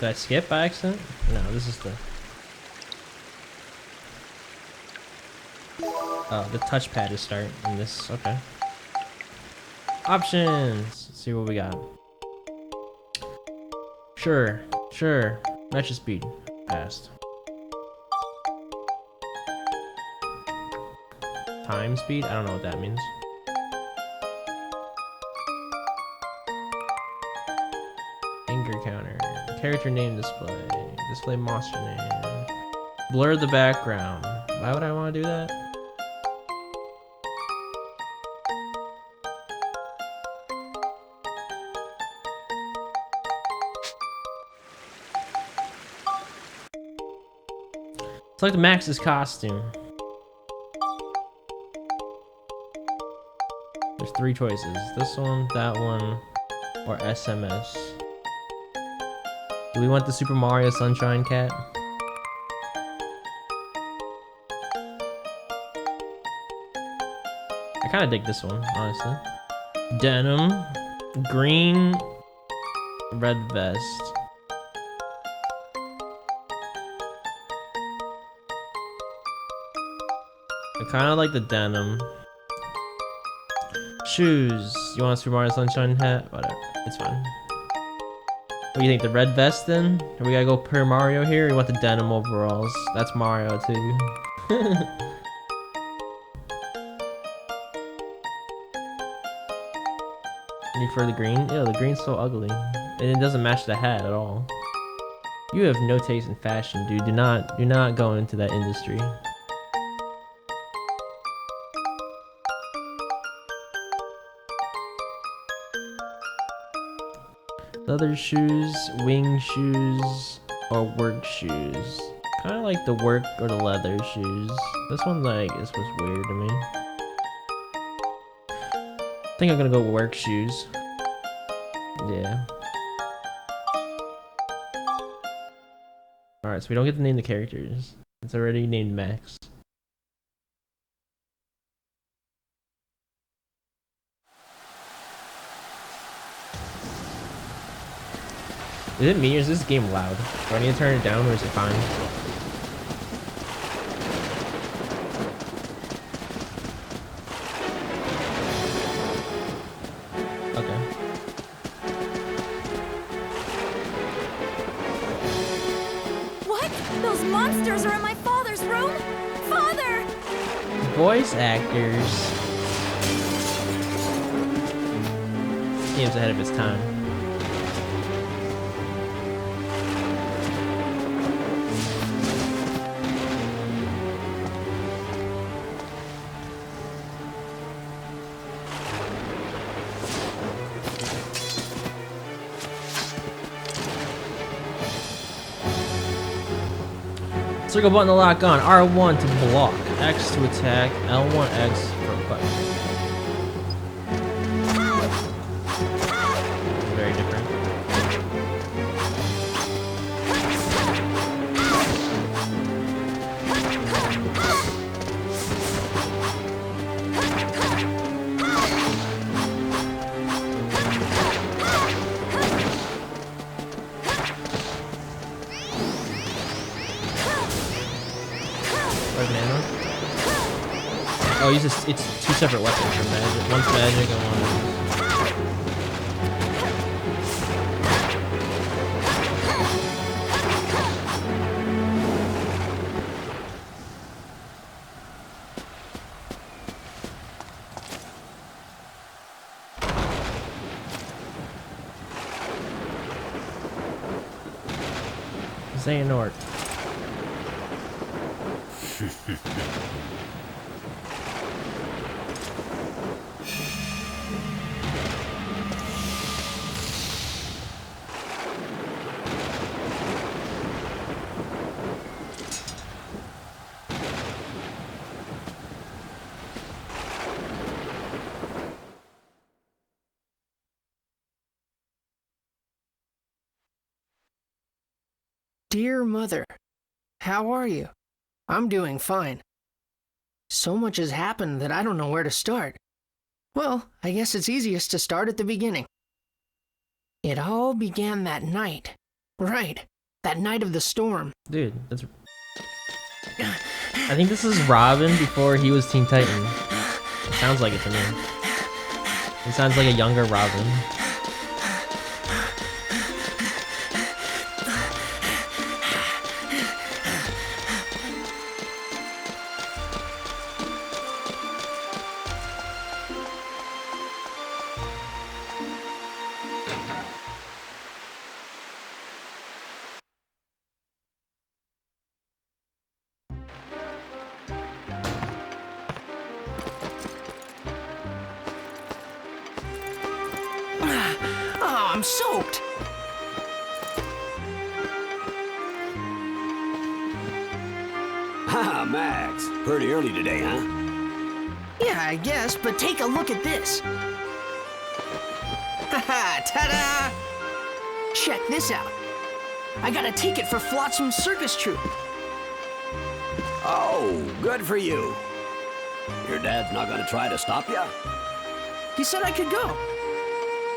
Did I skip by accident? No, this is the... Oh, the touchpad is start in this. Okay. Options. Let's see what we got. Sure. Match speed. Fast. Time speed? I don't know what that means. Finger counter. Character name display. Display monster name. Blur the background. Why would I want to do that? Select Max's costume. There's 3 choices. This one, that one, or SMS. Do we want the Super Mario Sunshine cat? I kind of dig this one, honestly. Denim, green, red vest. I kind of like the denim. Shoes. You want a Super Mario Sunshine hat? Whatever. It's fine. What do you think? The red vest then? Or we gotta go per Mario here? Or you want the denim overalls? That's Mario too. You prefer the green? Ew, the green's so ugly. And it doesn't match the hat at all. You have no taste in fashion, dude. Do not go into that industry. Leather shoes, wing shoes, or work shoes. Kind of like the work or the leather shoes. This one, like, this was weird to me. I think I'm gonna go work shoes. Yeah. Alright, so we don't get to name the characters. It's already named Max. Is it me or is this game loud? Do I need to turn it down or is it fine? Okay. What? Those monsters are in my father's room? Father! Voice actors. This game's ahead of its time. Circle button to lock on, R1 to block, X to attack, L1, X for button. Very different. Oh, it's 2 separate weapons for magic. One's magic and one is... Xehanort. Dear Mother, how are you? I'm doing fine. So much has happened that I don't know where to start. Well, I guess it's easiest to start at the beginning. It all began that night Right. That night of the storm. Dude, that's... I think this is Robin before he was Teen Titan. It sounds like it to me. It sounds like a younger Robin. Oh, I'm soaked. Haha, Max. Pretty early today, huh? Yeah, I guess, but take a look at this. Haha, ta-da! Check this out. I got a ticket for Flotsam's circus troupe. Oh, good for you. Your dad's not gonna try to stop you? He said I could go.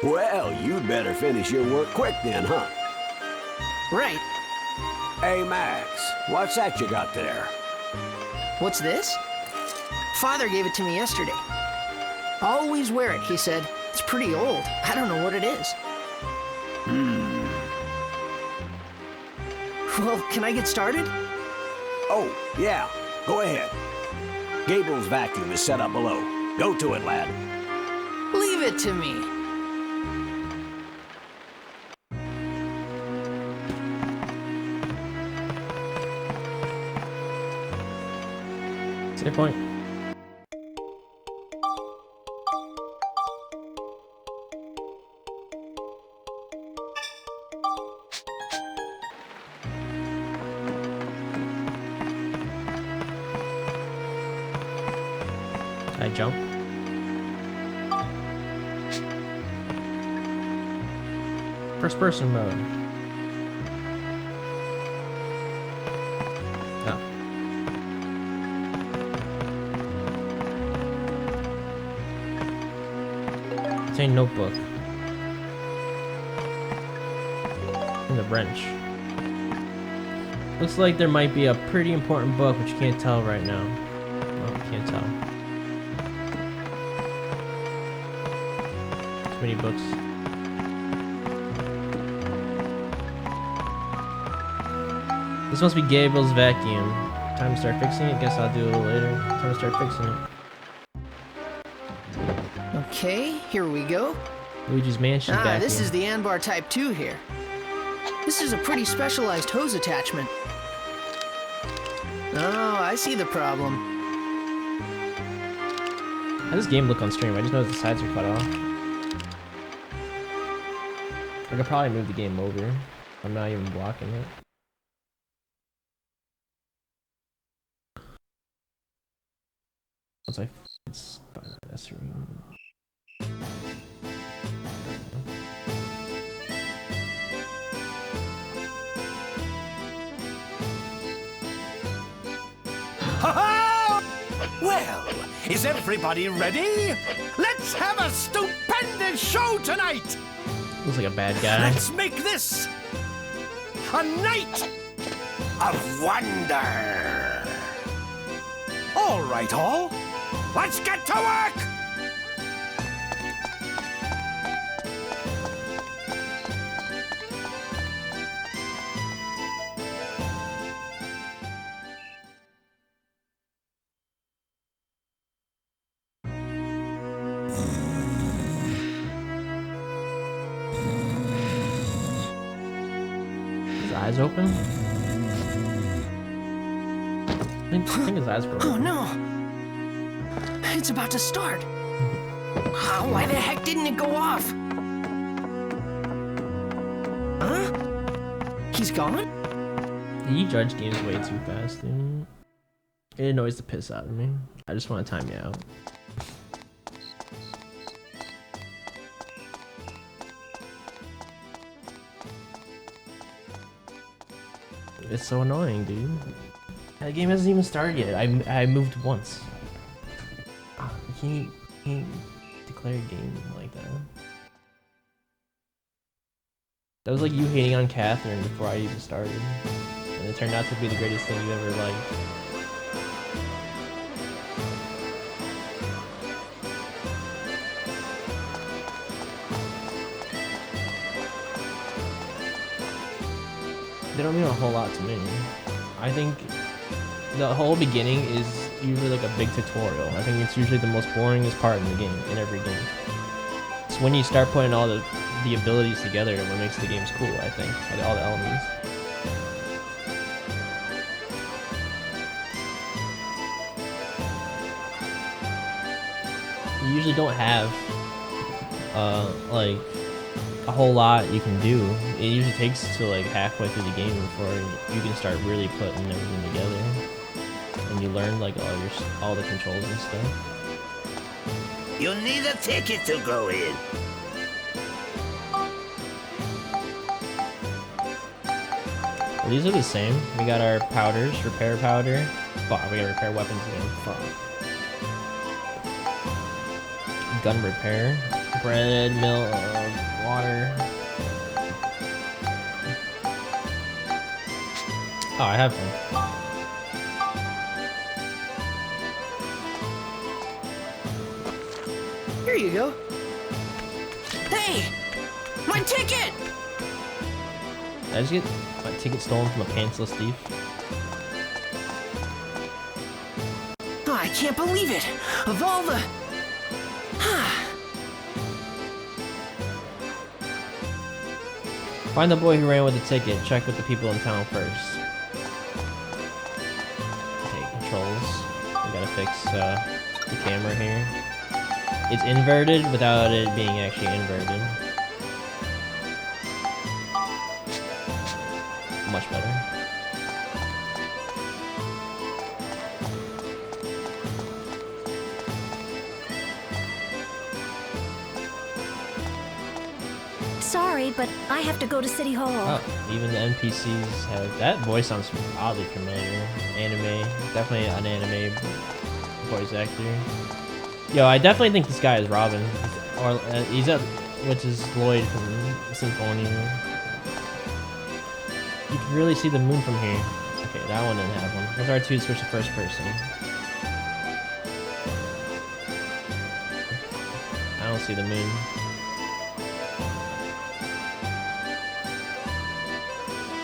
Well, you'd better finish your work quick then, huh? Right. Hey, Max, what's that you got there? What's this? Father gave it to me yesterday. Always wear it, he said. It's pretty old. I don't know what it is. Well, can I get started? Oh, yeah, go ahead. Gable's vacuum is set up below. Go to it, lad. Leave it to me. Save point. I jump. First person mode. Oh. Contain notebook. And the wrench. Looks like there might be a pretty important book, but you can't tell right now. Oh, you can't tell. Too many books. This must be Gable's vacuum. Time to start fixing it? Guess I'll do it a little later. Time to start fixing it. Okay, here we go. Luigi's Mansion vacuum. This is the Anbar Type 2 here. This is a pretty specialized hose attachment. Oh, I see the problem. How does this game look on stream? I just know the sides are cut off. I could probably move the game over. I'm not even blocking it. Once I it's that's Ha-ha! Well, is everybody ready? Let's have a stupendous show tonight! looks like a bad guy. Let's make this a night of wonder! All right, all. Let's get to work! His eyes open? I think his eyes were open. Oh no! It's about to start. Why the heck didn't it go off? Huh? He's gone? You judge games way too fast, dude. It annoys the piss out of me. I just want to time you out. It's so annoying, dude. That game hasn't even started yet. I moved once. You can't declare a game like that. That was like you hating on Catherine before I even started. And it turned out to be the greatest thing you ever liked. They don't mean a whole lot to me. I think the whole beginning is usually like a big tutorial. I think it's usually the most boringest part in the game, in every game. It's when you start putting all the abilities together and what makes the games cool, I think. All the elements. You usually don't have like a whole lot you can do. It usually takes to like halfway through the game before you can start really putting everything together, and you learn like all the controls and stuff. You need a ticket to go in. Well, these are the same. We got our powders, repair powder. Fuck, we gotta repair weapons again. Fuck. Gun repair. Bread, milk, water. Oh, I have one. Here you go. Hey! My ticket! Did I just get my ticket stolen from a pantsless thief? Oh, I can't believe it! Of all the... Find the boy who ran with the ticket. Check with the people in town first. Okay, controls. We gotta fix the camera here. It's inverted without it being actually inverted. Much better. Sorry, but I have to go to City Hall. Oh, even the NPCs have... That voice sounds oddly familiar. Anime. Definitely an anime voice actor. Yo, I definitely think this guy is Robin. Or he's up... Which is Lloyd from Symphony. You can really see the moon from here. Okay, that one didn't have one. There's R2 to switch to first person. I don't see the moon.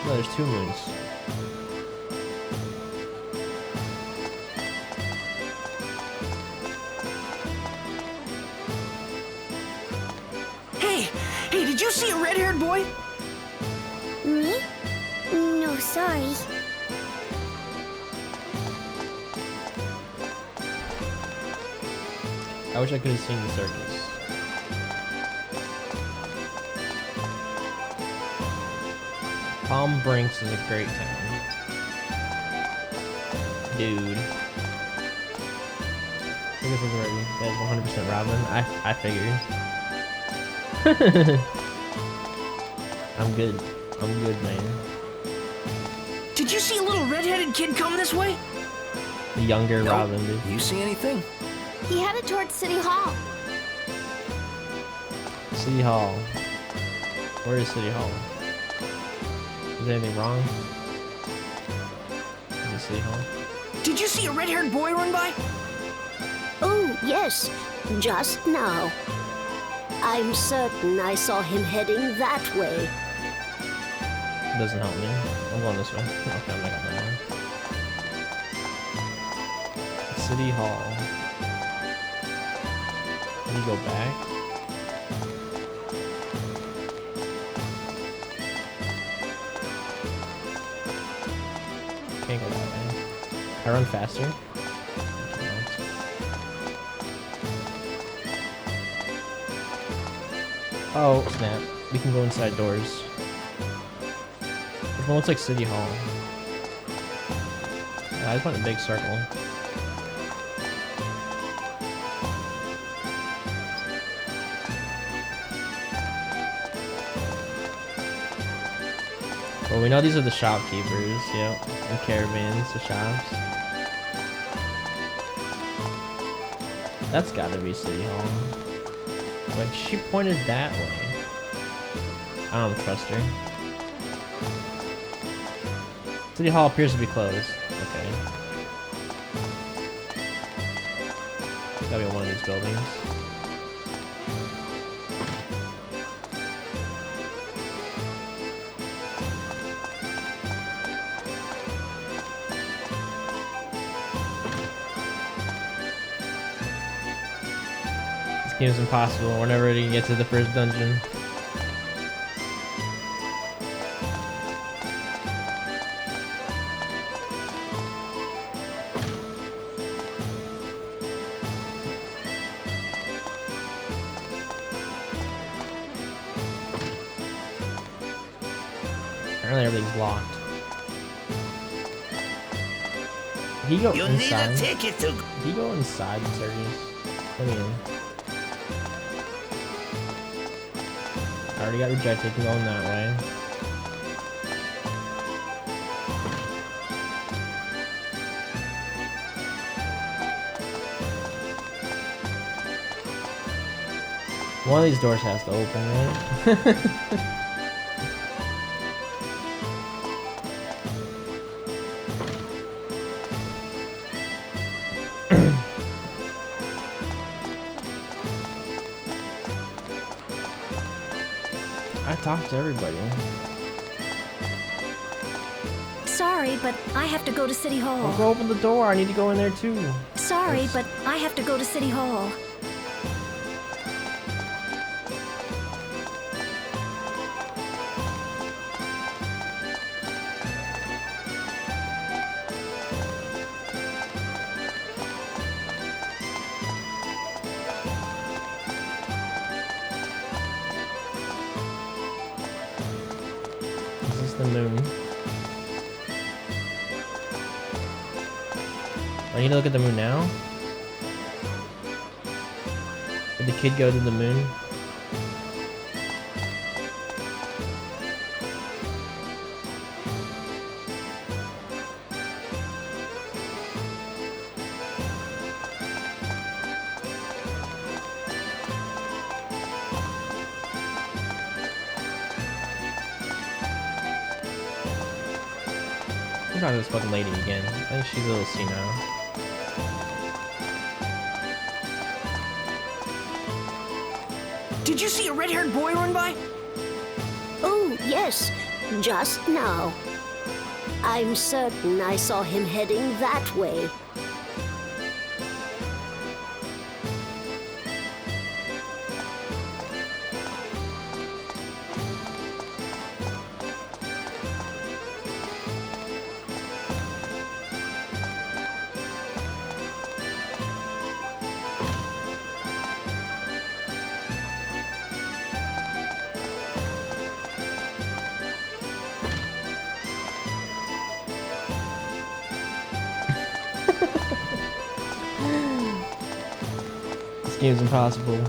No, there's two moons. Hey! Hey, did you see a red-haired boy? Me? No, sorry. I wish I could have seen the circus. Palm Brinks is a great town. Dude. I think this is already. That's 100% Robin. I figured. I'm good. I'm good, man. Did you see a little red-headed kid come this way? The younger Nope. Robin, dude. You see anything? He headed towards City Hall. City Hall. Where is City Hall? Is there anything wrong? Is it City Hall? Did you see a red-haired boy run by? Oh, yes, just now. I'm certain I saw him heading that way. Doesn't help me. I'm going this way. Okay, I'm not going that way. City Hall. Can you go back? Can't go that way. I run faster. Oh, snap. We can go inside doors. This one looks like City Hall. Yeah, I just want a big circle. Well, we know these are the shopkeepers, yep. And caravans, the shops. That's gotta be City Hall. Like, she pointed that way. I don't trust her. City Hall appears to be closed. Okay. It's gotta be one of these buildings. This game's impossible. We're never gonna get to the first dungeon. Apparently everything's locked. He go You need inside. a ticket to. He go inside the circus. Let me in. I already got rejected from going that way. One of these doors has to open, right? I talked to everybody. Sorry, but I have to go to City Hall. I'll go open the door. I need to go in there too. Sorry, but I have to go to City Hall. This is the moon. I need to look at the moon now? Did the kid go to the moon? I'm not this fucking lady again. I think she's a little senile. Did you see a red-haired boy run by? Oh, yes, just now. I'm certain I saw him heading that way. This game's impossible.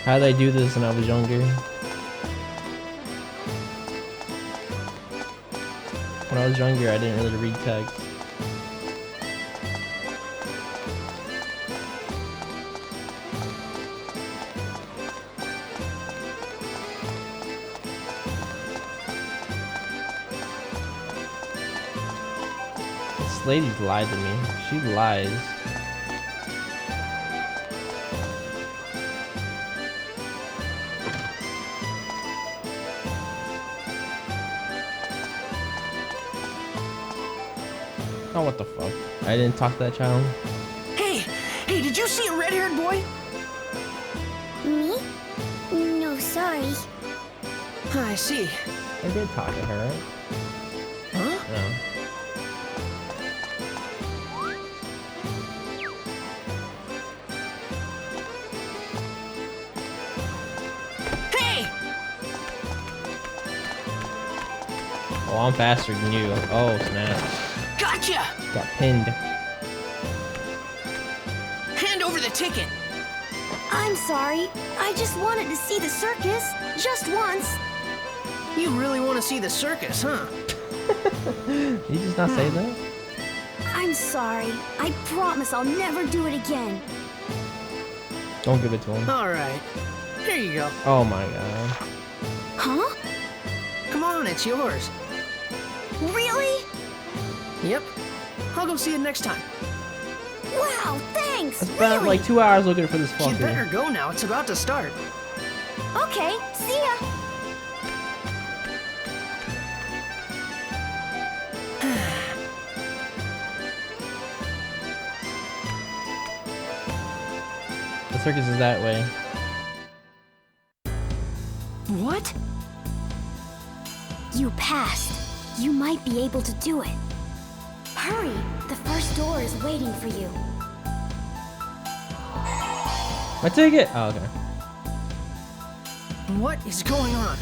How did I do this when I was younger? When I was younger, I didn't really read text. This lady lied to me. She lies. Oh, what the fuck? I didn't talk to that child. Hey, did you see a red-haired boy? Me? No, sorry. I see. I did talk to her, right? Huh? No. Hey! Oh, I'm faster than you. Oh, snap. Gotcha! Got pinned. Hand over the ticket. I'm sorry. I just wanted to see the circus. Just once. You really want to see the circus, huh? Did you just not say that? I'm sorry. I promise I'll never do it again. Don't give it to him. All right. Here you go. Oh my god. Huh? Come on, it's yours. Really? Yep. I'll go see it next time. Wow, thanks! I spent like 2 hours looking for this You better fucker. go now. It's about to start. Okay, see ya! The circus is that way. What? You passed. You might be able to do it. Hurry! The first door is waiting for you. My ticket! Oh, okay. What is going on?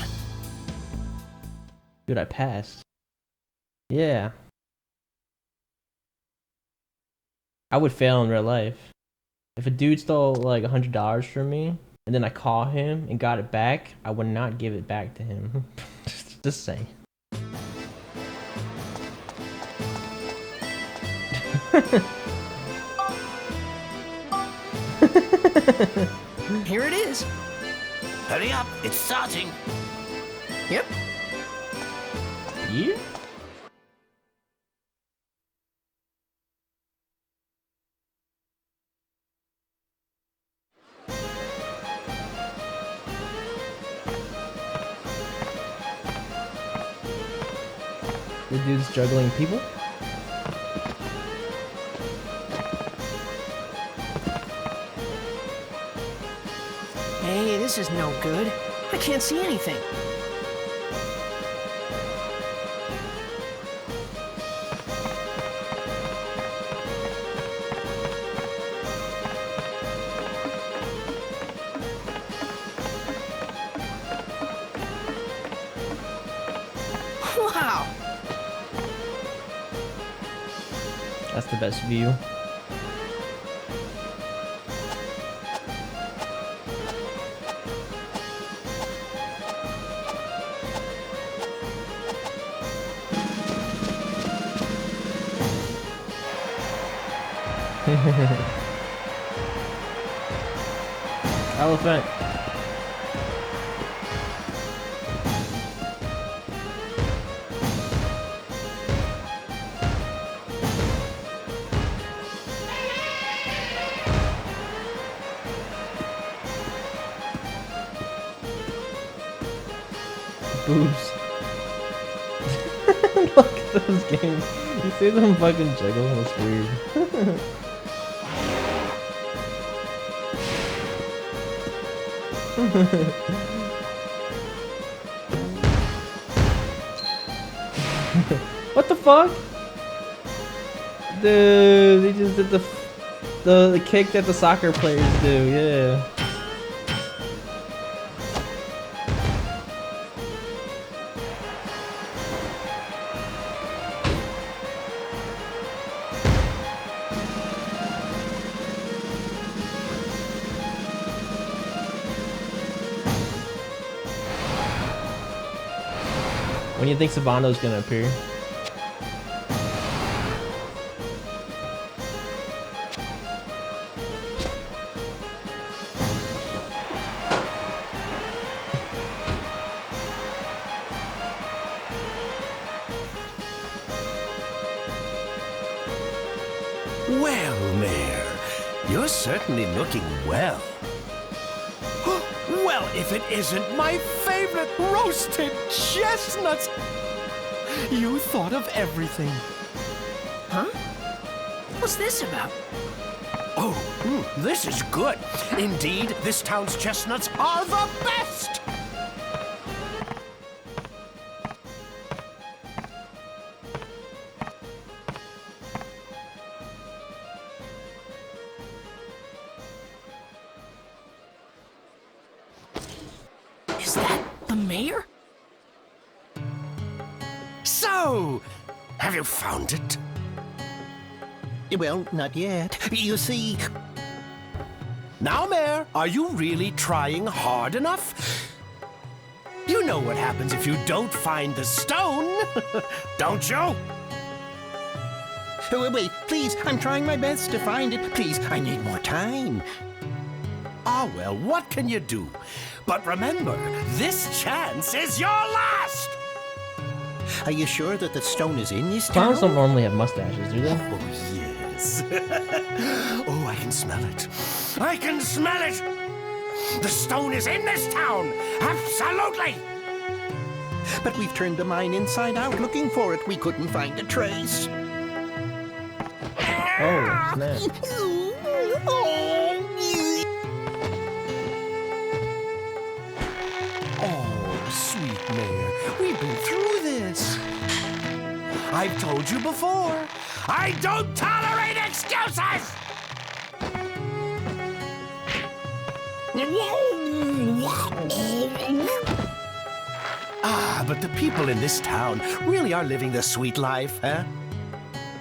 Dude, I passed. Yeah. I would fail in real life. If a dude stole like $100 from me, and then I caught him and got it back, I would not give it back to him. Just saying. Here it is. Hurry up, it's starting. Yep. Yeah? The dude's juggling people? Hey, this is no good. I can't see anything. Wow. That's the best view. Elephant. Boobs. Look at those games. You see them fucking jiggle? That's weird. What the fuck? Dude, they just did the kick that the soccer players do, yeah. When you think Savano's gonna appear? Well, Mayor, you're certainly looking well. Well, if it isn't my favorite roasted chestnuts! You thought of everything. Huh? What's this about? Oh, this is good. Indeed, this town's chestnuts are the best! Is that the mayor? So, have you found it? Well, not yet. You see, Now, Mayor, are you really trying hard enough? You know what happens if you don't find the stone, don't you? wait, please, I'm trying my best to find it. Please, I need more time. Ah, well, what can you do? But remember, this chance is your last! Are you sure that the stone is in this Clowns town? don't normally have mustaches, do they? Oh, yes. Oh, I can smell it. I can smell it! The stone is in this town! Absolutely! But we've turned the mine inside out looking for it. We couldn't find a trace. Oh, snap. Oh, sweet Mayor, we've been through this. I've told you before, I don't tolerate excuses! Ah, but the people in this town really are living the sweet life, huh?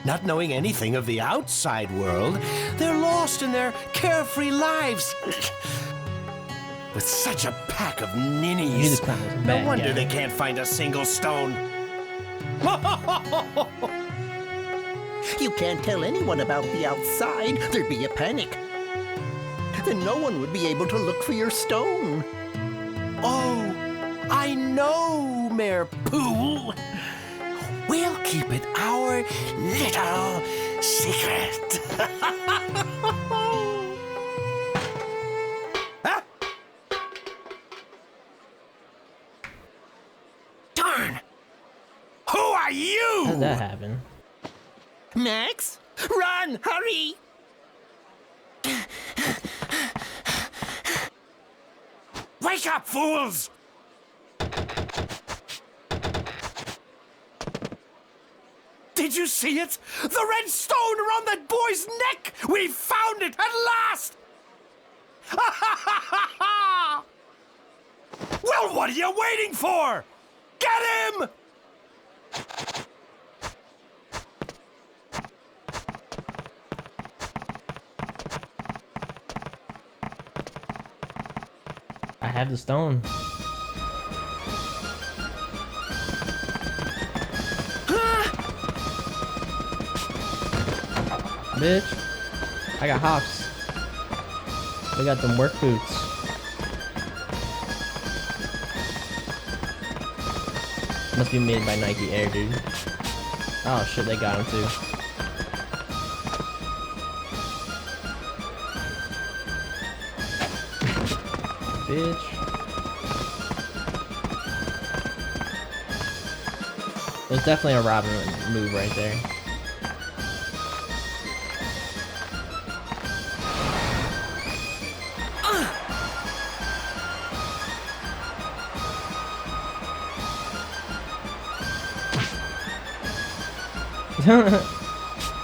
Not knowing anything of the outside world, they're lost in their carefree lives. With such a pack of ninnies. Jesus Christ, it's No bad, wonder yeah. they can't find a single stone. You can't tell anyone about the outside. There'd be a panic. Then no one would be able to look for your stone. Oh, I know, Mayor Pooh. We'll keep it our little secret. Ah! Darn! Who are you? How did that happen? Max? Run! Hurry! Wake up, fools! Did you see it? The red stone around that boy's neck! We found it at last! Well, what are you waiting for? Get him! I have the stone. Bitch. I got hops. We got them work boots. Must be made by Nike Air, dude. Oh shit, they got him too. Bitch. It was definitely a Robin move right there.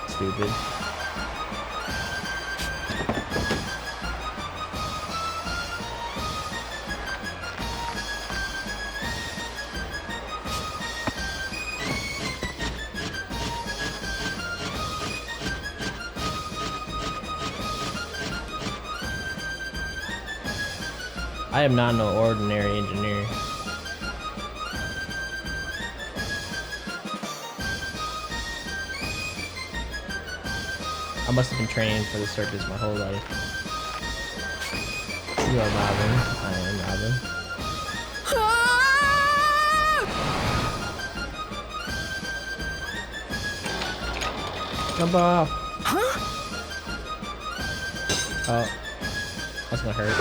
Stupid. I am not no ordinary engineer. I must have been trained for the circus my whole life. You are Robin. I am Robin. Jump off! Huh? Oh. That's gonna hurt.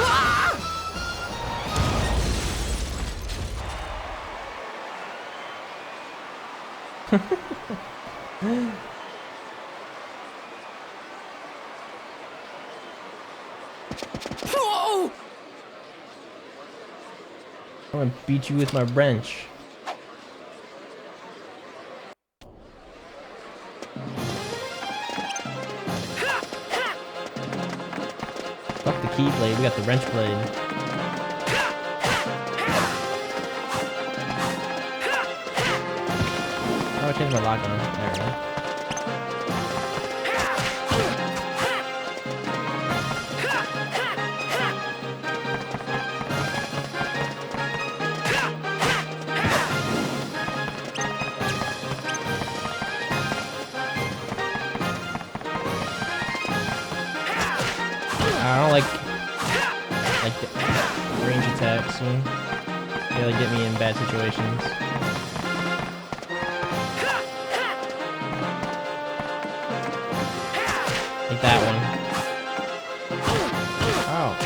I'm gonna beat you with my wrench. Fuck the key blade, we got the wrench blade. Oh, I changed my lock on. There we go. I don't like attacks. See? They like get me in bad situations. Like that one. Oh.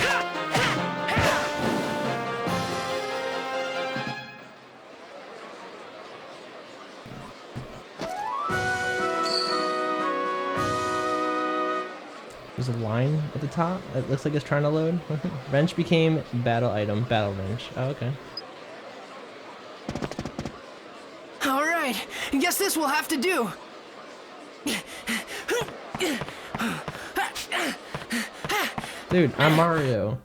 There's a line at the top that looks like it's trying to load. Wrench became battle item. Battle wrench. Oh, okay. All right, I guess this will have to do. Dude, I'm Mario.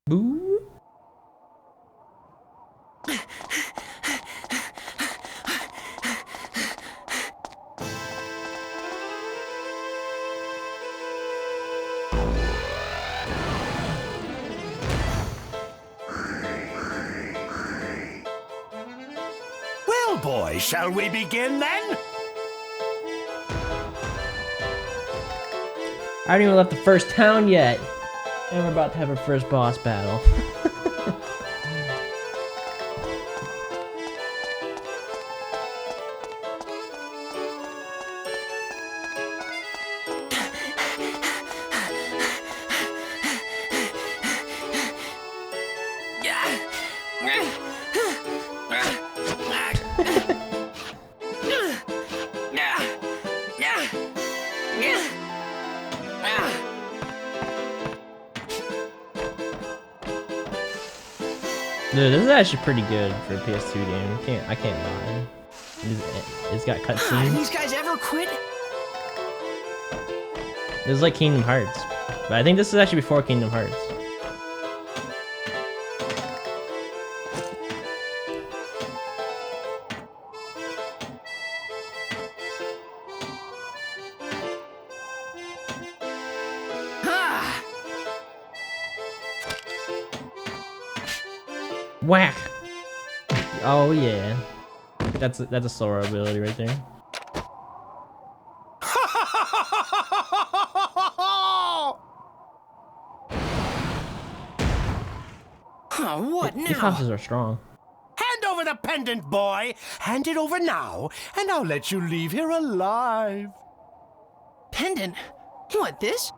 Boo. Well, boys, shall we begin then? I haven't even left the first town yet. And we're about to have our first boss battle. Dude, this is actually pretty good for a PS2 game. I can't lie. It's got These cutscenes. guys ever quit? This is like Kingdom Hearts, but I think this is actually before Kingdom Hearts. Ah! Whack! Oh yeah, that's a Sora ability right there. Oh, what These now? houses are strong. Hand over the pendant, boy. Hand it over now, and I'll let you leave here alive. Pendant? What, this?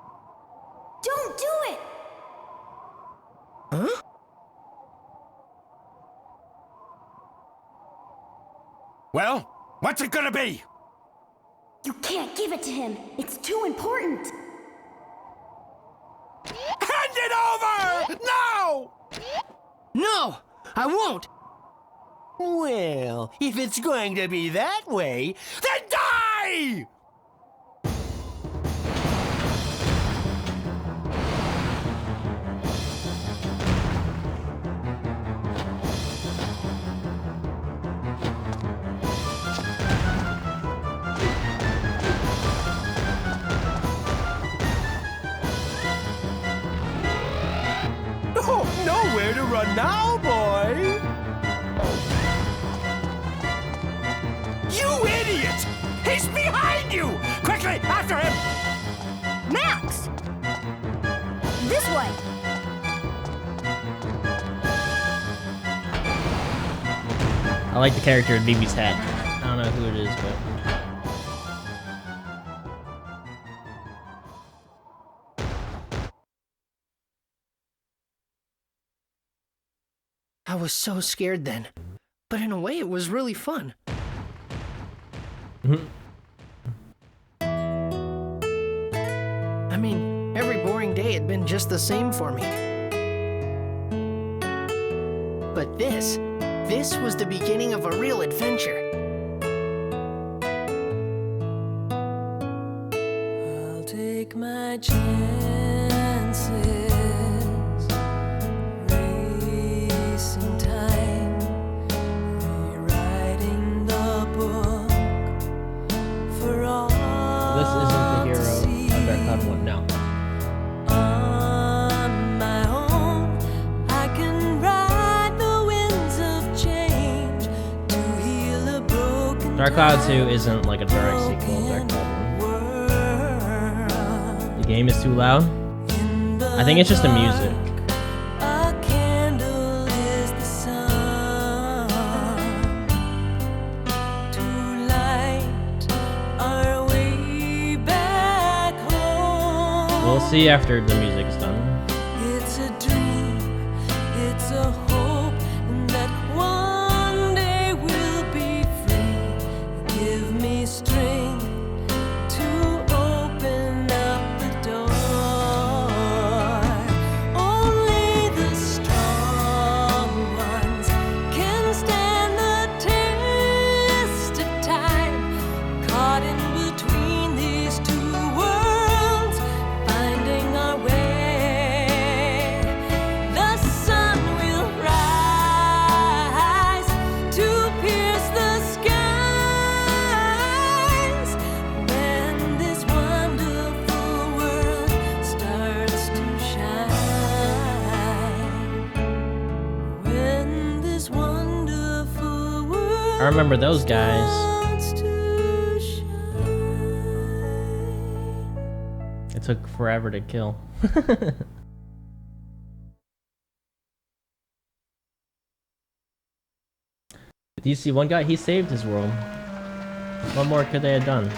Don't do it! Huh? Well, what's it gonna be? You can't give it to him. It's too important. Hand it over! Now! No, I won't. Well, if it's going to be that way, then die! Oh, nowhere to run now, boy! You idiot! He's behind you! Quickly, after him! Max! This way! I like the character in BB's hat. I don't know who it is, but I was so scared then. But in a way, it was really fun. I mean, every boring day had been just the same for me. But this was the beginning of a real adventure. I'll take my chances, racing time, rewriting the book for all. this isn't the hero of Dark Cloud 1. No. On my own, I can ride the winds of change to heal a broken Dark Cloud 2 isn't like a direct sequel to Dark Cloud 1. world. The game is too loud. I think it's just the music. A candle is the sun to light our way back home. We'll see after the music's done. It's a dream, it's a hope that one day we'll be free. Give me strength to open up the door. Only the strong ones can stand the test of time. Caught in between these two worlds, finding our way. The sun will rise to pierce the skies when this wonderful world starts to shine. When this wonderful world I remember those guys. starts to shine. It took forever to kill. Do you see one guy? He saved his world. What more could they have done?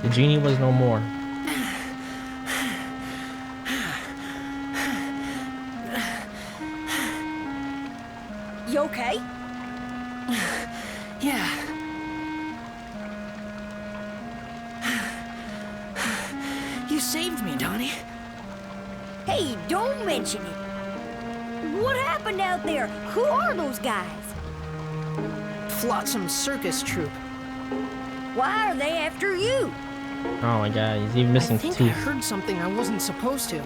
The genie was no more. You okay? Yeah. You saved me, Donnie. Hey, don't mention it. What happened out there? Who are those guys? Flotsam Circus Troupe. Why are they after you? Oh my god, he's even I missing think I teeth. heard something I wasn't supposed to.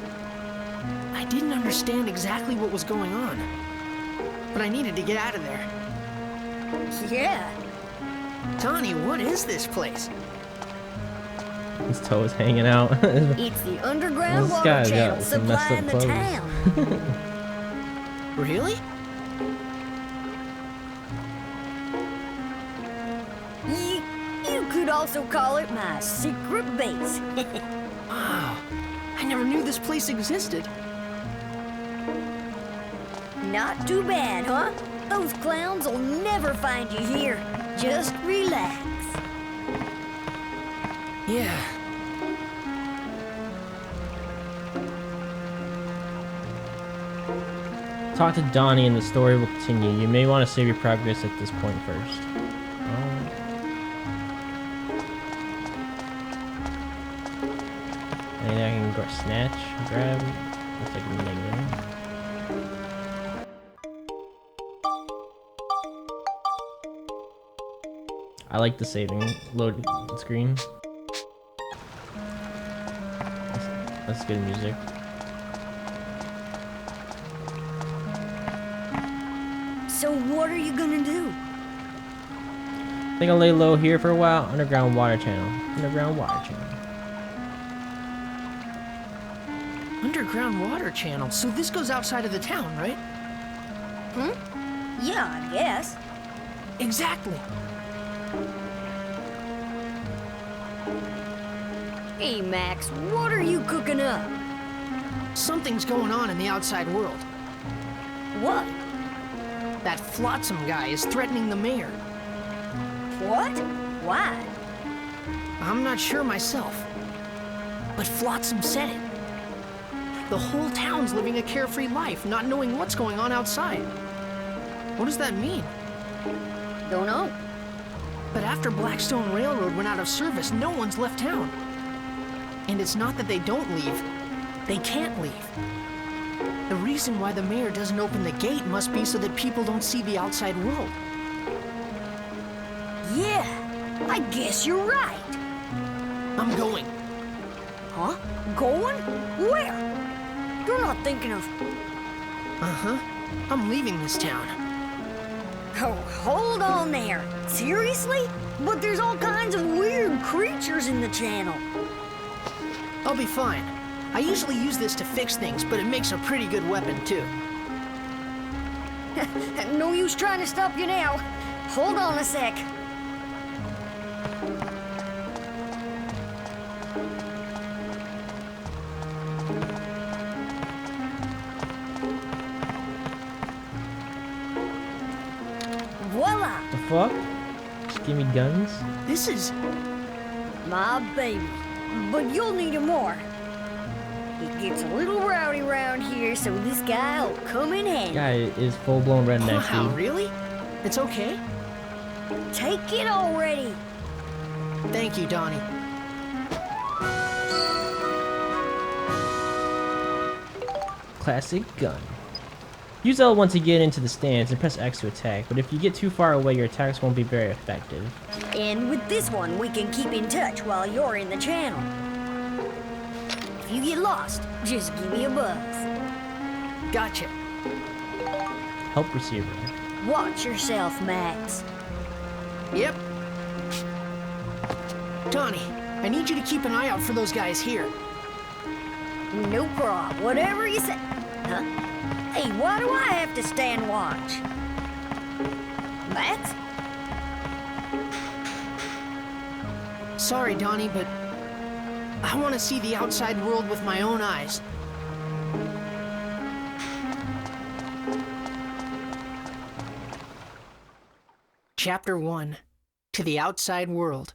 I didn't understand exactly what was going on, but I needed to get out of there. Yeah. Donnie, what is this place? His toe is hanging out. It's the underground This water guy's channel got some messed supplying up the clothes. town. Really? You could also call it my secret base. Wow. I never knew this place existed. Not too bad, huh? Those clowns will never find you here. Just relax. Yeah. Talk to Donnie and the story will continue. You may want to save your progress at this point first. Oh. Anything I can snatch, grab? Looks like a negative. I like the saving load screen. That's good music. So what are you gonna do? I think I'll lay low here for a while. Underground water channel. Underground water channel. Underground water channel. So this goes outside of the town, right? Yeah, I guess. Exactly. Hey, Max, what are you cooking up? Something's going on in the outside world. What? That Flotsam guy is threatening the mayor. What? Why? I'm not sure myself. But Flotsam said it. The whole town's living a carefree life, not knowing what's going on outside. What does that mean? Don't know. But after Blackstone Railroad went out of service, no one's left town. And it's not that they don't leave. They can't leave. The reason why the mayor doesn't open the gate must be so that people don't see the outside world. Yeah, I guess you're right. I'm going. Huh? Going? Where? You're not thinking of... Uh-huh. I'm leaving this town. Oh, hold on there. Seriously? But there's all kinds of weird creatures in the channel. I'll be fine. I usually use this to fix things, but it makes a pretty good weapon, too. No use trying to stop you now. Hold on a sec. fuck? Give me guns? This is... My baby. But you'll need it more. It gets a little rowdy around here, so this guy will come in handy. Guy is full-blown redneck, Wow, dude. really? It's okay? Take it already. Thank you, Donnie. Classic gun. Use L once you get into the stance and press X to attack, but if you get too far away, your attacks won't be very effective. And with this one, we can keep in touch while you're in the channel. If you get lost, just give me a buzz. Gotcha. Help receiver. Watch yourself, Max. Yep. Donnie, I need you to keep an eye out for those guys here. No problem. Whatever you say. Huh? Hey, why do I have to stand watch? Max? Sorry, Donnie, but I want to see the outside world with my own eyes. Chapter 1. To the Outside World.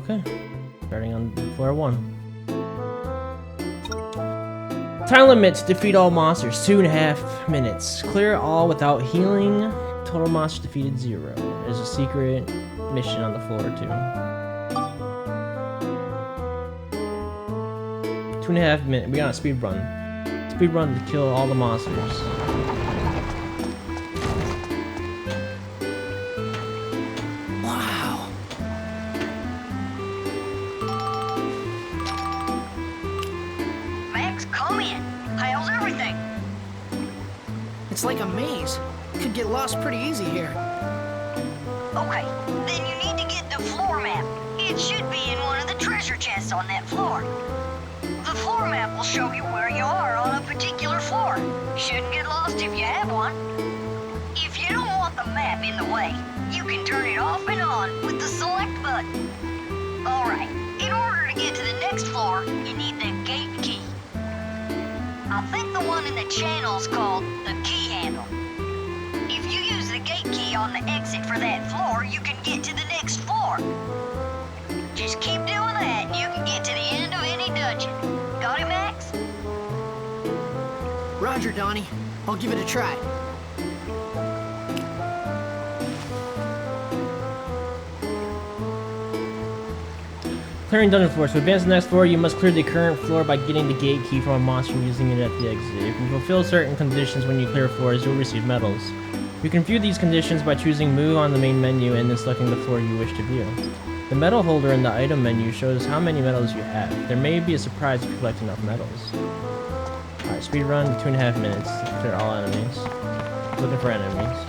Okay. Starting on floor 1. Time limit to defeat all monsters, 2.5 minutes. Clear all without healing. Total monsters defeated 0. There's a secret mission on the floor too. 2.5 minutes. We got a speed run. Speed run to kill all the monsters. Wow. Max, come in. How's everything? It's like a maze. Could get lost pretty easy here. Okay, then you need to get the floor map. It should be in one of the treasure chests on that floor. The floor map will show you where you are on a particular floor. Shouldn't get lost if you have one. If you don't want the map in the way, you can turn it off and on with the select button. Alright, in order to get to the next floor, you need the gate key. I think the one in the channel is called the key handle. If you use the gate key on the exit for that floor, you can get to the next floor. Just keep doing that and you can get to the end of any dungeon. Got it, Max? Roger, Donnie. I'll give it a try. Clearing dungeon floor. To advance to the next floor, you must clear the current floor by getting the gate key from a monster and using it at the exit. If you fulfill certain conditions when you clear floors, you'll receive medals. You can view these conditions by choosing Move on the main menu and then selecting the floor you wish to view. The medal holder in the item menu shows how many medals you have. There may be a surprise if you collect enough medals. Alright, speed run, 2.5 minutes to clear all enemies. Looking for enemies.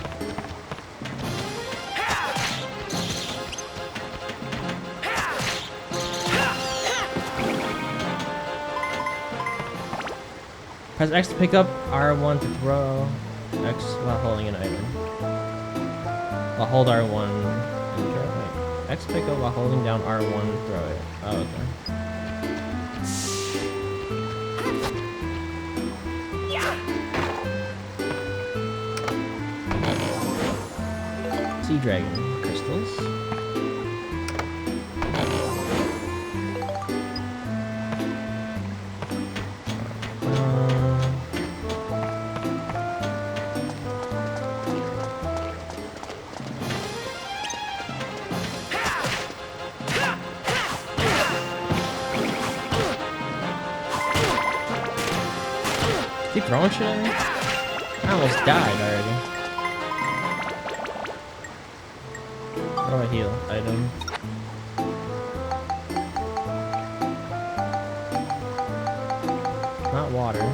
Press X to pick up, R1 to throw, X while holding an item. I'll hold R1 and throw it. Wait. X pick up while holding down R1, throw it. Oh, okay. Sea Dragon crystals. Keep throwing shit at me? I almost died already. How do I heal? Item. Not water.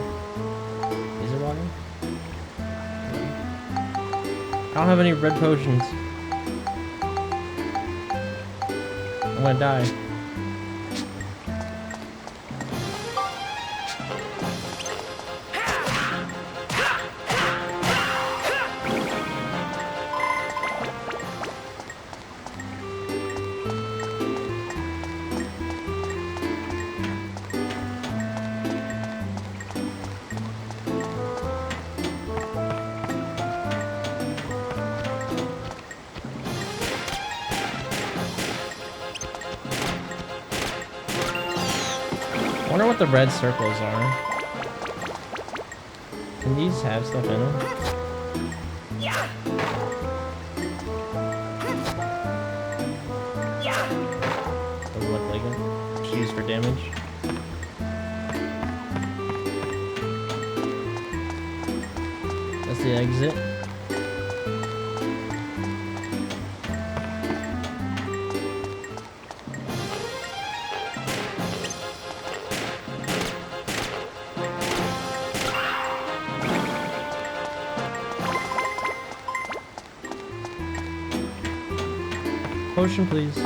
Is it water? I don't have any red potions. I'm gonna die. Wonder what the red circles are. Can these have stuff in them? Doesn't look like it. Just used for damage. That's the exit. Potion, please.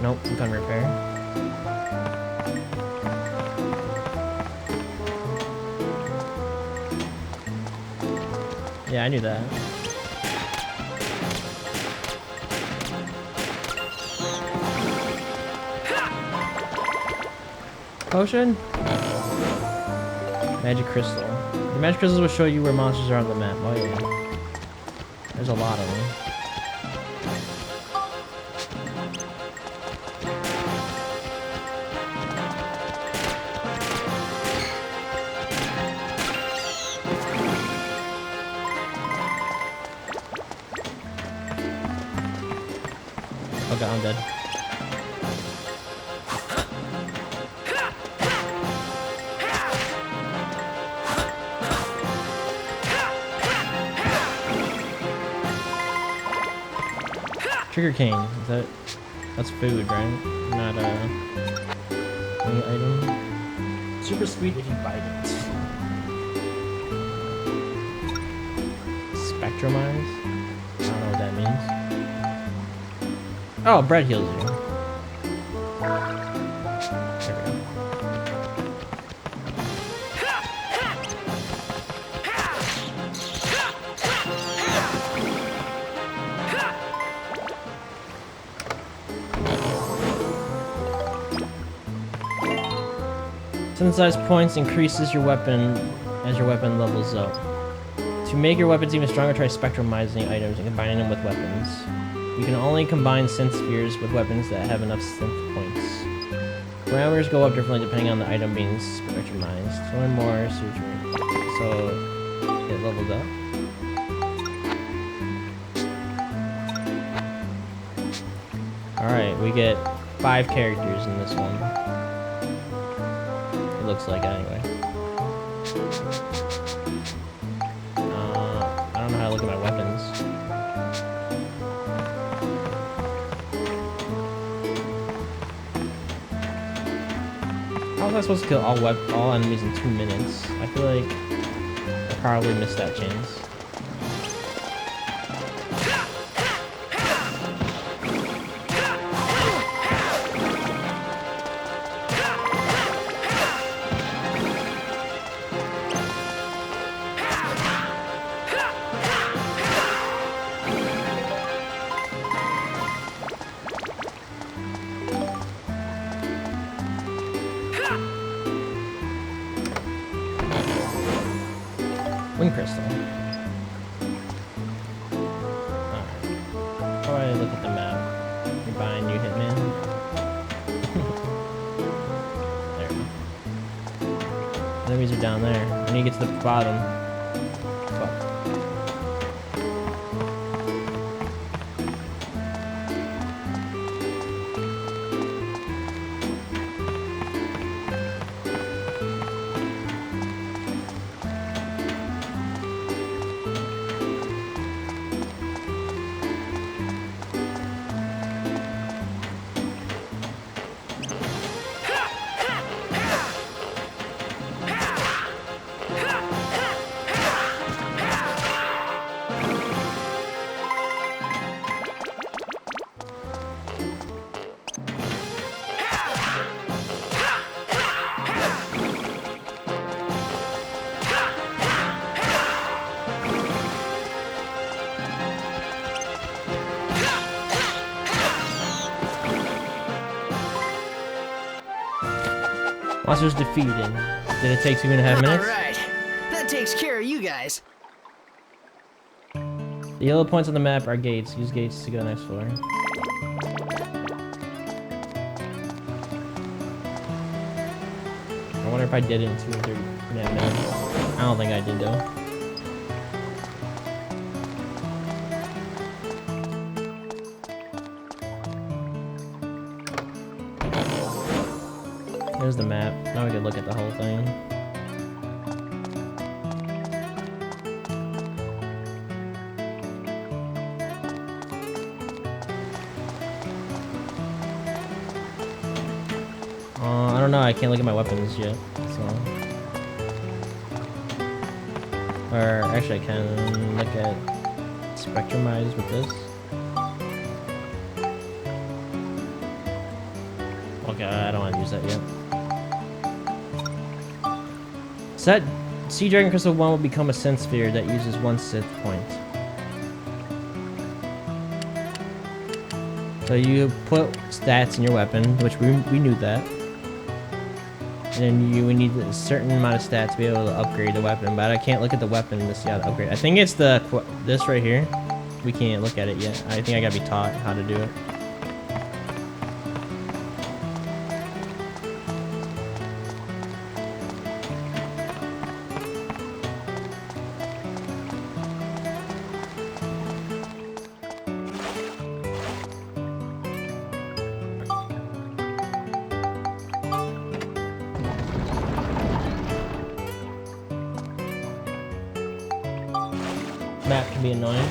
Nope, we can repair. Yeah, I knew that. Potion? Magic crystal. The magic crystals will show you where monsters are on the map. Oh yeah. There's a lot of them. Oh god, I'm dead. Sugar cane, is that's food, right? Not any item. Super sweet if you bite it. Spectrumize? I don't know what that means. Oh, bread heals you. There we go. Synthesize points increases your weapon as your weapon levels up. To make your weapons even stronger, try spectrumizing items and combining them with weapons. You can only combine synth spheres with weapons that have enough synth points. Parameters go up differently depending on the item being spectrumized. Learn more, suture. So, it levels up. Alright, we get 5 characters in this one. It looks like, anyway. I don't know how to look at my weapons. How was I supposed to kill all enemies in 2 minutes? I feel like I probably missed that chance. Wind crystal. Alright. How do I look at the map? You're buying new hitman? There we go. Enemies are down there. I need to get to the bottom. Fuck. Monsters defeated. Did it take 2.5 minutes? Alright, that takes care of you guys. The yellow points on the map are gates. Use gates to go next floor. I wonder if I did it in 230 minutes. I don't think I did though. There's the map. Now we can look at the whole thing. I don't know. I can't look at my weapons yet, so. Or actually, I can look at spectrumize with this. Okay, I don't want to use that yet. Set Sea Dragon Crystal 1 will become a sense sphere that uses 1 Sith point. So you put stats in your weapon, which we knew that. And then you would need a certain amount of stats to be able to upgrade the weapon, but I can't look at the weapon to see how to upgrade. I think it's this right here. We can't look at it yet. I think I gotta be taught how to do it. Map can be annoying.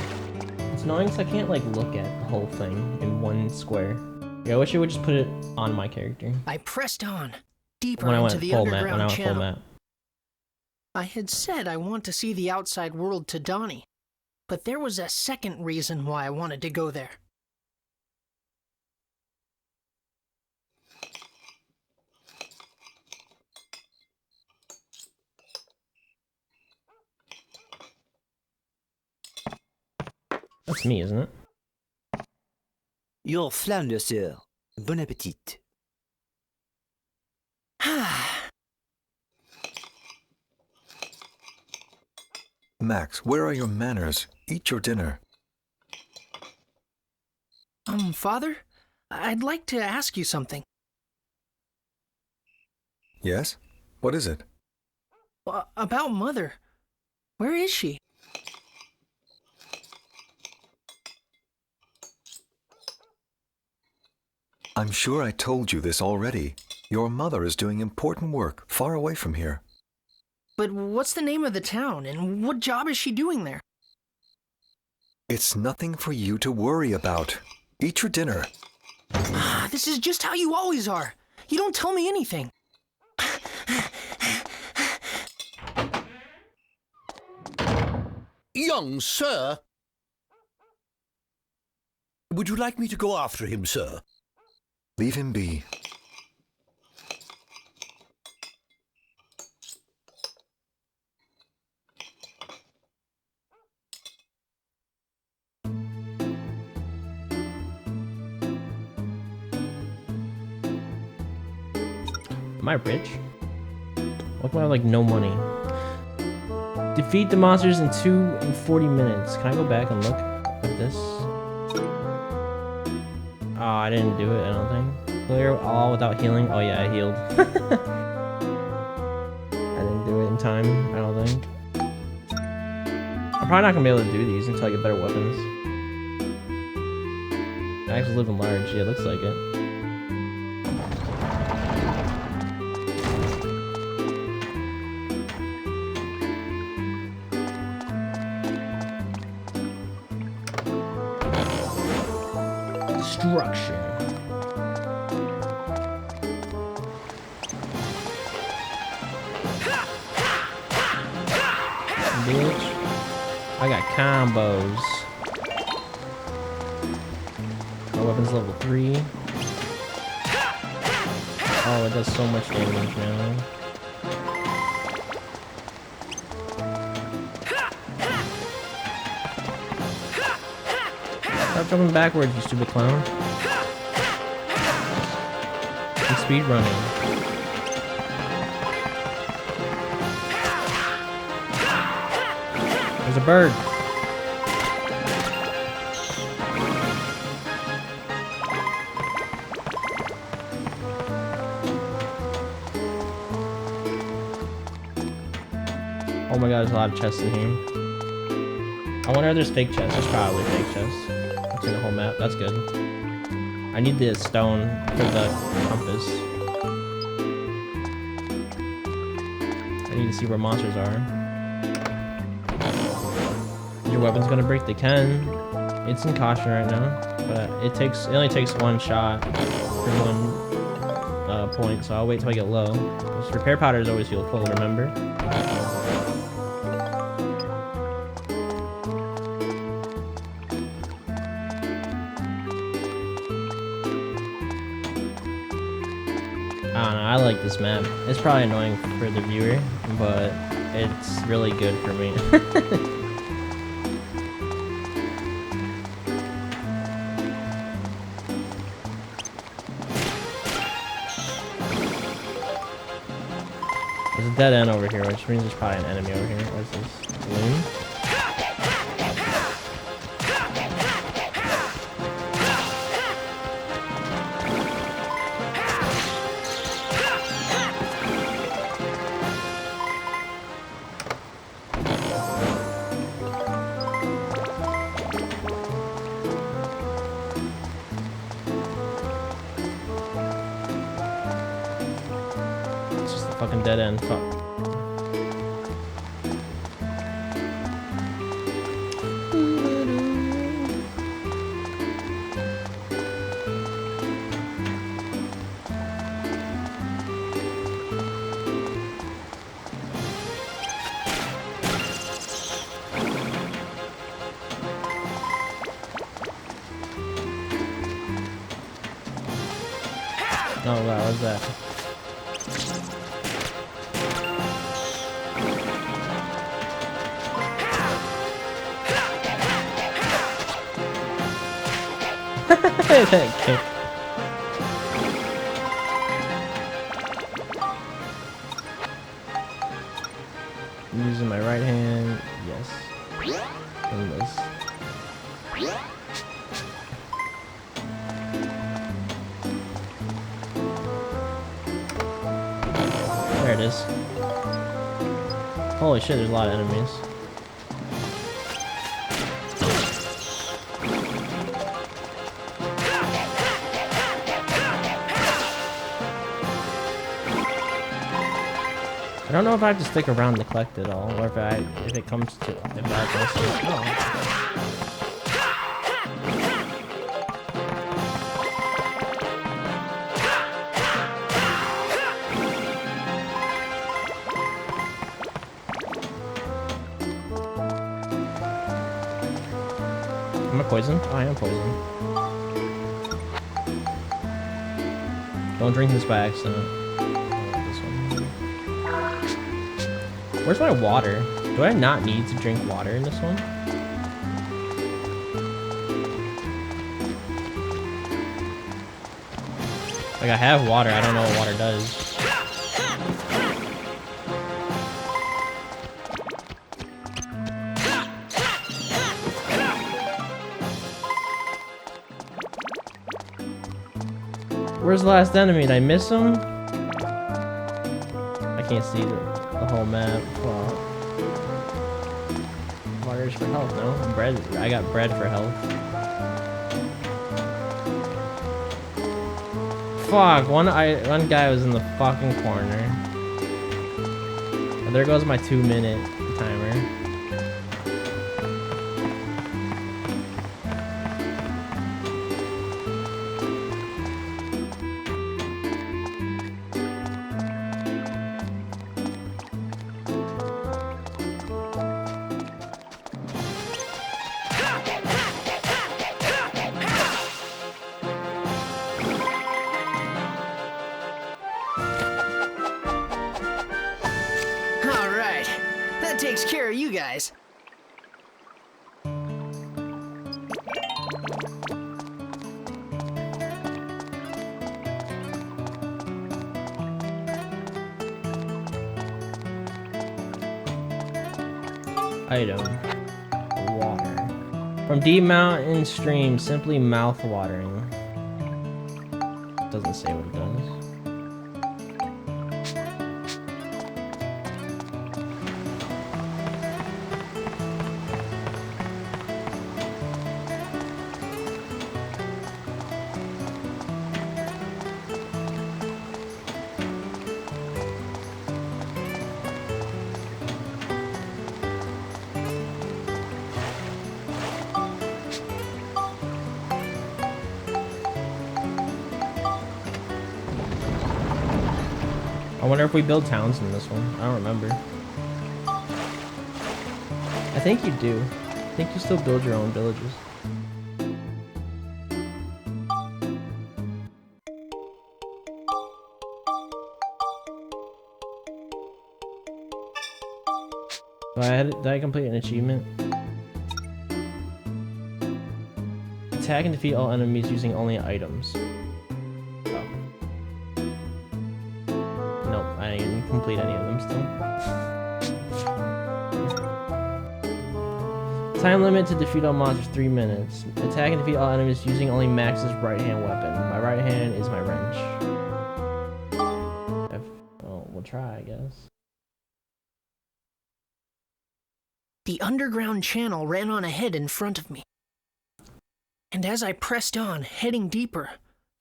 It's annoying because I can't like look at the whole thing in one square. Yeah, I wish it would just put it on my character. I pressed on, deeper When I into went the full map, underground when I went full channel. map. I had said I want to see the outside world to Donnie, but there was a second reason why I wanted to go there. That's me, isn't it? Your flamme, sir. Bon appétit. Max, where are your manners? Eat your dinner. Father? I'd like to ask you something. Yes? What is it? About Mother. Where is she? I'm sure I told you this already. Your mother is doing important work far away from here. But what's the name of the town, and what job is she doing there? It's nothing for you to worry about. Eat your dinner. This is just how you always are. You don't tell me anything. Young sir? Would you like me to go after him, sir? Leave him be. Am I rich? What if I have like no money? Defeat the monsters in 2 and 40 minutes. Can I go back and look at this? Oh, I didn't do it, I don't think. Clear all without healing. Oh yeah, I healed. I didn't do it in time, I don't think. I'm probably not gonna be able to do these until I get better weapons. I actually live in large, yeah, it looks like it. Destruction. Bitch. I got combos. My weapon's level 3. Oh, it does so much damage now. Stop jumping backwards, you stupid clown. And speed running. There's a bird. Oh my god, there's a lot of chests in here. I wonder if there's fake chests. There's probably fake chests. I've seen the whole map. That's good. I need the stone for the compass. I need to see where monsters are. Your weapon's gonna break? They can. It's in caution right now, but it only takes one shot for one point, so I'll wait till I get low. This repair powders always feel full, remember? I don't know, I like this map. It's probably annoying for the viewer, but it's really good for me. There's a dead end over here, which means there's probably an enemy over here. What's this? Balloon? Fucking dead end. Fuck. Oh wow, what's that? That kick. I'm using my right hand. Yes. And this. There it is. Holy shit, there's a lot of enemies. I don't know if I have to stick around to collect it all, or if it comes to if I just oh. Am I poisoned? Oh, I am poisoned. Don't drink this by accident. Where's my water? Do I not need to drink water in this one? Like, I have water, I don't know what water does. Where's the last enemy? Did I miss him? I can't see the whole map. Wow. Water's for health, no? Bread. I got bread for health. Fuck, one guy was in the fucking corner. And there goes my 2-minute timer. Takes care of you guys. Item. Water. From deep mountain stream, simply mouth watering. Doesn't say what it does. I wonder if we build towns in this one. I don't remember. I think you do. I think you still build your own villages. Did I complete an achievement? Attack and defeat all enemies using only items. Oh. Nope, I didn't complete any of them still. Time limit to defeat all monsters 3 minutes. Attack and defeat all enemies using only Max's right hand weapon. My right hand is my wrench. Oh, we'll try, I guess. The underground channel ran on ahead in front of me. And as I pressed on, heading deeper,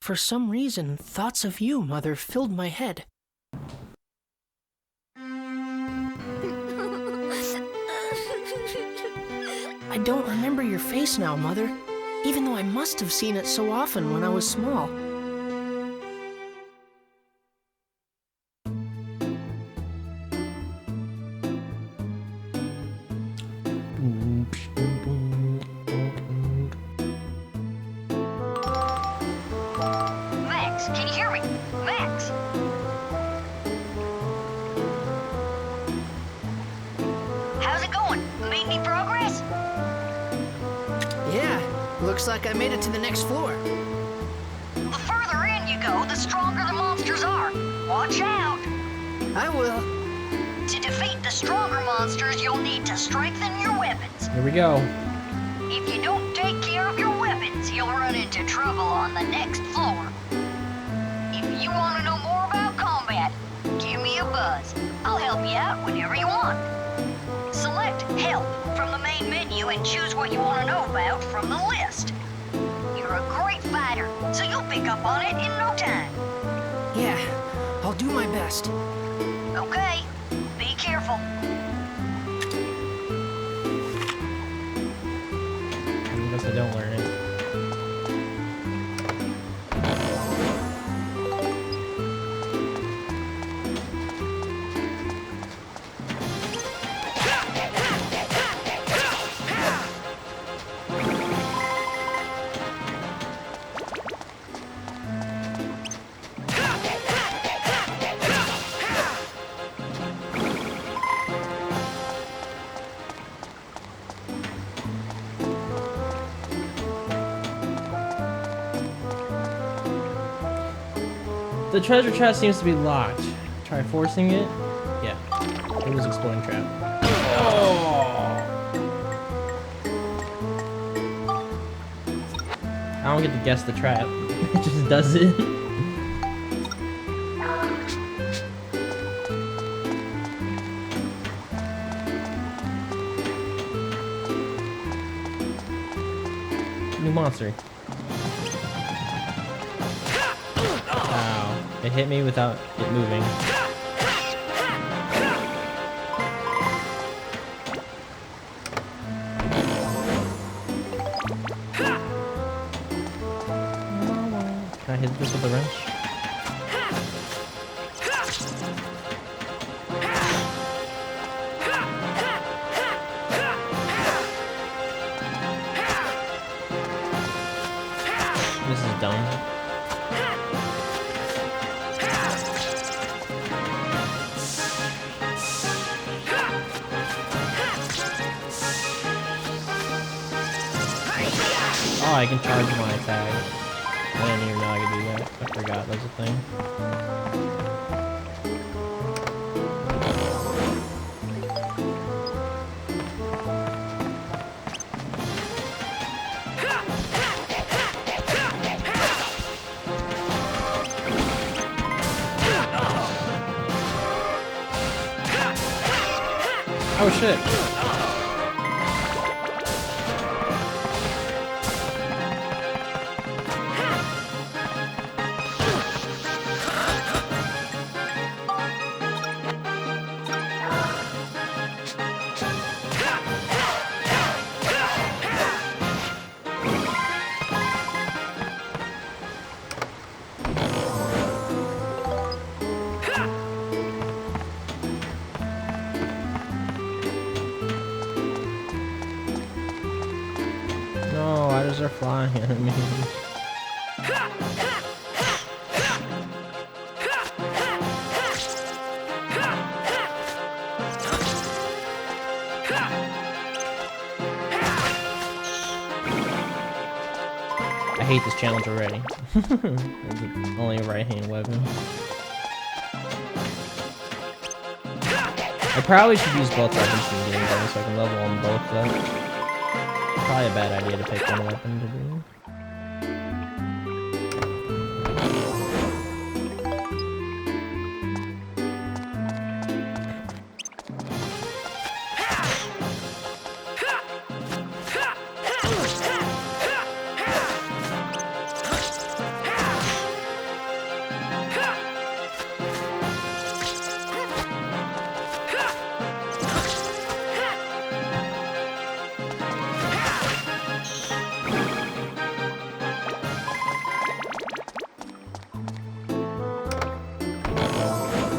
for some reason, thoughts of you, Mother, filled my head. I don't remember your face now, Mother, even though I must have seen it so often when I was small. Max, can you hear me? Max! How's it going? Made any progress? Yeah, looks like I made it to the next floor. The further in you go, the stronger the monsters are. Watch out! I will. To defeat the stronger monsters, you'll need to strengthen your weapons. Here we go. If you don't take care of your weapons, you'll run into trouble on the next floor. If you want to know more about combat, give me a buzz. I'll help you out whenever you want. Select Help from the main menu and choose what you want to know about from the list. You're a great fighter, so you'll pick up on it in no time. Yeah, I'll do my best. Okay, be careful. I guess I don't learn it. The treasure chest seems to be locked. Try forcing it. Yeah, it was exploding trap. Oh! I don't get to guess the trap. It just does it. New monster. Wow, it hit me without it moving. Can I hit this with a wrench? This is dumb. Oh, I can charge my attack. I didn't even know I could do that. I forgot that was a thing. Oh shit. Those are flying enemies. I hate this challenge already. It's only a right-hand weapon. I probably should use both weapons in the game though, so I can level them both though. Probably a bad idea to pick one weapon to do.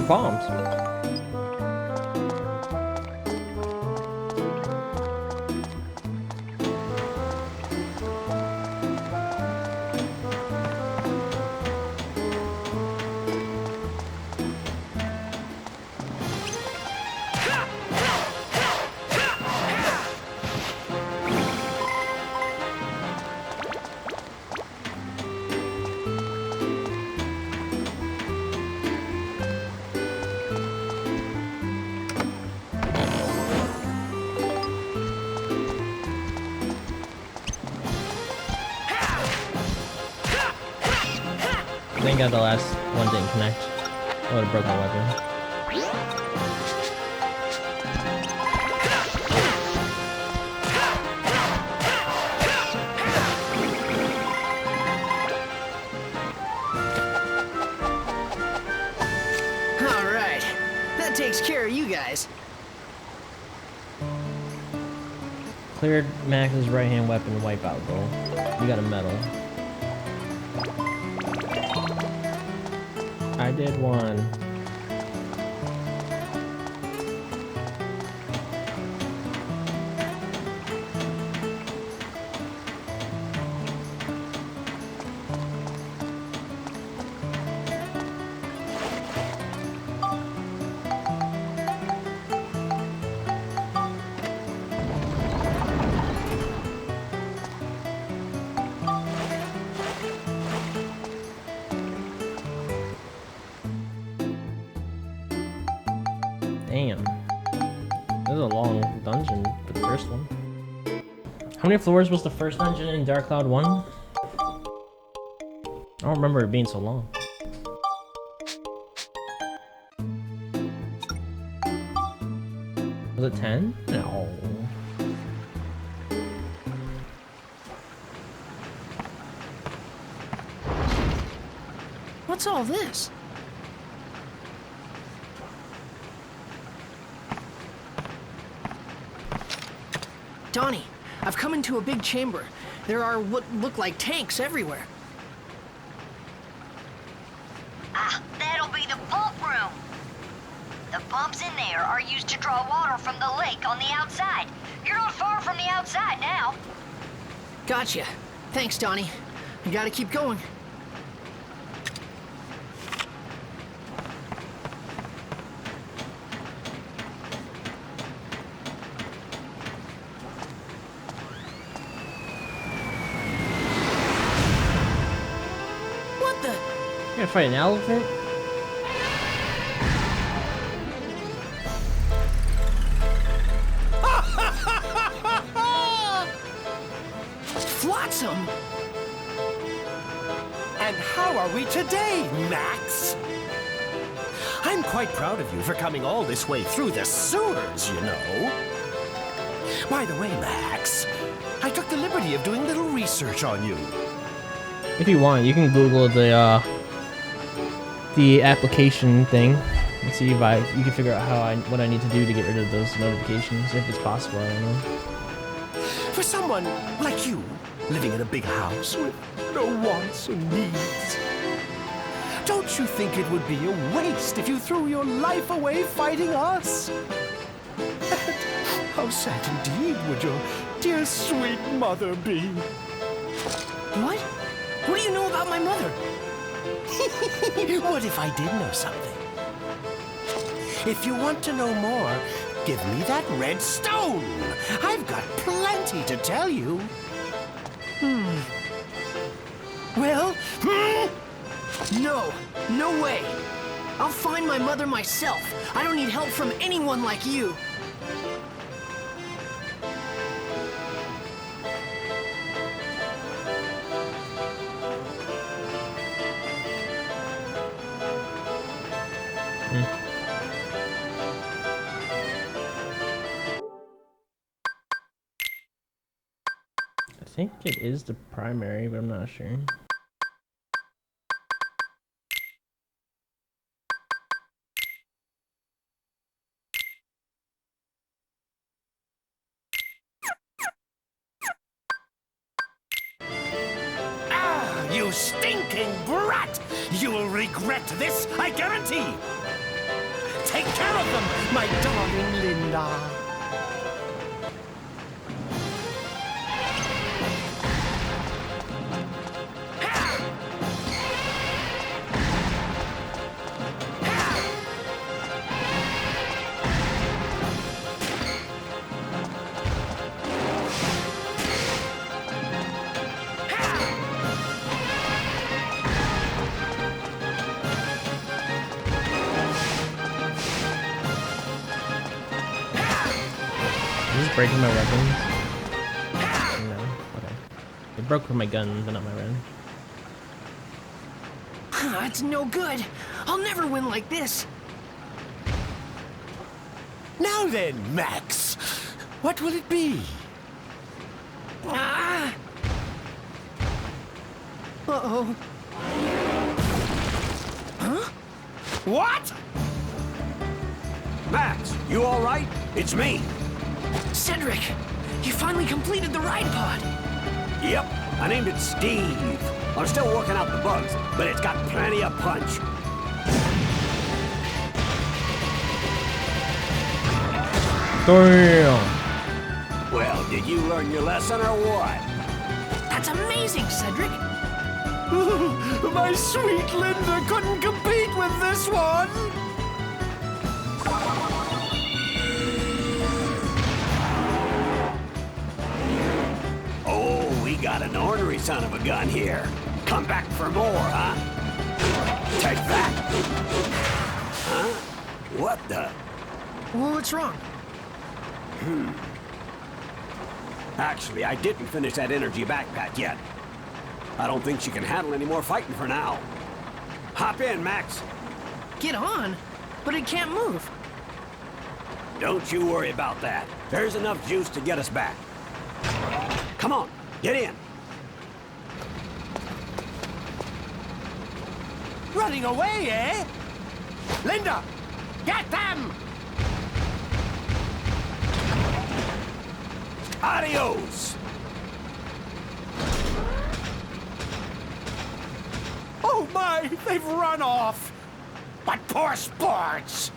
Bombs. Thank God the last one didn't connect. I would have broke my weapon. Alright. That takes care of you guys. Cleared Max's right-hand weapon wipeout goal. You got a medal. I did one. Damn. This is a long dungeon for the first one. How many floors was the first dungeon in Dark Cloud 1? I don't remember it being so long. Was it 10? No. What's all this? Donnie, I've come into a big chamber. There are what look like tanks everywhere. Ah, that'll be the pump room. The pumps in there are used to draw water from the lake on the outside. You're not far from the outside now. Gotcha. Thanks, Donnie. I gotta keep going. What the? You gonna fight an elephant? Flotsam! And how are we today, Max? I'm quite proud of you for coming all this way through the sewers, you know. By the way, Max, I took the liberty of doing a little research on you. If you want, you can Google the application thing and see if you can figure out what I need to do to get rid of those notifications, if it's possible. I don't know. For someone like you, living in a big house with no wants or needs, don't you think it would be a waste if you threw your life away fighting us? And how sad indeed would your dear sweet mother be? What? What do you know about my mother? What if I did know something? If you want to know more, give me that red stone. I've got plenty to tell you. Well, no. No way. I'll find my mother myself. I don't need help from anyone like you. I think it is the primary, but I'm not sure. Ah, you stinking brat! You'll regret this, I guarantee! Take care of them, my darling Linda. Is this breaking my weapons? No. Okay. It broke with my gun, but not my red. It's no good. I'll never win like this. Now then, Max, what will it be? Ah! Uh-oh. Huh? What? Max, you all right? It's me. Cedric, you finally completed the ride pod. Yep, I named it Steve. I'm still working out the bugs, but it's got plenty of punch. Damn! Well, did you learn your lesson or what? That's amazing, Cedric. My sweet Linda couldn't compete with this one. Oh, we got an ornery son of a gun here. Come back for more, huh? Take that! Huh? What the? Well, what's wrong? Actually, I didn't finish that energy backpack yet. I don't think she can handle any more fighting for now. Hop in, Max. Get on, but it can't move. Don't you worry about that. There's enough juice to get us back. Come on, get in. Running away, eh? Linda, get them! Adios! Oh my, they've run off! But poor sports!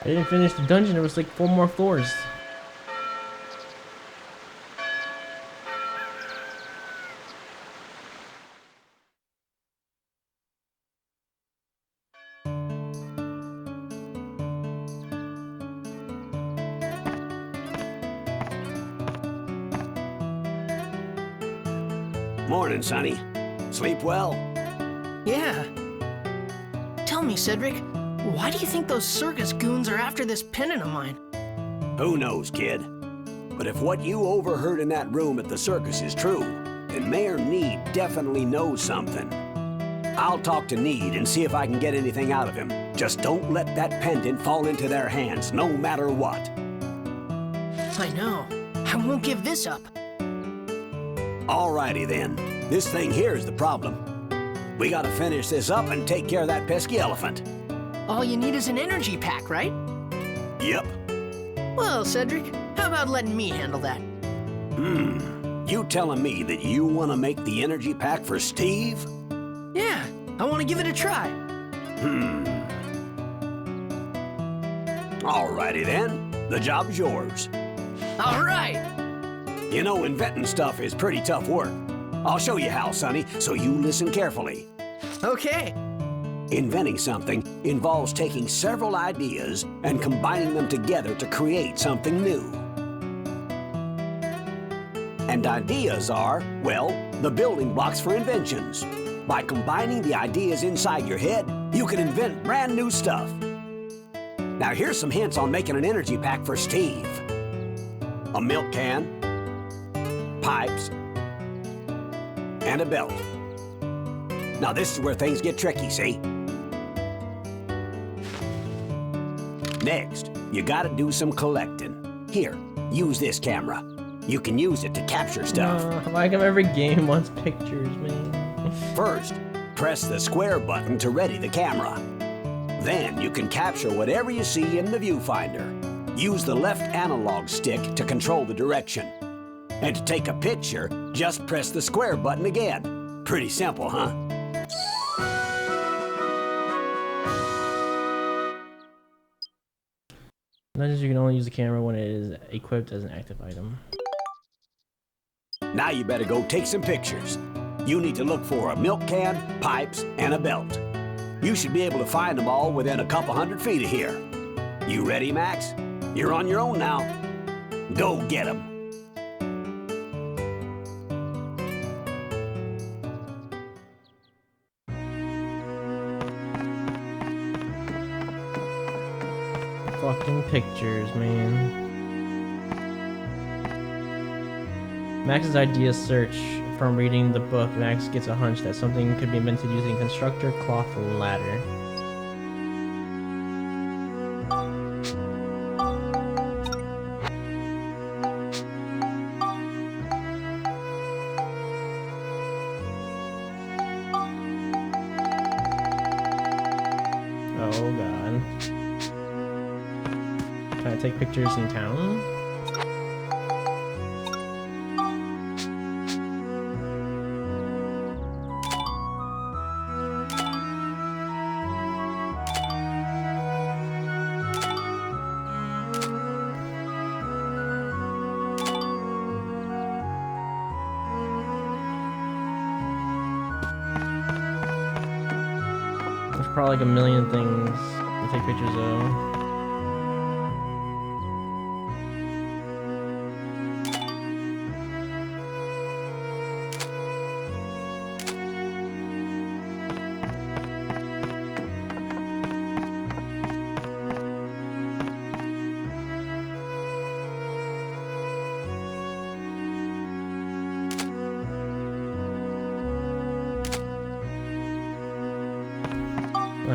I didn't finish the dungeon. There was like 4 more floors. Morning, Sonny. Sleep well? Yeah. Tell me, Cedric, why do you think those circus goons are after this pendant of mine? Who knows, kid? But if what you overheard in that room at the circus is true, then Mayor Need definitely knows something. I'll talk to Need and see if I can get anything out of him. Just don't let that pendant fall into their hands, no matter what. I know. I won't give this up. Alrighty then. This thing here is the problem. We gotta finish this up and take care of that pesky elephant. All you need is an energy pack, right? Yep. Well, Cedric, how about letting me handle that? You telling me that you want to make the energy pack for Steve? Yeah, I want to give it a try. Alrighty then. The job's yours. All right. You know, inventing stuff is pretty tough work. I'll show you how, Sonny, so you listen carefully. Okay. Inventing something involves taking several ideas and combining them together to create something new. And ideas are, well, the building blocks for inventions. By combining the ideas inside your head, you can invent brand new stuff. Now here's some hints on making an energy pack for Steve. A milk can, pipes, and a belt. Now this is where things get tricky, see? Next, you gotta do some collecting. Here, use this camera. You can use it to capture stuff. Like every game wants pictures, man. First, press the square button to ready the camera. Then you can capture whatever you see in the viewfinder. Use the left analog stick to control the direction. And to take a picture, just press the square button again. Pretty simple, huh? Notice you can only use the camera when it is equipped as an active item. Now you better go take some pictures. You need to look for a milk can, pipes, and a belt. You should be able to find them all within a couple 100 feet of here. You ready, Max? You're on your own now. Go get them. Fucking pictures, man. Max's idea search. From reading the book, Max gets a hunch that something could be invented using constructor, cloth, and ladder. Oh god. Can I take pictures in town? There's probably like a million things to take pictures of.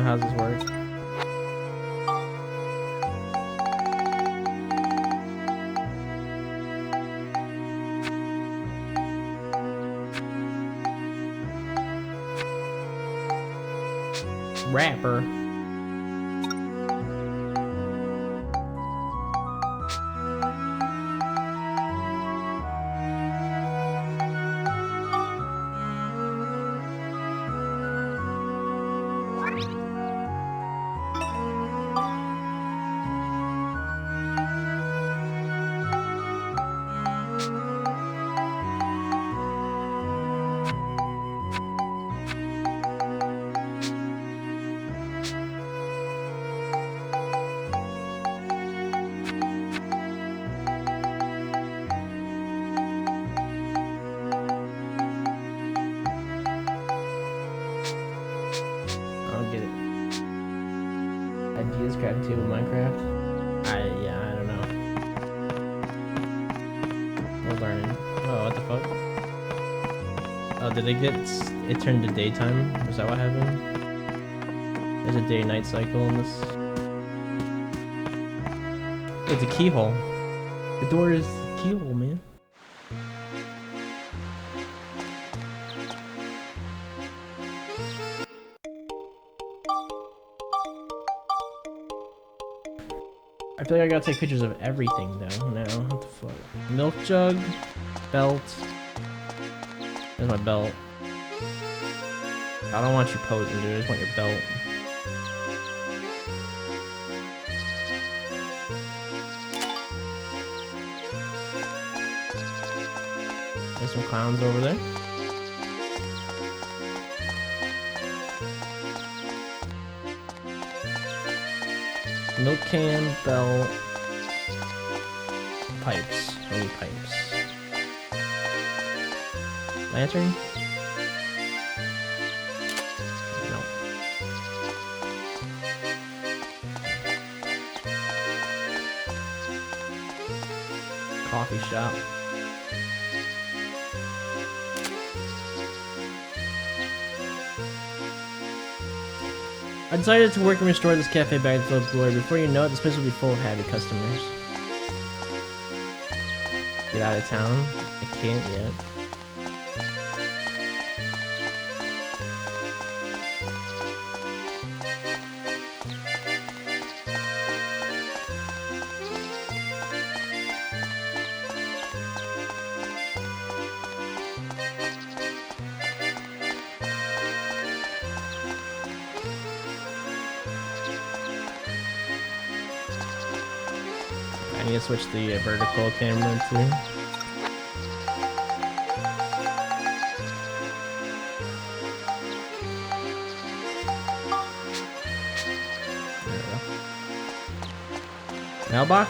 How does this work? Rapper. Ideas crafting table Minecraft? I don't know. We're learning. Oh, what the fuck? Oh, did it turned to daytime? Was that what happened? There's a day-night cycle in this. It's a keyhole. The door is a keyhole, man. I feel like I gotta take pictures of everything though now. What the fuck? Milk jug, belt. There's my belt. I don't want you posing, dude. I just want your belt. There's some clowns over there. Milk can, belt, pipes. I need pipes. Lantern? No. Coffee shop. I decided to work and restore this cafe back to its glory. Before you know it, this place will be full of happy customers. Get out of town? I can't yet. I need to switch the vertical camera too. There we go. Mailbox?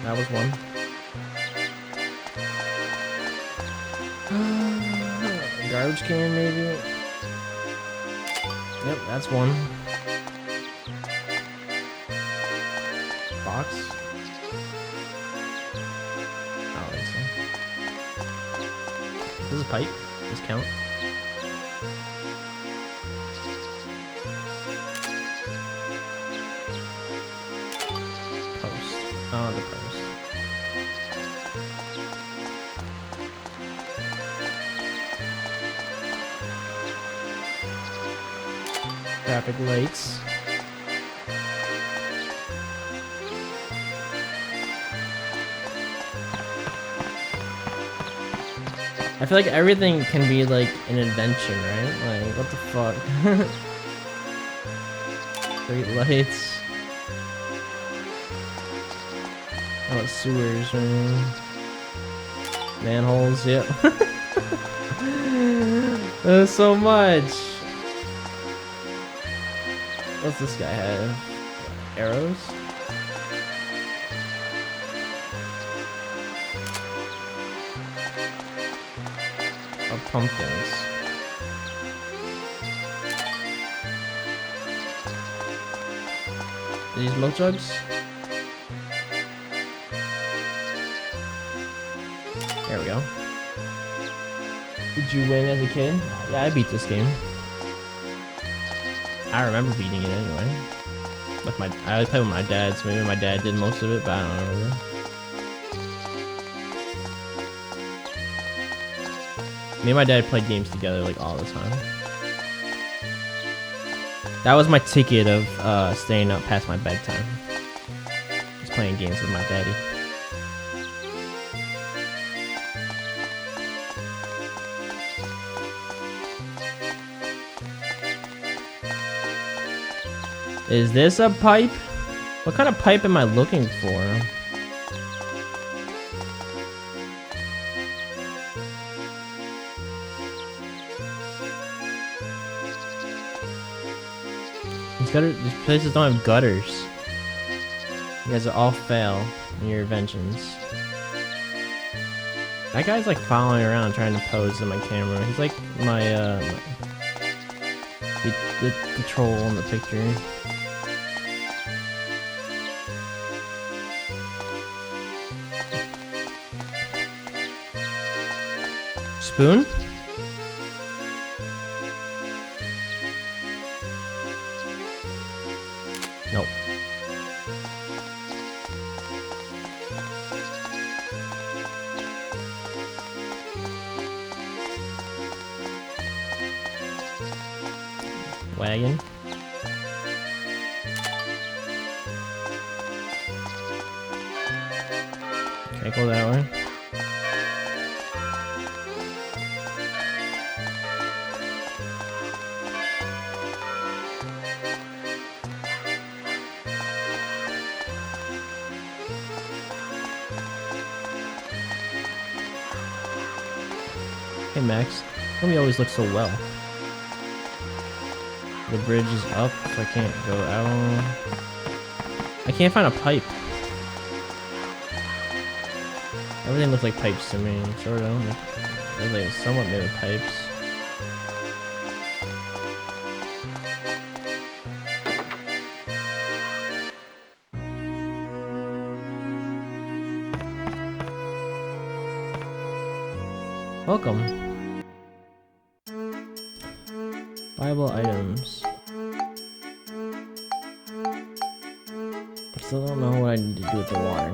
That was one. Garbage can maybe? Yep, that's one. Box? I don't think so. This is a pipe. Does count? Post. Oh, the post. Traffic lights. I feel like everything can be like an invention, right? Like, what the fuck? Street lights. Oh, sewers, man. Manholes, yep. There's so much. What's this guy have? Arrows? Or pumpkins. Are these milk jugs? There we go. Did you win as a kid? Yeah, I beat this game. I remember beating it anyway. With my, I always played with my dad, so maybe my dad did most of it, but I don't remember. Me and my dad played games together like all the time. That was my ticket of staying up past my bedtime. Just playing games with my daddy. Is this a pipe? What kind of pipe am I looking for? These places don't have gutters. You guys are all fail in your inventions. That guy's like following around trying to pose in my camera. He's like my the troll in the picture. Spoon? Nope. Wagon. Can't go that way. Hey Max, Tommy always looks so well. The bridge is up, so I can't go out. I can't find a pipe. Everything looks like pipes to me, sort of. They're like somewhat made of pipes. Welcome. Bible items. I still don't know what I need to do with the water.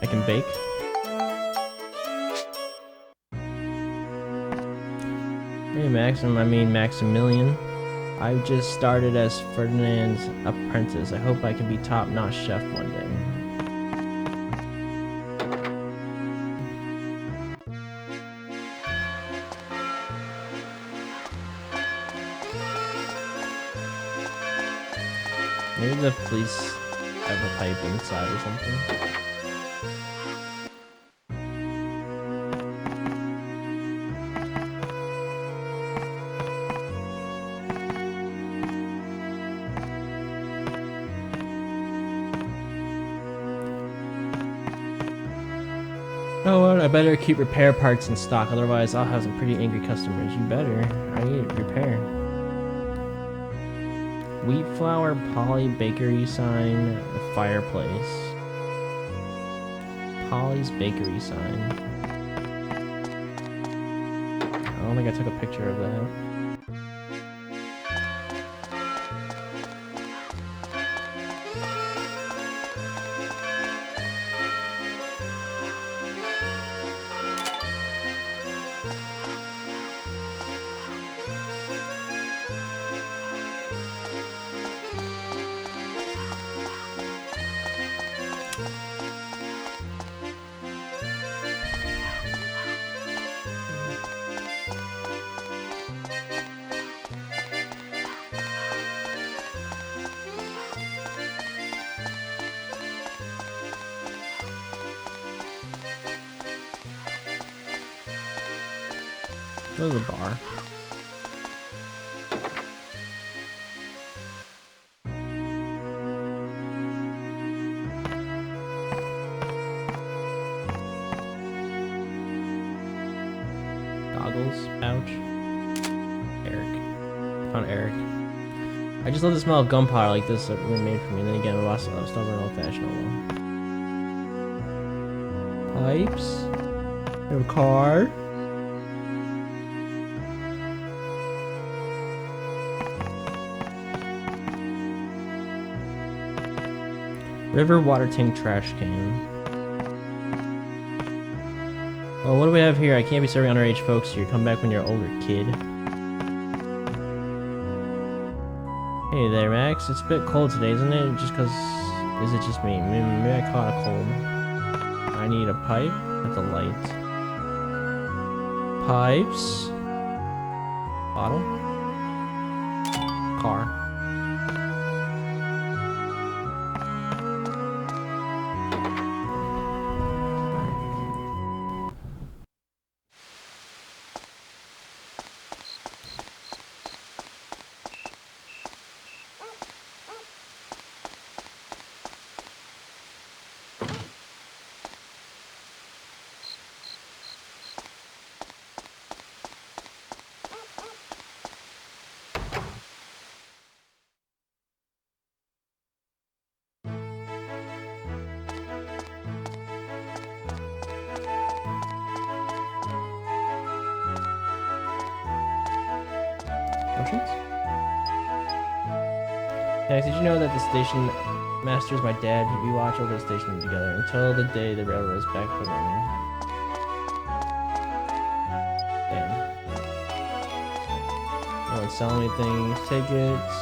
I can bake. Hey Maxim, I mean Maximilian. I just started as Ferdinand's apprentice. I hope I can be top-notch chef one day. Maybe the police have a pipe inside or something. Oh, I better keep repair parts in stock, otherwise I'll have some pretty angry customers. You better. I need repair. Wheat flour, Polly Bakery sign, fireplace. Polly's Bakery sign. I don't think I took a picture of that. Go to the bar. Goggles, pouch. Eric. Found Eric. I just love the smell of gunpowder like this that we made for me. And then again, I was stubborn and old-fashioned one. Pipes. We have a car. River water tank trash can. Well, what do we have here? I can't be serving underage folks here. Come back when you're older, kid. Hey there, Max. It's a bit cold today, isn't it? Just cause... Is it just me? Maybe I caught a cold. I need a pipe with a light. Pipes. Bottle. Car. Potions? Max, did you know that the station master is my dad? We watch over the station together until the day the railroad is back up and running. Damn. don't sell anything. Tickets.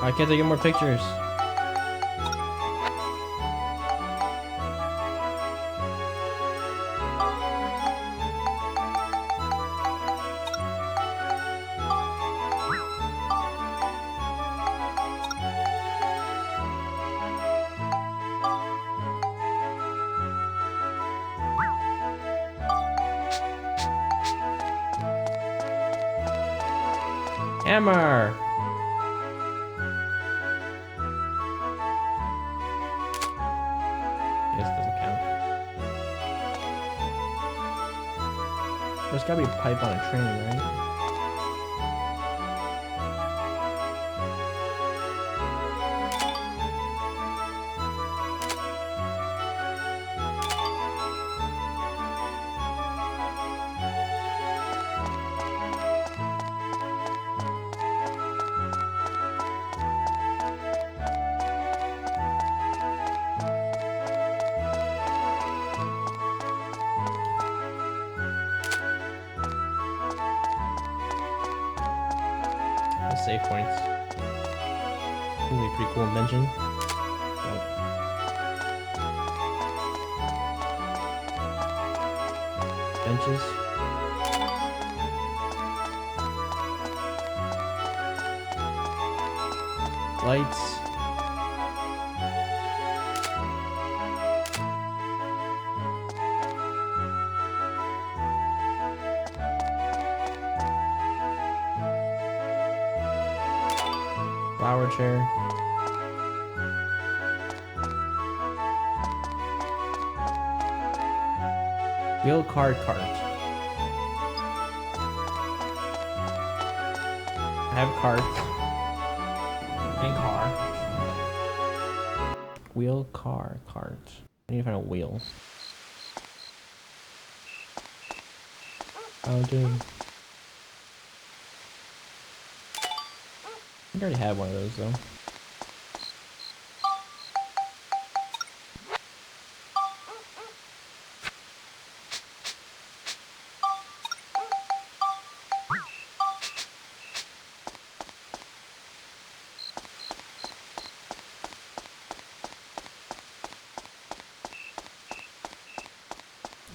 Why can't I get more pictures? Hammer! This doesn't count. There's gotta be a pipe on a train, right? Save points. Really pretty cool invention. Nope. Benches. Lights. Flower chair. Wheel cart. I have carts. And car. Wheel cart. I need to find a wheel. Oh, dude. I already had one of those though.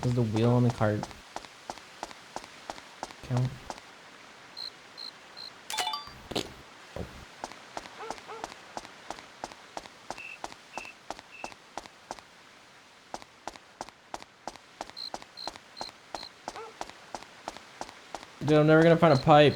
Does the wheel on the cart count? Dude, I'm never gonna find a pipe.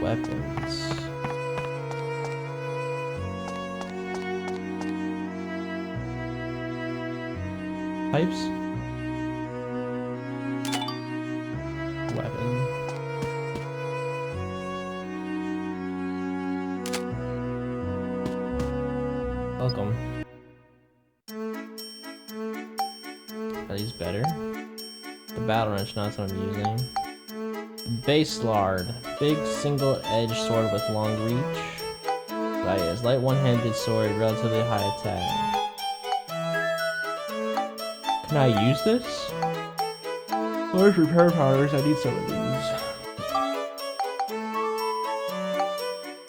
Weapons. Pipes. Weapon. Welcome. Are these better? The battle wrench, not what I'm using. Base lard. Big single-edged sword with long reach. Gladiators. Light one-handed sword, relatively high attack. Can I use this? Where's repair powders? I need some of these.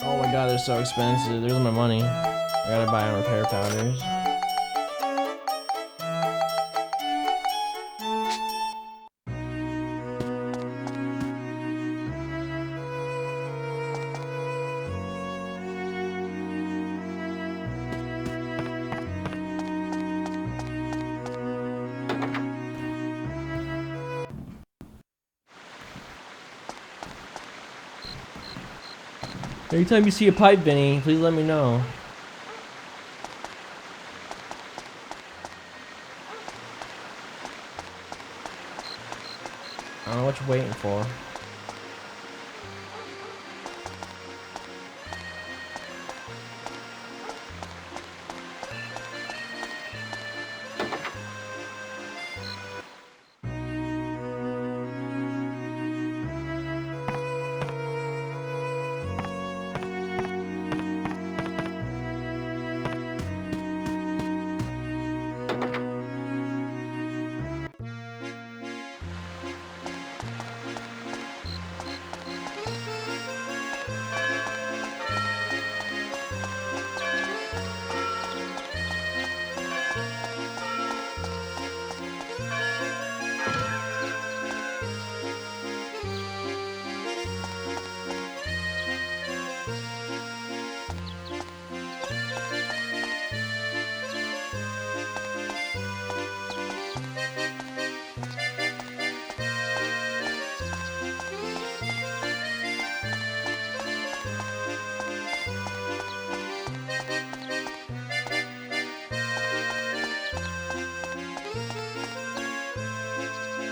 Oh my god, they're so expensive. There's my money. I gotta buy on repair powders. Anytime you see a pipe, Vinny, please let me know. I don't know what you're waiting for.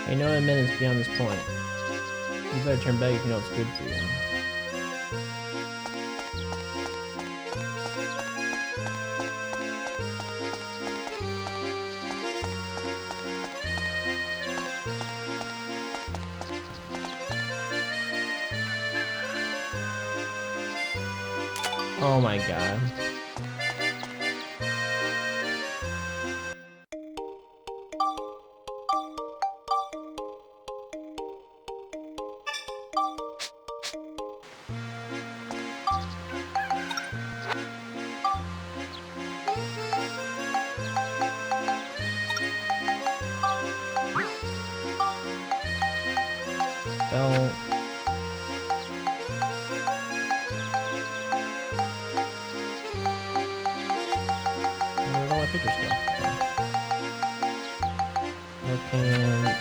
You know what I meant is beyond this point. You better turn back if you know it's good for you. Oh my god. Don't. Where'd all my pictures go? Okay.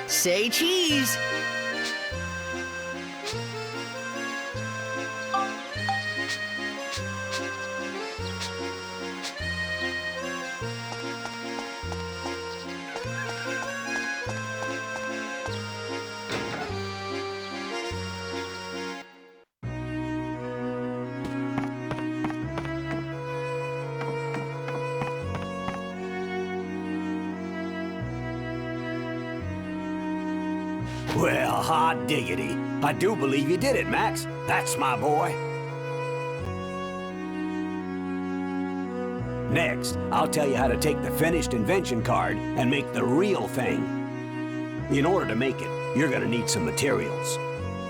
Say cheese. Well, hot diggity. I do believe you did it, Max. That's my boy. Next, I'll tell you how to take the finished invention card and make the real thing. In order to make it, you're gonna need some materials.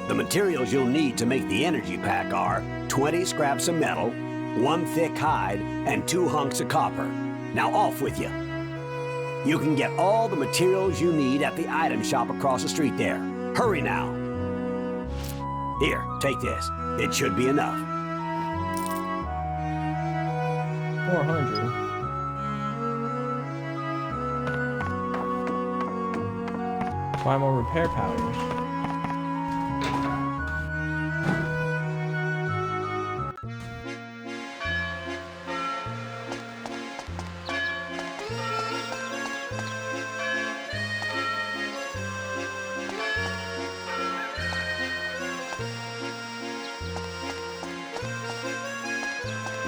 The materials you'll need to make the energy pack are 20 scraps of metal, 1 thick hide, and 2 hunks of copper. Now off with you. You can get all the materials you need at the item shop across the street there. Hurry now. Here, take this. It should be enough. 400. Buy more repair powders.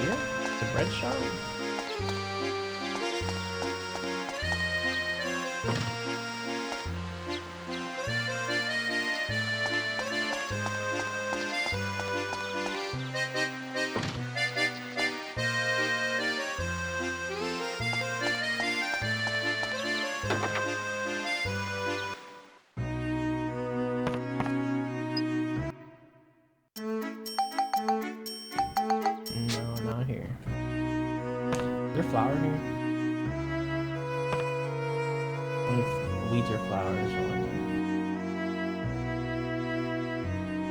Here? It's a bread shop? here? Is there flour here? What if weeds are flowers or whatever?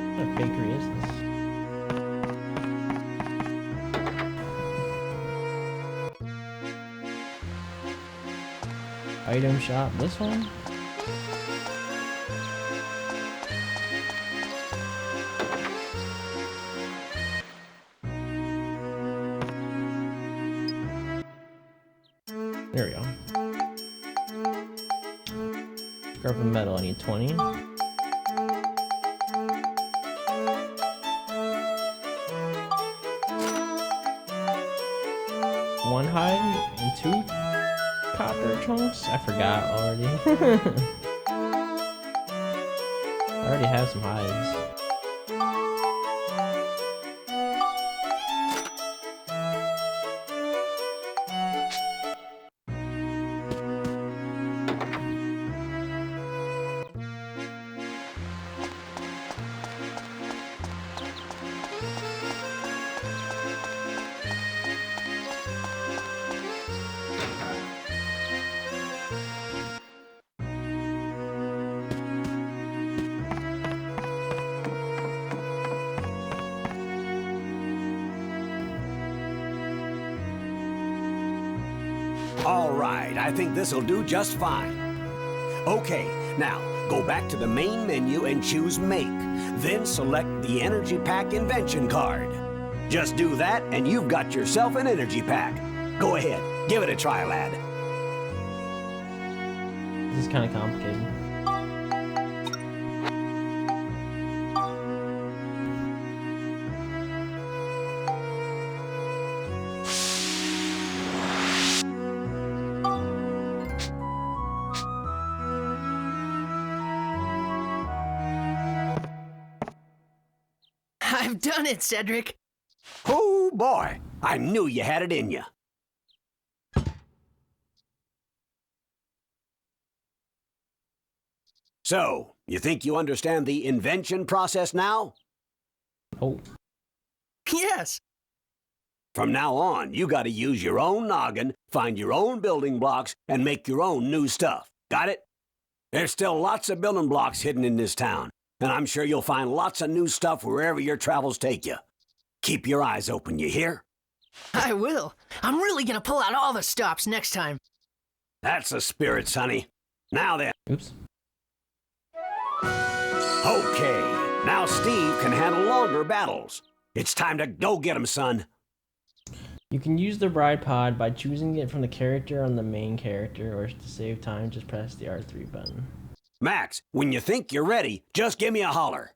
What kind of bakery is this? Item shop, this one? There we go. Scrap of metal, I need 20. One hide and 2 copper chunks? I forgot already. I already have some hides. All right, I think this'll do just fine. Okay, now go back to the main menu and choose Make. Then select the Energy Pack Invention card. Just do that and you've got yourself an energy pack. Go ahead, give it a try, lad. This is kind of complicated. I've done it, Cedric. Oh boy, I knew you had it in you. So, you think you understand the invention process now? Oh. Yes. From now on, you gotta use your own noggin, find your own building blocks, and make your own new stuff. Got it? There's still lots of building blocks hidden in this town, and I'm sure you'll find lots of new stuff wherever your travels take you. Keep your eyes open, you hear? I will. I'm really gonna pull out all the stops next time. That's the spirit, sonny. Now then. Oops. Okay, now Steve can handle longer battles. It's time to go get him, son. You can use the bride pod by choosing it from the character on the main character, or to save time, just press the R3 button. Max, when you think you're ready, just give me a holler.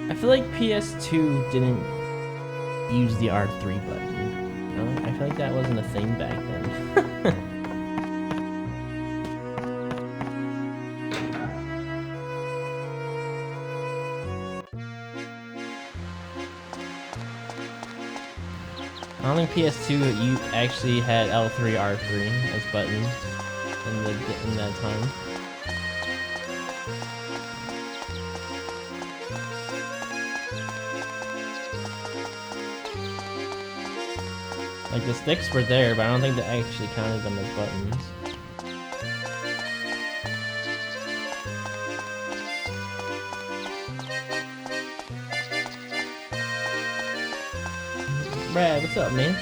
I feel like PS2 didn't use the R3 button. No? I feel like that wasn't a thing back then. I don't think PS2 you actually had L3, R3 as buttons in that time. Like the sticks were there, but I don't think they actually counted them as buttons. Brad, what's up, man?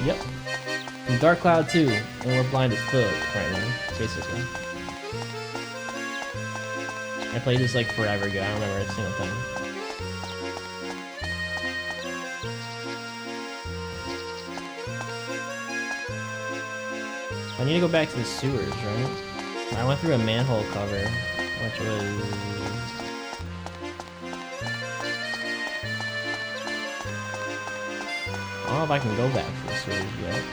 Yep. From Dark Cloud 2, and we're blind as fuck right now, basically. I played this like forever ago, I don't remember a single thing. I need to go back to the sewers, right? I went through a manhole cover, which was... I don't know if I can go back to the sewers yet.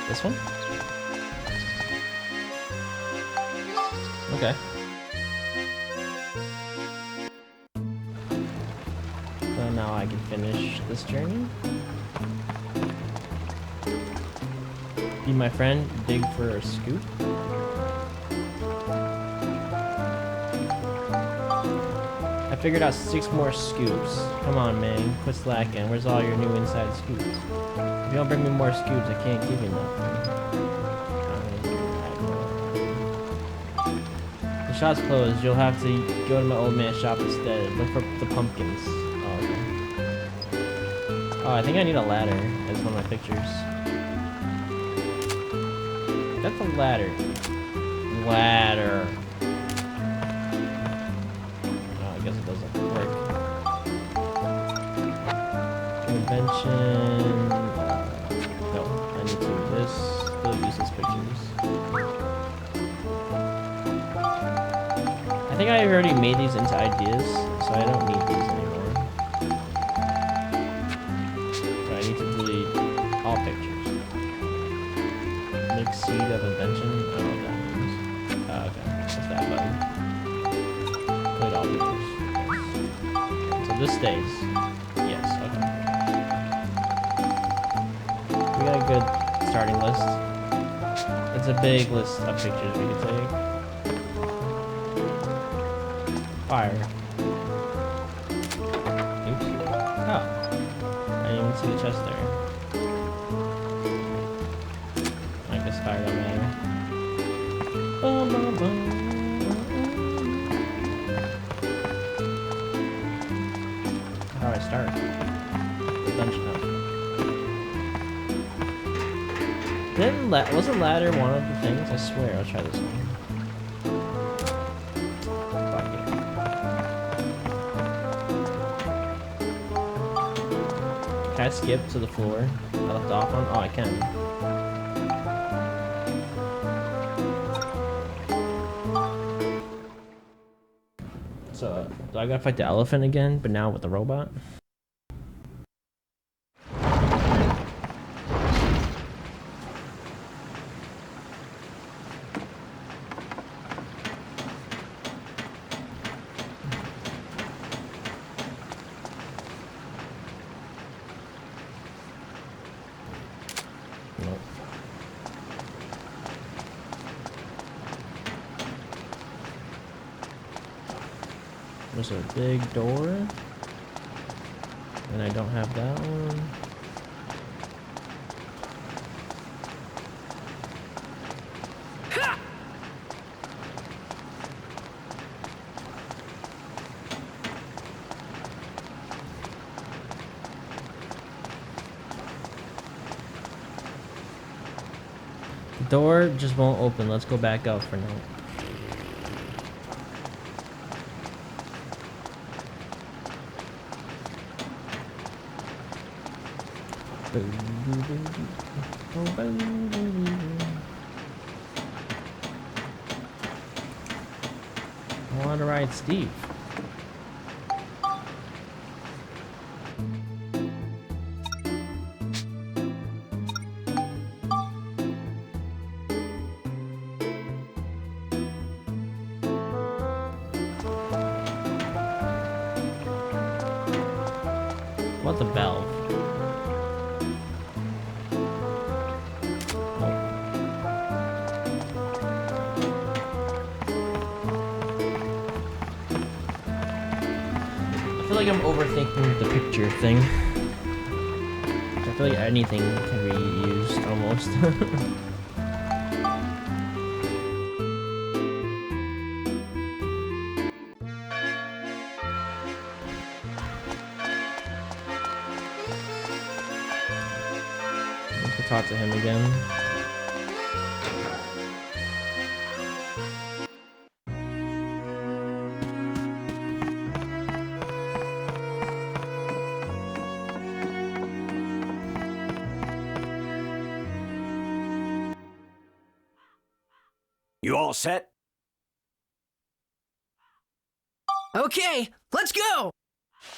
This one? Okay. now I can finish this journey. Be my friend, dig for a scoop. I figured out 6 more scoops. Come on, man, quit slacking. Where's all your new inside scoops? If you don't bring me more scoops, I can't give you nothing. The shop's closed. You'll have to go to my old man's shop instead. Look for the pumpkins. Oh, okay. Oh, I think I need a ladder as one of my pictures. That's a ladder. Ladder. Oh, I guess it doesn't work. Invention. No, I need to do this. Still useless pictures. I think I already made these into ideas, so I don't need these anymore. So I need to delete all pictures. Mix seed of invention. I don't know what that means. Okay, that's that button. Delete all pictures. So this stays. Yes, okay. We got a good starting list. It's a big list of pictures we could take. Fire. Oops. Oh. I didn't even see the chest there. I guess fire don't matter. Bum, bum, bum. How do I start? The dungeon up. Wasn't ladder one of the things? I swear, I'll try this one. Can I skip to the floor I left off on? Oh, I can. So, do I gotta fight the elephant again, but now with the robot? Nope. There's a big door. And I don't have that one. The door just won't open. Let's go back out for now. I want to ride Steve. What's a valve? I feel like I'm overthinking the picture thing. I feel like anything can be used almost. Let's go talk to him again. You all set? Okay, let's go!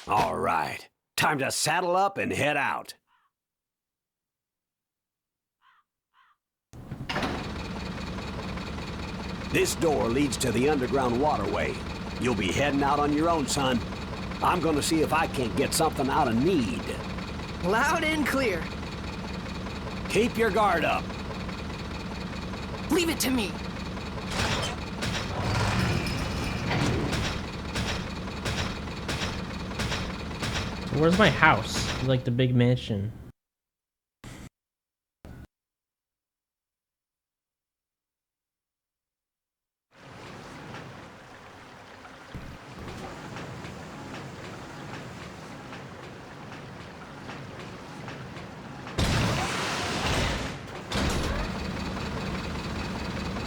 All right. Time to saddle up and head out. This door leads to the underground waterway. You'll be heading out on your own, son. I'm gonna see if I can't get something out of Need. Loud and clear. Keep your guard up. Leave it to me. So where's my house? Like the big mansion.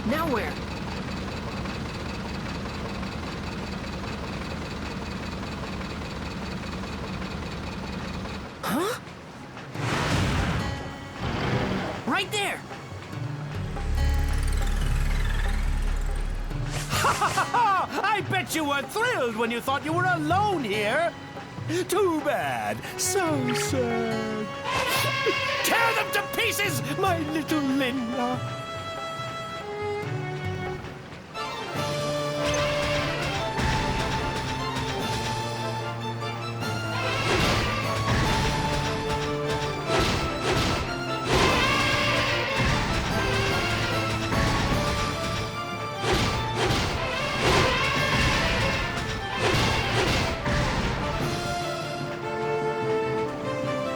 Now where? Huh? Right there! I bet you were thrilled when you thought you were alone here. Too bad. So sad. Tear them to pieces, my little Linda.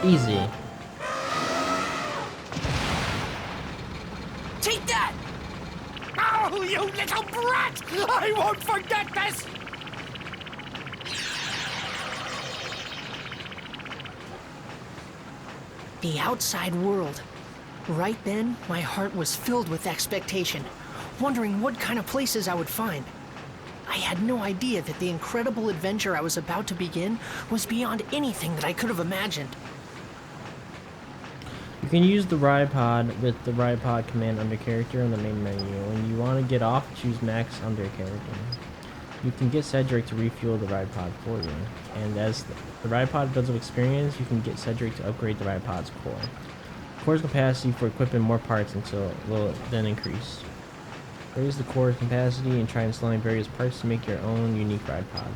Easy. Take that! Oh, you little brat! I won't forget this! The outside world. Right then, my heart was filled with expectation, wondering what kind of places I would find. I had no idea that the incredible adventure I was about to begin was beyond anything that I could have imagined. You can use the ride pod with the ride pod command under character in the main menu. When you want to get off, choose max under character. You can get Cedric to refuel the ride pod for you. And as the ride pod builds up experience, you can get Cedric to upgrade the ride pod's core. Core's capacity for equipping more parts until will then increase. Raise the core capacity and try installing various parts to make your own unique ride pod.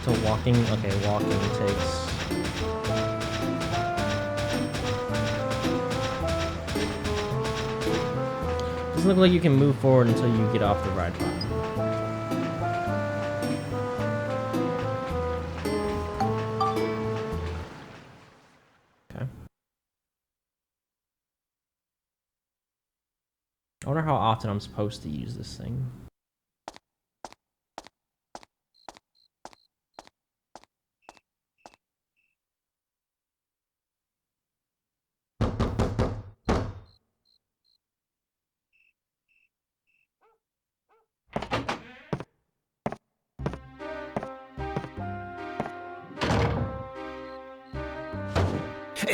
So walking, okay, walking takes... Doesn't look like you can move forward until you get off the ride pod. Okay. I wonder how often I'm supposed to use this thing.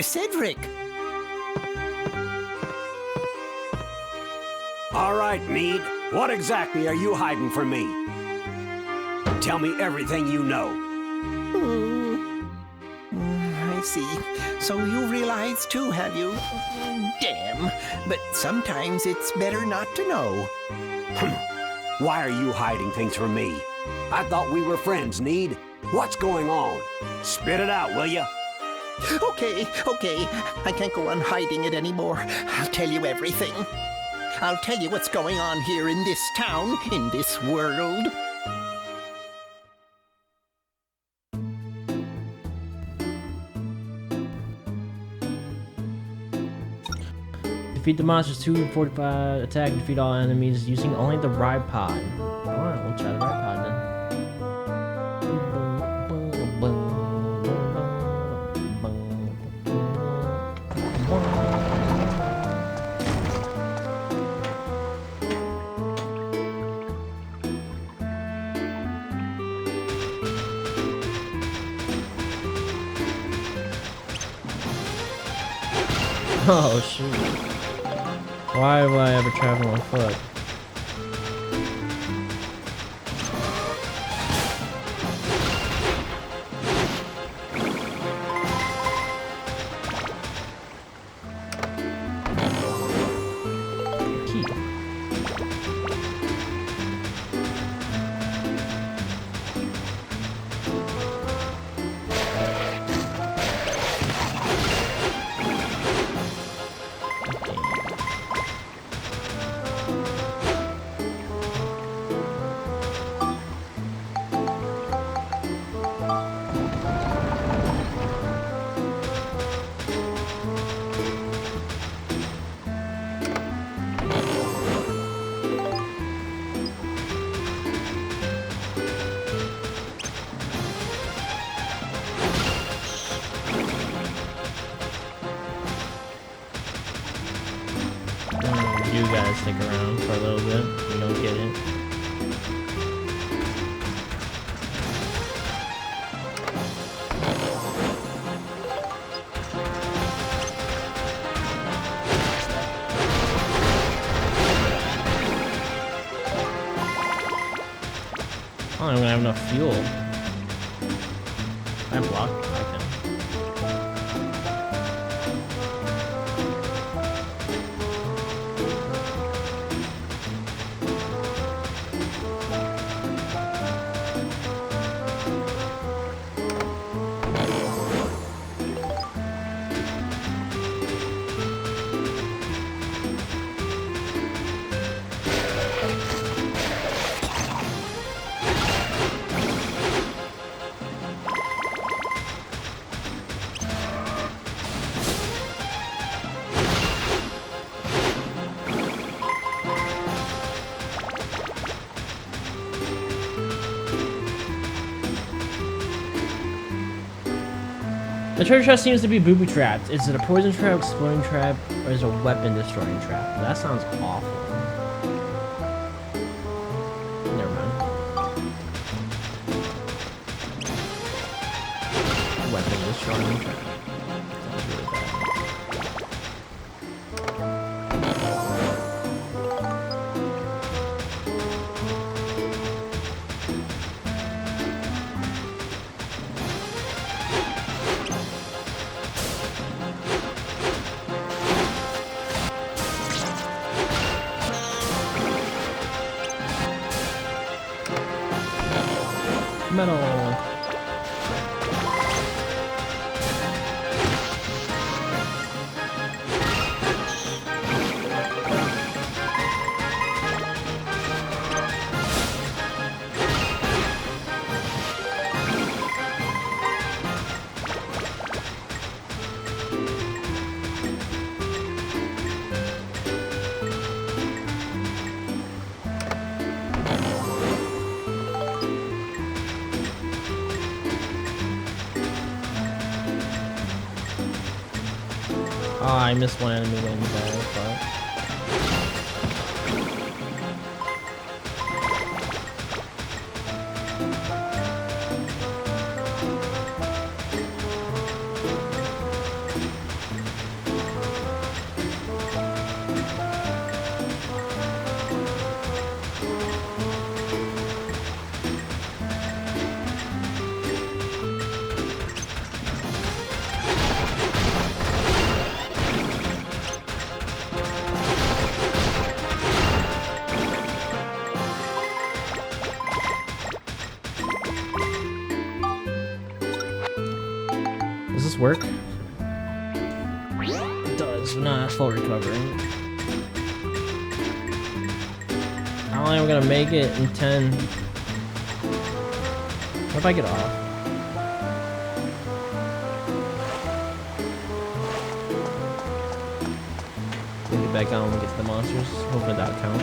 Cedric! All right, Need. What exactly are you hiding from me? Tell me everything you know. I see. So you realize too, have you? Damn. But sometimes it's better not to know. Why are you hiding things from me? I thought we were friends, Need. What's going on? Spit it out, will you? Okay. I can't go on hiding it anymore. I'll tell you everything. I'll tell you what's going on here in this town, in this world. Defeat the monsters 245 attack, defeat all enemies using only the ride pod. Alright, we'll try the ride pod then. Oh shoot. Why would I ever travel on foot? You gotta stick around for a little bit. We don't get it. I don't even have enough fuel. I block. I can. The treasure chest seems to be booby-trapped. Is it a poison trap, exploding trap, or is it a weapon-destroying trap? That sounds awful. Never mind. Weapon-destroying trap. Sounds really bad. Metal. Oh, I missed one enemy wing there, but... Does this work? It does, but not full recovery. I don't think I'm gonna make it in 10. What if I get off? We'll get back on when we get to the monsters. Hopefully that'll count.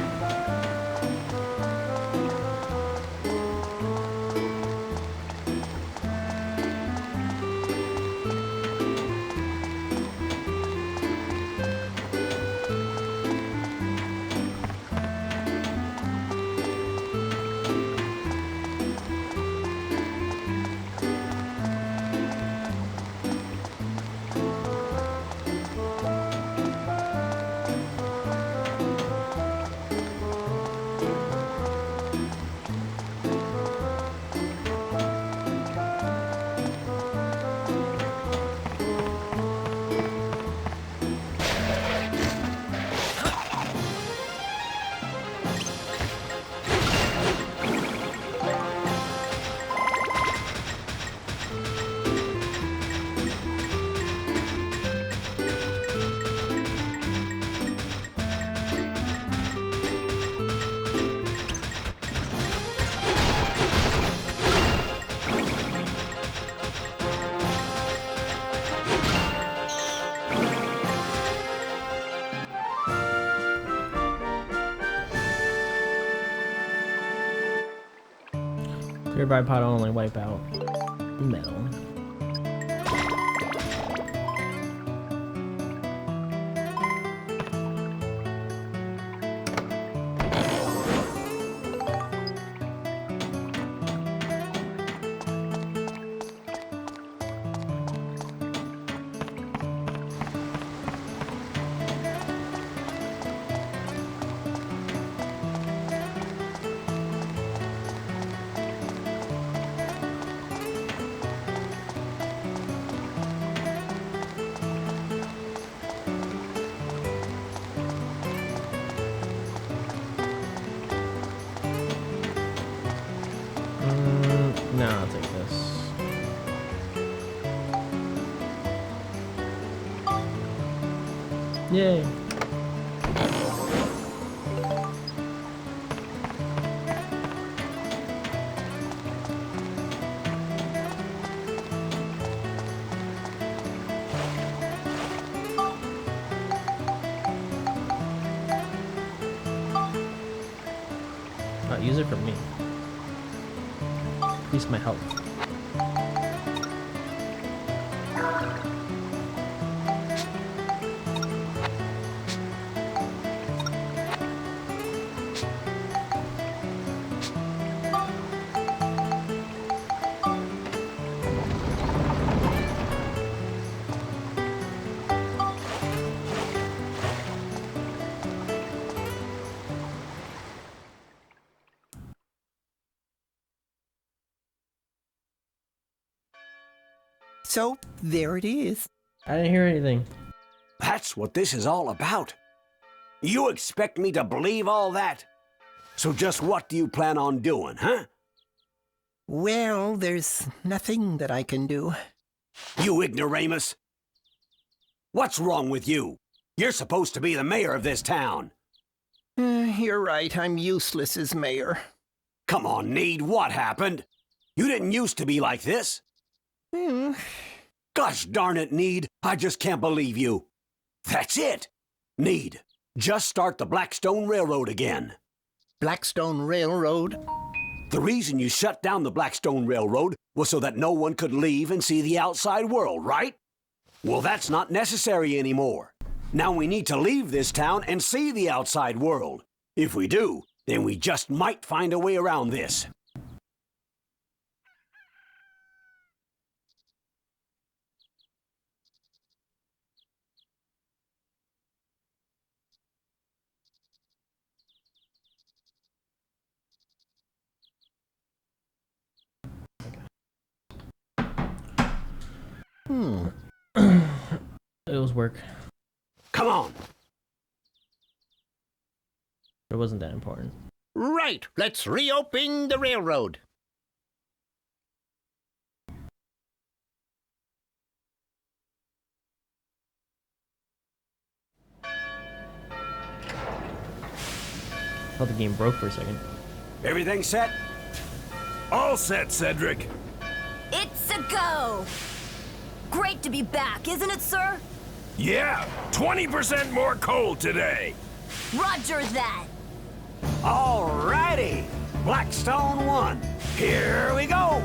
Clear bipod only, wipe out. Metal. Yay. Use it for me. Increase my health. So, there it is. I didn't hear anything. That's what this is all about. You expect me to believe all that? So just what do you plan on doing, huh? Well, there's nothing that I can do. You ignoramus! What's wrong with you? You're supposed to be the mayor of this town. You're right, I'm useless as mayor. Come on, Need, what happened? You didn't used to be like this. Gosh darn it, Need, I just can't believe you. That's it! Need, just start the Blackstone Railroad again. Blackstone Railroad? The reason you shut down the Blackstone Railroad was so that no one could leave and see the outside world, right? Well, that's not necessary anymore. Now we need to leave this town and see the outside world. If we do, then we just might find a way around this. It was work. Come on! It wasn't that important. Right, let's reopen the railroad. I thought the game broke for a second. Everything set? All set, Cedric. It's a go! Great to be back, isn't it, sir? Yeah, 20% more coal today. Roger that! Alrighty! Blackstone 1. Here we go!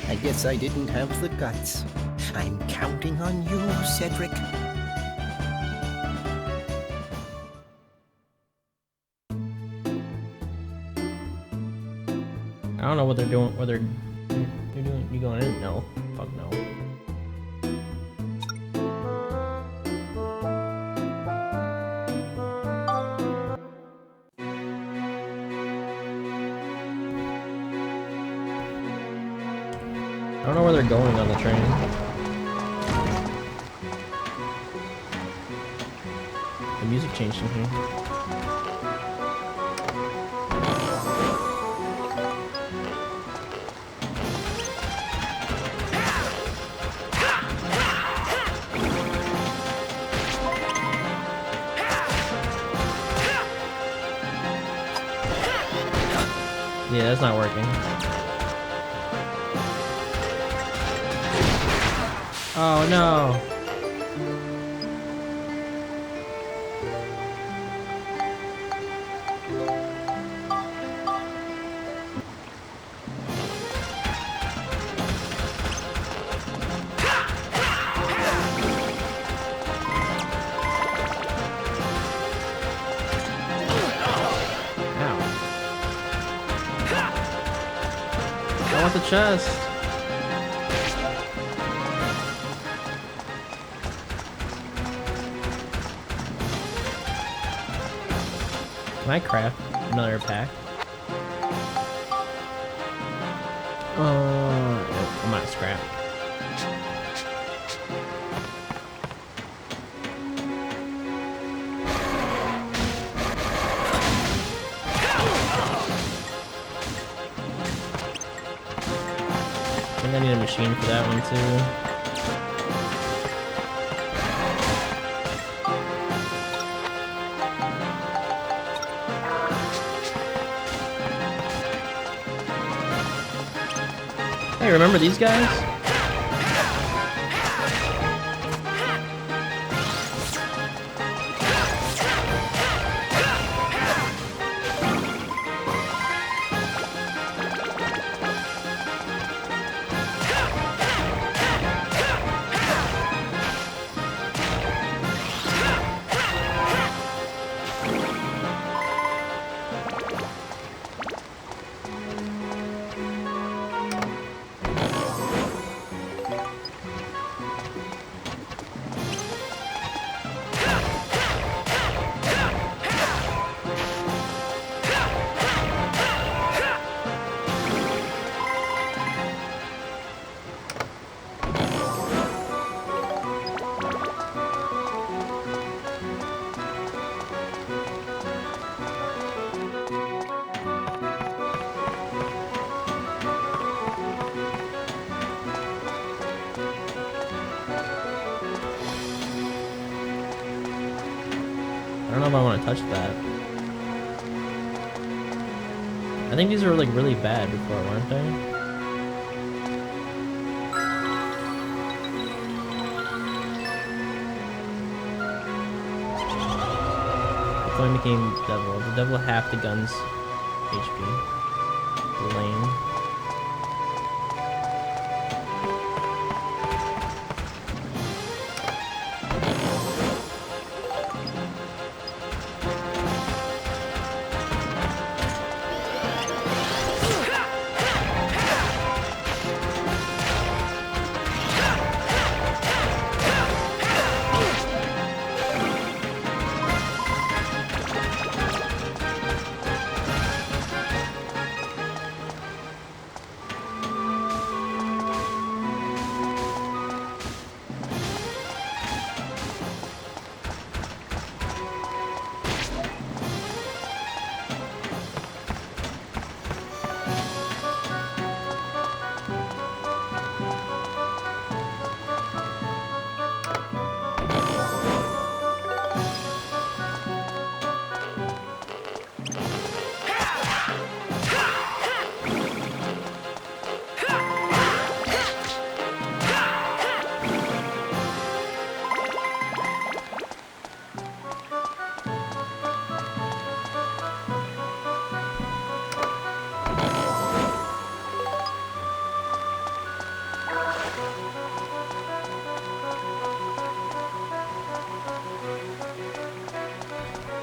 I guess I didn't have the guts. I'm counting on you, Cedric. I don't know what they're doing. Whether you're doing, you going in? No, fuck no. I don't know where they're going on the train. The music changed in here. Yeah, that's not working. Oh no. I want the chest. Can I craft another pack? Nope, I'm out of scrap. I think I need a machine for that one too. Hey, remember these guys? I don't know if I want to touch that. I think these were like really bad before, weren't they? Before I became devil. The devil half the gun's HP. Lame.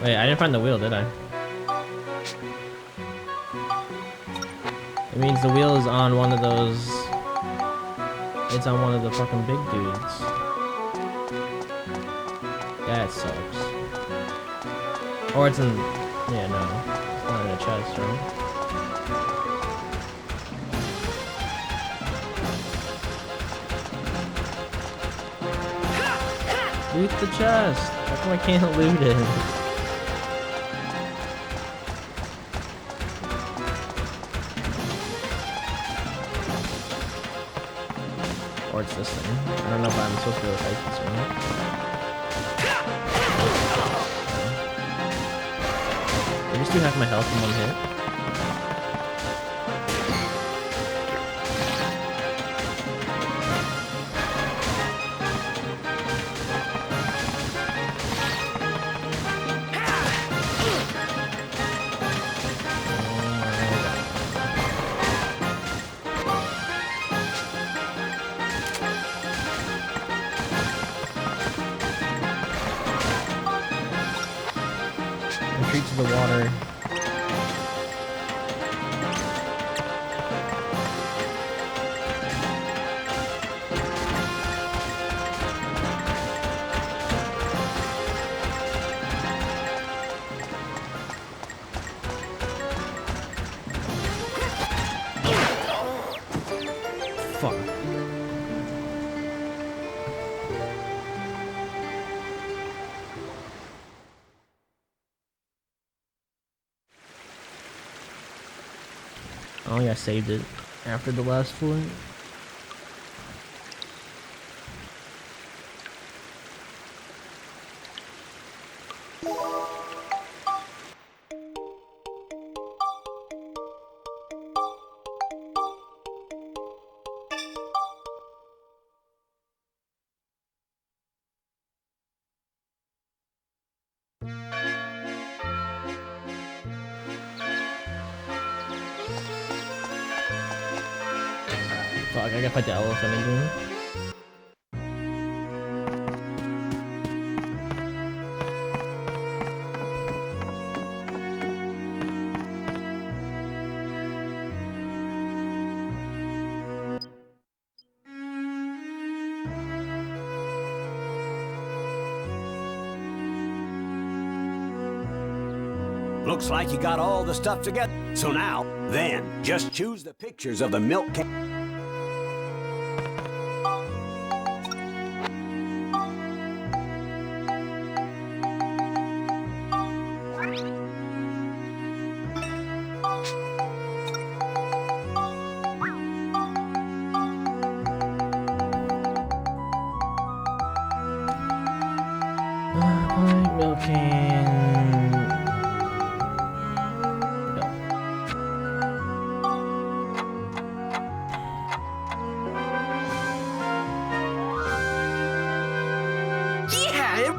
Wait, I didn't find the wheel, did I? It means the wheel is on one of those... It's on one of the fucking big dudes. That sucks. Or it's in... Yeah, no. It's not in a chest, right? Loot the chest! How come I can't loot it? Or it's this thing. I don't know if I'm supposed to be able to fight this one. I just do half my health in one hit. Retreat to the water. don't think I saved it after the last floor. Fuck, I gotta put the elephant in here. Looks like you got all the stuff together. So now, then, just choose the pictures of the milk can. Milk can. Go. Yeah!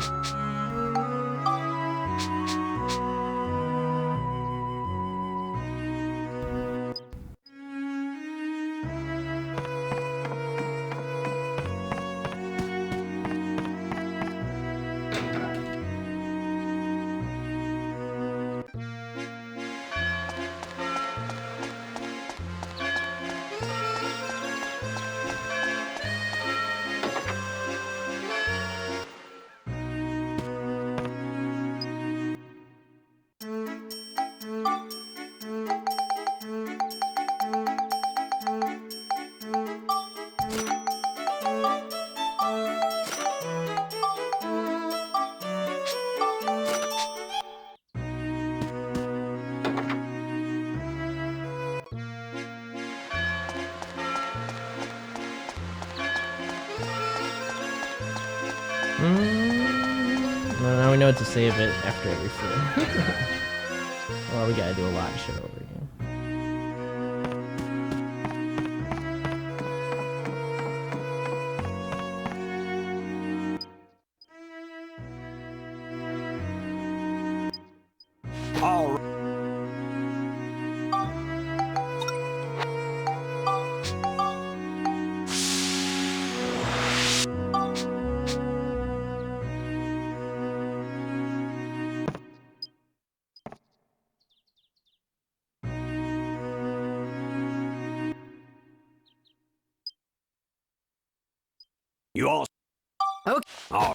Well, now we know to save it after every floor. Or we gotta do a lot of shit over again. All right. You all. Okay. Oh.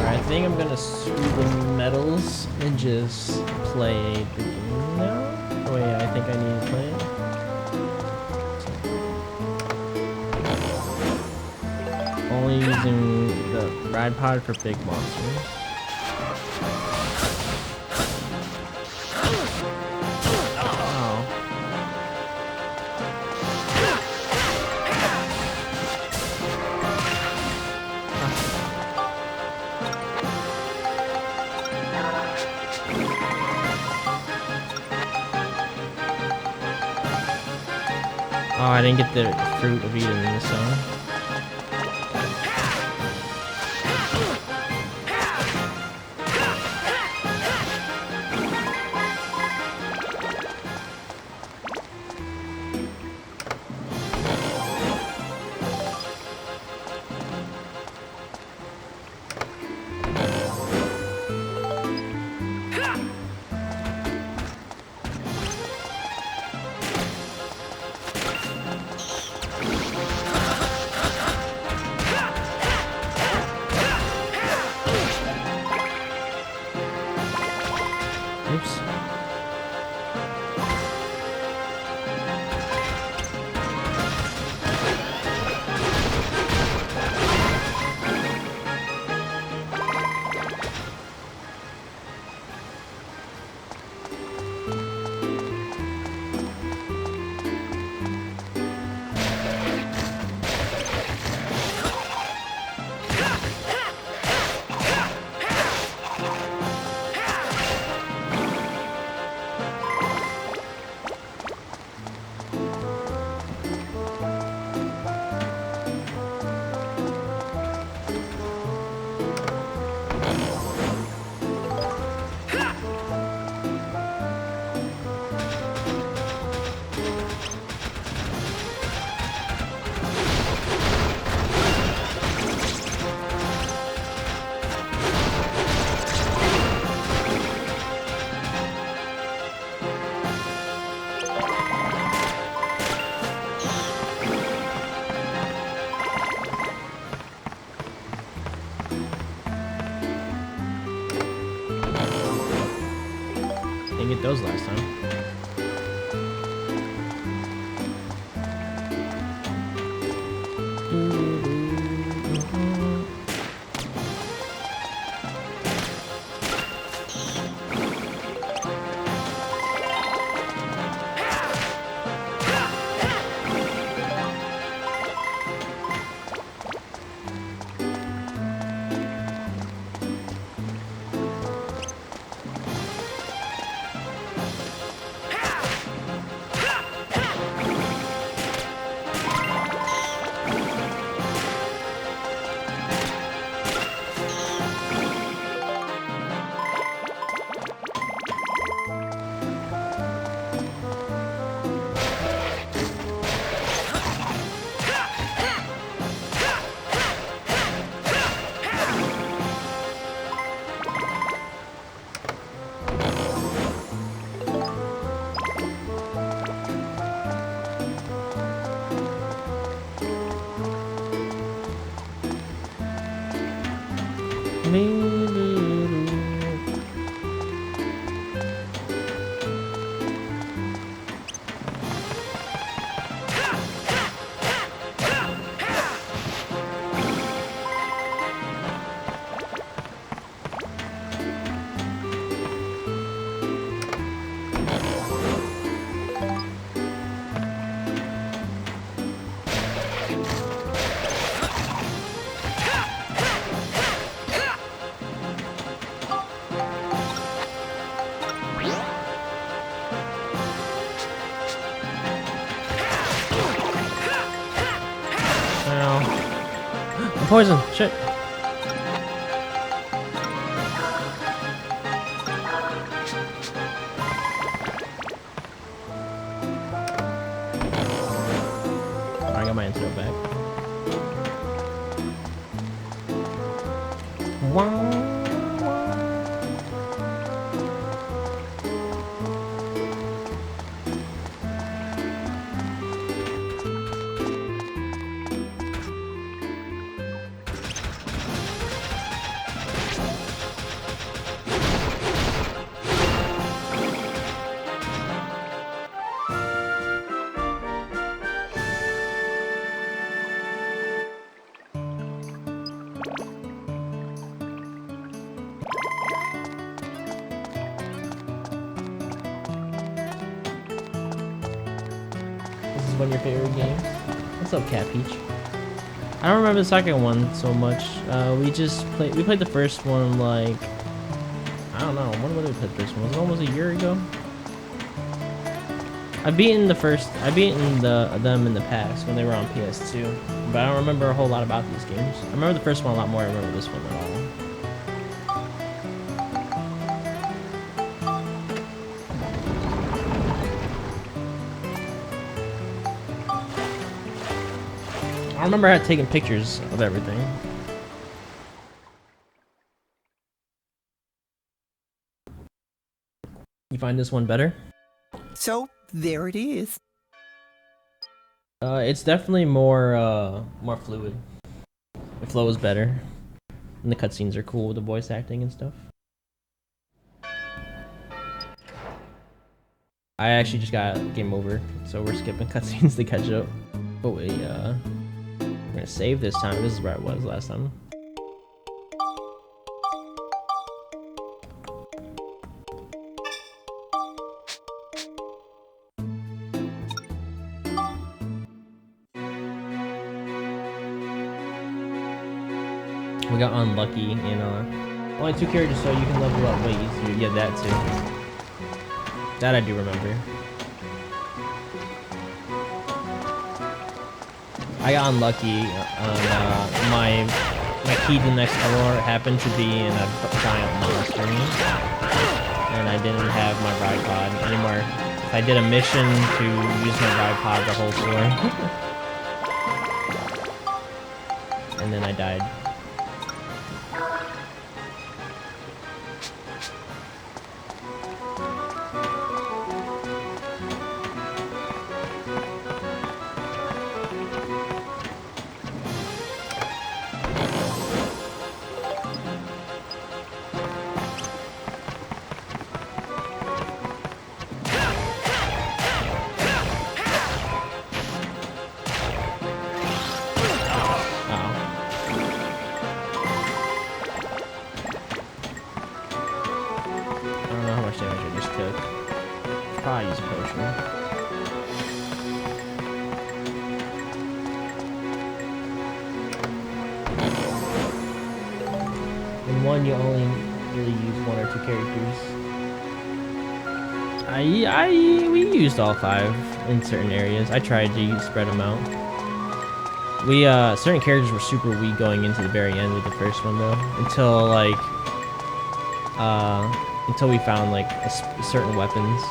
I think I'm gonna screw the medals and just play the game now. Oh yeah, I think I need to play it. Only using the ride pod for big monsters. Wow. Oh, I didn't get the fruit of Eden in this zone. Oops. Didn't get those last time. I'm poisoned. Shit. I got my antidote back. Wow. is one of your favorite games. What's up, Cat Peach? I don't remember the second one so much. We played the first one like, I don't know, when did we play the first one? Was it almost a year ago? I've beaten them in the past when they were on PS2, but I don't remember a whole lot about these games. I remember the first one a lot more. I remember this one at all. I remember I had taken pictures of everything. You find this one better? So, there it is. It's definitely more fluid. The flow is better. And the cutscenes are cool with the voice acting and stuff. I actually just got game over, so we're skipping cutscenes to catch up. But we're gonna save this time. This is where I was last time. We got unlucky in only 2 characters, so you can level up way easier. Yeah, that too. That I do remember. I got unlucky on my key to the next floor happened to be in a giant monster, and I didn't have my ride pod anymore. I did a mission to use my ride pod the whole floor, and then I died. You only really use 1 or 2 characters. We used all 5 in certain areas. I tried to spread them out. We certain characters were super weak going into the very end with the first one though, until we found like certain weapons.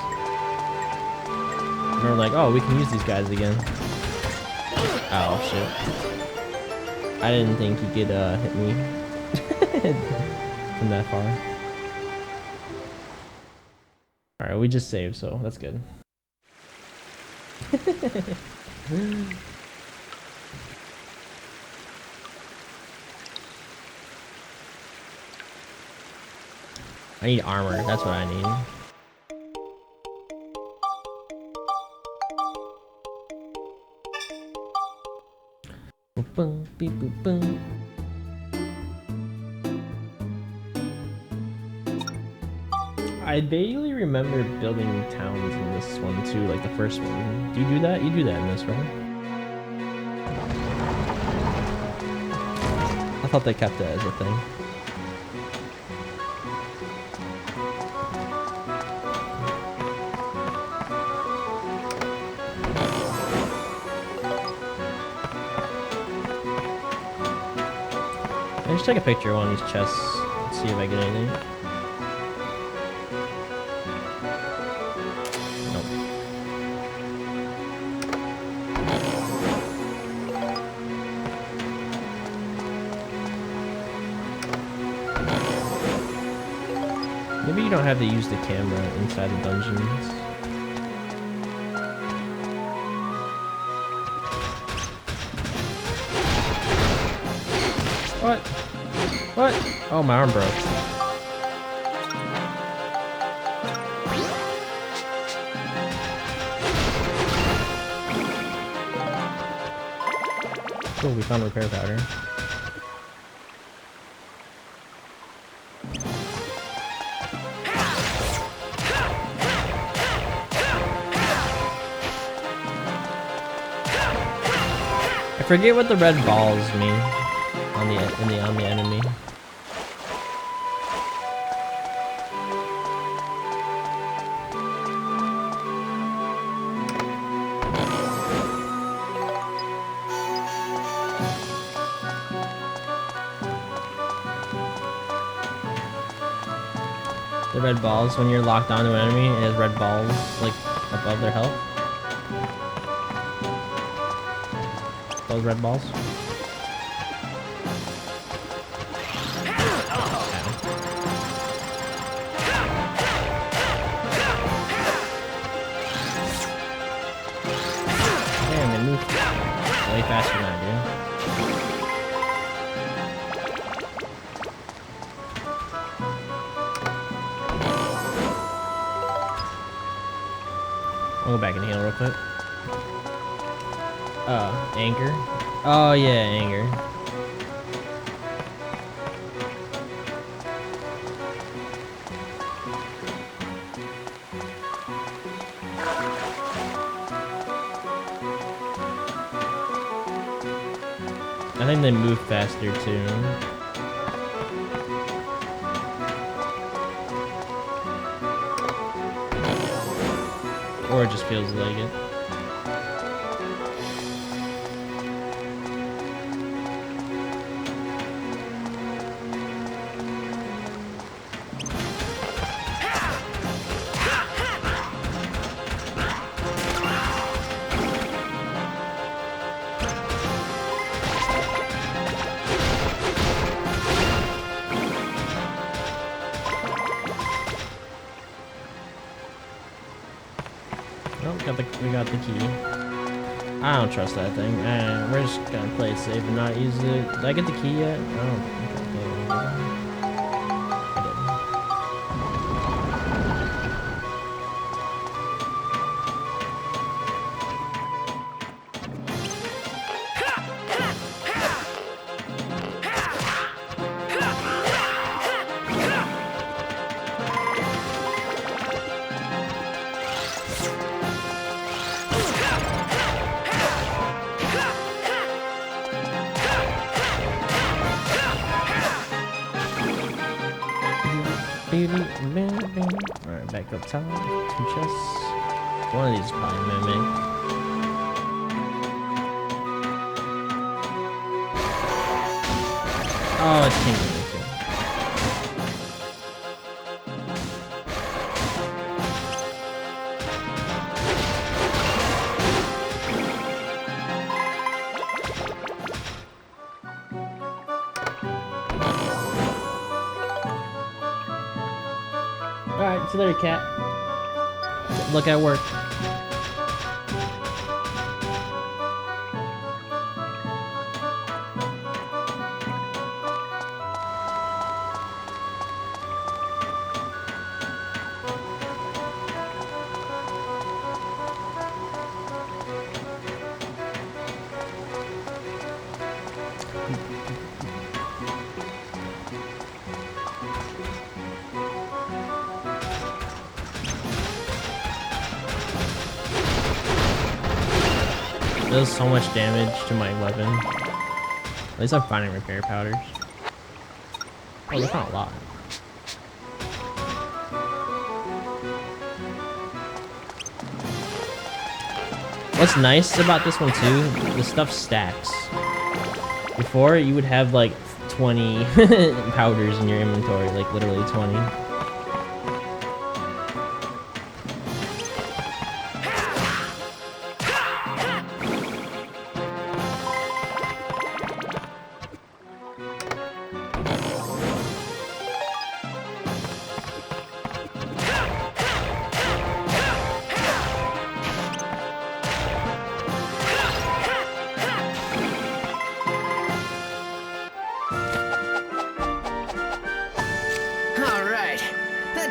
And we're like, oh, we can use these guys again. Oh shit! I didn't think he could hit me. From that far. Alright, we just saved, so that's good. I need armor, that's what I need. Boom, beep, boop, boom. I vaguely remember building towns in this one too, like the first one. Do you do that? You do that in this, right? I thought they kept it as a thing. I'll just take a picture of one of these chests and see if I get anything. Maybe you don't have to use the camera inside the dungeons. What? What? Oh, my arm broke. Cool, we found repair powder. I forget what the red balls mean on the enemy. The red balls, when you're locked onto an enemy, it has red balls like above their health. Those red balls. Damn, they move way faster than I do. I'll go back and heal real quick. Anger. Oh yeah, anger. I think they move faster too. Or it just feels like it. Oh, we got the key. I don't trust that thing. We're just gonna play it safe and not use it. Did I get the key yet? I don't think I did. Alright, back up top. 2 chests. One of these is probably mimic. Oh, it's tingling too. Alright, see you later, cat. Look at work. Does so much damage to my weapon. At least I'm finding repair powders. Oh, there's not a lot. What's nice about this one too, the stuff stacks. Before, you would have like 20 powders in your inventory, like literally 20.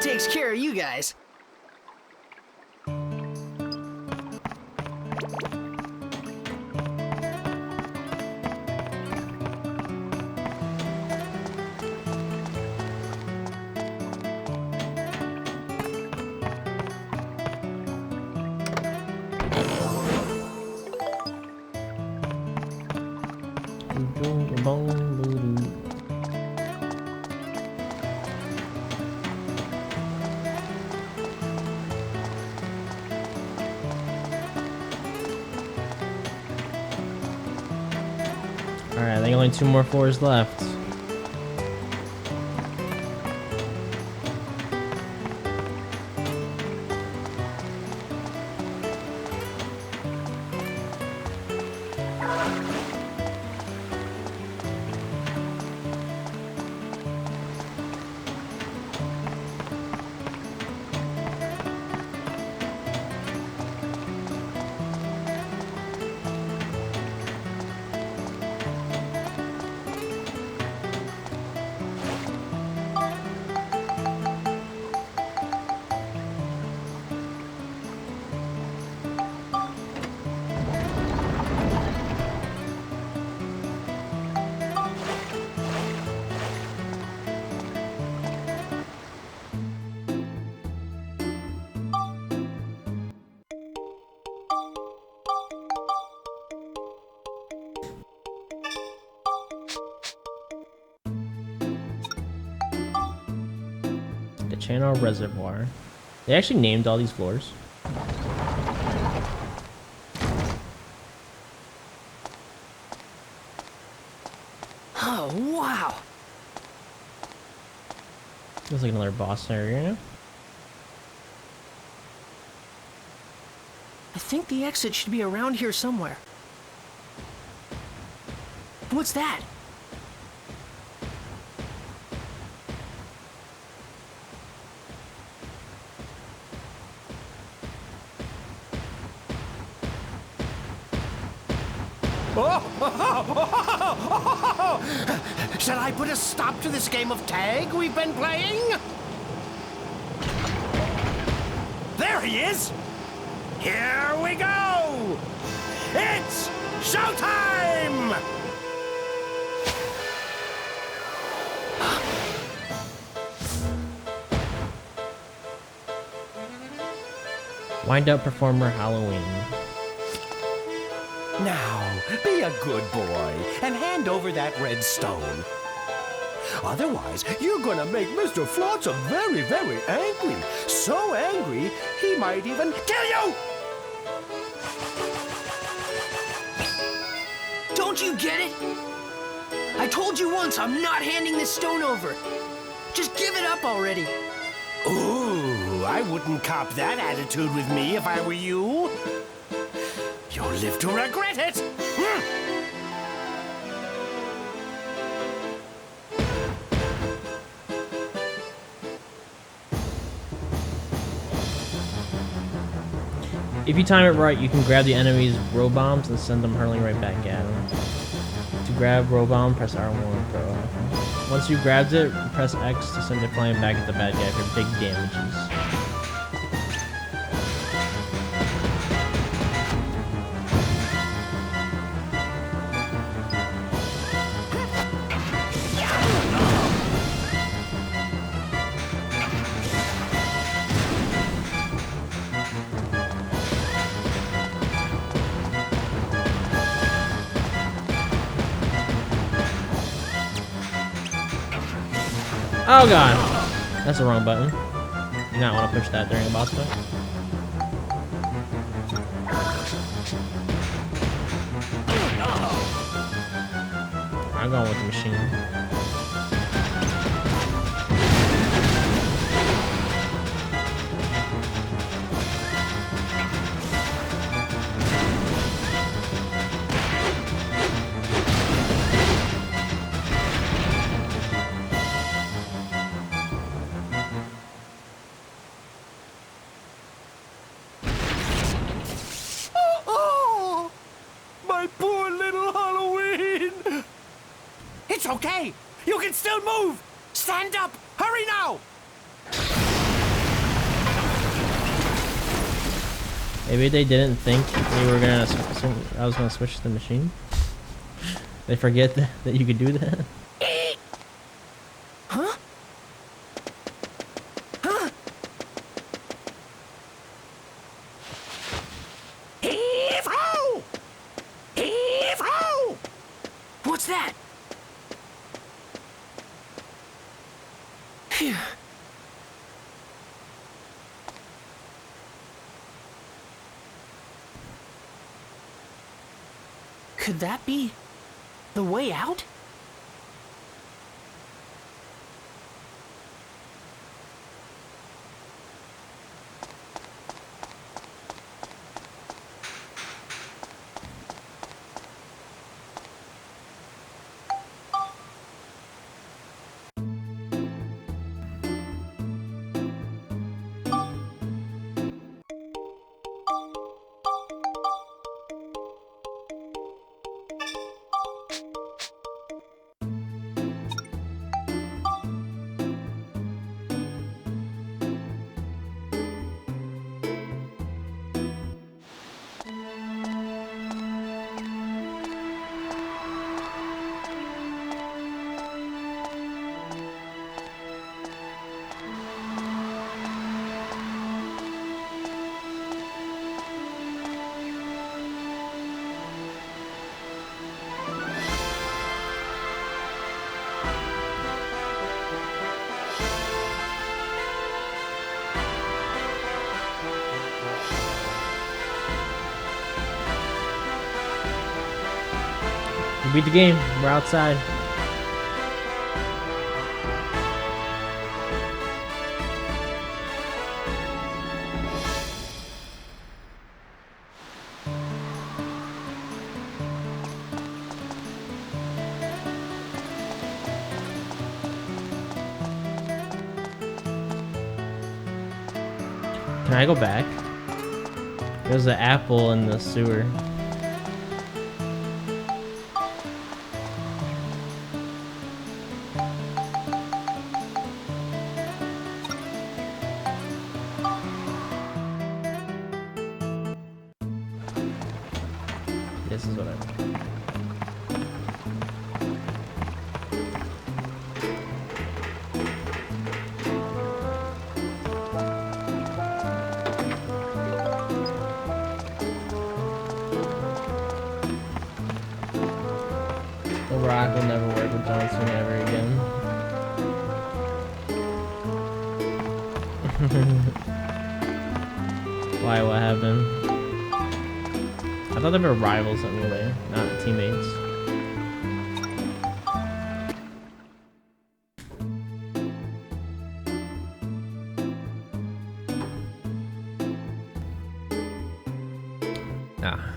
Takes care of you guys. Alright, I think only 2 more floors left. The Channel Reservoir. They actually named all these floors. Oh, wow. Looks like another boss area. I think the exit should be around here somewhere. What's that? Shall I put a stop to this game of tag we've been playing? There he is! Here we go! It's showtime! Wind up performer Halloween. Now, be a good boy and hand over that red stone. Otherwise, you're gonna make Mr. Flotsam very, very angry. So angry, he might even kill you! Don't you get it? I told you once I'm not handing this stone over. Just give it up already. Ooh, I wouldn't cop that attitude with me if I were you. You'll live to regret it! If you time it right, you can grab the enemy's row bombs and send them hurling right back at him. To grab row bomb, press R1 Pro. Once you grabbed it, press X to send it flying back at the bad guy for big damages. Oh god! That's the wrong button. You not want to push that during a boss fight. I'm going with the machine. It's okay! You can still move! Stand up! Hurry now! Maybe they didn't think we were gonna. I was gonna switch the machine. They forget that you could do that. Huh? Huh? Heave-ho! Heave-ho! What's that? Phew. Could that be? The way out? We beat the game. We're outside. Can I go back? There's an apple in the sewer. This is what I want. The Rock will never work with Johnson ever again. Why? What happened? I thought they were rivals anyway, not teammates. Ah.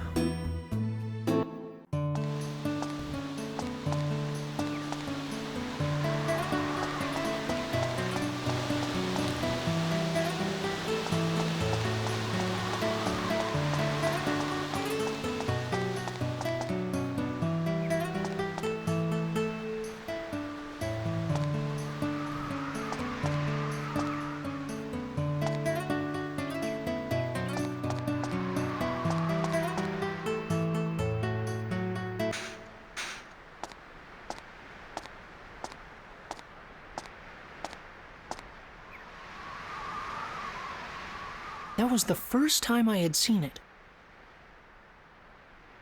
That was the first time I had seen it.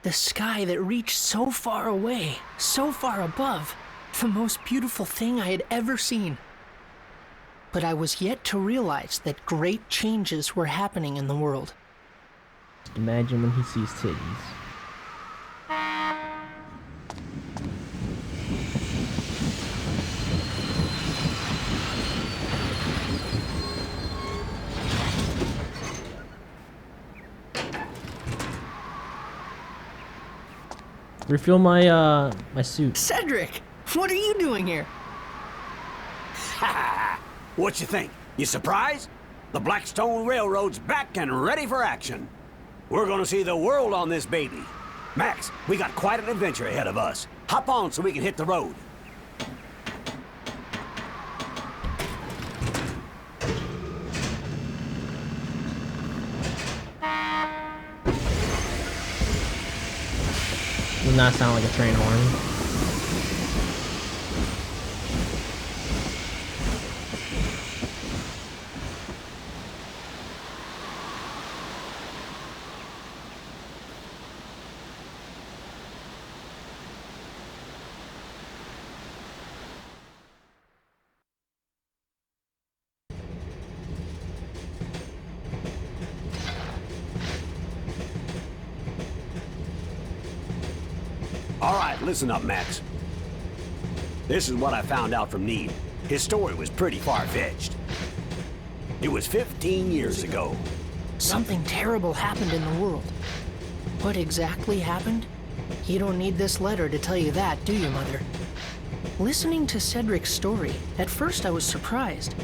The sky that reached so far away, so far above, the most beautiful thing I had ever seen. But I was yet to realize that great changes were happening in the world. Imagine when he sees titties. Refill my my suit. Cedric, what are you doing here? What you think? You surprised? The Blackstone Railroad's back and ready for action. We're gonna see the world on this baby. Max, we got quite an adventure ahead of us. Hop on so we can hit the road. Does not sound like a train horn. All right, listen up, Max. This is what I found out from Need. His story was pretty far-fetched. It was 15 years ago. Something terrible happened in the world. What exactly happened? You don't need this letter to tell you that, do you, Mother? Listening to Cedric's story, at first I was surprised.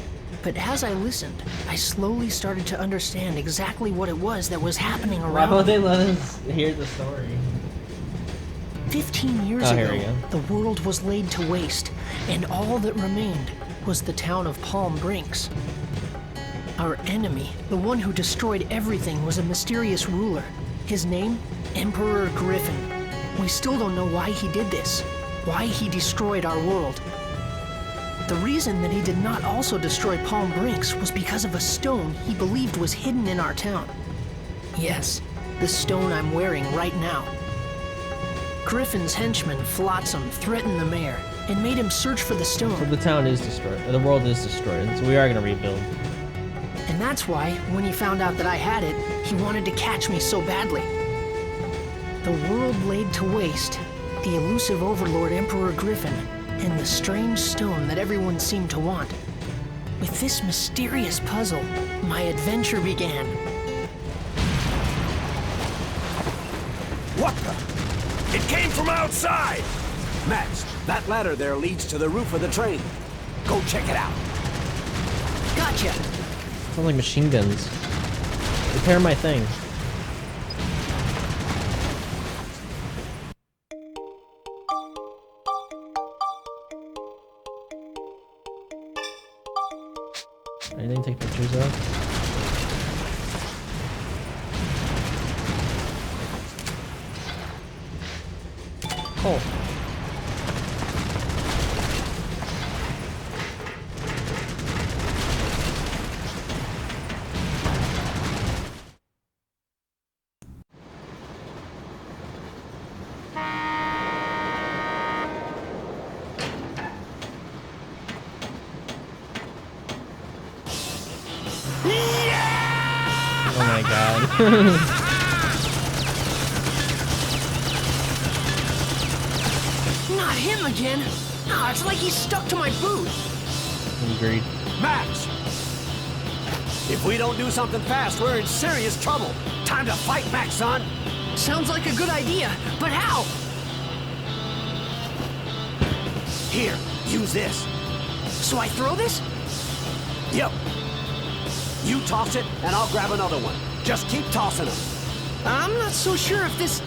But as I listened, I slowly started to understand exactly what it was that was happening Why around won't me. they let us hear the story? 15 years Oh, here we ago, go. the world was laid to waste, and all that remained was the town of Palm Brinks. Our enemy, the one who destroyed everything, was a mysterious ruler. His name? Emperor Griffin. We still don't know why he did this, why he destroyed our world. The reason that he did not also destroy Palm Brinks was because of a stone he believed was hidden in our town. Yes, the stone I'm wearing right now. Griffin's henchman, Flotsam, threatened the mayor and made him search for the So stone. the town is destroyed. The world is destroyed. So we are gonna rebuild. And that's why, when he found out that I had it, he wanted to catch me so badly. The world laid to waste, the elusive overlord Emperor Griffin, and the strange stone that everyone seemed to want. With this mysterious puzzle, my adventure began. What the? It came from outside! Max, that ladder there leads to the roof of the train. Go check it out. Gotcha! Sound like machine guns. Repair my thing. Anything to take pictures of? Oh. Oh my god. Not him again! Ah, it's like he's stuck to my boot! Agreed. Max! If we don't do something fast, we're in serious trouble. Time to fight back, son. Sounds like a good idea, but how? Here, use this. So I throw this? Yep. You toss it, and I'll grab another one. Just keep tossing them. I'm not so sure if this...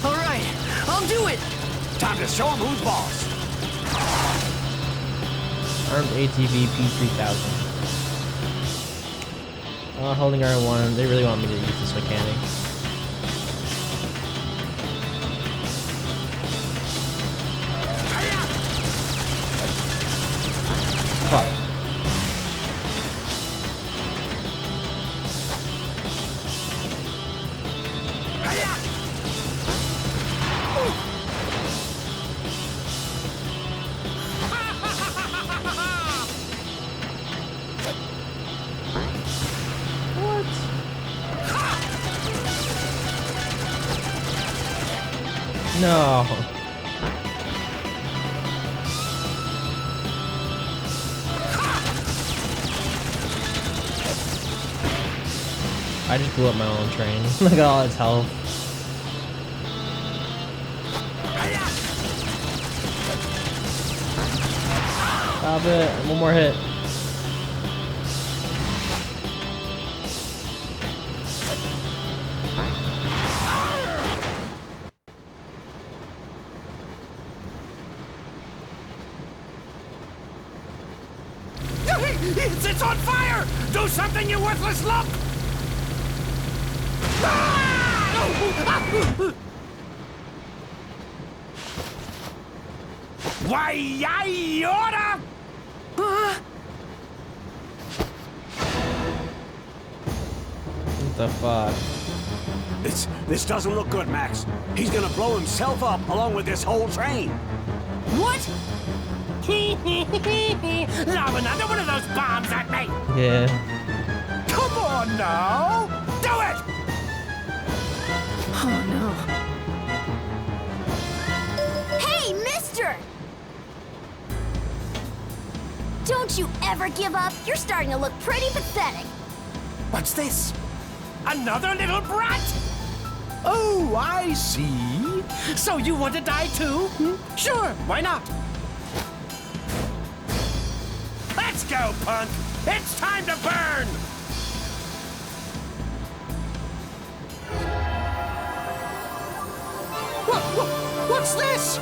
All right, I'll do it! Time to show them who's boss. Armed ATV P3000. Holding R1. They really want me to use this mechanic. Fuck. No. I just blew up my own train. Look at all its health. Stop it. One more hit. It's on fire! Do something, you worthless lump! Why, I oughta... What the fuck? This doesn't look good, Max. He's gonna blow himself up along with this whole train. What? Lob another one of those bombs at me! Yeah. Come on now! Do it! Don't you ever give up? You're starting to look pretty pathetic. What's this? Another little brat? Oh, I see. So you want to die too? Sure, why not? Let's go, punk! It's time to burn! What's this?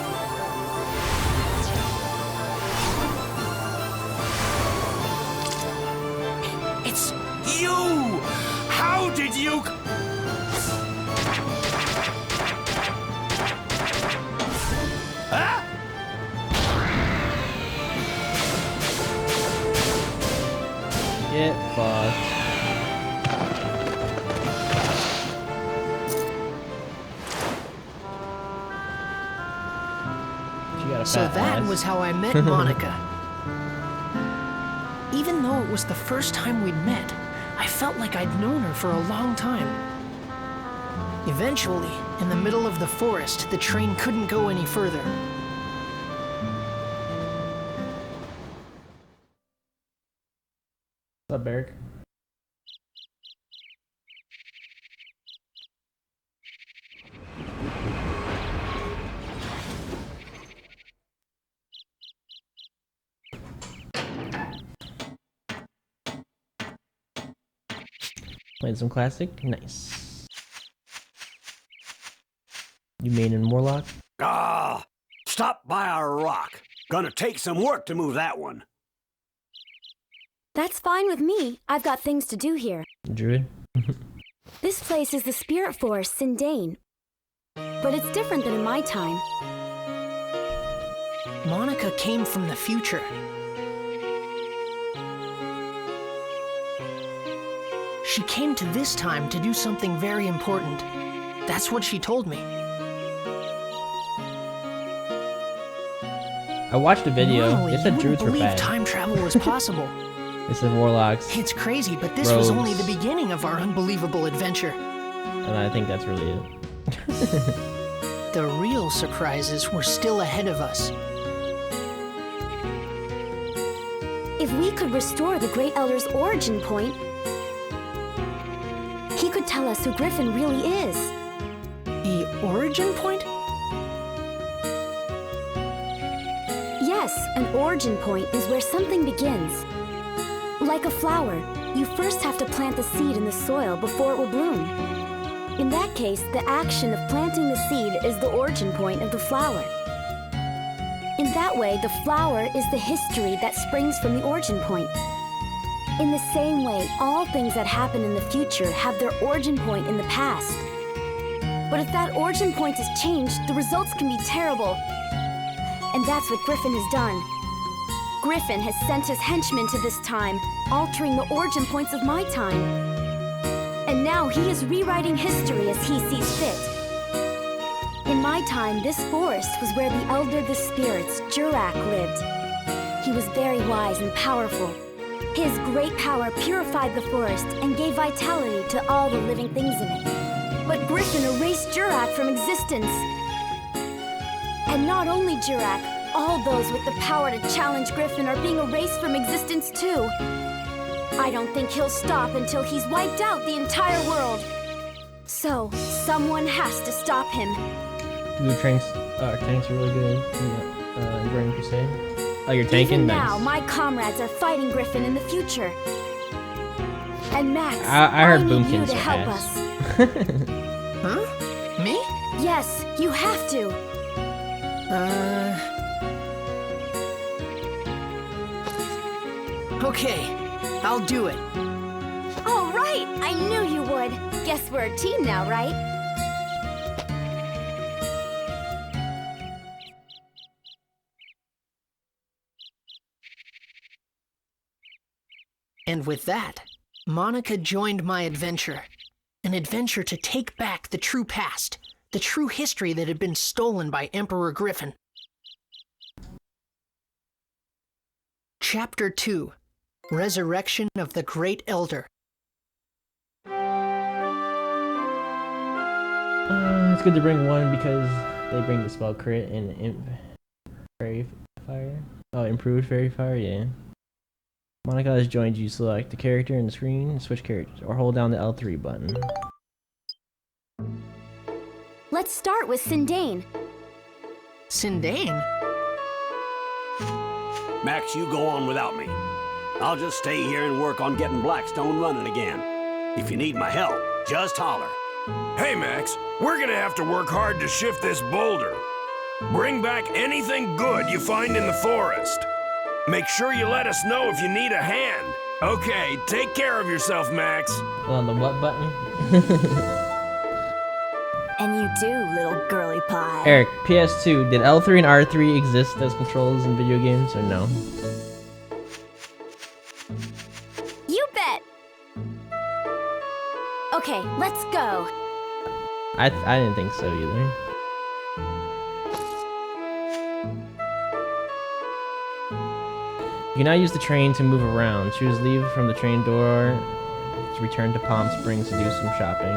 It's you! How did you... Huh? Get fucked. She got a So fat that ass. was how I met Monica. Even though it was the first time we'd met, I felt like I'd known her for a long time. Eventually, in the middle of the forest, the train couldn't go any further. What's up, Eric? Playing some classic? Nice. You made in Warlock? Ah, stop by our rock. Gonna take some work to move that one. That's fine with me. I've got things to do here. Druid? This place is the Spirit Forest, Sindane. But it's different than in my time. Monica came from the future. She came to this time to do something very important. That's what she told me. I watched a video. Normally, It said you druids wouldn't were believe bad. time travel was possible. It said warlocks. It's crazy, but this was only rogues, the beginning of our unbelievable adventure. And I think that's really it. The real surprises were still ahead of us. If we could restore the Great Elder's origin point, he could tell us who Griffin really is. The origin point? Yes, an origin point is where something begins. Like a flower, you first have to plant the seed in the soil before it will bloom. In that case, the action of planting the seed is the origin point of the flower. In that way, the flower is the history that springs from the origin point. In the same way, all things that happen in the future have their origin point in the past. But if that origin point is changed, the results can be terrible. And that's what Griffin has done. Griffin has sent his henchmen to this time, altering the origin points of my time. And now he is rewriting history as he sees fit. In my time, this forest was where the Elder of the Spirits, Jurak, lived. He was very wise and powerful. His great power purified the forest and gave vitality to all the living things in it. But Griffin erased Jurak from existence. And not only Jurak, all those with the power to challenge Griffin are being erased from existence too. I don't think he'll stop until he's wiped out the entire world. So, someone has to stop him. Your tanks are really good in Grand Crusade. Oh, you're tanking? Even Nice. now, my comrades are fighting Griffin in the future. And Max, I heard need you Boomkins to are help ass. us. Huh? Me? Yes, you have to. Okay, I'll do it. All right, I knew you would. Guess we're a team now, right? And with that, Monica joined my adventure. An adventure to take back the true past, the true history that had been stolen by Emperor Griffin. Chapter 2: Resurrection of the Great Elder. It's good to bring one because they bring the spell crit and fairy fire. Oh, improved fairy fire, yeah. Monica has joined you. Select the character in the screen, switch characters, or hold down the L3 button. Let's start with Sindane. Sindane? Max, you go on without me. I'll just stay here and work on getting Blackstone running again. If you need my help, just holler. Hey, Max, we're gonna have to work hard to shift this boulder. Bring back anything good you find in the forest. Make sure you let us know if you need a hand. Okay, take care of yourself, Max. On the what button? And you do, little girly pie. Eric, PS2, did L3 and R3 exist as controls in video games or no? You bet! Okay, let's go. I didn't think so either. You can now use the train to move around. Choose leave from the train door to return to Palm Springs to do some shopping.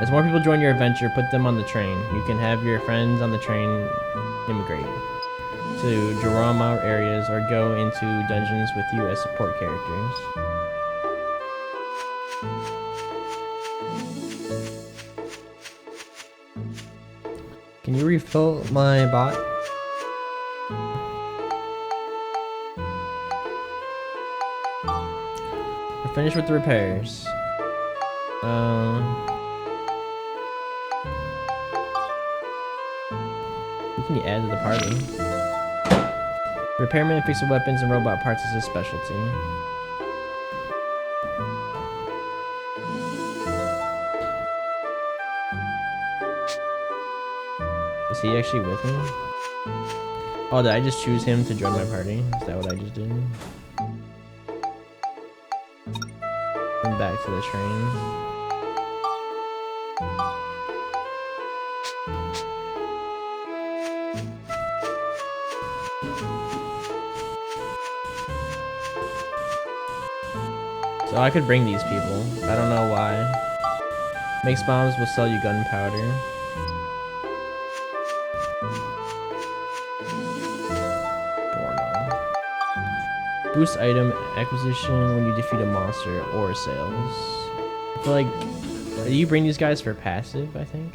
As more people join your adventure, put them on the train. You can have your friends on the train immigrate to diorama areas or go into dungeons with you as support characters. Can you refill my bot? We're finished with the repairs. Who can you add to the party? Repairman fixes weapons and robot parts is his specialty. Is he actually with me? Oh, did I just choose him to join my party? Is that what I just did? I'm back to the train. So I could bring these people. I don't know why. Makes bombs will sell you gunpowder. Boost item acquisition when you defeat a monster or sales. I feel like you bring these guys for passive, I think.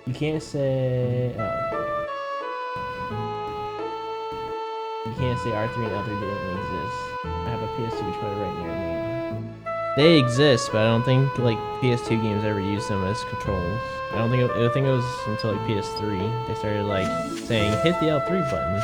You can't say you can't say R3 and L3 didn't exist. I have a PS2 which put it right near me. They exist, but I don't think like PS2 games ever used them as controls. I think it was until like PS3 they started like saying hit the L3 button.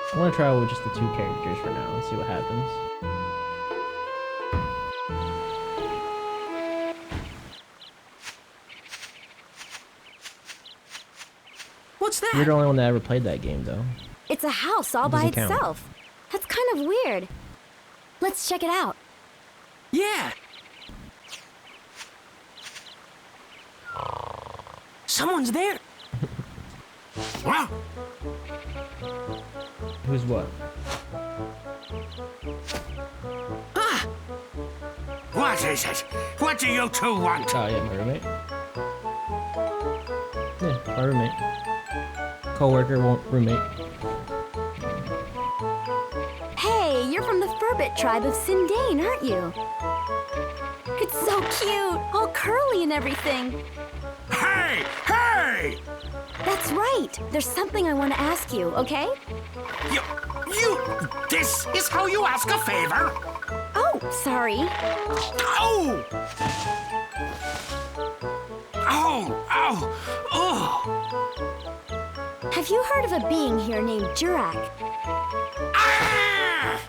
I want to try with just the 2 characters for now and see what happens. What's that? You're the only one that ever played that game, though. It's a house all by itself. That's kind of weird. Let's check it out. Yeah. Someone's there. Huh? Who's what? Ah! What is it? What do you two want? Oh yeah, my roommate. Yeah, my roommate. Co-worker, roommate. Hey, you're from the Furbit tribe of Sindane, aren't you? It's so cute, all curly and everything. Hey! Hey! That's right. There's something I want to ask you, okay? This is how you ask a favor? Oh, sorry. Oh! Oh! Have you heard of a being here named Jurak? Ah!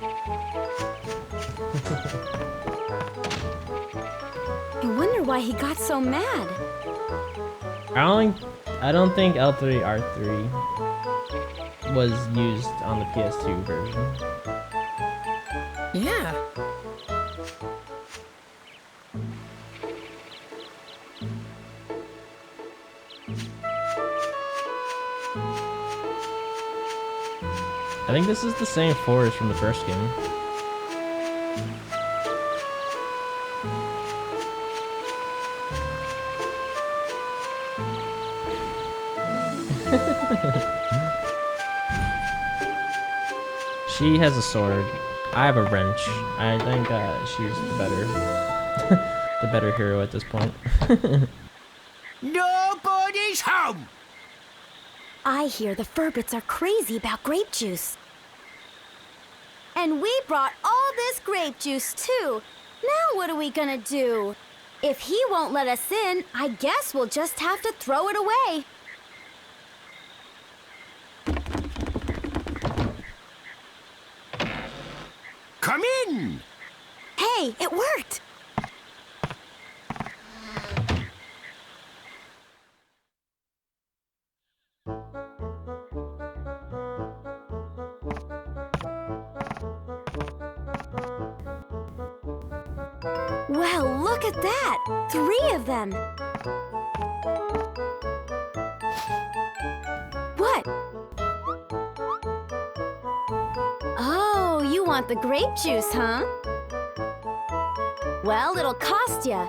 I wonder why he got so mad. I don't think L3 R3 was used on the PS2 version. Yeah. I think this is the same forest from the first game. She has a sword. I have a wrench. I think she's the the better hero at this point. Nobody's home! I hear the Furbits are crazy about grape juice. And we brought all this grape juice too. Now what are we gonna do? If he won't let us in, I guess we'll just have to throw it away. Come in! Hey, it worked! Well, look at that! 3 of them! What? Oh, you want the grape juice, huh? Well, it'll cost ya.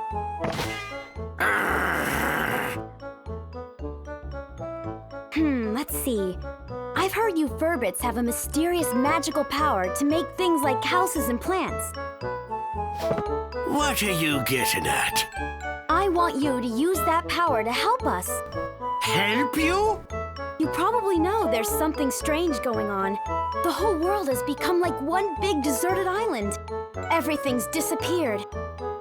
Let's see. I've heard you Furbits have a mysterious magical power to make things like houses and plants. What are you getting at? I want you to use that power to help us. Help you? You probably know there's something strange going on. The whole world has become like one big deserted island. Everything's disappeared.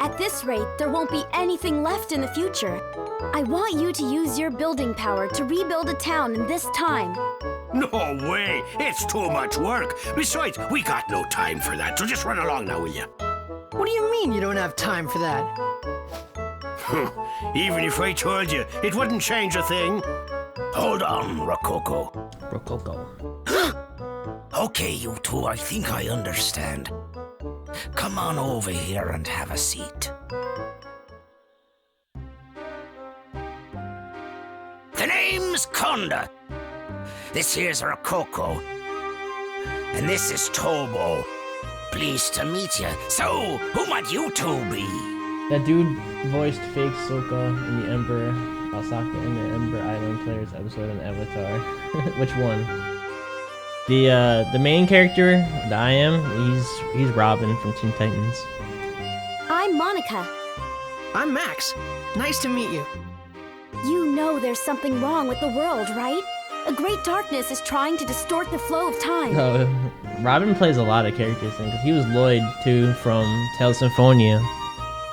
At this rate, there won't be anything left in the future. I want you to use your building power to rebuild a town in this time. No way! It's too much work. Besides, we got no time for that, so just run along now, will you? What do you mean you don't have time for that? Even if I told you, it wouldn't change a thing. Hold on, Rococo. Rococo. Okay, you two, I think I understand. Come on over here and have a seat. The name's Conda. This here's Rococo. And this is Tobo. Pleased to meet you. So, who might you two be? That dude voiced fake Sokka in the Emperor Osaka in the Ember Island Players episode in Avatar. Which one? The main character, the I Am, he's Robin from Teen Titans. I'm Monica. I'm Max. Nice to meet you. You know there's something wrong with the world, right? A great darkness is trying to distort the flow of time. Oh, Robin plays a lot of characters because he was Lloyd too from Tales of Symphonia.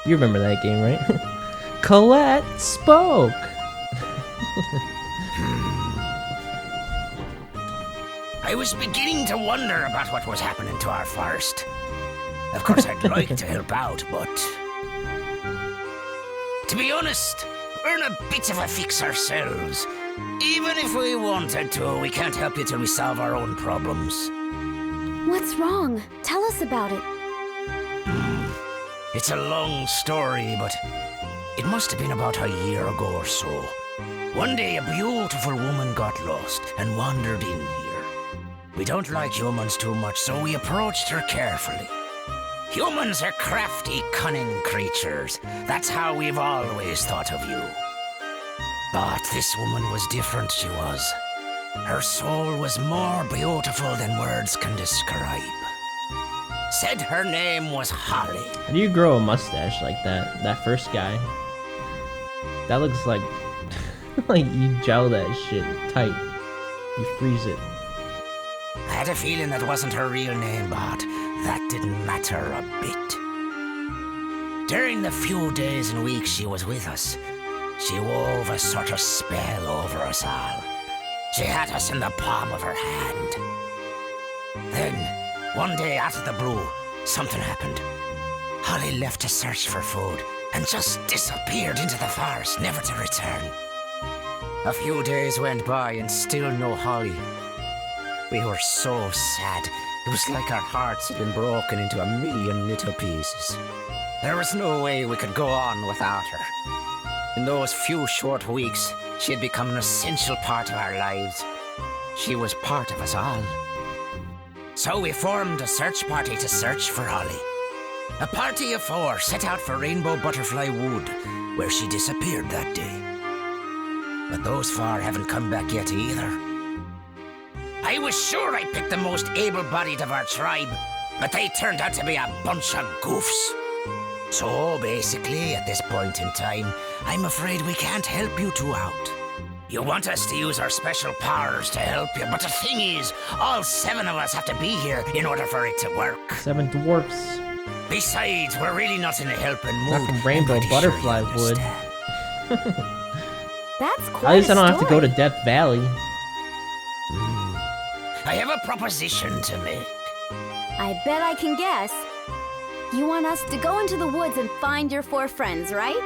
You remember that game, right? Colette spoke. I was beginning to wonder about what was happening to our forest. Of course, I'd like to help out, but... to be honest, we're in a bit of a fix ourselves. Even if we wanted to, we can't help you till we solve our own problems. What's wrong? Tell us about it. It's a long story, but it must have been about a year ago or so. One day, a beautiful woman got lost and wandered in here. We don't like humans too much, so we approached her carefully. Humans are crafty, cunning creatures. That's how we've always thought of you. But this woman was different, she was. Her soul was more beautiful than words can describe. Said her name was Holly. How do you grow a mustache like that? That first guy. That looks like like you gel that shit tight. You freeze it. I had a feeling that wasn't her real name, but that didn't matter a bit. During the few days and weeks she was with us, she wove a sort of spell over us all. She had us in the palm of her hand. Then, one day out of the blue, something happened. Holly left to search for food and just disappeared into the forest, never to return. A few days went by and still no Holly. We were so sad. It was like our hearts had been broken into a million little pieces. There was no way we could go on without her. In those few short weeks, she had become an essential part of our lives. She was part of us all. So we formed a search party to search for Holly. A party of 4 set out for Rainbow Butterfly Wood, where she disappeared that day. But those 4 haven't come back yet either. I was sure I picked the most able-bodied of our tribe, but they turned out to be a bunch of goofs. So basically, at this point in time, I'm afraid we can't help you 2 out. You want us to use our special powers to help you, but the thing is, all 7 of us have to be here in order for it to work. 7 dwarfs. Besides, we're really not in a helping mood. Not from Rainbow Butterfly Wood. That's quite At least I don't a have to go to story. Death Valley. I have a proposition to make. I bet I can guess. You want us to go into the woods and find your 4 friends, right?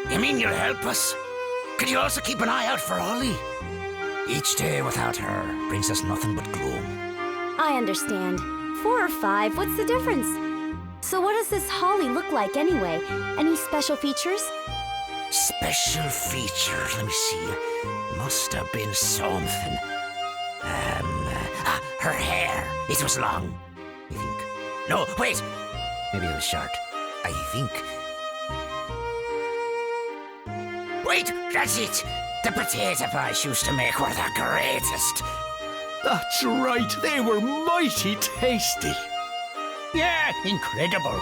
You mean you'll help us? Could you also keep an eye out for Holly? Each day without her brings us nothing but gloom. I understand. 4 or 5, what's the difference? So what does this Holly look like anyway? Any special features? Special features, let me see. Must have been something. Her hair. It was long, I think. No, wait. Maybe it was short. I think. Wait, that's it. The potato pies used to make were the greatest. That's right, they were mighty tasty. Yeah, incredible.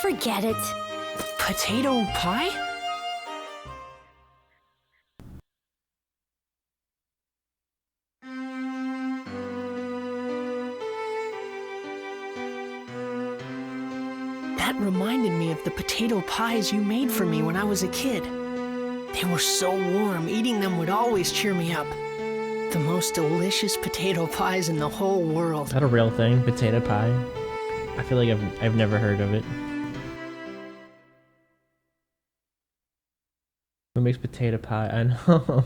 Forget it. Potato pie? That reminded me of the potato pies you made for me when I was a kid. They were so warm, eating them would always cheer me up. The most delicious potato pies in the whole world. Is that a real thing? Potato pie? I feel like I've never heard of it. Who makes potato pie? I know.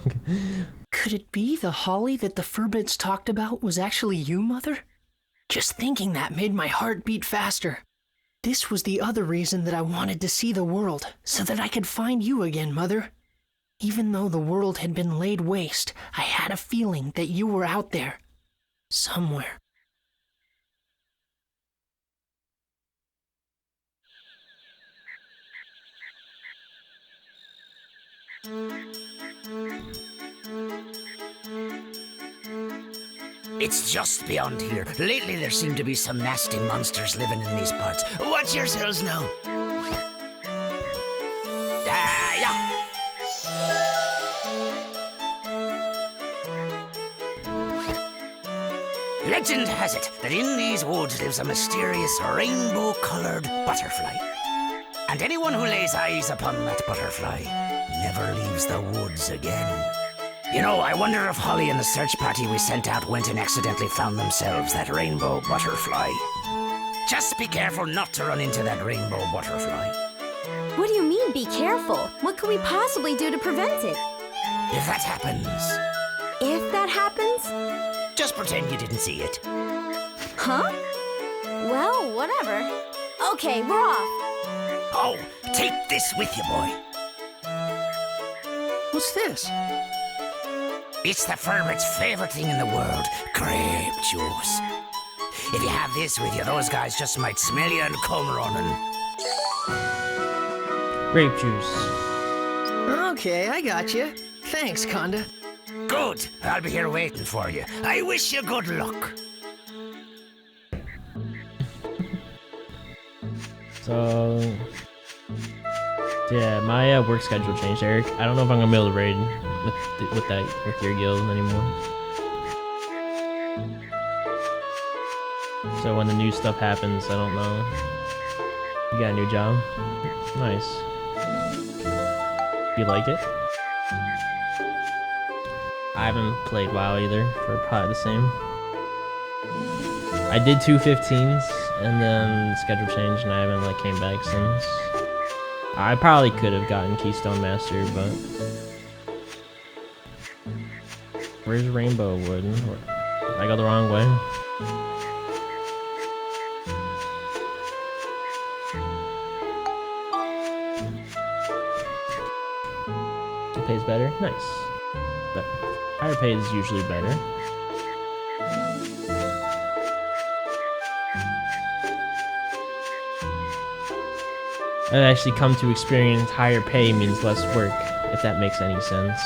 Could it be the Holly that the Furbits talked about was actually you, Mother? Just thinking that made my heart beat faster. This was the other reason that I wanted to see the world, so that I could find you again, Mother. Even though the world had been laid waste, I had a feeling that you were out there. Somewhere. It's just beyond here. Lately there seem to be some nasty monsters living in these parts. Watch yourselves now. Yeah. Legend has it that in these woods lives a mysterious rainbow-colored butterfly. And anyone who lays eyes upon that butterfly never leaves the woods again. You know, I wonder if Holly and the search party we sent out went and accidentally found themselves that rainbow butterfly. Just be careful not to run into that rainbow butterfly. What do you mean, be careful? What could we possibly do to prevent it? If that happens, If that happens? just pretend you didn't see it. Huh? Well, whatever. Okay, we're off. Oh, take this with you, boy. What's this? It's the Furbit's favorite thing in the world, grape juice. If you have this with you, those guys just might smell you and come running. Grape juice. Okay, I got you. Thanks, Conda. Good. I'll be here waiting for you. I wish you good luck. So, yeah, my work schedule changed, Eric. I don't know if I'm gonna be able to raid with your guild anymore. So when the new stuff happens, I don't know. You got a new job? Nice. You like it? I haven't played WoW either, for probably the same. I did 2 15s, and then the schedule changed, and I haven't like came back since. I probably could have gotten Keystone Master, but where's Rainbow Wood? I go the wrong way. It pays better? Nice. But higher pay is usually better. I actually come to experience higher pay means less work, if that makes any sense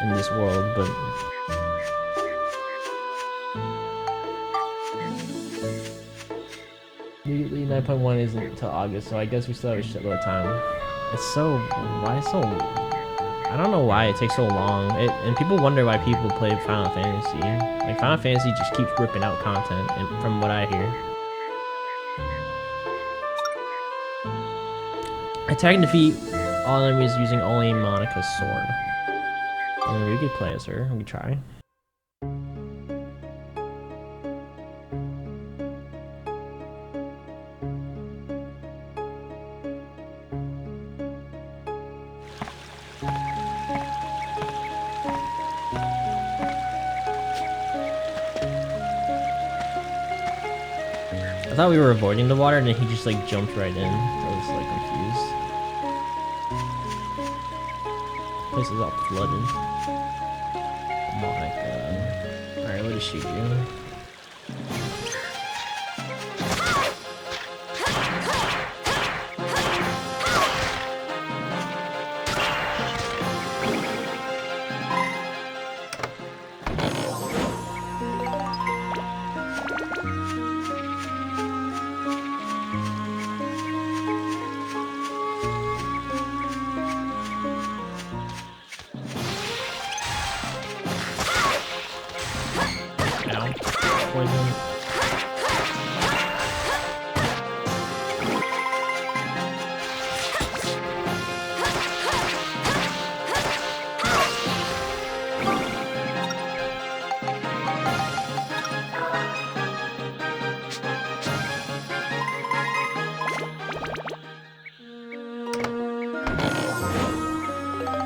in this world, but legally 9.1 isn't until August, so I guess we still have a shitload of time. It's so, why so, I don't know why it takes so long, and people wonder why people play Final Fantasy. Like, Final Fantasy just keeps ripping out content, and from what I hear. Attack and defeat all enemies using only Monica's sword. I mean, we could play as her, we could try. I thought we were avoiding the water and then he just like jumped right in. I was like confused. Place is all flooded. Monica. Alright, what does she do?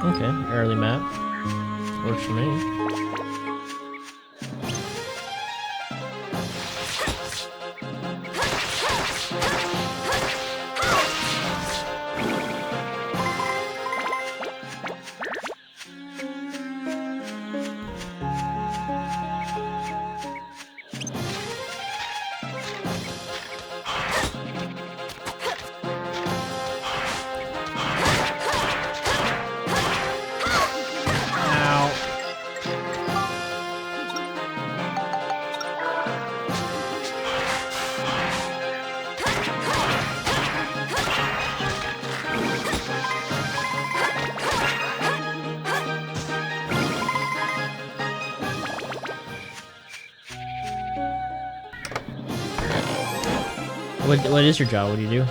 Okay, early map. Works for me. What is your job? What do you do?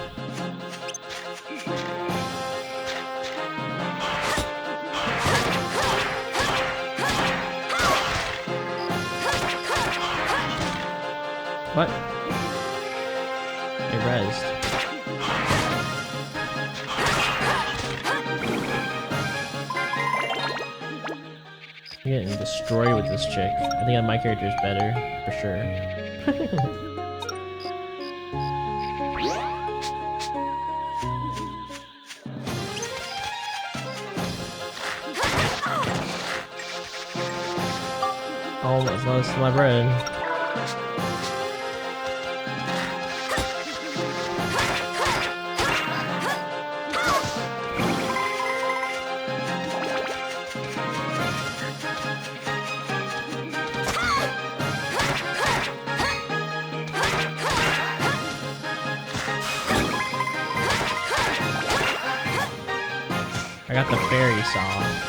What? It rezzed. I'm getting destroyed with this chick. I think my character is better, for sure. Oh, that's lost my bread. I got the fairy saw.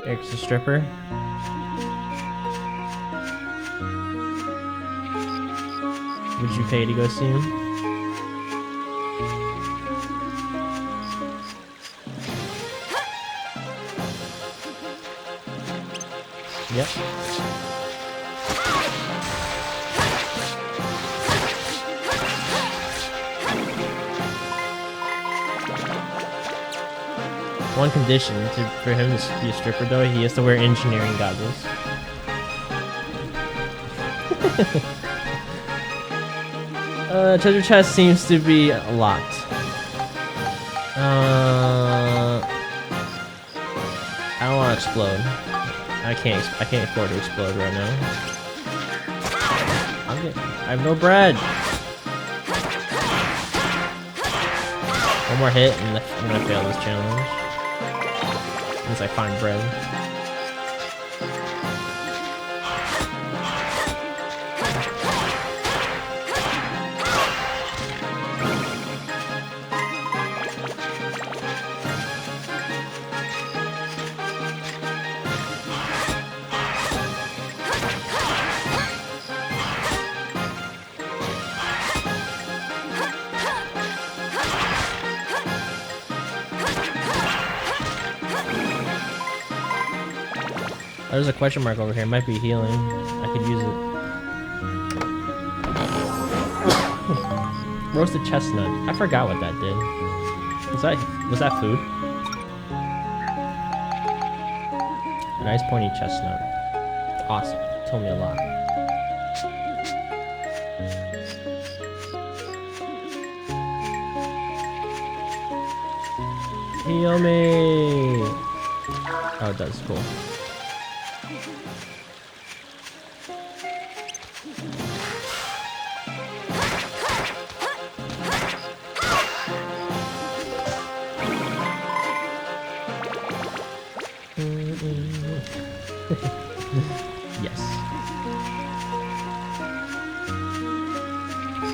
Eric's a stripper. Would you pay to go see him? Yep. One condition for him to be a stripper, though, he has to wear engineering goggles. Treasure chest seems to be locked. I don't want to explode. I can't afford to explode right now. I have no bread. One more hit and I'm gonna fail this challenge. Once I find bread. There's a question mark over here. It might be healing. I could use it. Roasted chestnut. I forgot what that did. Was that food? A nice pointy chestnut. Awesome. Told me a lot. Heal me. Oh, it does. Cool. Yes.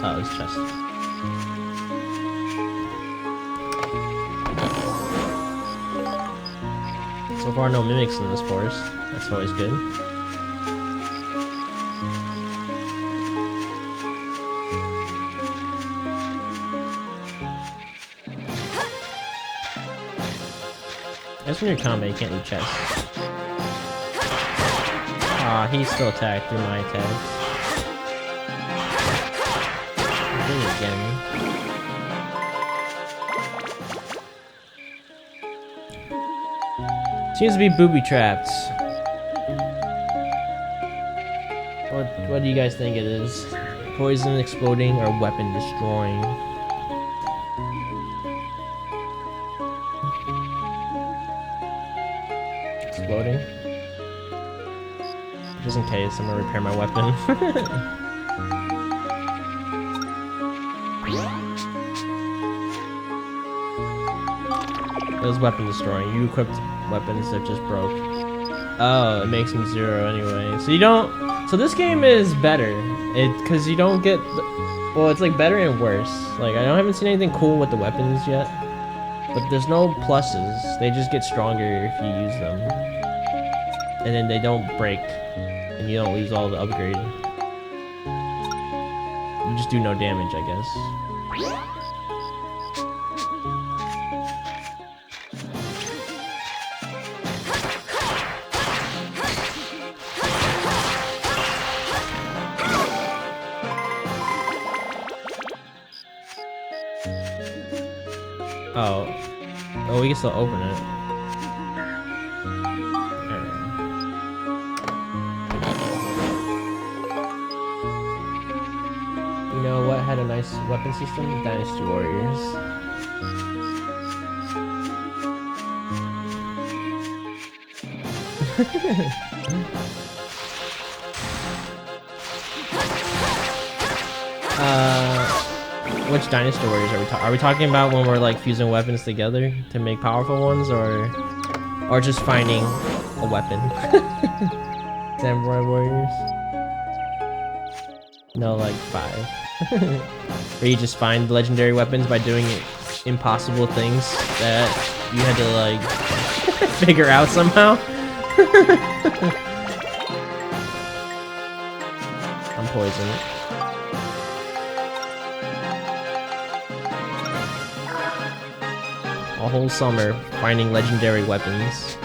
Oh, it's chest. So far, no mimics in this forest. That's always good. I guess when you're combat, you can't do chests. Aw, he still attacked through my attacks. Did it again. Seems to be booby trapped. What do you guys think it is? Poison exploding or weapon destroying? Exploding? Just in case, I'm gonna repair my weapon. It was weapon destroying. You equipped weapons that just broke. Oh, it makes them 0 anyway. So you don't. So this game is better. Because you don't get. Well, it's like better and worse. Like I haven't seen anything cool with the weapons yet. But there's no pluses. They just get stronger if you use them. And then they don't break. And you don't lose all the upgrade. You just do no damage, I guess. Oh, we can still open it. You know what had a nice weapon system? Dynasty Warriors. Which Dynasty Warriors are we talking about when we're like fusing weapons together to make powerful ones, or just finding a weapon? Samurai Warriors? No, like 5. Where you just find legendary weapons by doing impossible things that you had to like figure out somehow. I'm poisoned. A whole summer finding legendary weapons.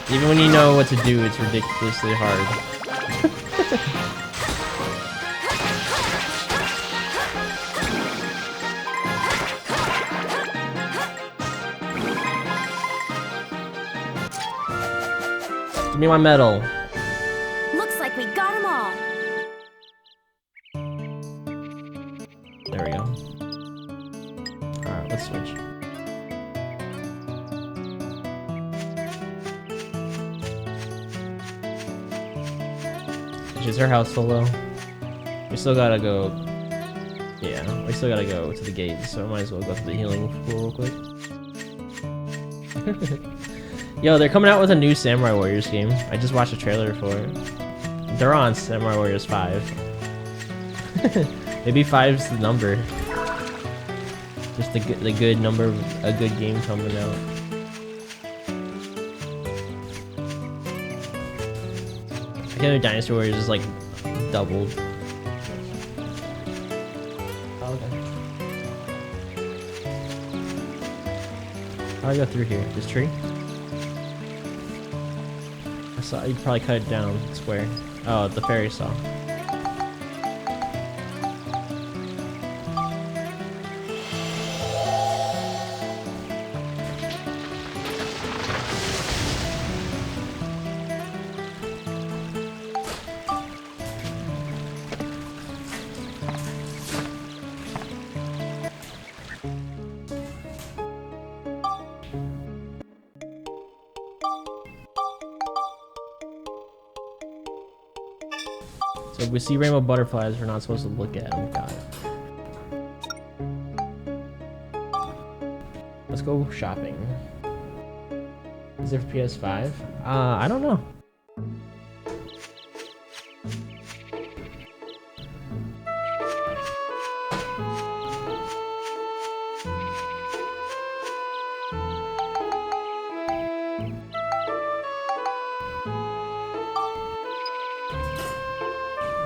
Even when you know what to do, it's ridiculously hard. Give me my medal. Looks like we got them all. There we go. Alright, let's switch. Is our house full though? We still gotta go. Yeah, we still gotta go to the gate, so I might as well go to the healing pool real quick. Yo, they're coming out with a new Samurai Warriors game. I just watched a trailer for it. They're on Samurai Warriors 5. Maybe 5's the number. Just the good number of a good game coming out. I can't know Dynasty Warriors is like doubled. Oh, okay. How do I go through here? This tree? I saw you'd probably cut it down square. Oh, the fairy saw. So if we see rainbow butterflies, we're not supposed to look at them. Got it. Let's go shopping. Is it for PS5? I don't know.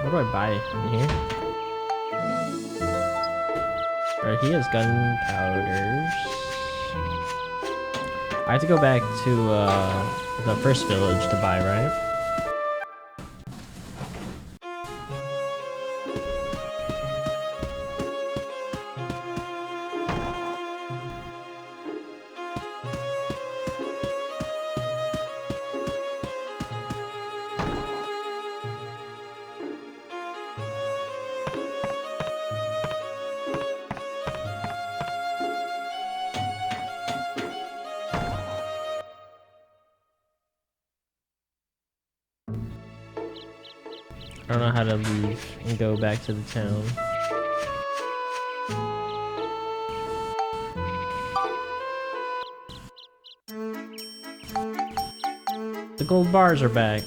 What do I buy in here? Alright, he has gunpowders. I have to go back to the first village to buy, right? I don't know how to leave and go back to the town. The gold bars are back.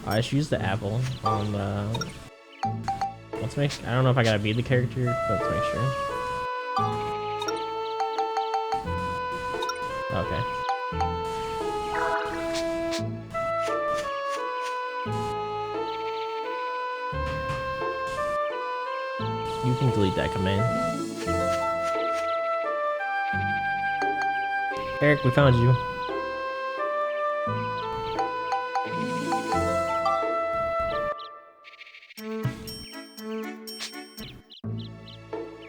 I should use the apple on the... Let's make... I don't know if I gotta be the character, but let's make sure. Okay. You can delete that command. Eric, we found you.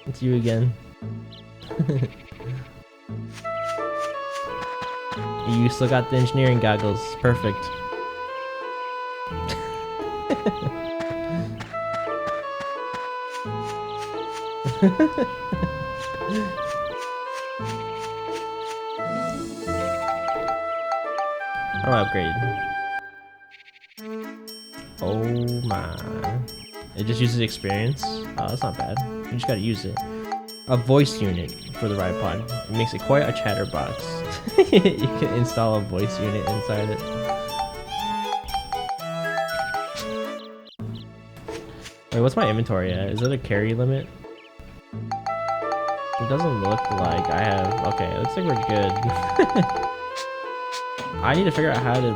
It's you again. You still got the engineering goggles. Perfect. How do I upgrade? Oh my. It just uses experience? Oh, that's not bad. You just gotta use it. A voice unit for the ride pod. It makes it quite a chatterbox. You can install a voice unit inside it. Wait, what's my inventory at? Is it a carry limit? It doesn't look like I have... Okay, it looks like we're good. I need to figure out how to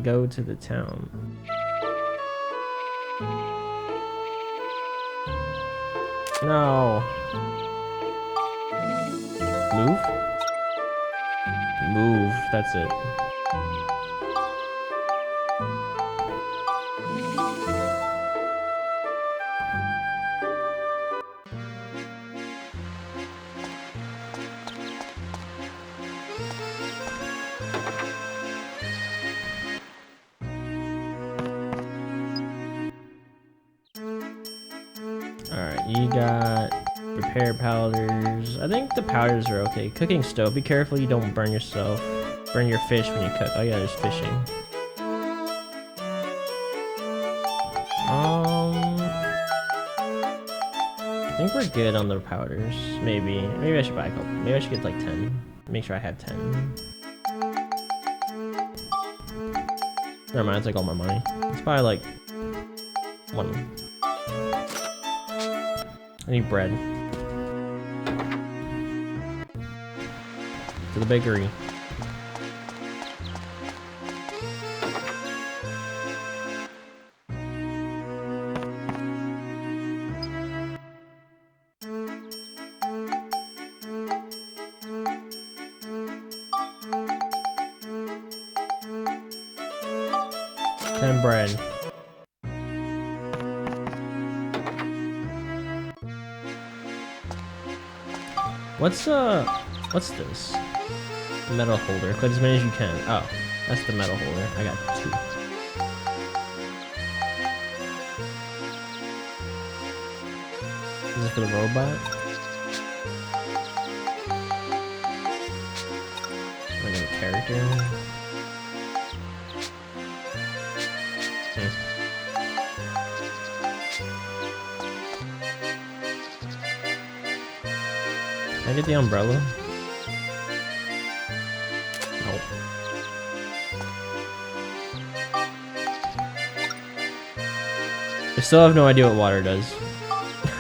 go to the town. No. Move? Move, that's it. You got repair powders. I think the powders are okay. Cooking stove. Be careful you don't burn yourself. Burn your fish when you cook. Oh yeah, there's fishing. I think we're good on the powders. Maybe I should buy a couple. Maybe I should get like 10. Make sure I have 10. Never mind, it's like all my money. It's probably like 1. I need bread. To the bakery. And bread. What's this? Metal holder. Collect as many as you can. Oh, that's the metal holder. I got 2. Is this for the robot? I got a character. Can I get the umbrella? Nope. I still have no idea what water does.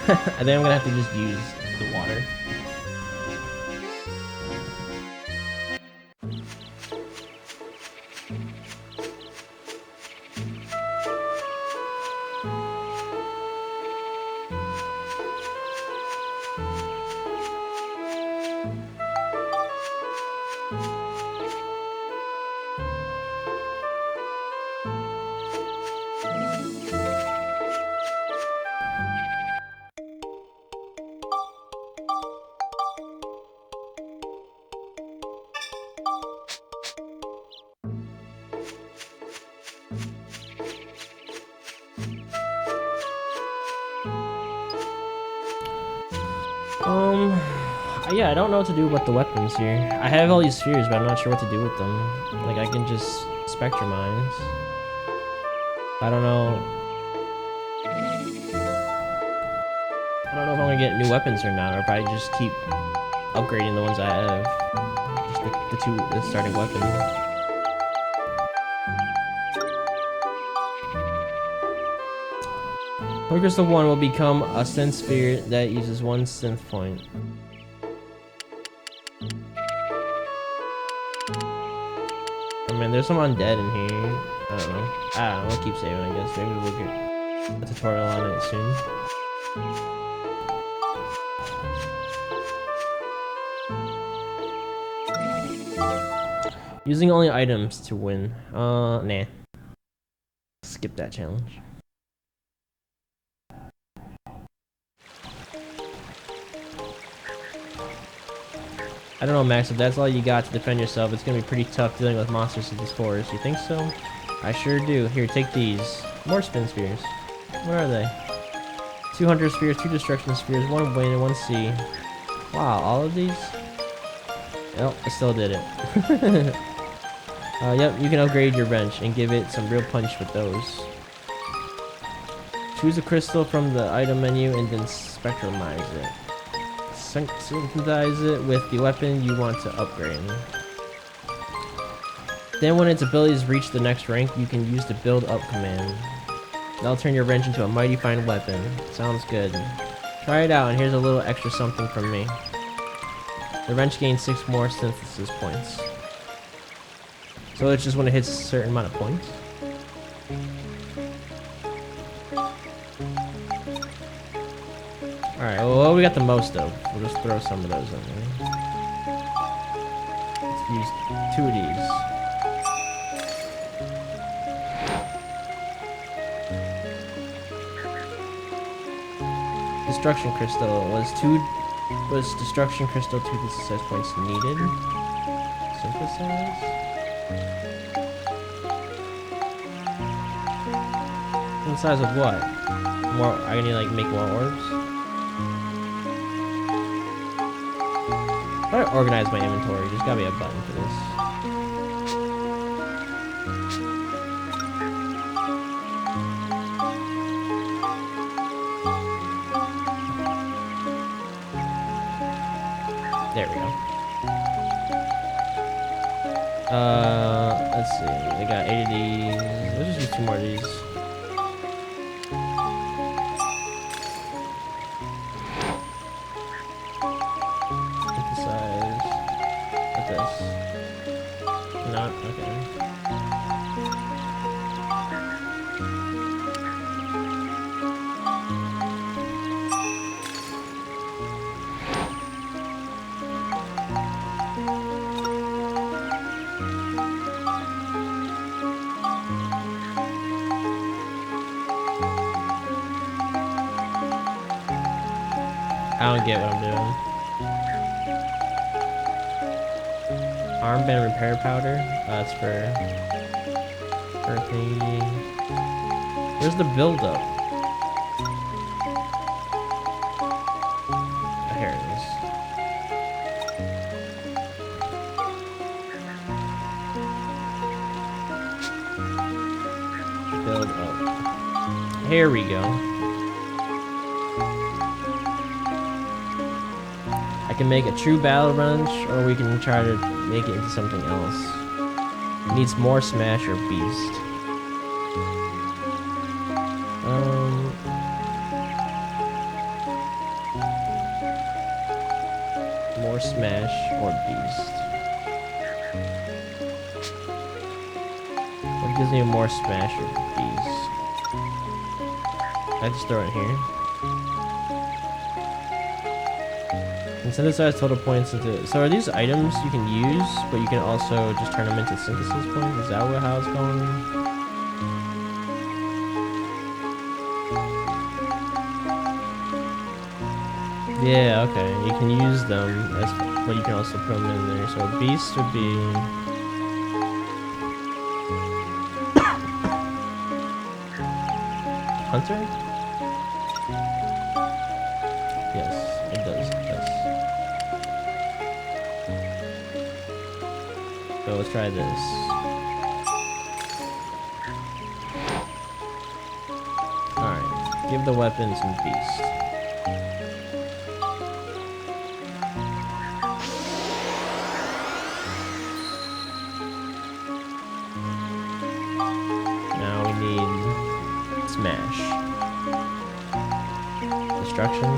I think I'm gonna have to just use the water. Yeah, I don't know what to do about the weapons here. I have all these spheres, but I'm not sure what to do with them. Like, I can just spectrum mines. I don't know. I don't know if I'm gonna get new weapons or not, or probably just keep upgrading the ones I have. Just the starting weapon. Crystal 1 will become a synth sphere that uses 1 synth point. I mean, there's some undead in here. I don't know. We'll keep saving, I guess. Maybe we'll get a tutorial on it soon. Using only items to win. Nah. Skip that challenge. I don't know, Max, if that's all you got to defend yourself, it's gonna be pretty tough dealing with monsters in this forest. You think so? I sure do. Here, take these. More spin spheres. Where are they? 200 spheres, 2 destruction spheres, 1 wind and 1 sea. Wow, all of these? Nope, I still did it. Yep, you can upgrade your bench and give it some real punch with those. Choose a crystal from the item menu and then spectrumize it. Synthesize it with the weapon you want to upgrade. Then when its abilities reach the next rank, you can use the build up command. That'll turn your wrench into a mighty fine weapon. Sounds good. Try it out, and here's a little extra something from me. The wrench gains 6 more synthesis points. So it's just when it hits a certain amount of points. Alright, well, what we got the most of? We'll just throw some of those in there. Let's use 2 of these. Destruction crystal was destruction crystal 2 success points needed. Synthesize. Synthesize with what? More? I need like make more orbs. How do I organize my inventory? There's gotta be a button for this. There we go. Let's see. I got 8 of these. Let's just use 2 more of these. Synthesize. What's this? Not okay. I don't get what I'm doing. Armband repair powder? That's for thingy. Where's the build-up? Oh, here it is. Build up. Here we go. I can make a true battle wrench, or we can try to make it into something else. It needs more smash or beast. More smash or beast. What gives me more smash or beast? I just throw it here. And synthesize total points into. So are these items you can use, but you can also just turn them into synthesis points? Is that how it's going? Yeah, okay. You can use them, but you can also put them in there. So a beast would be. Hunter? Yes, it does. Yes. So let's try this. Alright. Give the weapon some beast. Now we need smash. Destruction.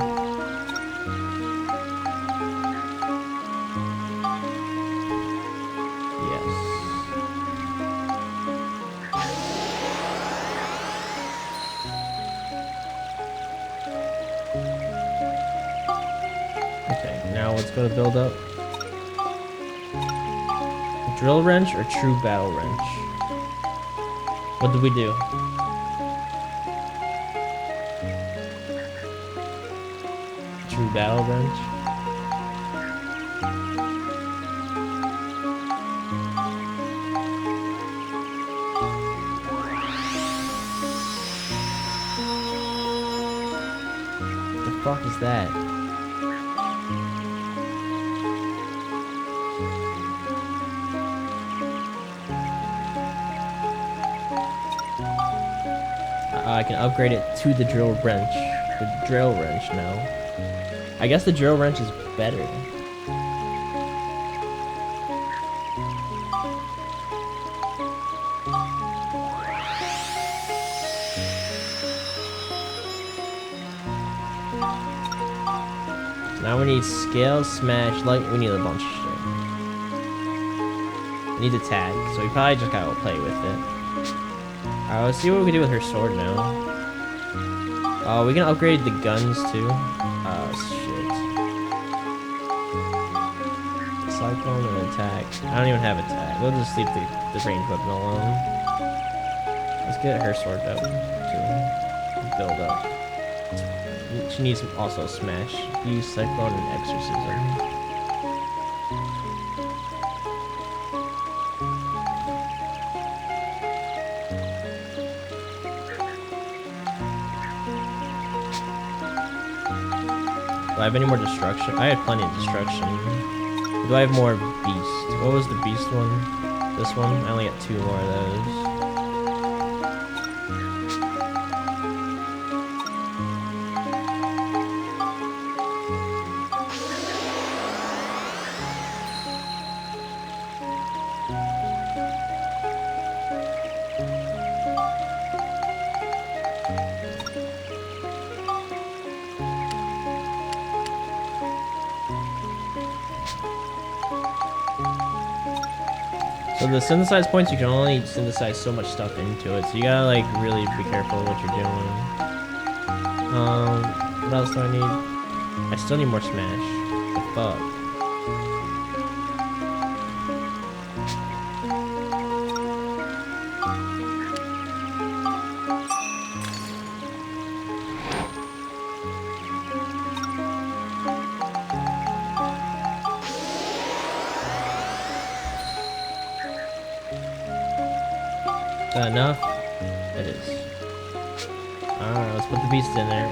Let's go to build up. Drill wrench or true battle wrench? What did we do? True battle wrench? What the fuck is that? I can upgrade it to the drill wrench. The drill wrench now. I guess the drill wrench is better. Now we need scale, smash, light. We need a bunch of shit. We need attack, so we probably just gotta play with it. Alright, let's see what we can do with her sword now. Oh, we can upgrade the guns too. Oh, shit. Cyclone and attack. I don't even have attack. We'll just leave the ranged weapon alone. Let's get her sword up too. Build up. She needs also smash. Use cyclone and exorcism. Do I have any more destruction? I had plenty of destruction. Do I have more beast? What was the beast one? This one? I only got 2 more of those. So the synthesize points, you can only synthesize so much stuff into it, so you gotta like really be careful what you're doing. What else do I need? I still need more smash. The fuck? Is that enough? It is. Alright, let's put the beast in there.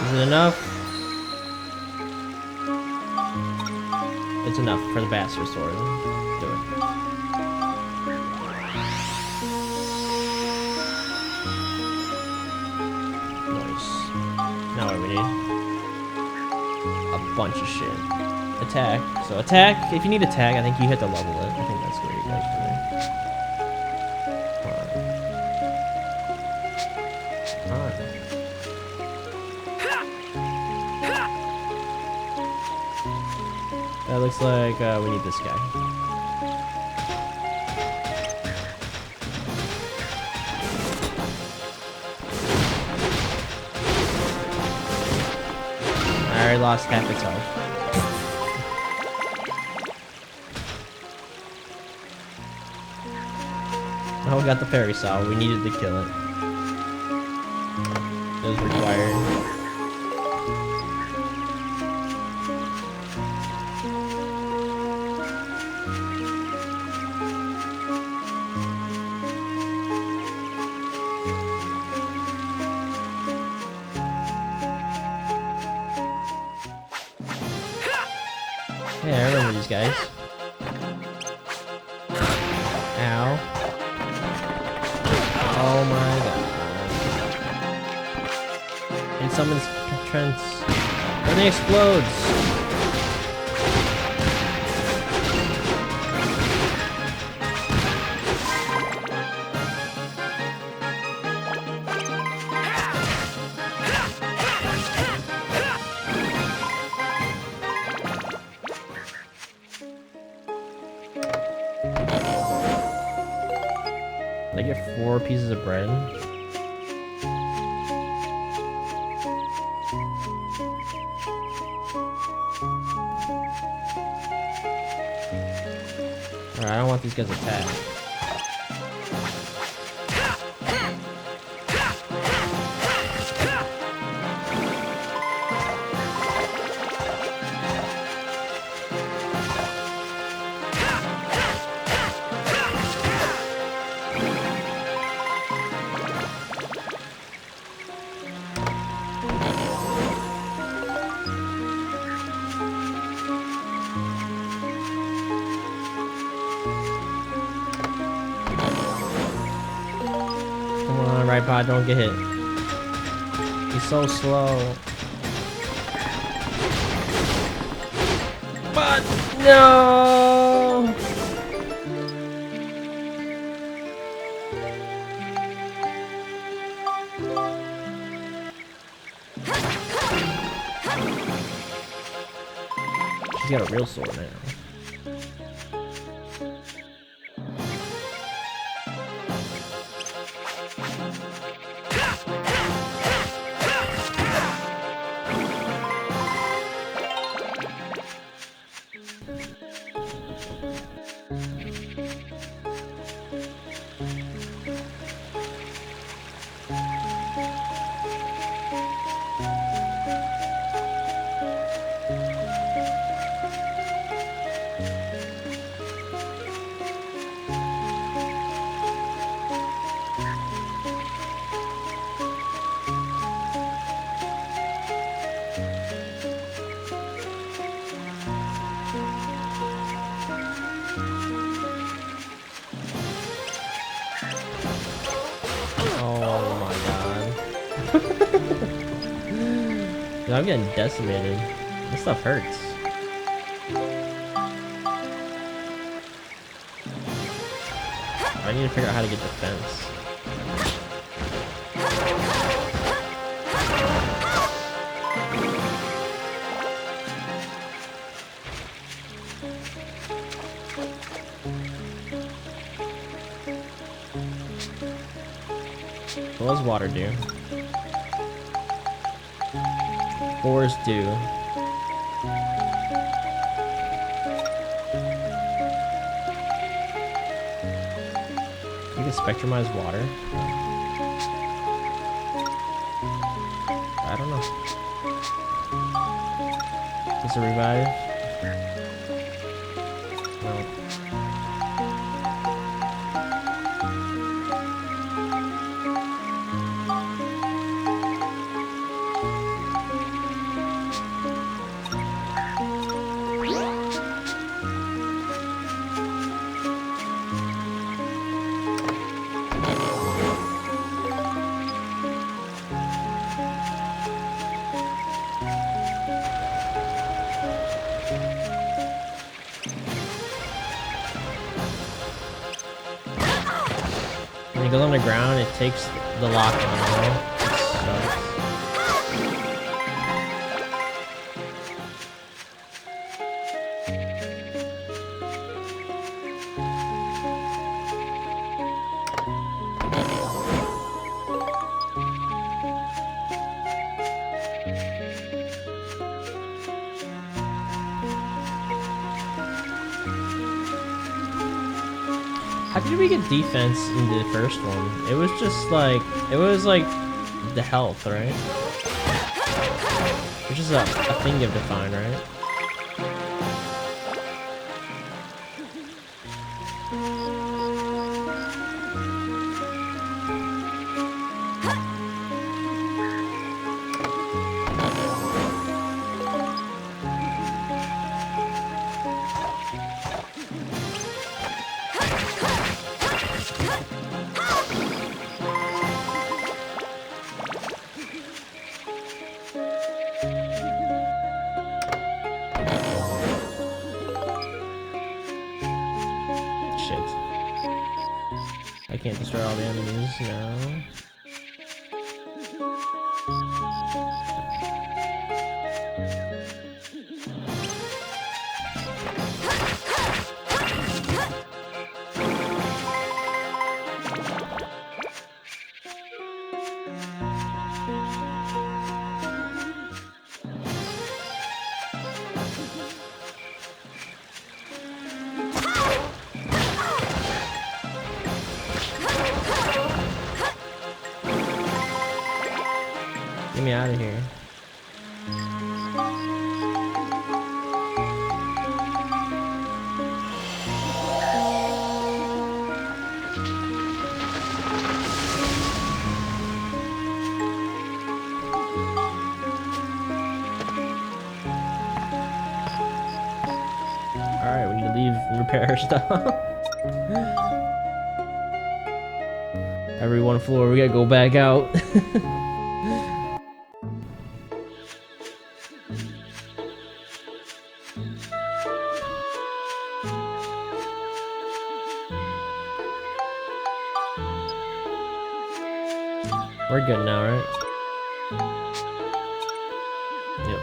Is it enough? It's enough for the bastard sword. Do it. Now what do we need? A bunch of shit. Attack. So attack, if you need attack, I think you hit to level it. I think that's what it does for me. That looks like we need this guy. I already lost half its health. Oh, we got the fairy saw. We needed to kill it. It was required. Yeah, I remember these guys. Ow. Oh my god. It summons Trents. Everything explodes! Did I get 4 pieces of bread? Alright, I don't want these guys attacked. Right, bot, don't get hit. He's so slow. But no! She's got a real sword now. Dude, I'm getting decimated. This stuff hurts. I need to figure out how to get defense. What does water do? Fours do. You can spectrumize water. I don't know. Does it revive? No. When it goes on the ground, it takes the lock on, right? It sucks. How did we get defense in the first one? It was just like, the health, right? Which is a thing you have to find, right? I can't destroy all the enemies now. Get me out of here. Alright, we need to leave and repair our stuff. Every one floor, we gotta go back out. We're good now, right? Yep.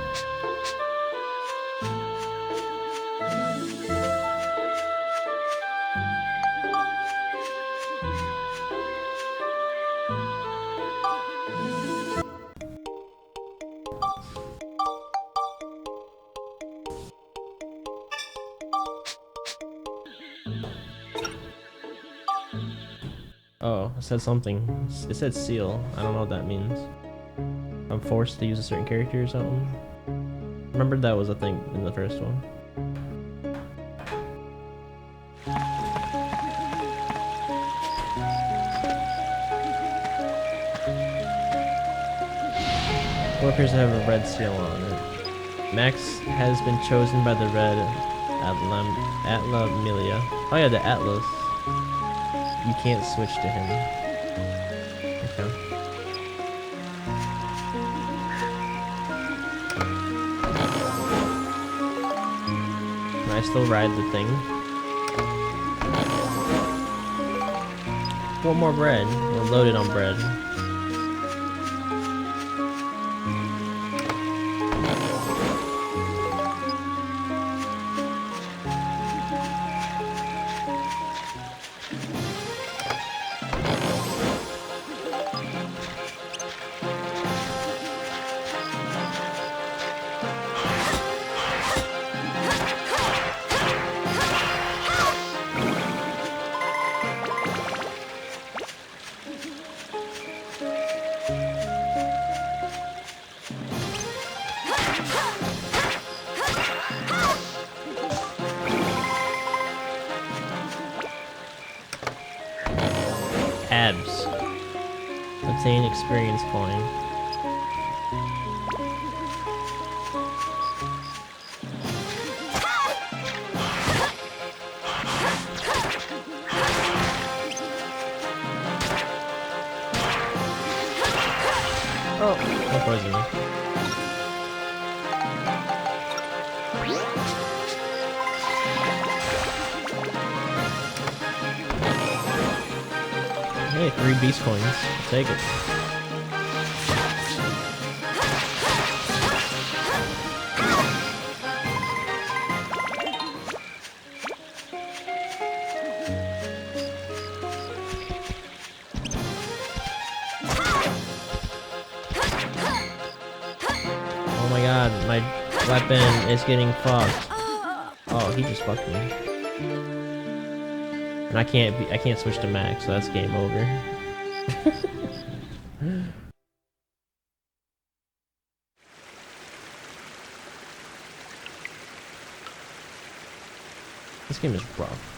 Oh, it said something. It said seal. I don't know what that means. I'm forced to use a certain character or something. Remember that was a thing in the first one. What appears to have a red seal on it. Max has been chosen by the red Atla-Milia. Oh yeah, the Atlas. You can't switch to him. Okay. Can I still ride the thing? 4 more bread. We're loaded on bread. Abs. Obtain experience coin. Oh, don't poison me. Hey, 3 beast coins. I'll take it. Oh my god, my weapon is getting fucked. Oh, he just fucked me. And I can't switch to max, so that's game over. This game is rough.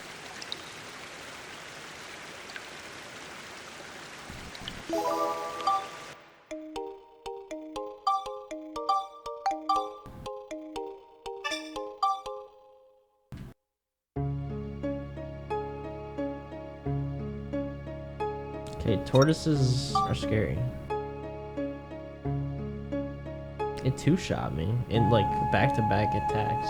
Okay, tortoises are scary. It two-shot me in like back-to-back attacks.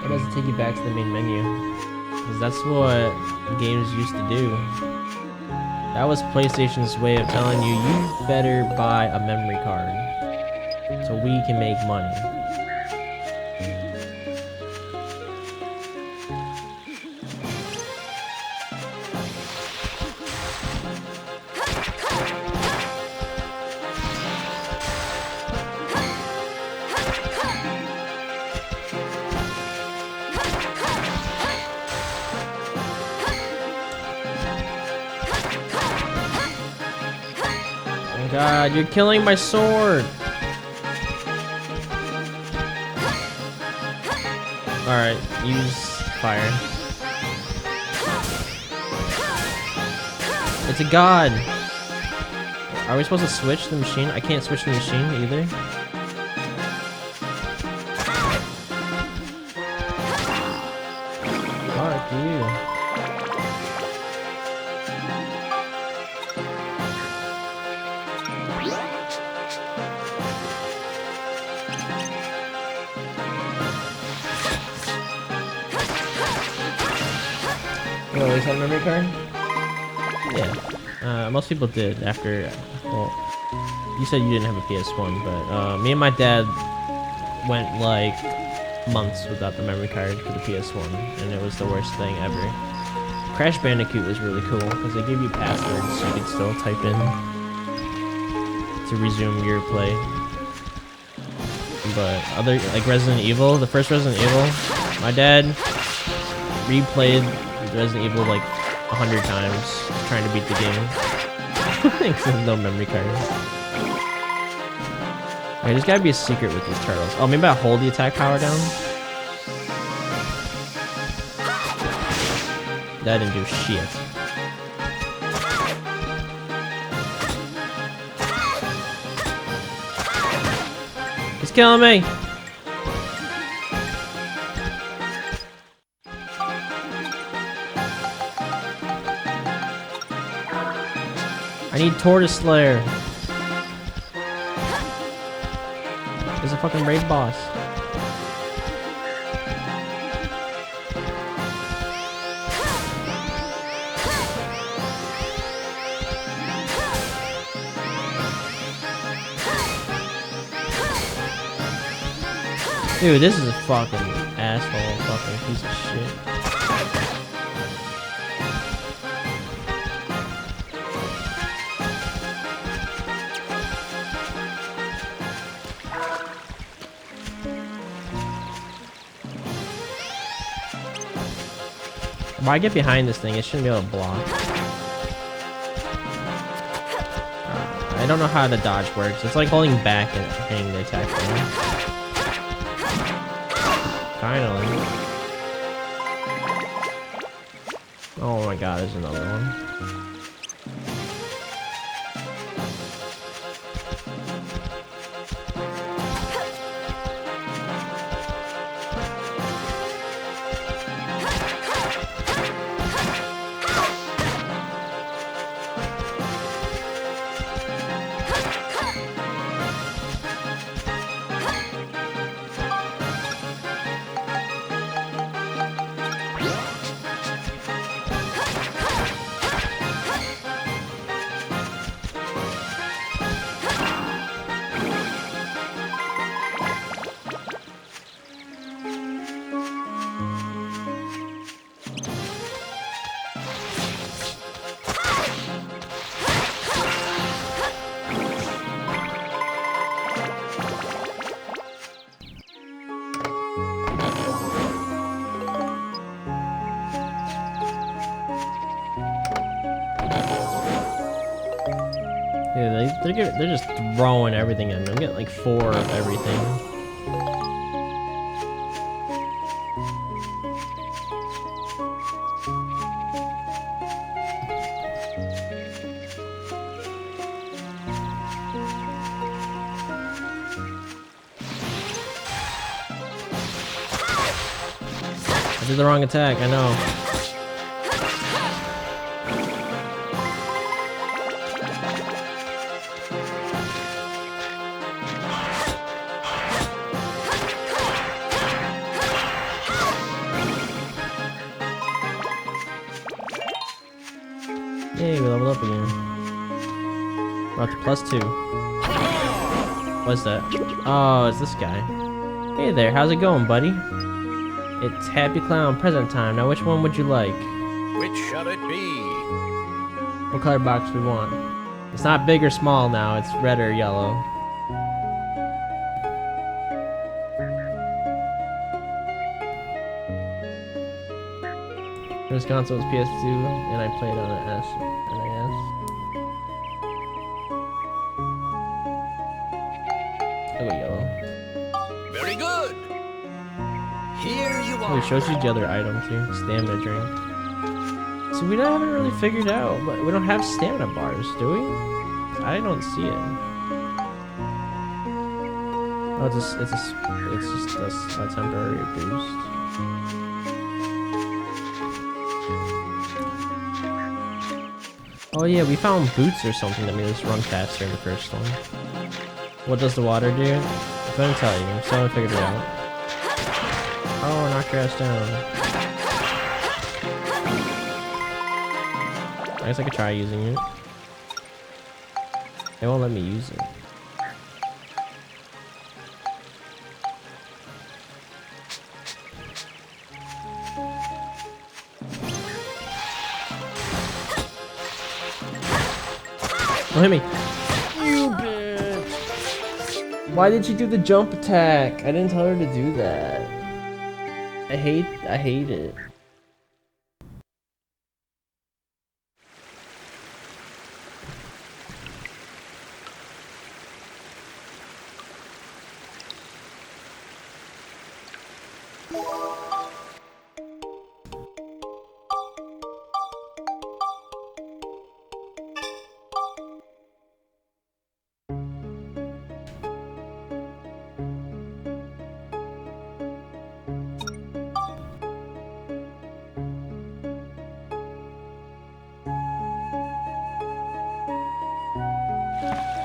It doesn't take you back to the main menu. Because that's what games used to do. That was PlayStation's way of telling you, you better buy a memory card. So we can make money. God, you're killing my sword! Alright, use fire. It's a god! Are we supposed to switch the machine? I can't switch the machine either. Fuck you. You always had a memory card? Yeah. Most people did after. Well, you said you didn't have a PS1, but me and my dad went like months without the memory card for the PS1, and it was the worst thing ever. Crash Bandicoot was really cool because they gave you passwords so you could still type in to resume your play. But other, like Resident Evil, the first Resident Evil, my dad replayed Resident Evil like 100 times trying to beat the game. Because there's no memory card. Alright, there's gotta be a secret with these turtles. Oh, maybe I'll hold the attack power down? That didn't do shit. He's killing me! I need Tortoise Slayer. There's a fucking raid boss. Dude, this is a fucking asshole fucking piece of shit. If I get behind this thing, it shouldn't be able to block. I don't know how the dodge works. It's like holding back and hitting the attack button. Finally. Oh my god, there's another one. Yeah, they're just throwing everything at me. I'm getting like 4 of everything. I did the wrong attack, I know. Yay, we leveled up again. We're up to +2. What's that? Oh, it's this guy. Hey there, how's it going, buddy? It's Happy Clown present time. Now, which one would you like? Which shall it be? What color box we want? It's not big or small now, it's red or yellow. This console was PS2, and I played on an NES. I'll go yellow. Very good. Here you Oh, it shows you the other items here. Stamina drink. So we haven't really figured out, but we don't have stamina bars, do we? I don't see it. Oh, it's just a temporary boost. Oh yeah, we found boots or something that made us run faster in the first one. What does the water do? I'm gonna tell you, I'm still figured it out. Oh, knock your ass down. guess I could try using it. They won't let me use it. Don't hit me. You bitch. Why did she do the jump attack? I didn't tell her to do that. I hate it.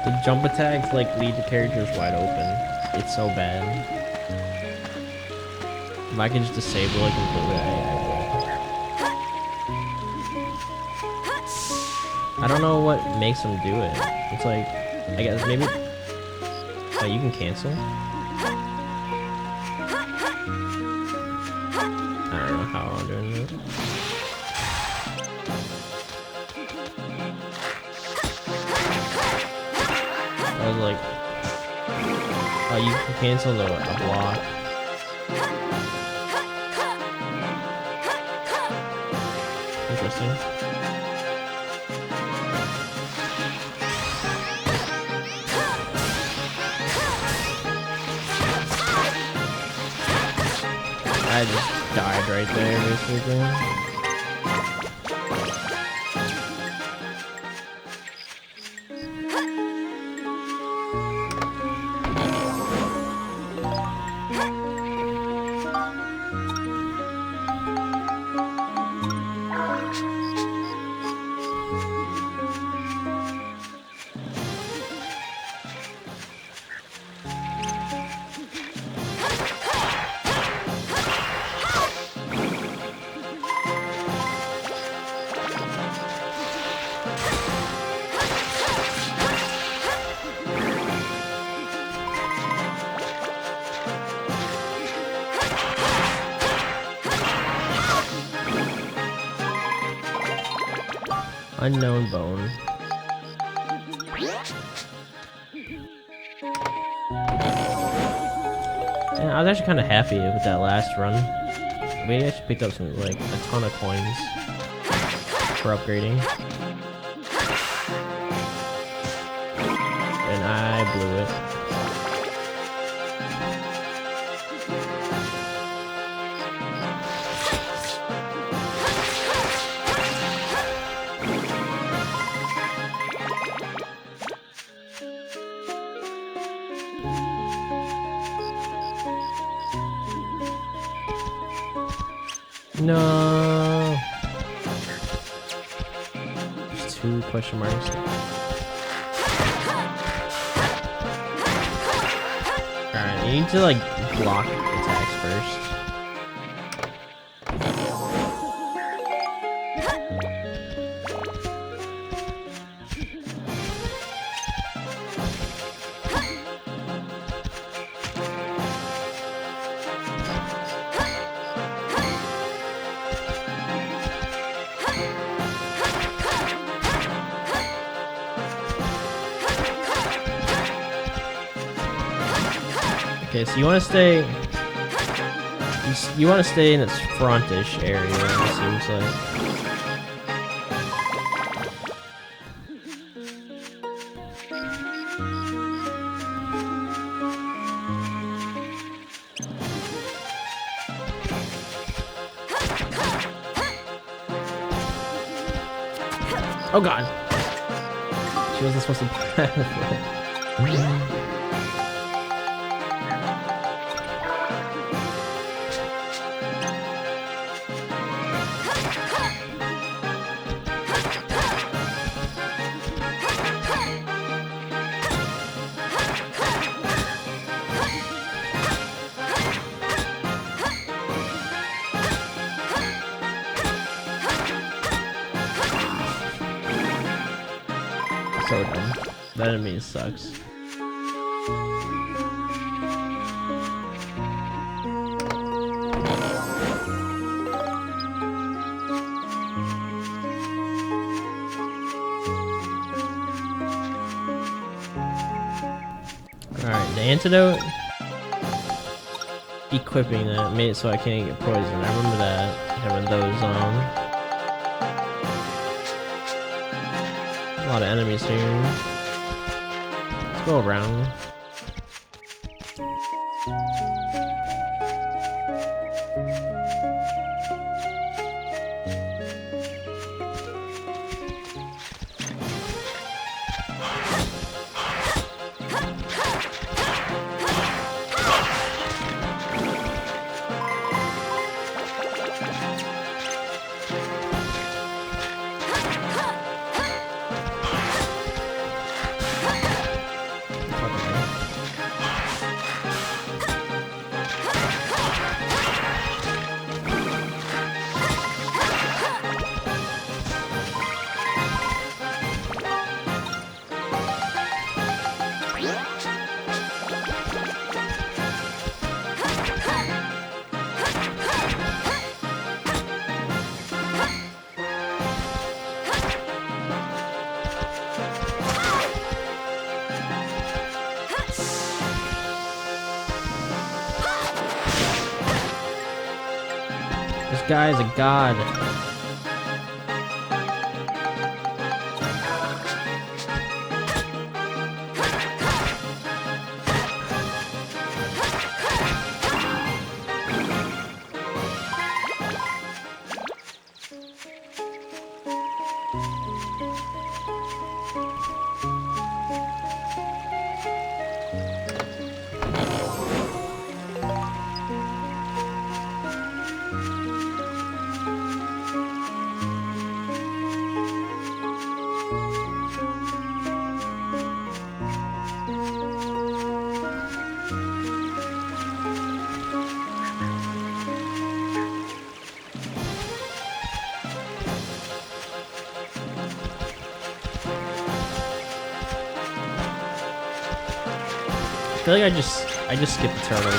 The jump attacks like leave the characters wide open. It's so bad. If I could just disable it completely, I will. I don't know what makes them do it. It's like, I guess maybe. Oh, you can cancel? I don't know how I'm doing this. I was like, oh, you can cancel a block. Interesting. I just died right there, basically. Unknown bone. Yeah, I was actually kind of happy with that last run. We actually picked up some, like, a ton of coins for upgrading. And I blew it. No. There's 2 question marks. Alright, you need to like block attacks first. Okay, so you want to stay. You want to stay in its frontish area. It seems like. Oh God! She wasn't supposed to plan. That enemy sucks. Alright, the antidote. Equipping that made it so I can't get poisoned. I remember that. Having those on. A lot of enemies here. Let's go around. This guy is a god. I feel like I just skipped the turtles.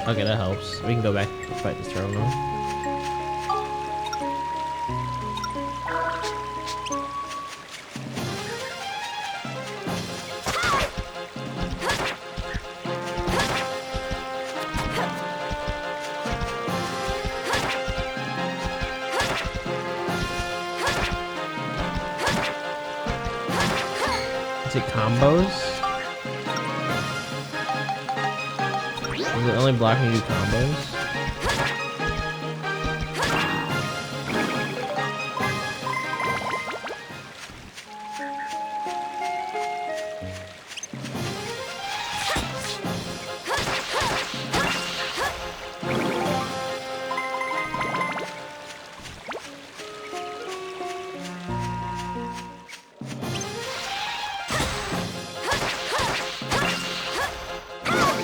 Okay, that helps. We can go back to fight this turtle now. Is it combos? Is it only blocking you combos?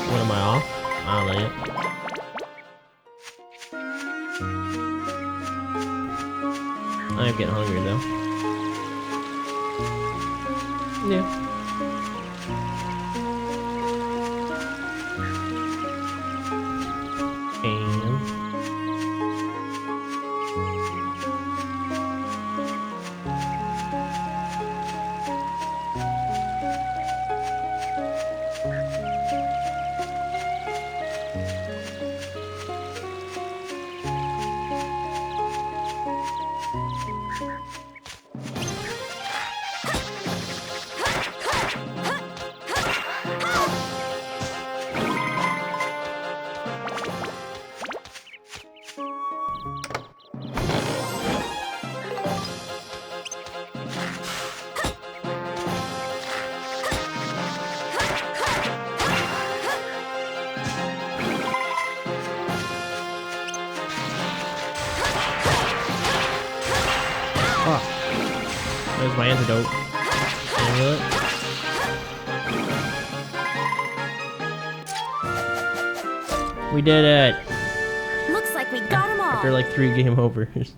What am I off? I don't know yet. I am getting hungry though. Yeah. There's my antidote. Amulet. We did it! Looks like we got them all. After like 3 game overs.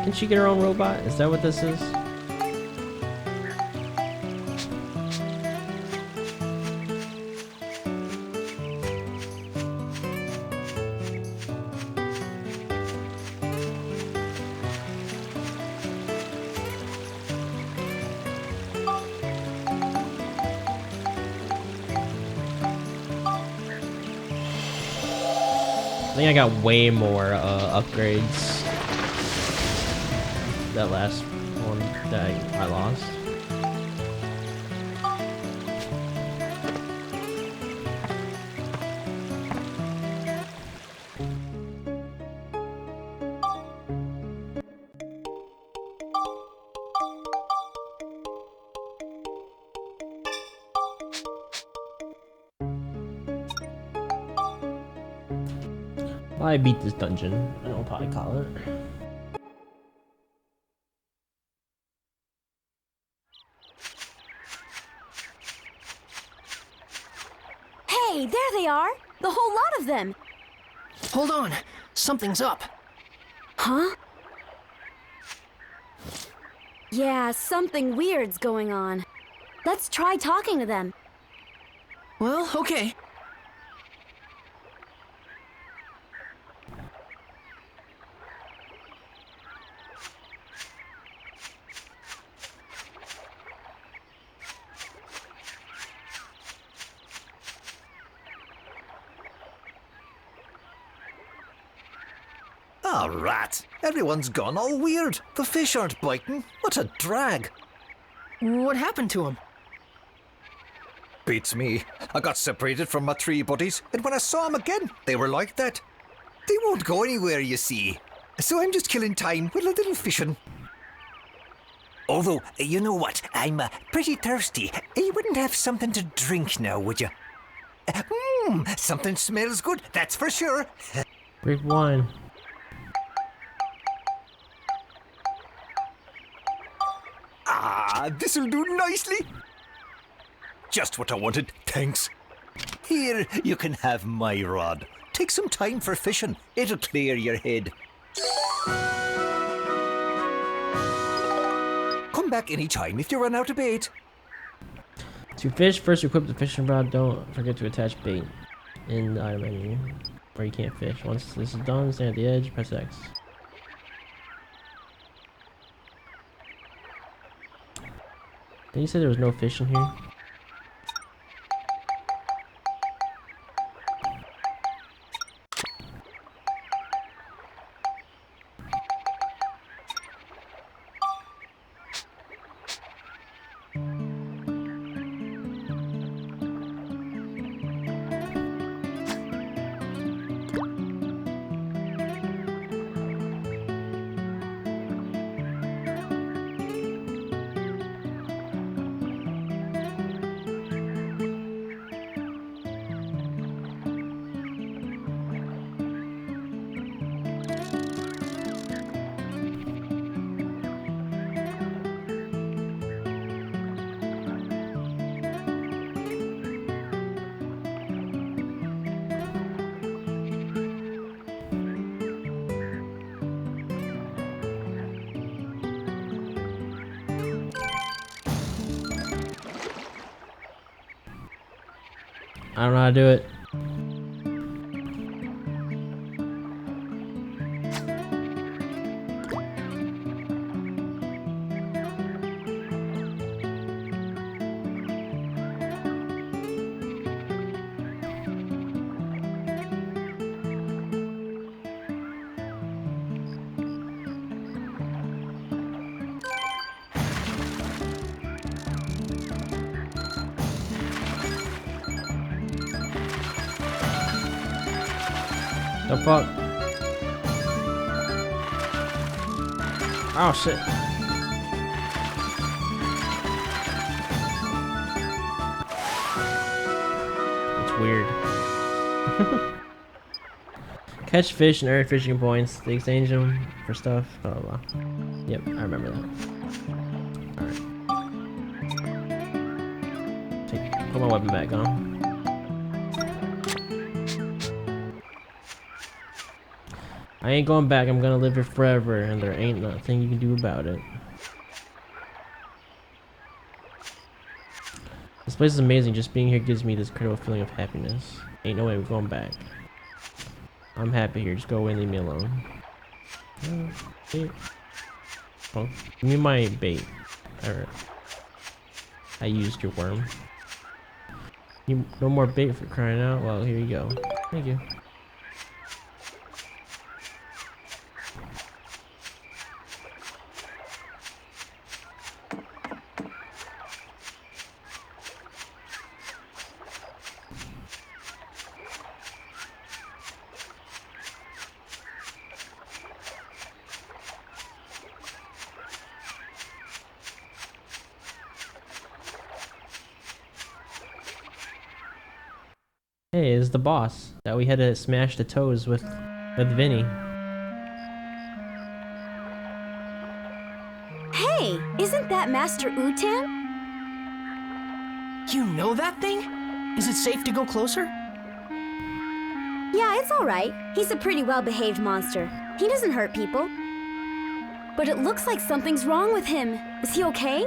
Can she get her own robot? Is that what this is? I think I got way more upgrades. That last one that I lost. I beat this dungeon, and I'll probably call it. Hey, there they are! The whole lot of them! Hold on, something's up. Huh? Yeah, something weird's going on. Let's try talking to them. Well, okay. Ah, rat. Everyone's gone all weird. The fish aren't biting. What a drag. What happened to him? Beats me. I got separated from my 3 buddies, and when I saw them again, they were like that. They won't go anywhere, you see. So I'm just killing time with a little fishing. Although, you know what? I'm pretty thirsty. You wouldn't have something to drink now, would you? Something smells good, that's for sure. Grape wine. Ah, this'll do nicely. Just what I wanted, thanks. Here, you can have my rod. Take some time for fishing. It'll clear your head. Come back any time if you run out of bait. To fish, first equip the fishing rod. Don't forget to attach bait in the item menu, or you can't fish. Once this is done, stand at the edge, press X. Did you say there was no fish in here? I don't know how to do it. The fuck? Oh shit. It's weird. Catch fish and earn fishing points. They exchange them for stuff. Blah blah blah. Yep, I remember that. Alright. Put my weapon back on. I ain't going back. I'm gonna live here forever, and there ain't nothing you can do about it. This place is amazing. Just being here gives me this incredible feeling of happiness. Ain't no way we're going back. I'm happy here. Just go away and leave me alone. Oh, give me my bait. Alright. I used your worm. No more bait for crying out. Well, here you go. Thank you. Hey, it's the boss that we had to smash the toes with Vinny. Hey, isn't that Master Utan? You know that thing? Is it safe to go closer? Yeah, it's alright. He's a pretty well-behaved monster. He doesn't hurt people. But it looks like something's wrong with him. Is he okay?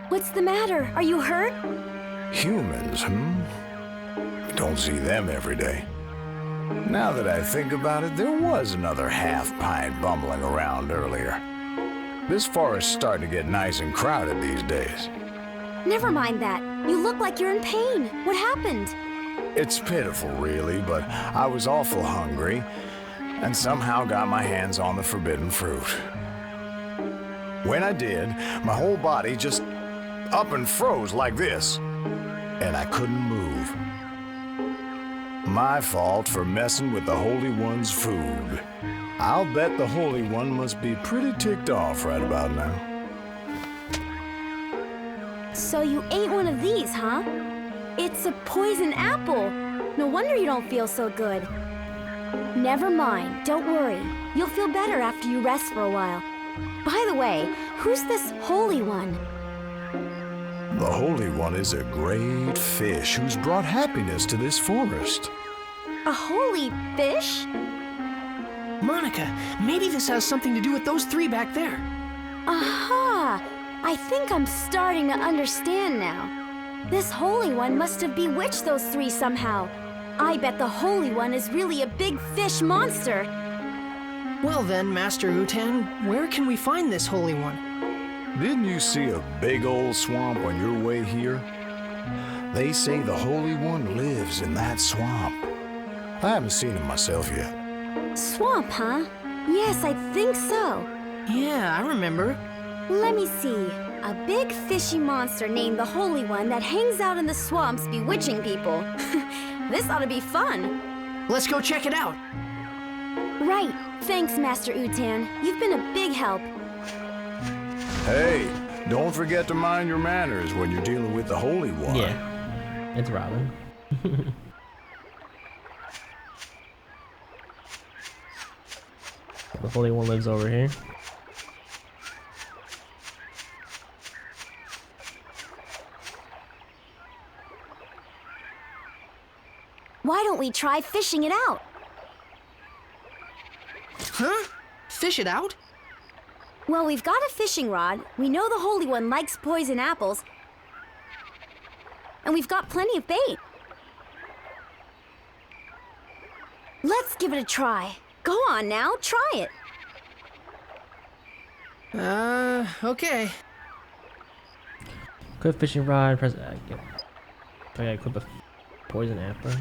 What's the matter? Are you hurt? Humans, Don't see them every day. Now that I think about it, there was another half-pint bumbling around earlier. This forest's starting to get nice and crowded these days. Never mind that. You look like you're in pain. What happened? It's pitiful, really, but I was awful hungry and somehow got my hands on the forbidden fruit. When I did, my whole body just up and froze like this, and I couldn't move. My fault for messing with the Holy One's food. I'll bet the Holy One must be pretty ticked off right about now. So you ate one of these, huh? It's a poison apple. No wonder you don't feel so good. Never mind, don't worry. You'll feel better after you rest for a while. By the way, who's this Holy One? The Holy One is a great fish who's brought happiness to this forest. A holy fish? Monica, maybe this has something to do with those three back there. Aha! I think I'm starting to understand now. This Holy One must have bewitched those three somehow. I bet the Holy One is really a big fish monster. Well then, Master Utan, where can we find this Holy One? Didn't you see a big old swamp on your way here? They say the Holy One lives in that swamp. I haven't seen him myself yet. Swamp, huh? Yes, I think so. Yeah, I remember. Let me see. A big fishy monster named the Holy One that hangs out in the swamps bewitching people. This ought to be fun. Let's go check it out. Right. Thanks, Master Utan. You've been a big help. Hey, don't forget to mind your manners when you're dealing with the Holy One. Yeah, it's Robin. The Holy One lives over here. Why don't we try fishing it out? Huh? Fish it out? Well, we've got a fishing rod. We know the Holy One likes poison apples. And we've got plenty of bait. Let's give it a try. Go on now, try it. Okay. Equip fishing rod, press I gotta equip a poison apple.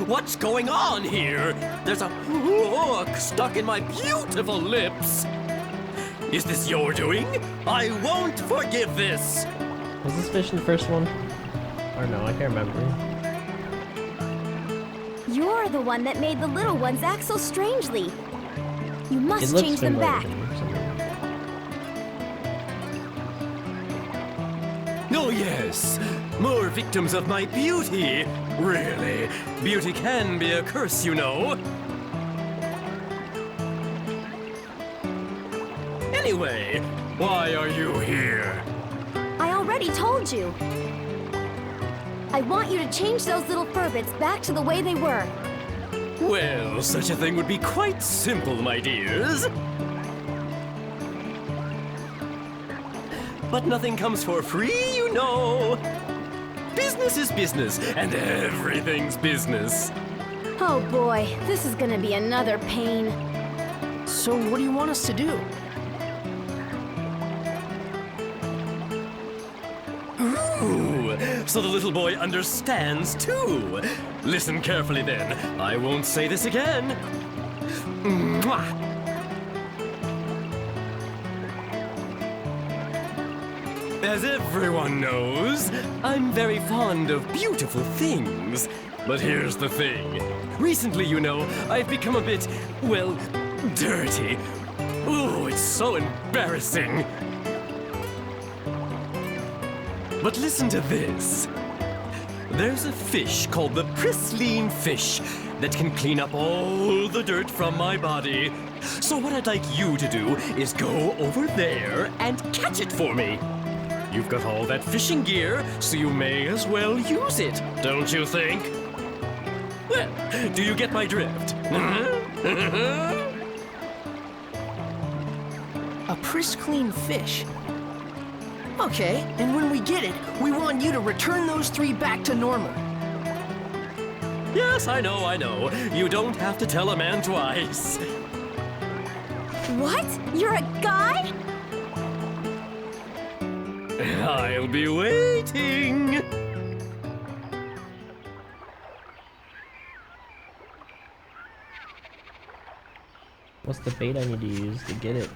What's going on here? There's a hook stuck in my beautiful lips. Is this your doing? I won't forgive this. Was this fish in the first one? Or no, I can't remember. You're the one that made the little ones act so strangely. You must change them back. Oh yes, more victims of my beauty. Really, beauty can be a curse, you know. Anyway, why are you here? I already told you. I want you to change those little furbits back to the way they were. Well, such a thing would be quite simple, my dears. But nothing comes for free, you know. Business is business, and everything's business. Oh boy, this is gonna be another pain. So what do you want us to do? Ooh, so the little boy understands too. Listen carefully then. I won't say this again. Mwah. As everyone knows, I'm very fond of beautiful things. But here's the thing. Recently, you know, I've become a bit, well, dirty. Ooh, it's so embarrassing. But listen to this. There's a fish called the pristine fish that can clean up all the dirt from my body. So what I'd like you to do is go over there and catch it for me. You've got all that fishing gear, so you may as well use it, don't you think? Well, do you get my drift? A pristine fish. Okay, and when we get it, we want you to return those 3 back to normal. Yes, I know. You don't have to tell a man twice. What? You're a guy? I'll be waiting. What's the bait I need to use to get it?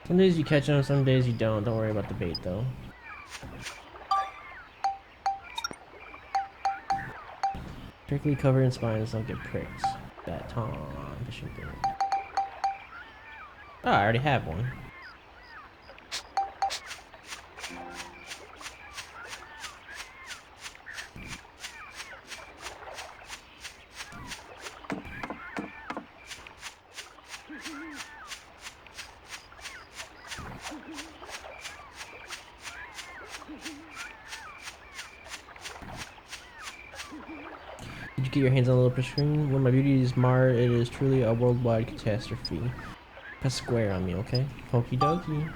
Some days you catch them, some days you don't. Don't worry about the bait though. Strictly covered in spines, don't get pricks. That Tom fishing thing. Oh, I already have one. Did you get your hands on a little screen? When my beauty is marred, it is truly a worldwide catastrophe. Press square on me, okay? Okie dokie.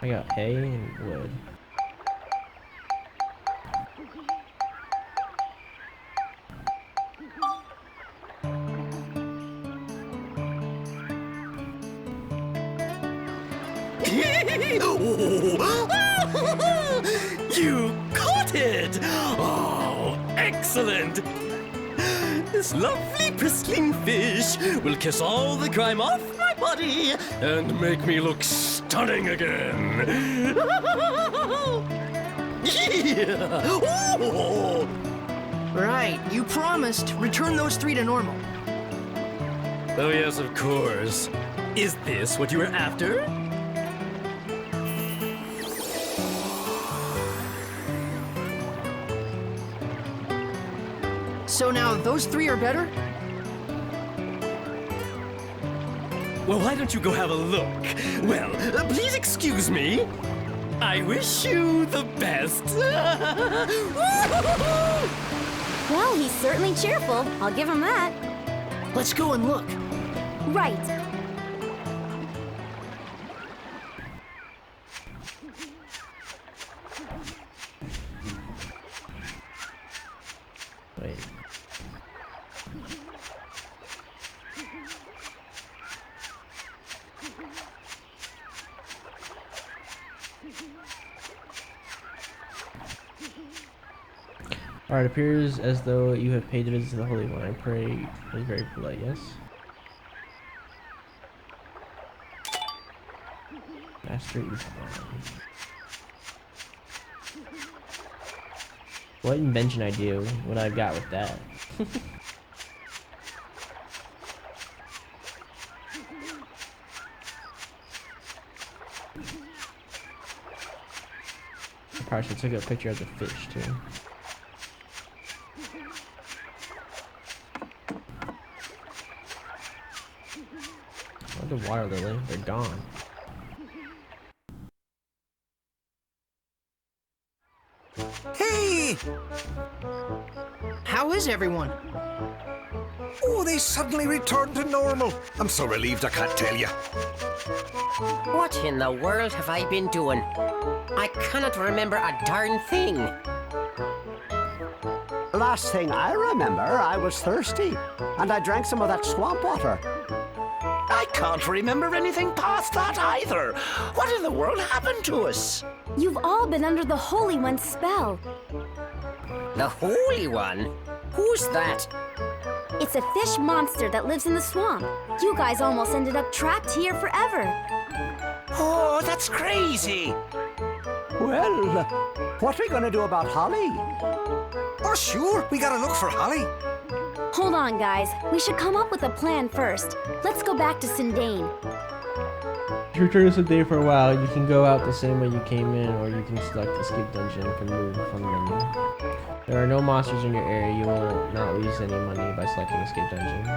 I got hay and wood. You caught it! Oh, excellent! This lovely pristine fish will kiss all the grime off my body and make me look stunning again. Yeah. Oh. Right, you promised. Return those 3 to normal. Oh yes, of course. Is this what you were after? So now those 3 are better? Well, why don't you go have a look? Well, please excuse me. I wish you the best. Well, he's certainly cheerful. I'll give him that. Let's go and look. Right. Wait. Alright, it appears as though you have paid a visit to the Holy One. I pray is very polite, yes? Master Utah. What invention idea would I have got with that? I probably should take a picture of the fish too. Oh, the water lily, they're gone. Hey! How is everyone? Oh, they suddenly returned to normal. I'm so relieved I can't tell you. What in the world have I been doing? I cannot remember a darn thing. Last thing I remember, I was thirsty, and I drank some of that swamp water. I can't remember anything past that either. What in the world happened to us? You've all been under the Holy One's spell. The Holy One? Who's that? It's a fish monster that lives in the swamp. You guys almost ended up trapped here forever. Oh, that's crazy. Well, what are we going to do about Holly? Oh, sure. We gotta look for Holly. Hold on, guys. We should come up with a plan first. Let's go back to Sindane. If you return to Sindane for a while, you can go out the same way you came in, or you can select Escape Dungeon from the menu. There are no monsters in your area. You will not lose any money by selecting Escape Dungeon.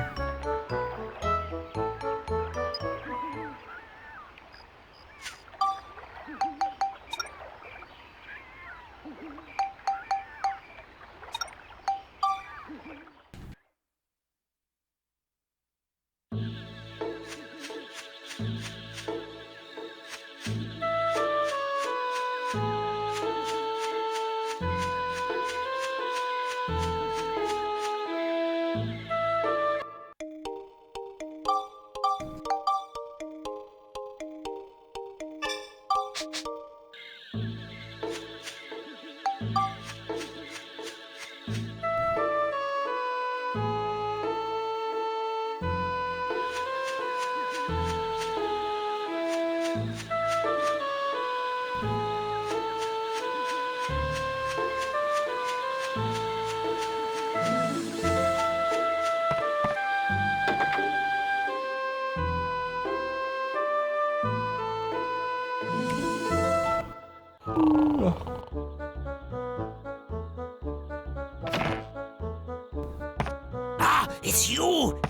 Ah, it's you!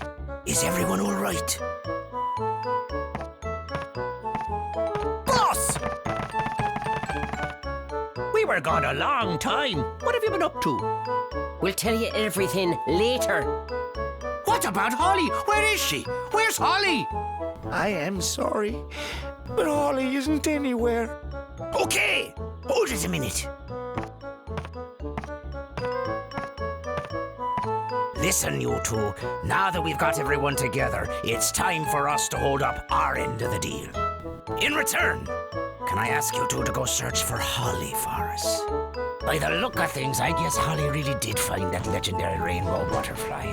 Is everyone all right? Boss! We were gone a long time. What have you been up to? We'll tell you everything later. What about Holly? Where is she? Where's Holly? I am sorry, but Holly isn't anywhere. Okay, hold it a minute. Listen, you two. Now that we've got everyone together, it's time for us to hold up our end of the deal. In return, can I ask you two to go search for Holly for us? By the look of things, I guess Holly really did find that legendary rainbow butterfly.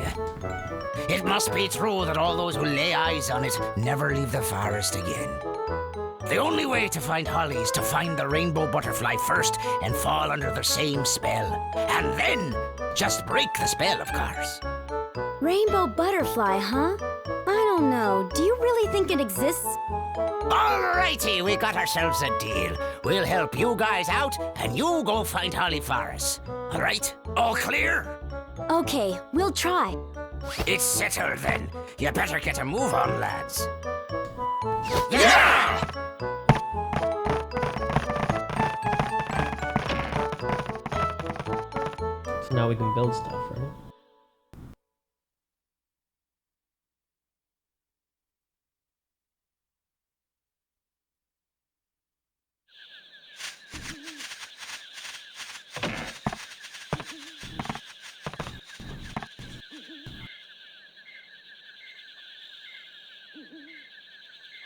It must be true that all those who lay eyes on it never leave the forest again. The only way to find Holly is to find the rainbow butterfly first and fall under the same spell. And then just break the spell, of course. Rainbow butterfly, huh? I don't know. Do you really think it exists? Alrighty, we got ourselves a deal. We'll help you guys out, and you go find Holly for us. Alright? All clear? Okay, we'll try. It's settled then. You better get a move on, lads. Yeah! So now we can build stuff, right?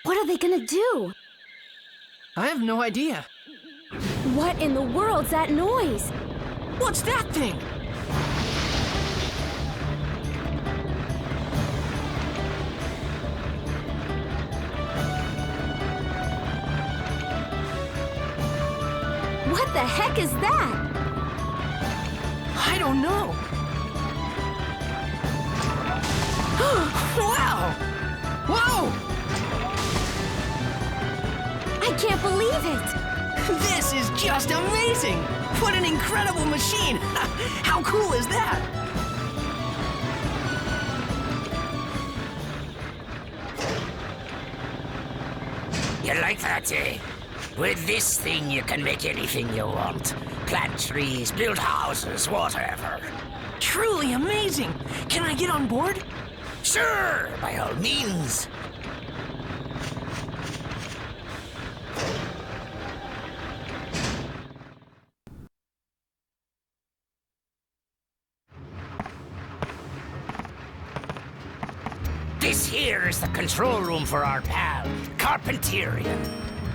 What are they gonna do? I have no idea. What in the world's that noise? What's that thing? What the heck is that? I don't know. Wow! Whoa! I can't believe it! This is just amazing! What an incredible machine! How cool is that? You like that, eh? With this thing, you can make anything you want. Plant trees, build houses, whatever. Truly amazing! Can I get on board? Sure, by all means. This here is the control room for our pal, Carpenterian.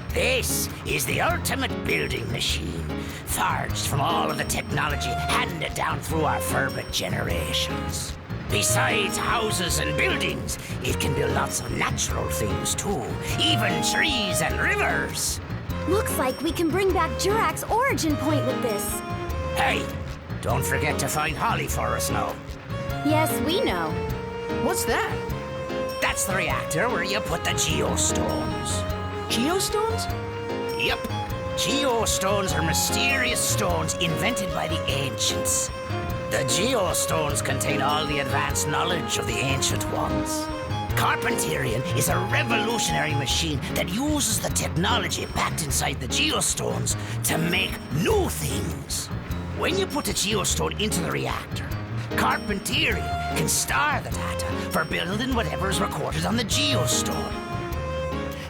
This is the ultimate building machine, forged from all of the technology handed down through our fervent generations. Besides houses and buildings, it can build lots of natural things too, even trees and rivers. Looks like we can bring back Jurak's origin point with this. Hey, don't forget to find Holly for us now. Yes, we know. What's that? That's the reactor where you put the geostones. Geostones? Yep. Geostones are mysterious stones invented by the ancients. The geostones contain all the advanced knowledge of the ancient ones. Carpenterian is a revolutionary machine that uses the technology packed inside the geostones to make new things. When you put a geostone into the reactor, Carpenterian can store the data for building whatever is recorded on the geostone.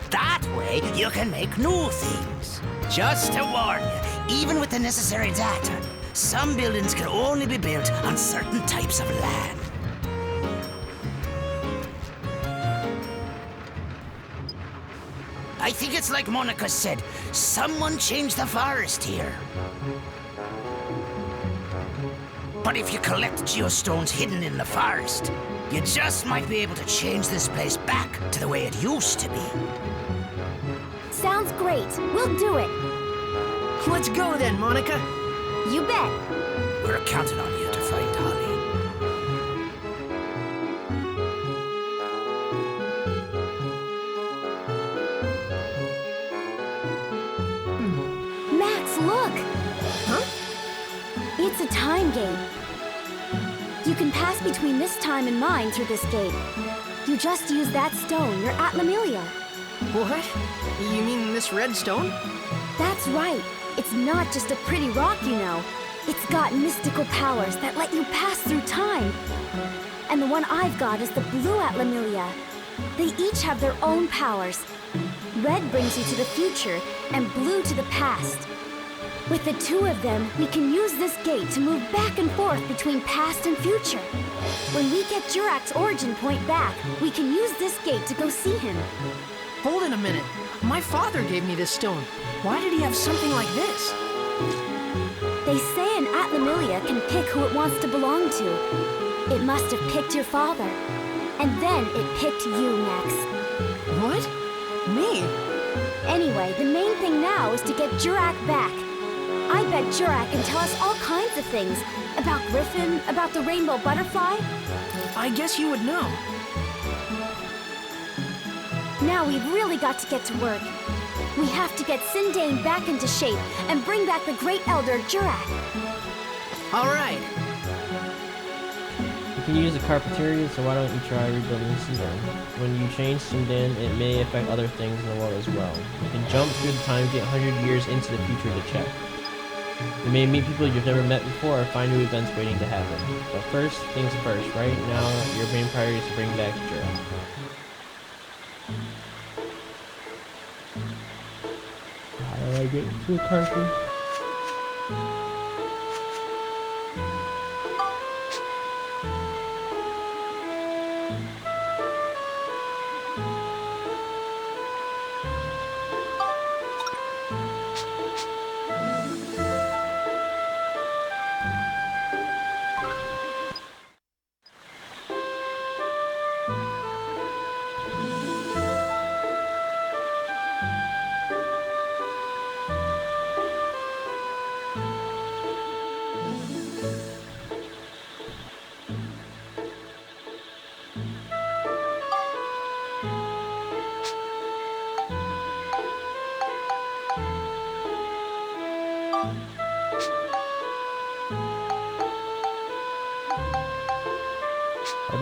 That way, you can make new things. Just to warn you, even with the necessary data, some buildings can only be built on certain types of land. I think it's like Monica said, someone changed the forest here. But if you collect geostones hidden in the forest, you just might be able to change this place back to the way it used to be. Sounds great. We'll do it. Let's go then, Monica. You bet. We're counting on you to find Holly. Max, look! Huh? It's a time gate. You can pass between this time and mine through this gate. You just use that stone. You're at Lemuria. What? You mean this red stone? That's right. It's not just a pretty rock, you know. It's got mystical powers that let you pass through time. And the one I've got is the blue at Lemuria. They each have their own powers. Red brings you to the future, and blue to the past. With the two of them, we can use this gate to move back and forth between past and future. When we get Jurak's origin point back, we can use this gate to go see him. Hold it a minute. My father gave me this stone. Why did he have something like this? They say an Atlamillia can pick who it wants to belong to. It must have picked your father. And then it picked you, Max. What? Me? Anyway, the main thing now is to get Jurak back. I bet Jurak can tell us all kinds of things. About Griffin, about the rainbow butterfly. I guess you would know. Now we've really got to get to work. We have to get Sindane back into shape and bring back the great elder Jurak. All right. You can use the Carpenterian, so why don't you try rebuilding Sindane? When you change Sindane, it may affect other things in the world as well. You can jump through the time gate 100 years into the future to check. You may meet people you've never met before or find new events waiting to happen. But first things first, right now your main priority is to bring back Jurak. How do I get to the Carpen?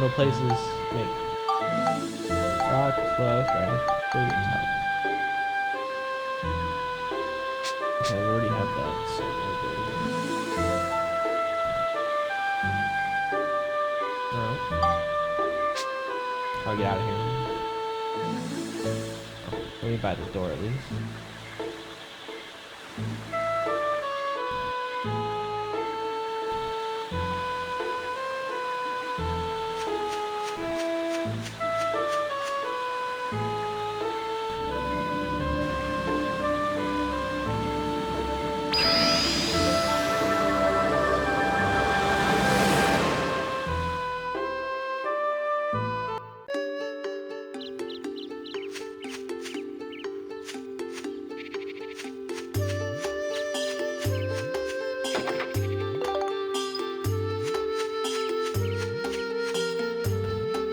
no places. Make rock, fluff, right? Build it top. Okay, we already have that, so we'll go. Alright. I'll get out of here. Oh, let me buy the door at least.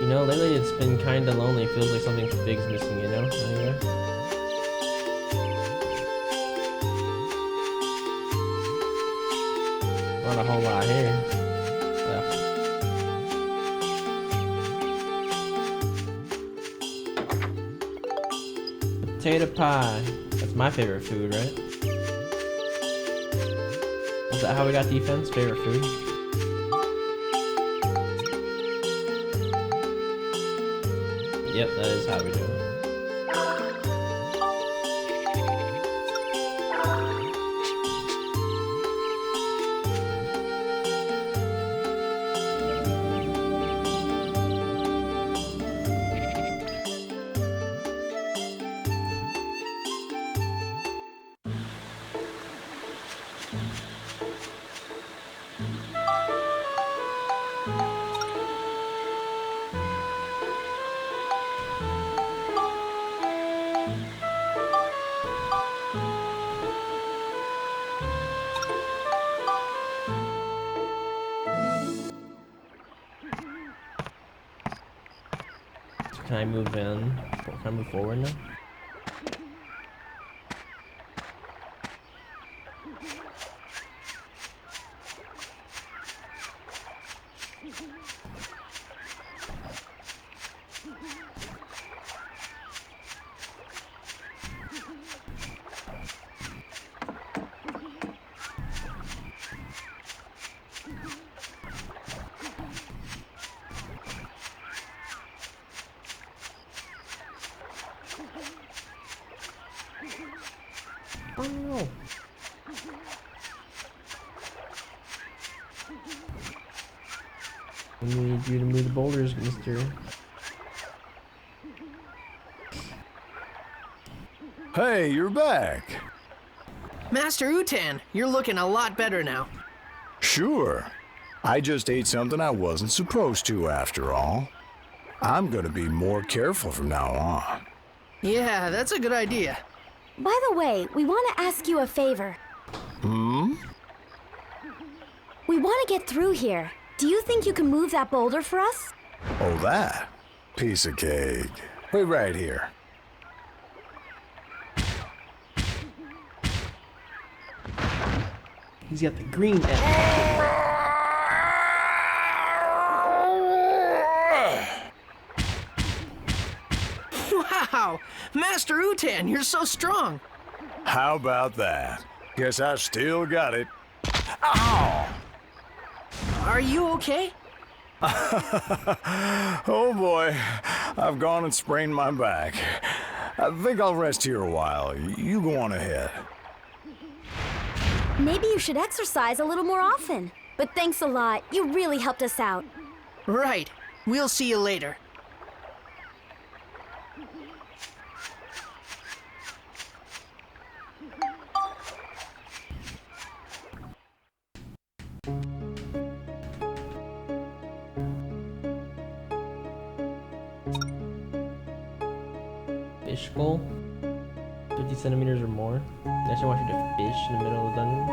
You know, lately it's been kinda lonely. It feels like something big's missing, you know? Anyway. Not a whole lot here. Potato pie. That's my favorite food, right? Is that how we got defense? Favorite food? Yep, that is how we do it. Can I move in? Can I move forward now? Oh no. We need you to move the boulders, mister. Hey, you're back. Master Utan, you're looking a lot better now. Sure. I just ate something I wasn't supposed to after all. I'm gonna be more careful from now on. Yeah, that's a good idea. By the way, we want to ask you a favor. Hmm? We want to get through here. Do you think you can move that boulder for us? Oh, that? Piece of cake. Wait right here. He's got the green Wow! Master Utan, you're so strong! How about that? Guess I still got it. Ow! Are you okay? Oh boy, I've gone and sprained my back. I think I'll rest here a while. You go on ahead. Maybe you should exercise a little more often. But thanks a lot. You really helped us out. Right. We'll see you later. Fish bowl. 50 centimeters or more. They actually want you to fish in the middle of the dungeons.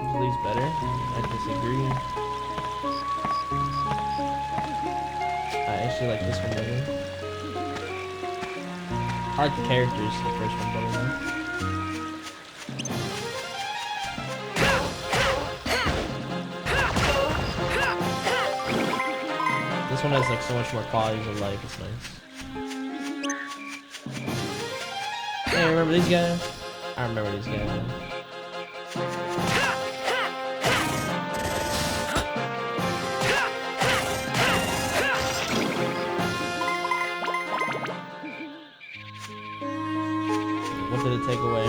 Usually's better. I disagree. I actually like this one better. I like the characters. The first one better though. This one has like so much more qualities of life. It's nice. Hey, remember these guys? I remember these guys. Man. What did it take away?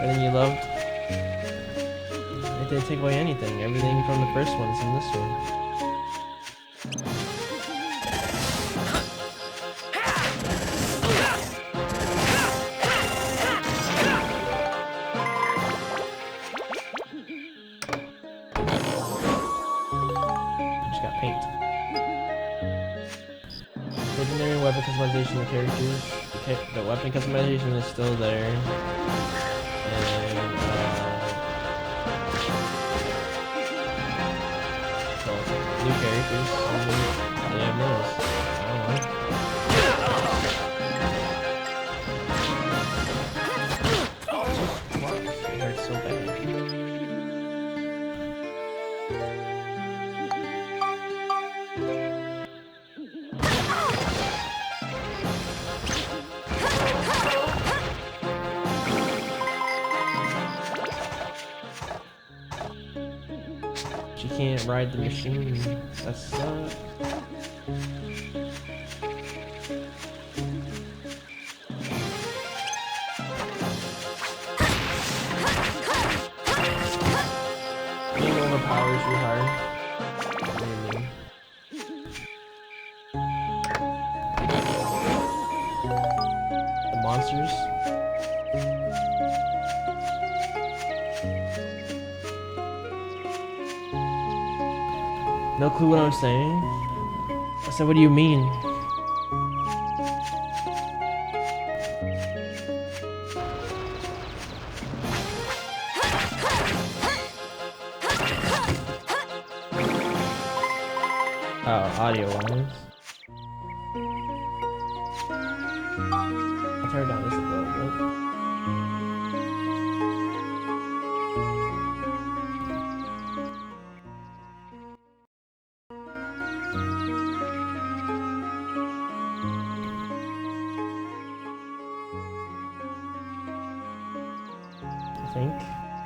Everything you loved? It didn't take away anything. Everything from the first one's in this one. Just got paint. Legendary weapon customization, the characters. The weapon customization is still there. And, new characters. They have names. I don't know. It hurts so bad. She can't ride the machine. That sucks. Being overpowers you hard. What do you mean? The monsters? No clue what I'm saying? I said, what do you mean? Oh, audio wise. I'll turn down this a little bit.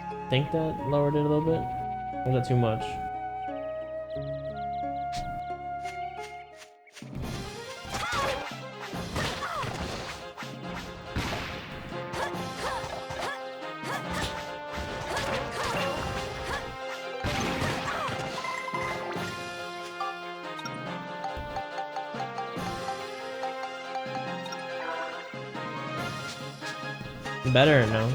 I think that lowered it a little bit. Or was that too much? Better or no?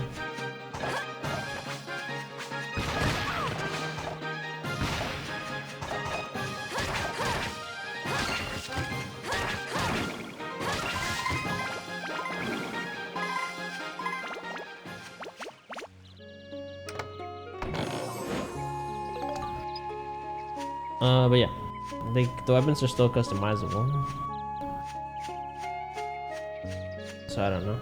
But yeah, the weapons are still customizable. So I don't know.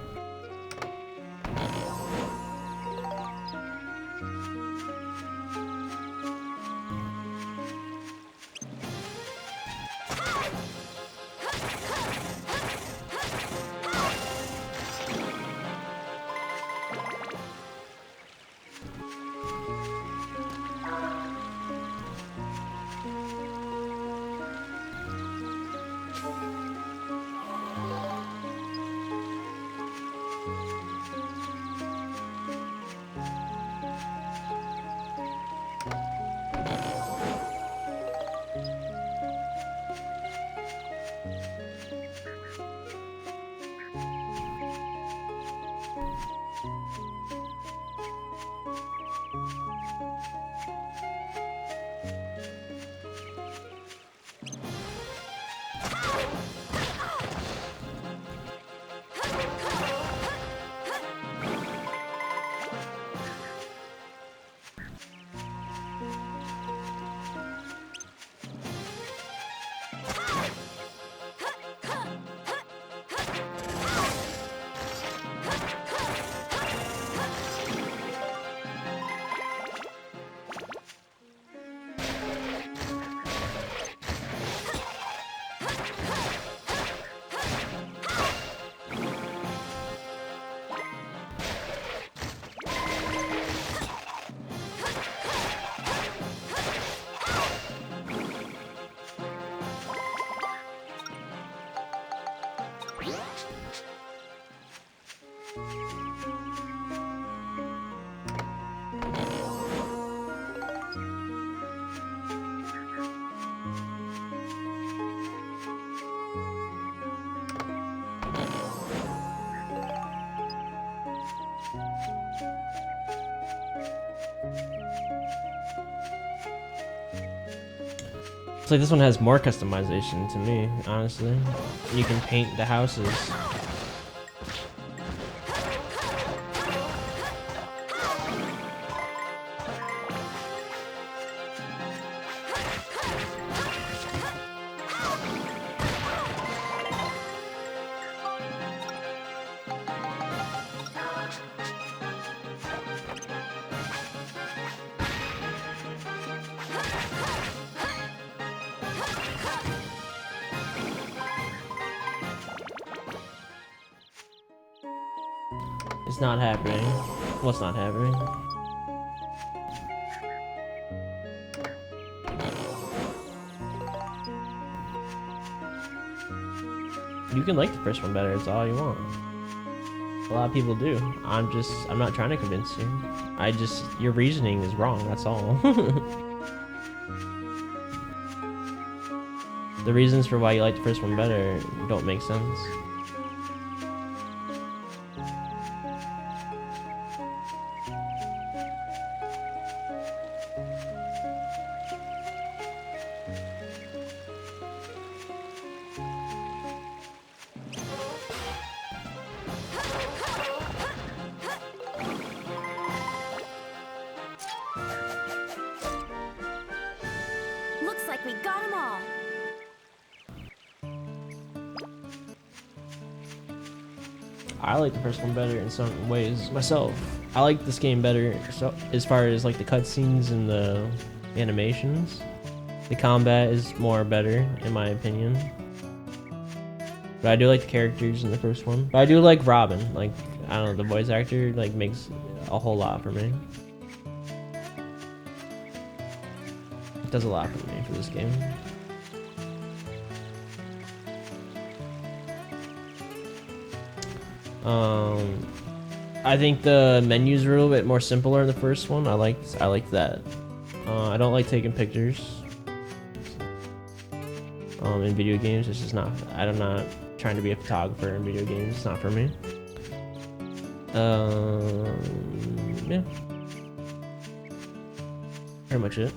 It's like this one has more customization to me, honestly. You can paint the houses. It's not happening. What's not happening? You can like the first one better, it's all you want. A lot of people do. I'm not trying to convince you. Your reasoning is wrong, that's all. The reasons for why you like the first one better don't make sense. Looks like we got them all. I like the first one better in some ways myself. I like this game better so as far as like the cutscenes and the animations. The combat is more better in my opinion. But I do like the characters in the first one. But I do like Robin. Like, I don't know, the voice actor like makes a whole lot for me. It does a lot for me for this game. I think the menus are a little bit more simpler in the first one. I like that. I don't like taking pictures. In video games, it's just not. I'm not trying to be a photographer in video games. It's not for me. Yeah. Pretty much it.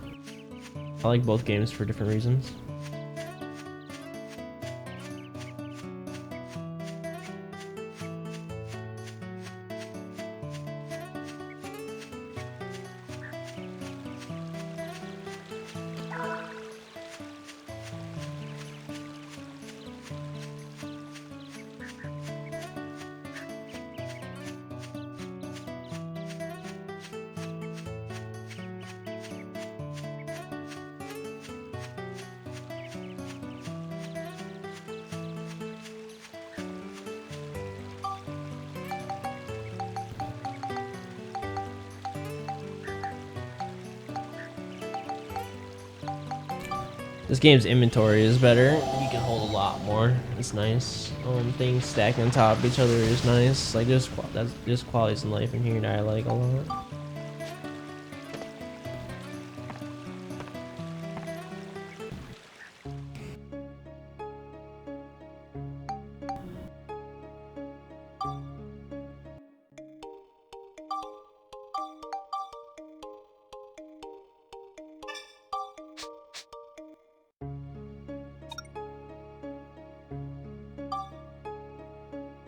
I like both games for different reasons. This game's inventory is better. You can hold a lot more. It's nice. Things stacked on top of each other is nice. Like there's qualities in life in here that I like a lot.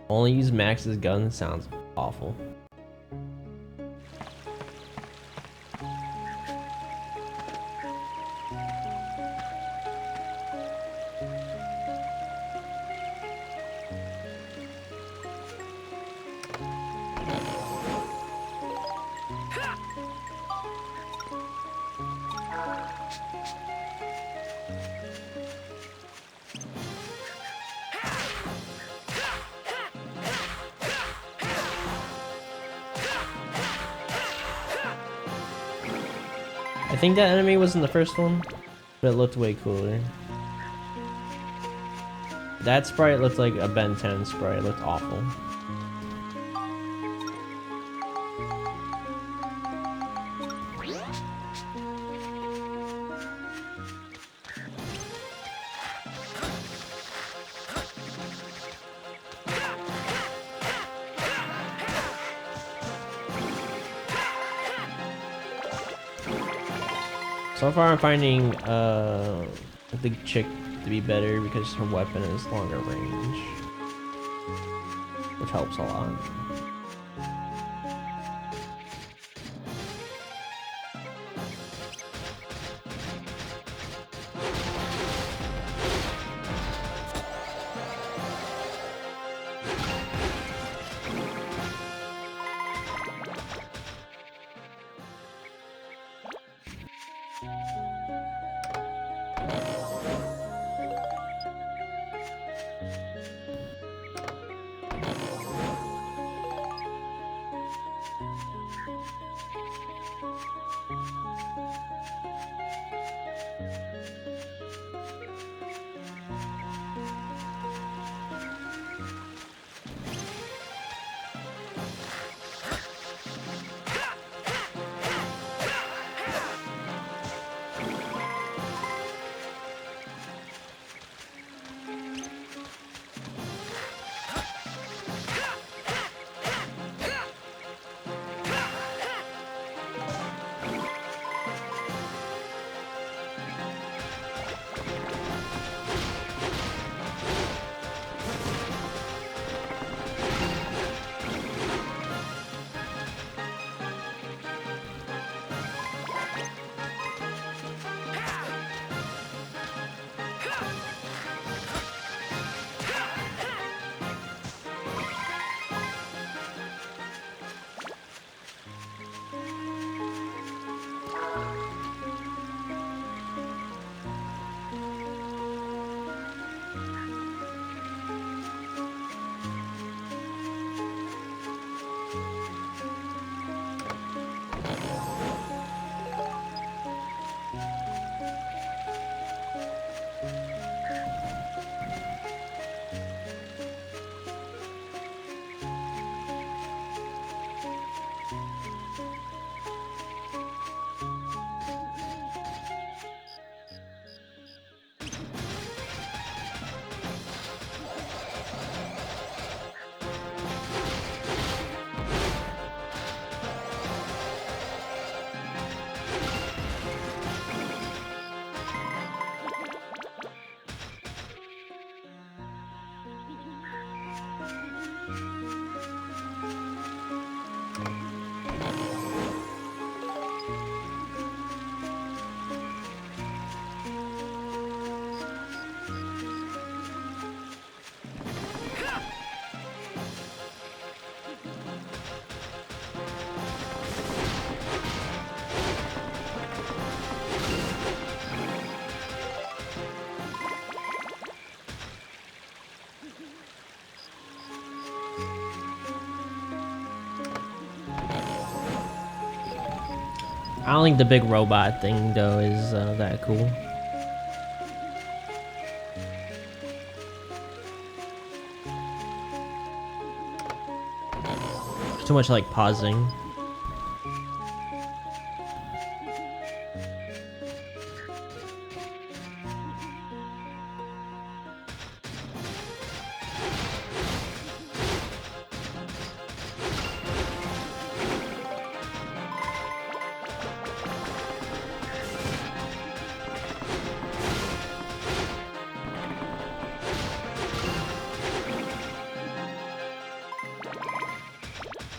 Only use Max's gun sounds awful. I think that enemy was in the first one, but it looked way cooler. That sprite looked like a Ben 10 sprite. It looked awful. So far I'm finding the chick to be better because her weapon is longer range, which helps a lot. I don't think the big robot thing though is that cool. Too much like pausing.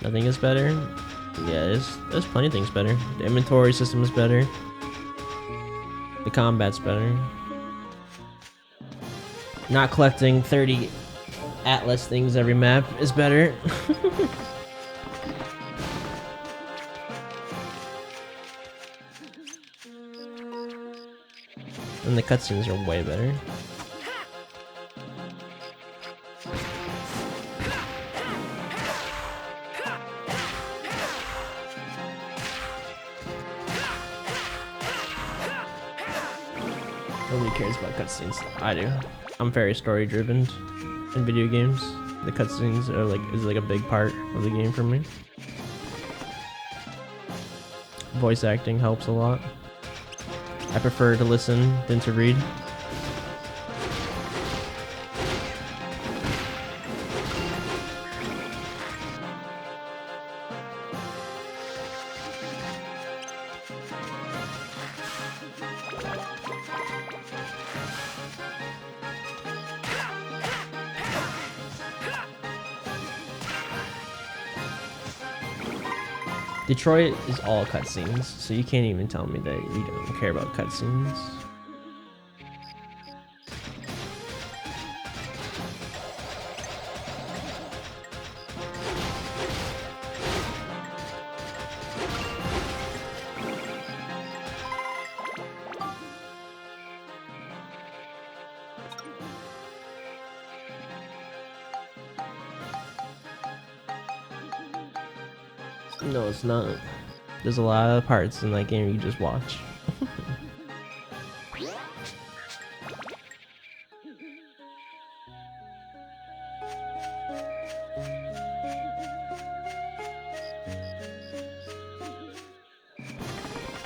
Nothing is better. Yeah, there's plenty of things better. The inventory system is better. The combat's better. Not collecting 30 Atlas things every map is better. And the cutscenes are way better. Nobody cares about cutscenes. I do. I'm very story driven in video games. The cutscenes are like a big part of the game for me. Voice acting helps a lot. I prefer to listen than to read. Detroit is all cutscenes, so you can't even tell me that you don't care about cutscenes. No, it's not. There's a lot of parts in that game you just watch.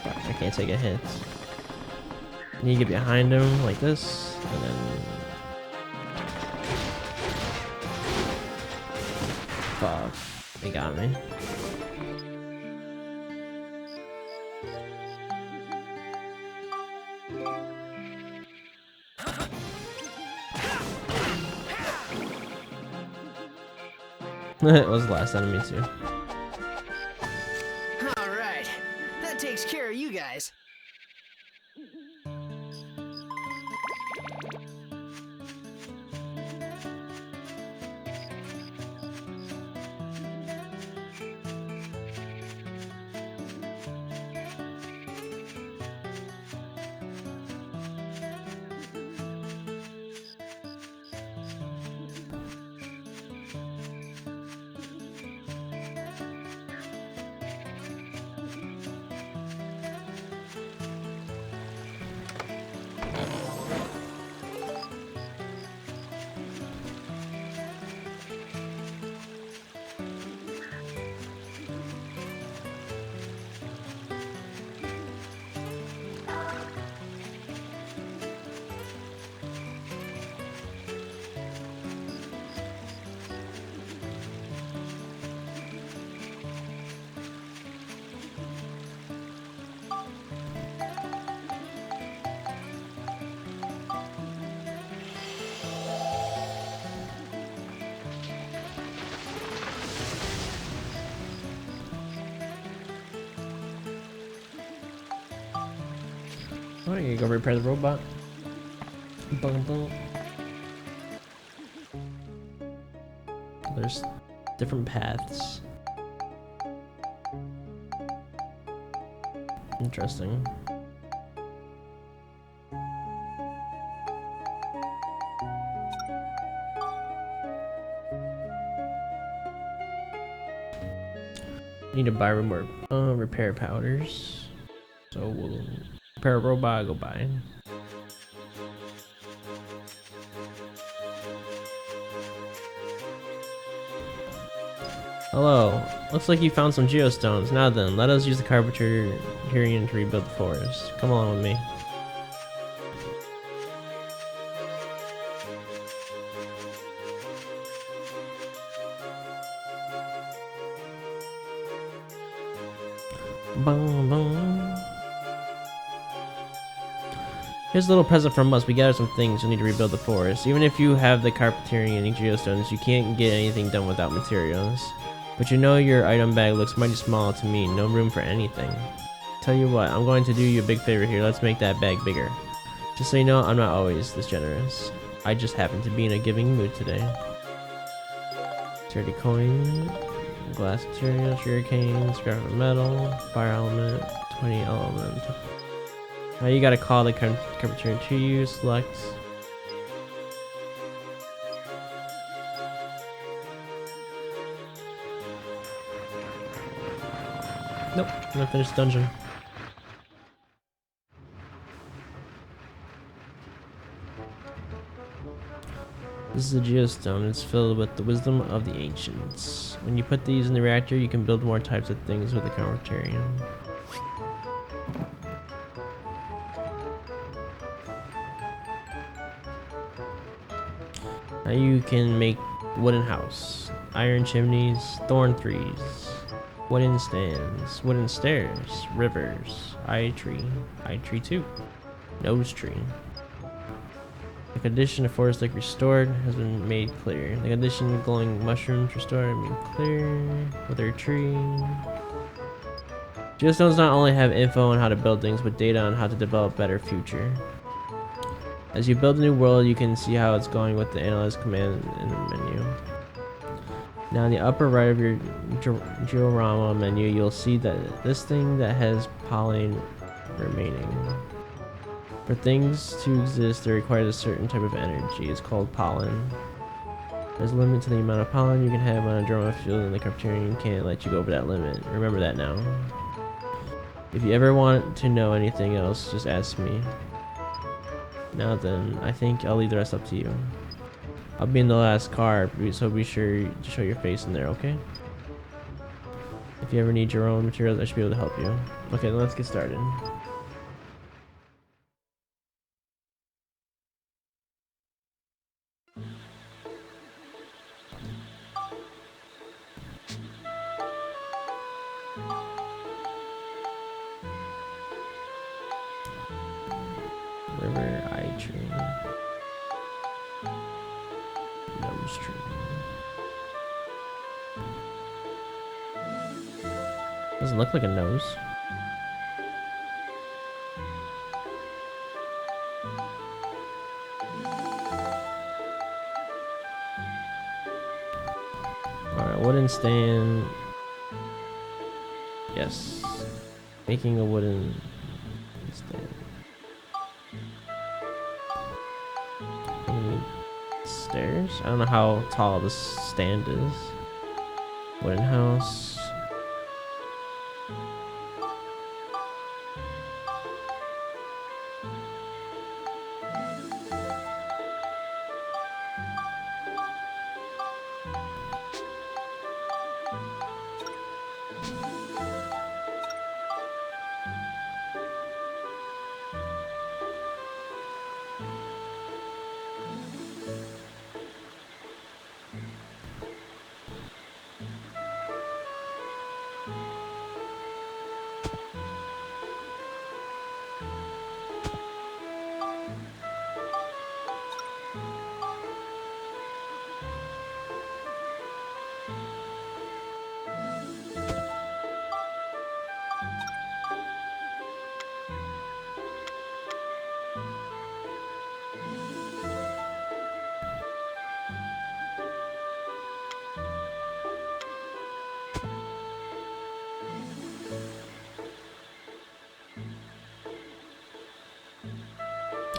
I can't take a hit. You need to get behind him like this, and then... Fuck. He got me. It was the last enemy too. Alright, that takes care of you guys. Oh, you go repair the robot. Boom, boom. There's different paths. Interesting. Need to buy more repair powders. So we'll repair a robot, go buy. Hello. Looks like you found some geostones. Now then, let us use the Carpenter Tyrian to rebuild the forest. Come along with me. Boom, boom. Here's a little present from us. We gathered some things. You'll need to rebuild the forest. Even if you have the Carpentarian and geostones, you can't get anything done without materials. But you know your item bag looks mighty small to me. No room for anything. Tell you what, I'm going to do you a big favor here. Let's make that bag bigger. Just so you know, I'm not always this generous. I just happen to be in a giving mood today. 30 coin, glass material, sugarcane, scrap of metal, fire element, 20 element. Now you gotta call the Carpenter to you, select. Nope, I'm gonna finish the dungeon. This is a geostone. It's filled with the wisdom of the ancients. When you put these in the reactor, you can build more types of things with the Carpentarian. Now you can make wooden house, iron chimneys, thorn trees, wooden stands, wooden stairs, rivers, eye tree 2, nose tree. The condition of forest lake restored has been made clear. The condition of glowing mushrooms restored made clear. Wither tree. Geostones not only have info on how to build things, but data on how to develop better future. As you build a new world, you can see how it's going with the analyze command in the menu. Now in the upper right of your diorama menu, you'll see that this thing that has pollen remaining. For things to exist, they require a certain type of energy. It's called pollen. There's a limit to the amount of pollen you can have on a diorama field, and the Criterion can't let you go over that limit. Remember that now. If you ever want to know anything else, just ask me. Now then, I think I'll leave the rest up to you. I'll be in the last car, so be sure to show your face in there, okay? If you ever need your own materials, I should be able to help you. Okay, then let's get started. River eye tree. Nose tree. Doesn't look like a nose. Alright, wooden stand. Yes. Making a wooden stand. Stairs? I don't know how tall this stand is. Wooden house.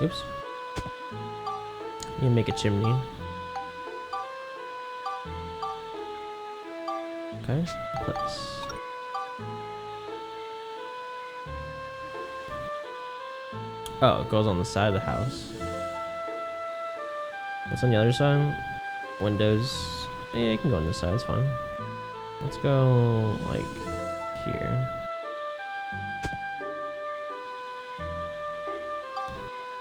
Oops. You make a chimney. Okay, let's. Oh, it goes on the side of the house. What's on the other side? Windows. Yeah, it can go on this side, it's fine. Let's go, like, here.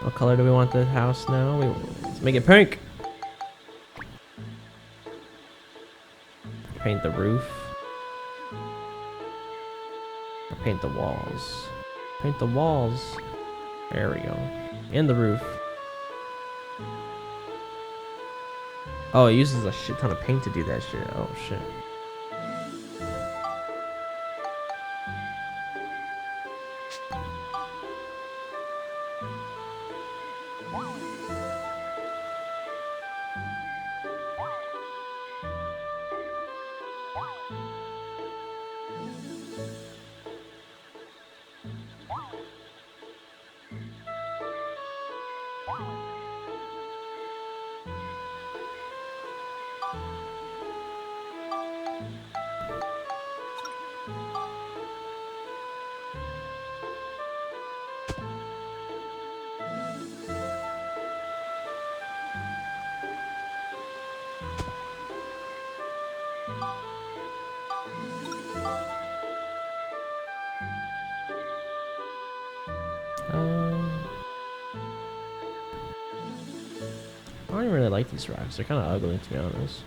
What color do we want the house now? Let's make it pink! Paint the roof. Or paint the walls. Paint the walls. There we go. And the roof. Oh, it uses a shit ton of paint to do that shit. Oh shit. I don't really like these rocks. They're kind of ugly, to be honest.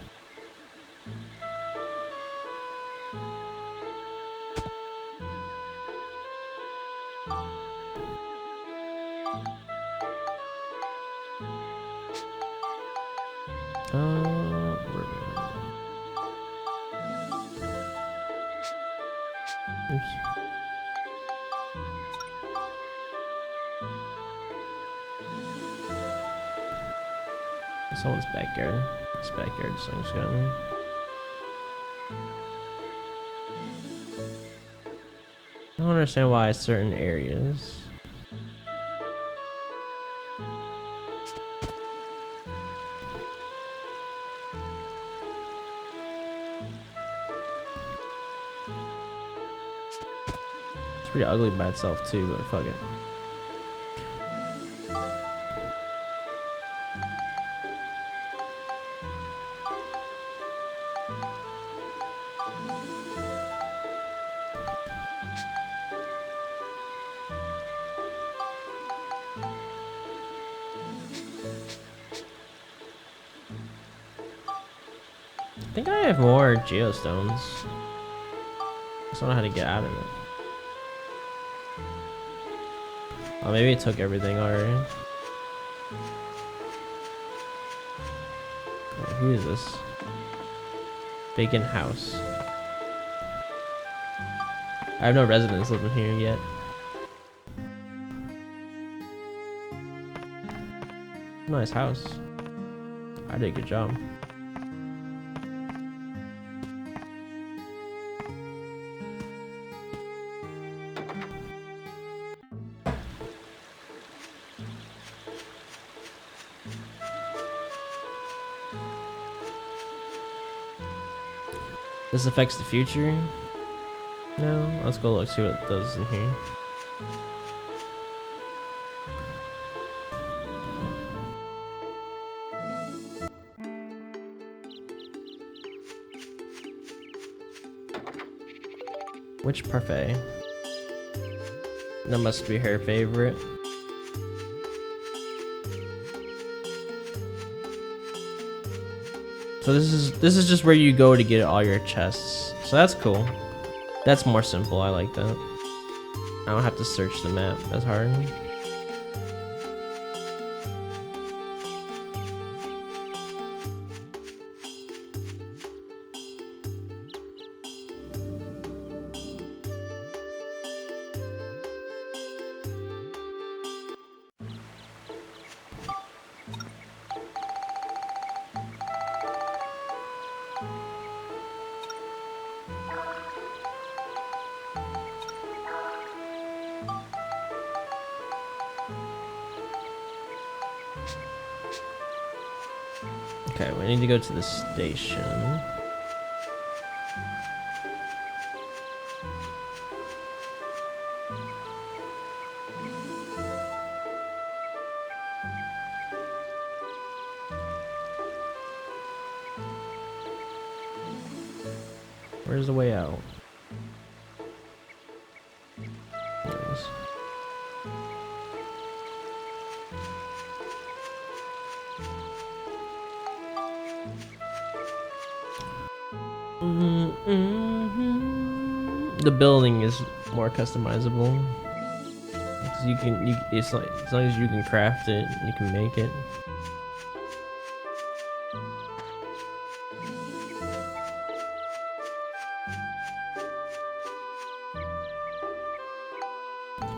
Oops. Someone's backyard. This backyard thing's got me. I don't understand why certain areas. It's pretty ugly by itself too, but fuck it. I think I have more geostones. I just don't know how to get out of it. Oh, maybe it took everything already. Oh, who is this? Vacant house. I have no residents living here yet. Nice house. I did a good job. This affects the future? No? Let's go look, see what it does in here. Which parfait? That must be her favorite. So this is just where you go to get all your chests. So that's cool. That's more simple. I like that. I don't have to search the map as hard. Okay, we need to go to the station. Where's the way out? There it is. The building is more customizable. Cause it's like, as long as you can craft it, you can make it.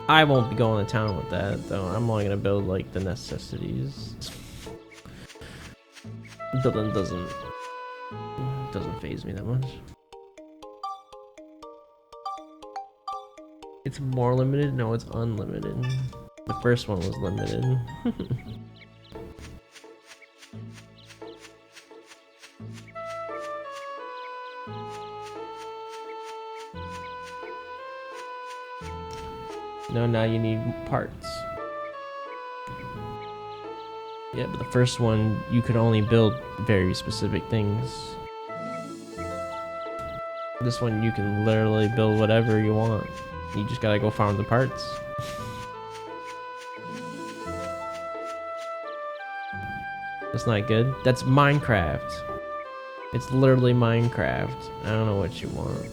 I won't be going to town with that though. I'm only gonna build like the necessities. Building doesn't faze me that much. It's more limited? No, it's unlimited. The first one was limited. No, now you need parts. Yeah, but the first one, you could only build very specific things. This one, you can literally build whatever you want. You just gotta go farm the parts. That's not good. That's Minecraft. It's literally Minecraft. I don't know what you want.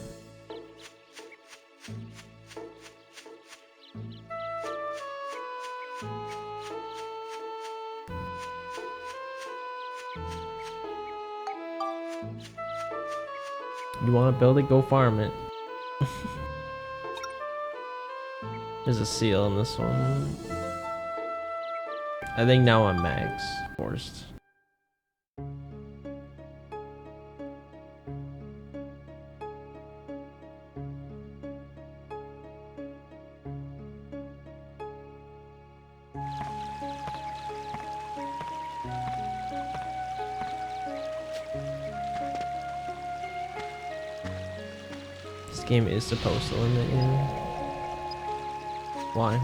You want to build it? Go farm it. There's a seal in this one. I think now I'm max forced. This game is supposed to limit you. Why?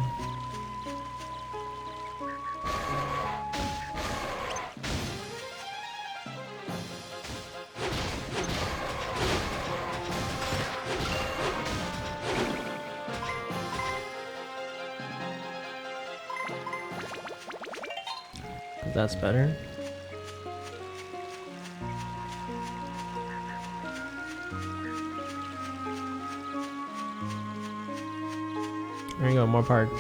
That's better. There you go, more parts.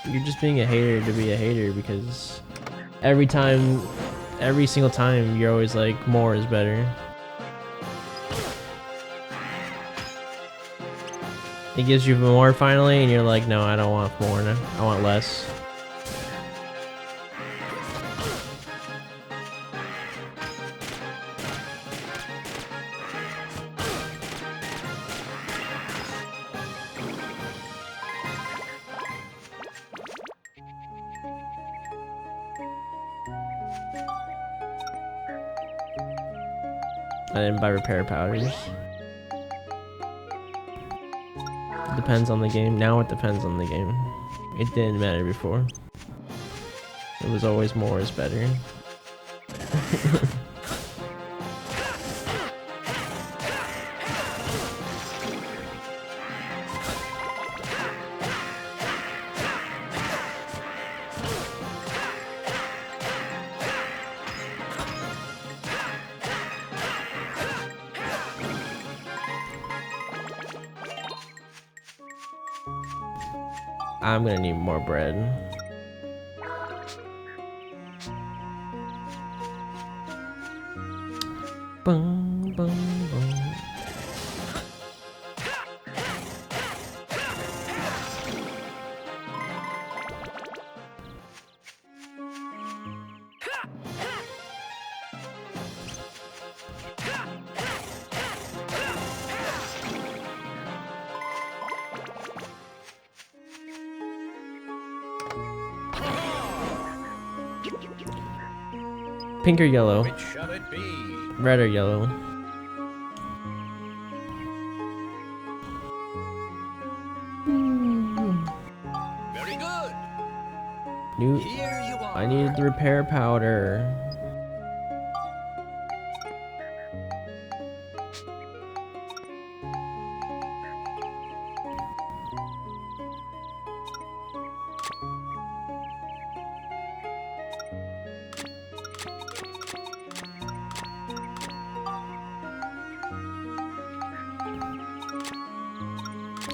You're just being a hater to be a hater because every single time you're always like, more is better. It gives you more finally and you're like, no, I don't want more, no, I want less. I didn't buy repair powders. Depends on the game. Now it depends on the game. It didn't matter before. It was always more is better. I'm gonna need more bread. Boom, boom, boom. Pink or yellow? Which shall it be? Red or yellow? Very good. New. Here you are. I needed the repair powder.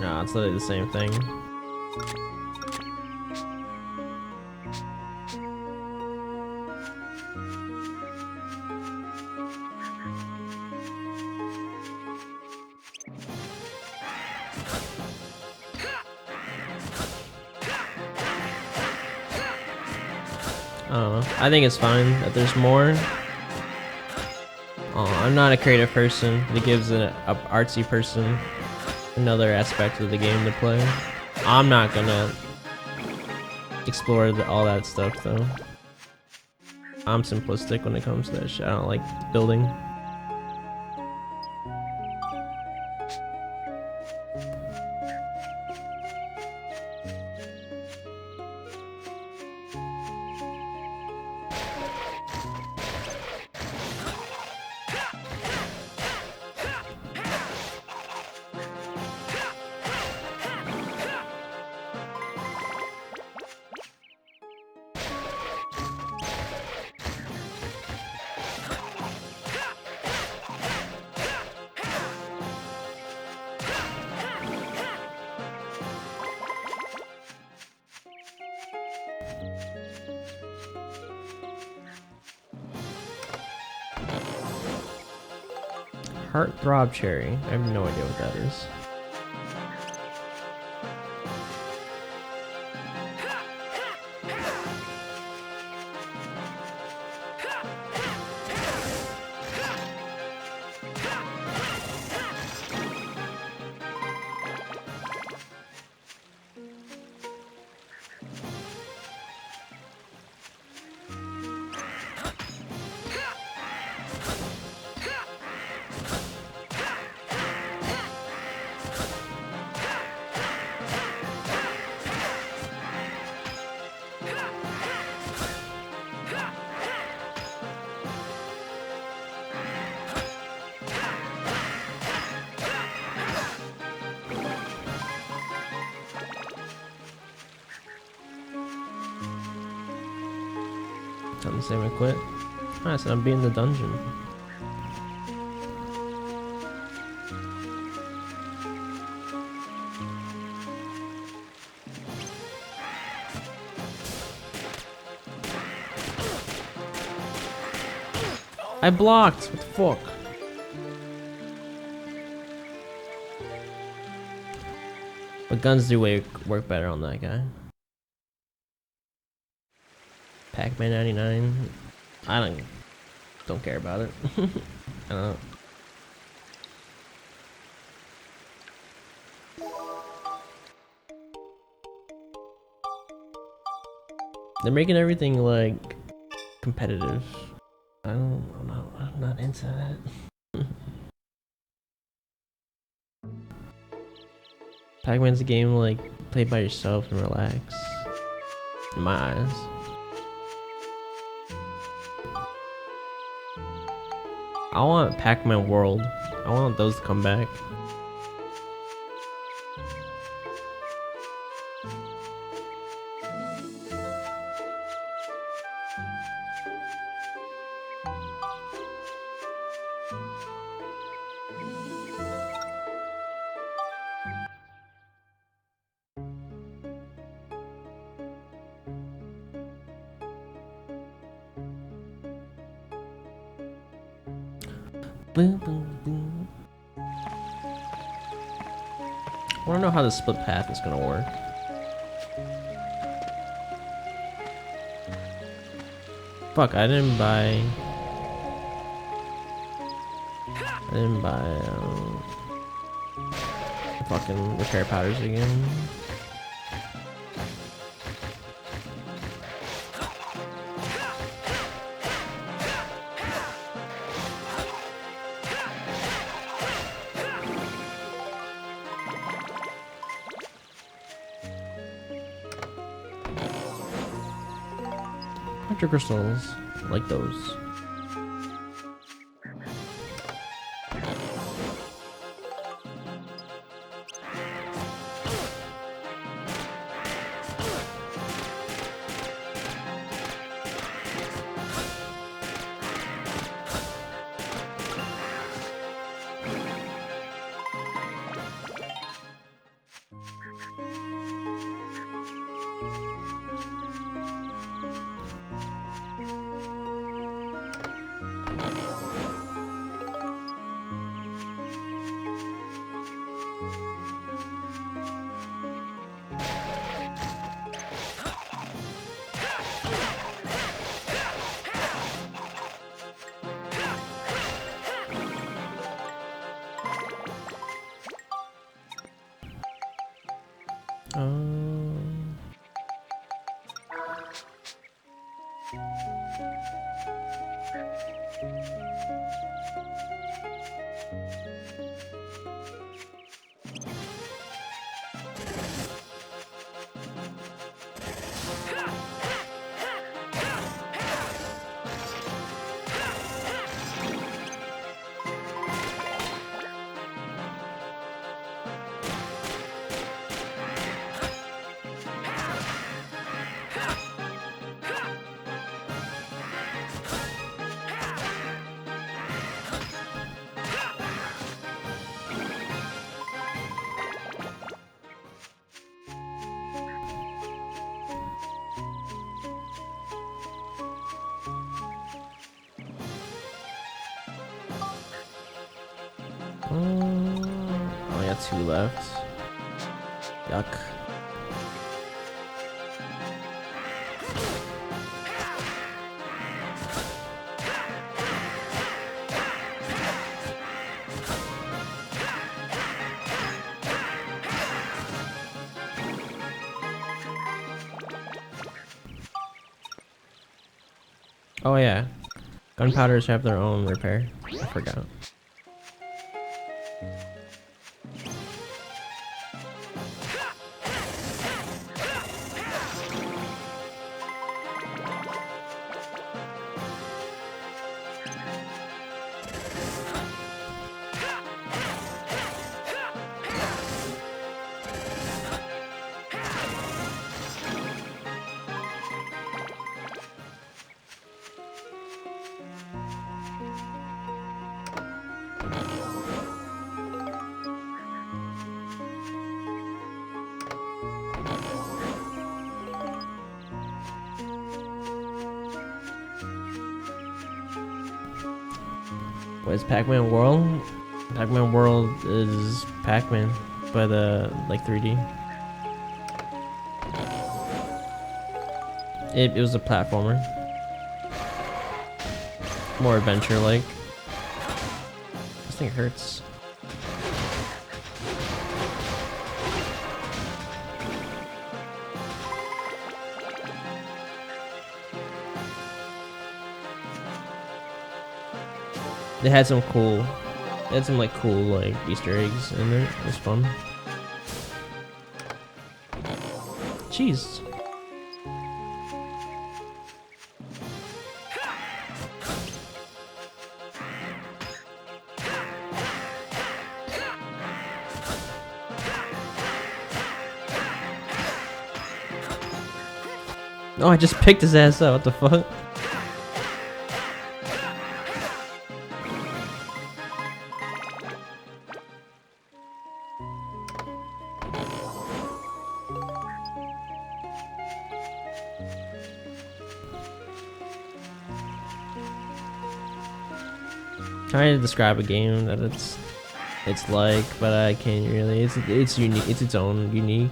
Nah, it's literally the same thing. I don't know. I think it's fine that there's more. I'm not a creative person. It gives an artsy person another aspect of the game to play. I'm not gonna explore all that stuff though. I'm simplistic when it comes to that shit. I don't like building. Heartthrob cherry. I have no idea what that is. Time to save and quit. Alright, so I'm beating the dungeon. I blocked! What the fuck? But guns do work better on that guy. Pac-Man 99. I don't care about it. I don't know. They're making everything like competitive. I'm not into that. Pac-Man's a game like play by yourself and relax. In my eyes. I want Pac-Man World. I want those to come back. Boom, boom, boom. I wanna know how the split path is gonna work. Fuck, I didn't buy fucking repair powders again. Hunter crystals, I like those. Only got 2 left. Yuck. Oh yeah, gunpowders have their own repair. I forgot. What is Pac-Man World? Pac-Man World is Pac-Man, but like 3D. It was a platformer. More adventure-like. This thing hurts. They had some cool, like cool like Easter eggs in there. It was fun. Jeez. Oh, I just picked his ass up. What the fuck? Trying to describe a game that it's like, but I can't really. It's unique. It's its own unique.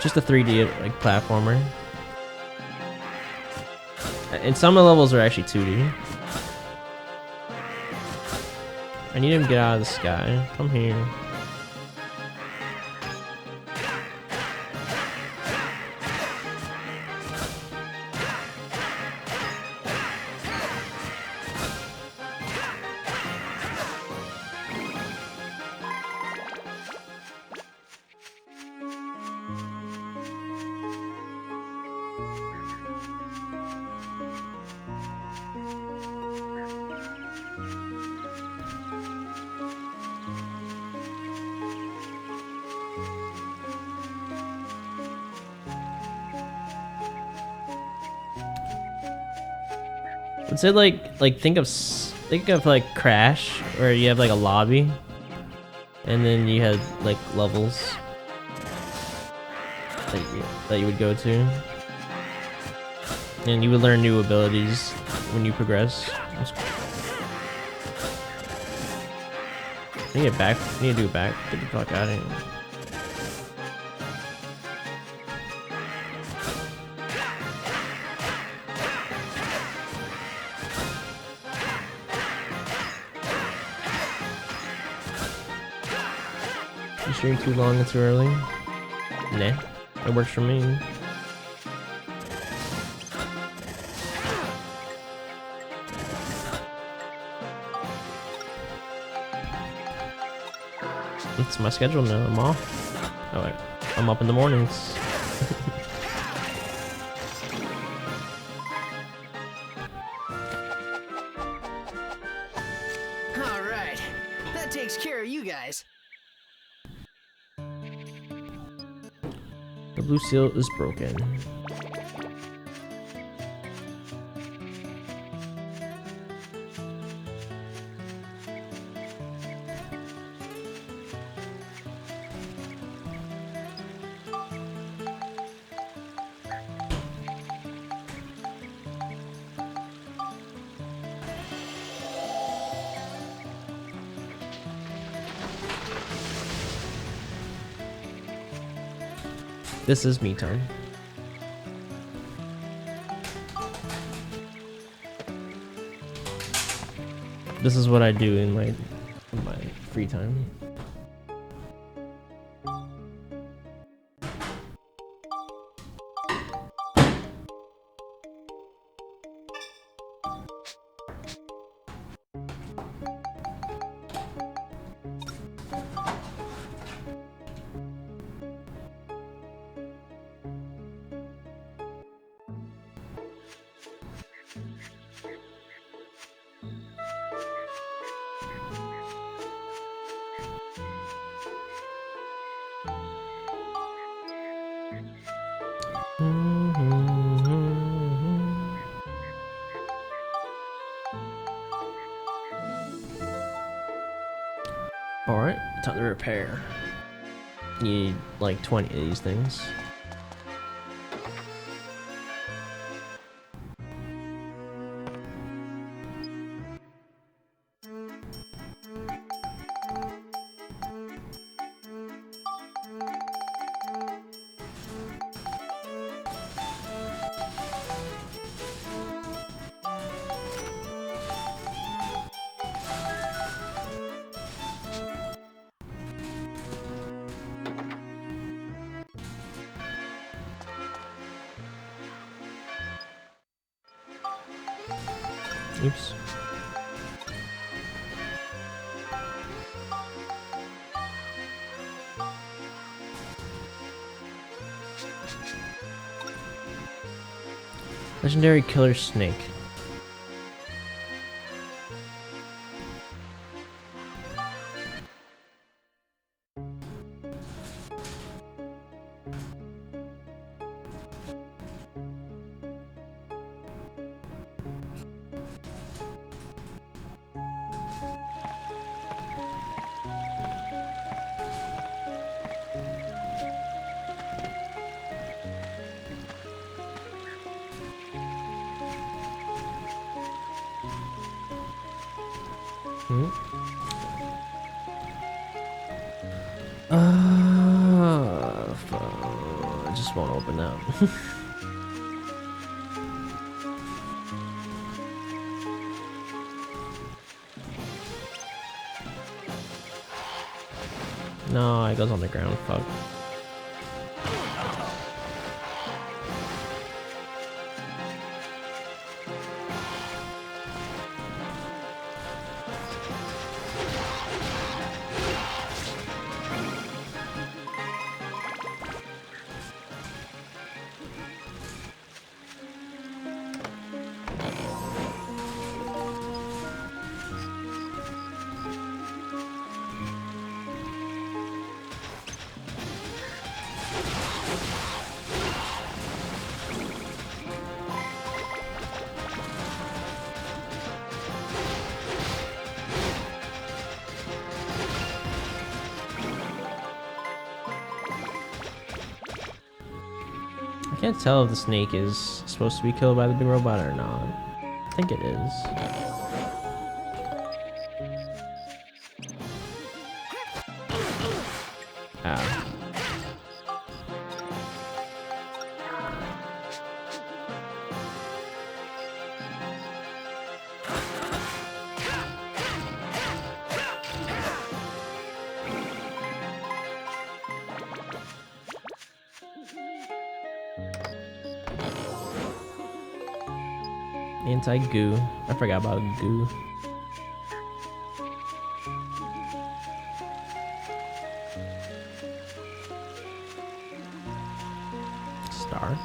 Just a 3D like platformer. And some of the levels are actually 2D. I need him to get out of the sky. Come here. What's it like think of like Crash, where you have like a lobby and then you had like levels that you would go to, and you would learn new abilities when you progress. I need to get back. I need to do it back. Get the fuck out of here. You stream too long and too early? Nah, it works for me. It's my schedule now. I'm off. Oh wait, I'm up in the mornings. All right, that takes care of you guys. The blue seal is broken. This is me time. This is what I do in my free time. Alright, time to repair. Need like 20 of these things. Oops. Legendary killer snake. I just won't open that. No, it goes on the ground. Fuck. I can't tell if the snake is supposed to be killed by the big robot or not. I think it is. Ah. Anti-goo. I forgot about goo. Star.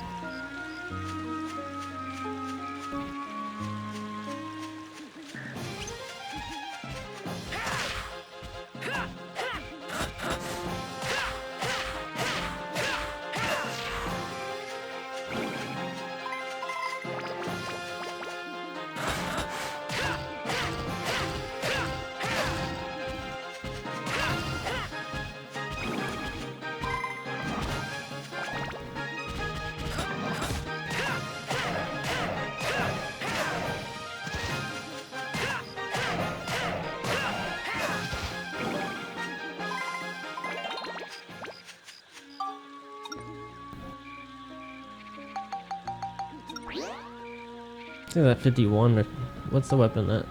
I think that 51, or what's the weapon that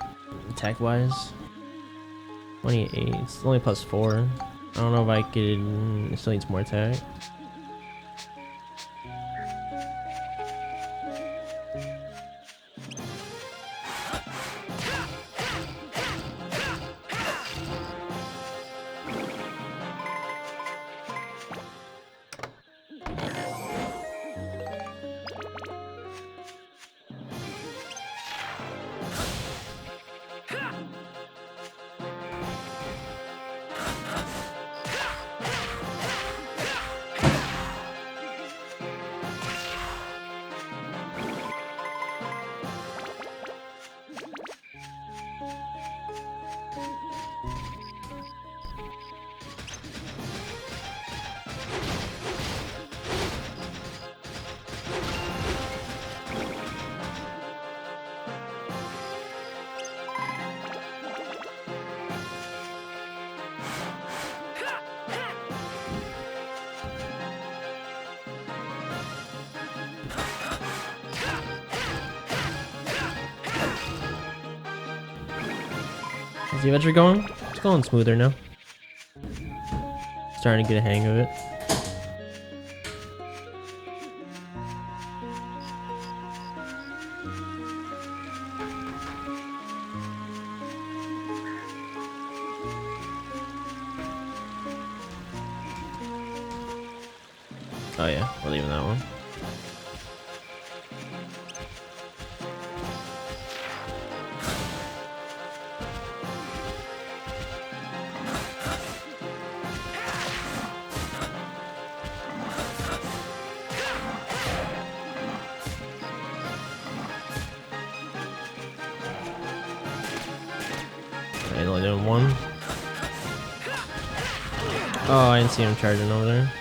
attack wise? 28, it's only +4. I don't know if I could, it still needs more attack. Is the adventure going? It's going smoother now. Starting to get a hang of it. Oh yeah, we're leaving that one. Okay, only doing one. Oh, I didn't see him charging over there.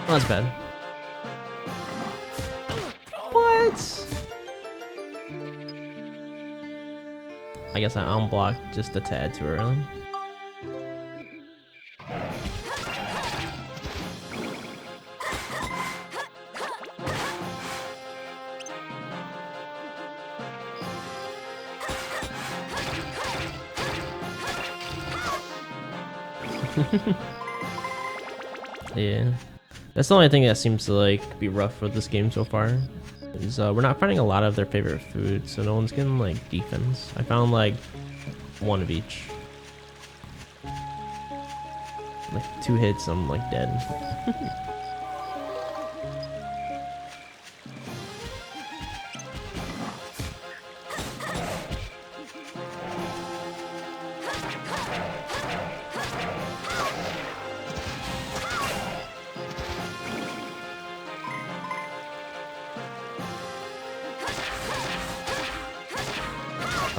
Oh, that's bad. What? I guess I unblocked just a tad too early. Yeah. That's the only thing that seems to like be rough with this game so far. Is we're not finding a lot of their favorite food, so no one's getting like defense. I found like one of each. Like 2 hits, I'm like dead.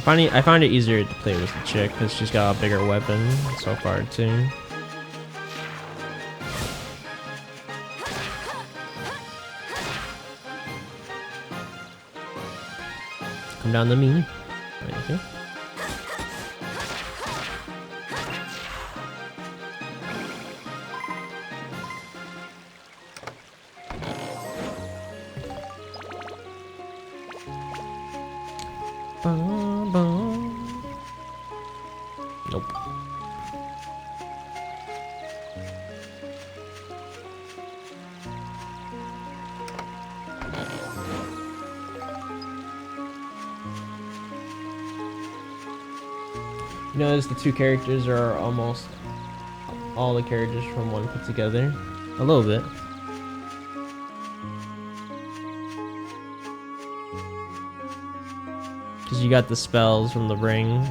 I find it easier to play with the chick because she's got a bigger weapon so far too. Come down to me. Thank you. Nope. You notice the 2 characters are almost all the characters from one put together. A little bit. Because you got the spells from the ring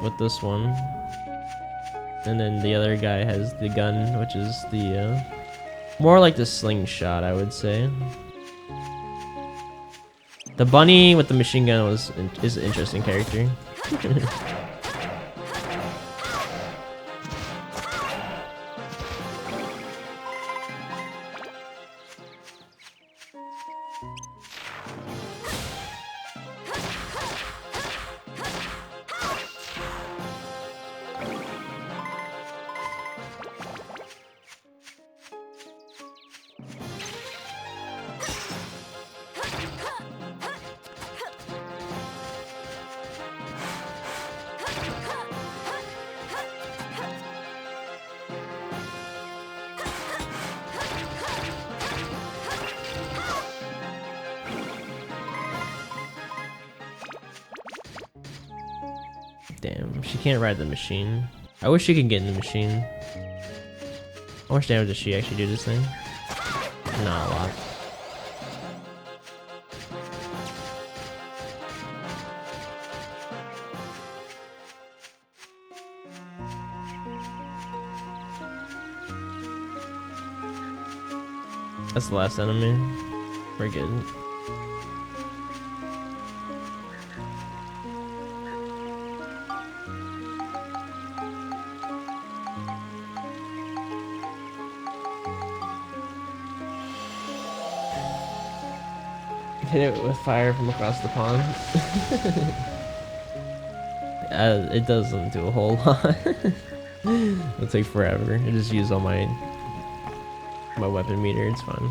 with this one. And then the other guy has the gun, which is the more like the slingshot, I would say. The bunny with the machine gun is an interesting character. Damn, she can't ride the machine. I wish she could get in the machine. How much damage does she actually do this thing? Not a lot. That's the last enemy. We're good. Hit it with fire from across the pond. It doesn't do a whole lot. It'll take forever. I just use all my weapon meter. It's fine.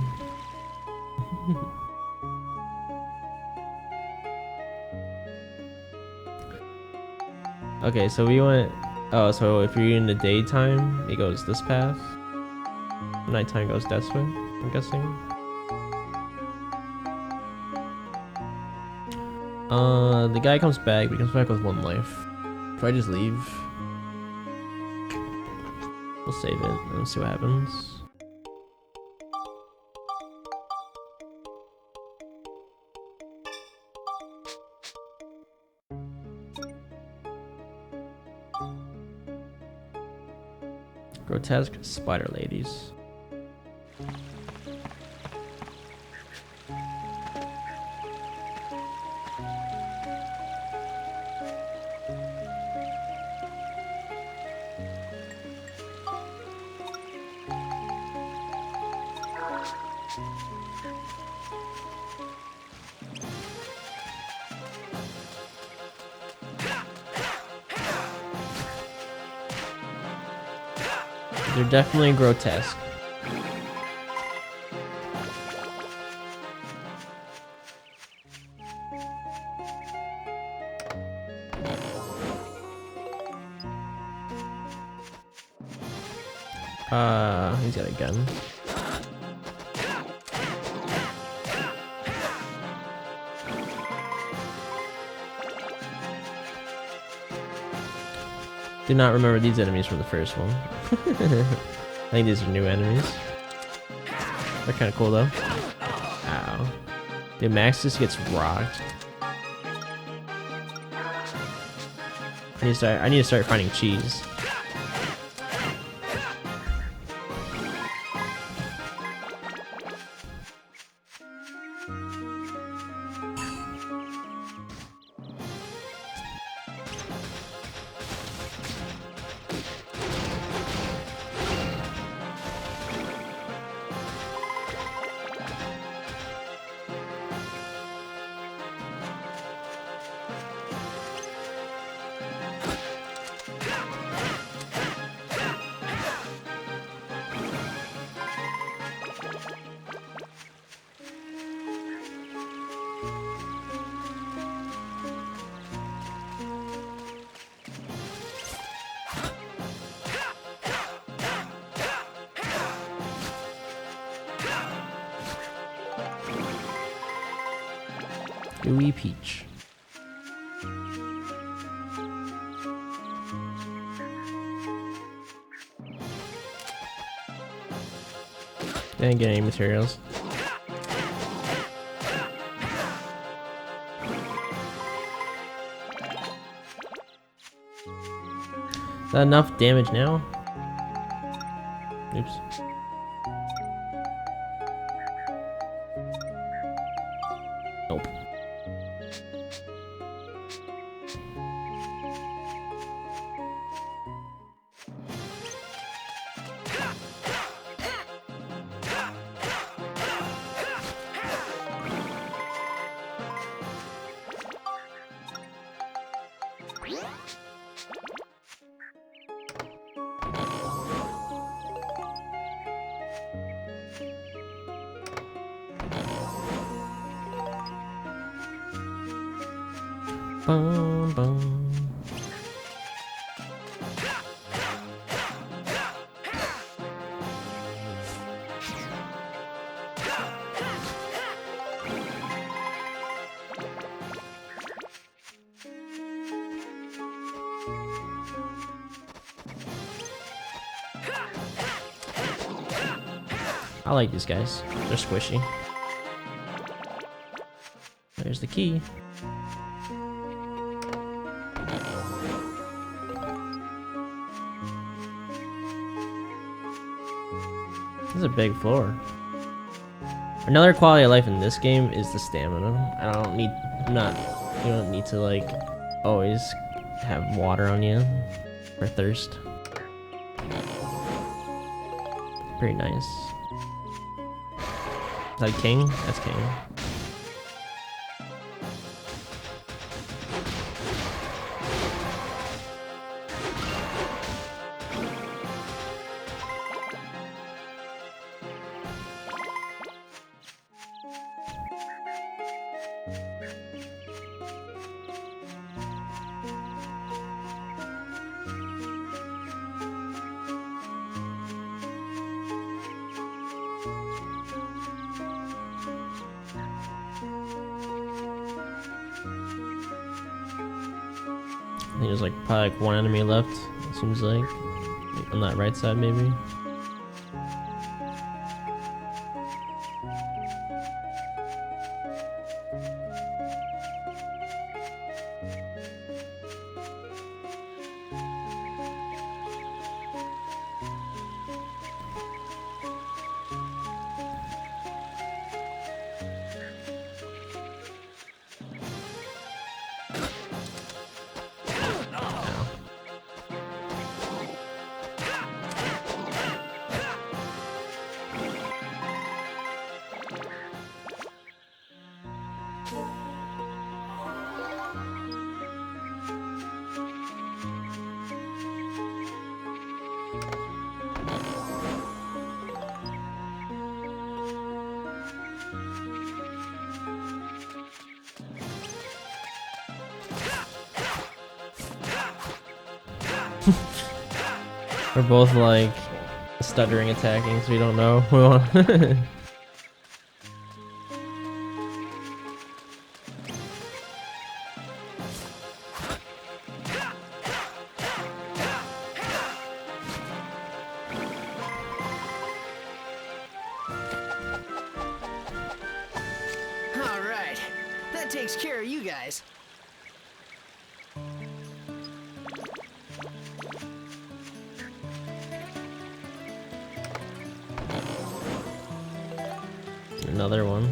Okay, so we went. Oh, so if you're in the daytime, it goes this path. Nighttime goes this way. I'm guessing. The guy comes back. But he comes back with 1 life. If I just leave, we'll save it and see what happens. Grotesque spider ladies. They're definitely grotesque. He's got a gun. Do not remember these enemies from the first one. I think these are new enemies. They're kind of cool though. Ow. Dude, Max just gets rocked. I need to start finding cheese. Gooey peach. Didn't get any materials. Is that enough damage now? Oops. Nope. Boom, boom. I like these guys. They're squishy. There's the key. This is a big floor. Another quality of life in this game is the stamina. You don't need to like always have water on you for thirst. Pretty nice. Is that king? That's king. think there's like probably like one enemy left. It seems like on that right side maybe. We're both like stuttering attacking, so we don't know. Alright, that takes care of you guys. Another one.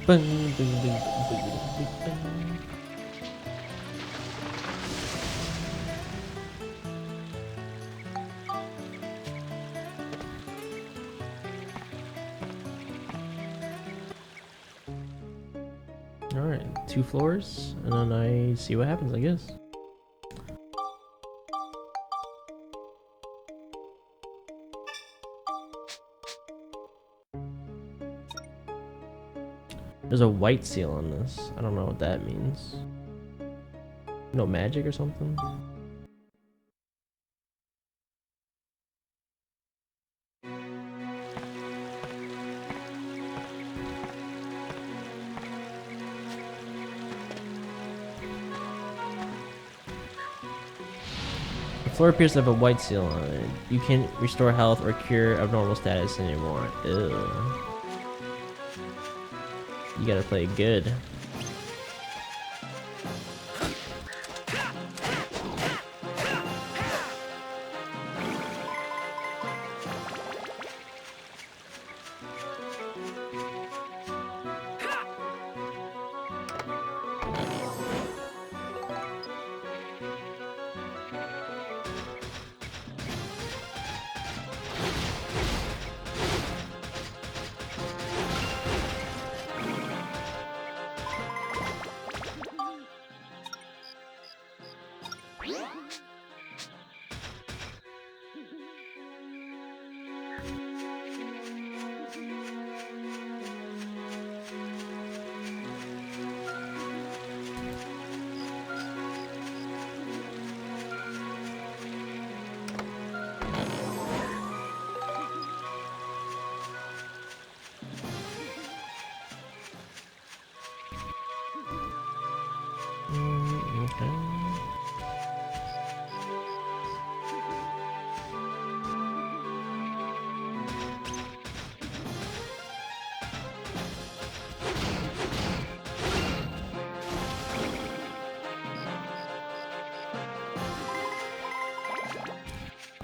Bang, bang, bang, bang, bang, bang. Alright, 2 floors, and then I see what happens, I guess. There's a white seal on this. I don't know what that means. No magic or something? The floor appears to have a white seal on it. You can't restore health or cure abnormal status anymore. Ew. You gotta play good.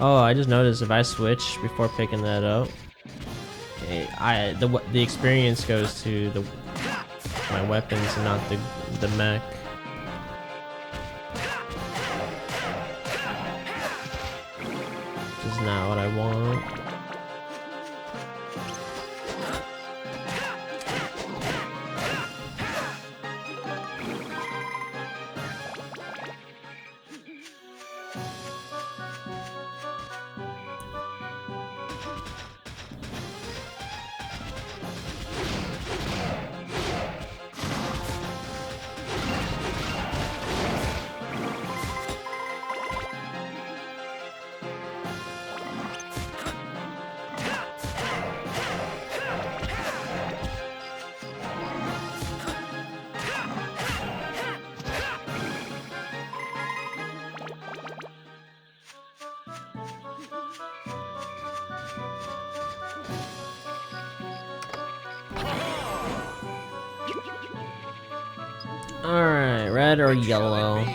Oh, I just noticed if I switch before picking that up, the experience goes to my weapons and not the mech. Which is not what I want. Alright, red or yellow?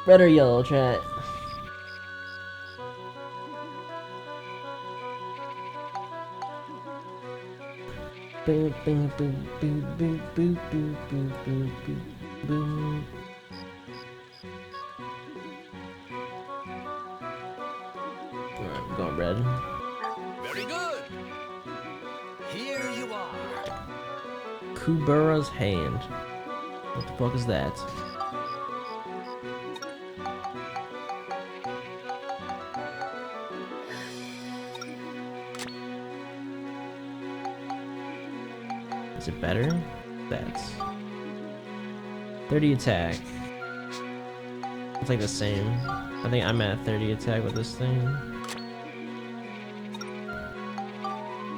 Red or yellow, chat? Boop, boop, boop, boop, boop, boop, boop, boop, boop, boop, boop. Alright, I'm going red. Very good. Here you are. Kubura's hand. What the fuck is that? Is it better? That's 30 attack. It's like the same. I think I'm at 30 attack with this thing.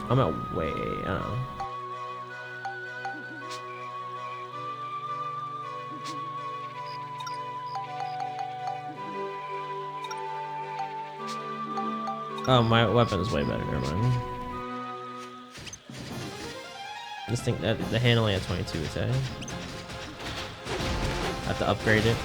I'm at way, I don't know. Oh, my weapon is way better. Never mind. This thing, the hand only had 22 attack. I have to upgrade it.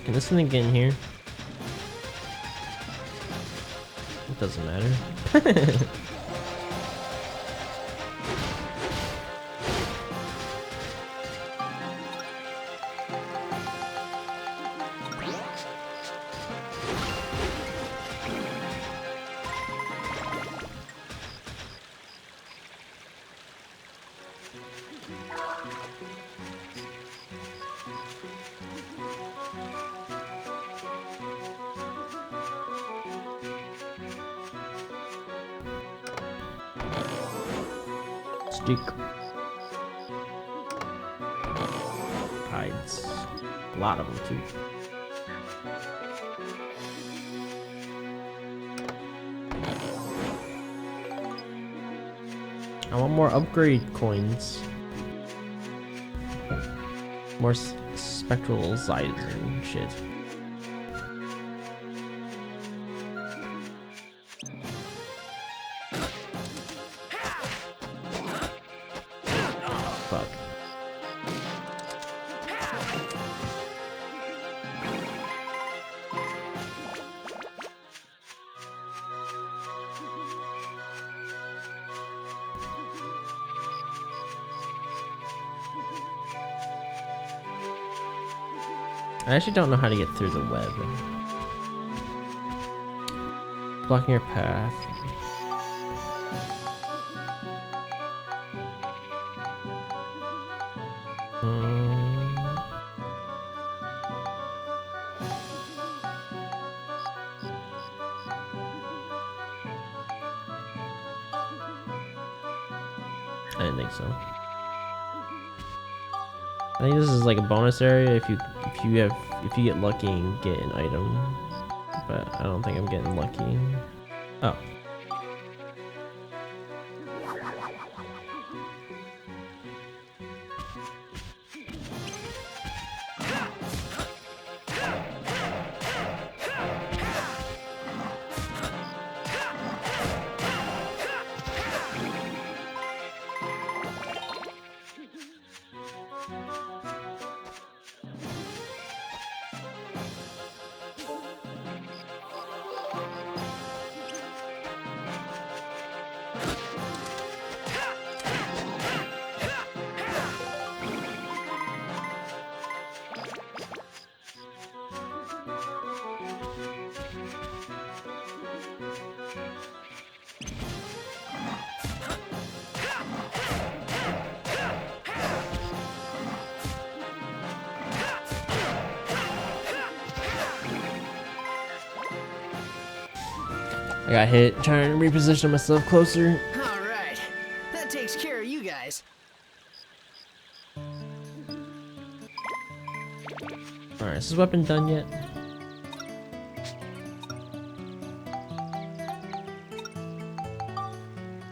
Can this thing get in here? It doesn't matter. Stick. Hides. A lot of them too. I want more upgrade coins. More spectral sides and shit. Fuck. I actually don't know how to get through the web. Blocking your path. I didn't think so. I think this is like a bonus area if you get lucky and get an item, but I don't think I'm getting lucky. Oh. I got hit trying to reposition myself closer. All right, that takes care of you guys. Alright, is this weapon done yet?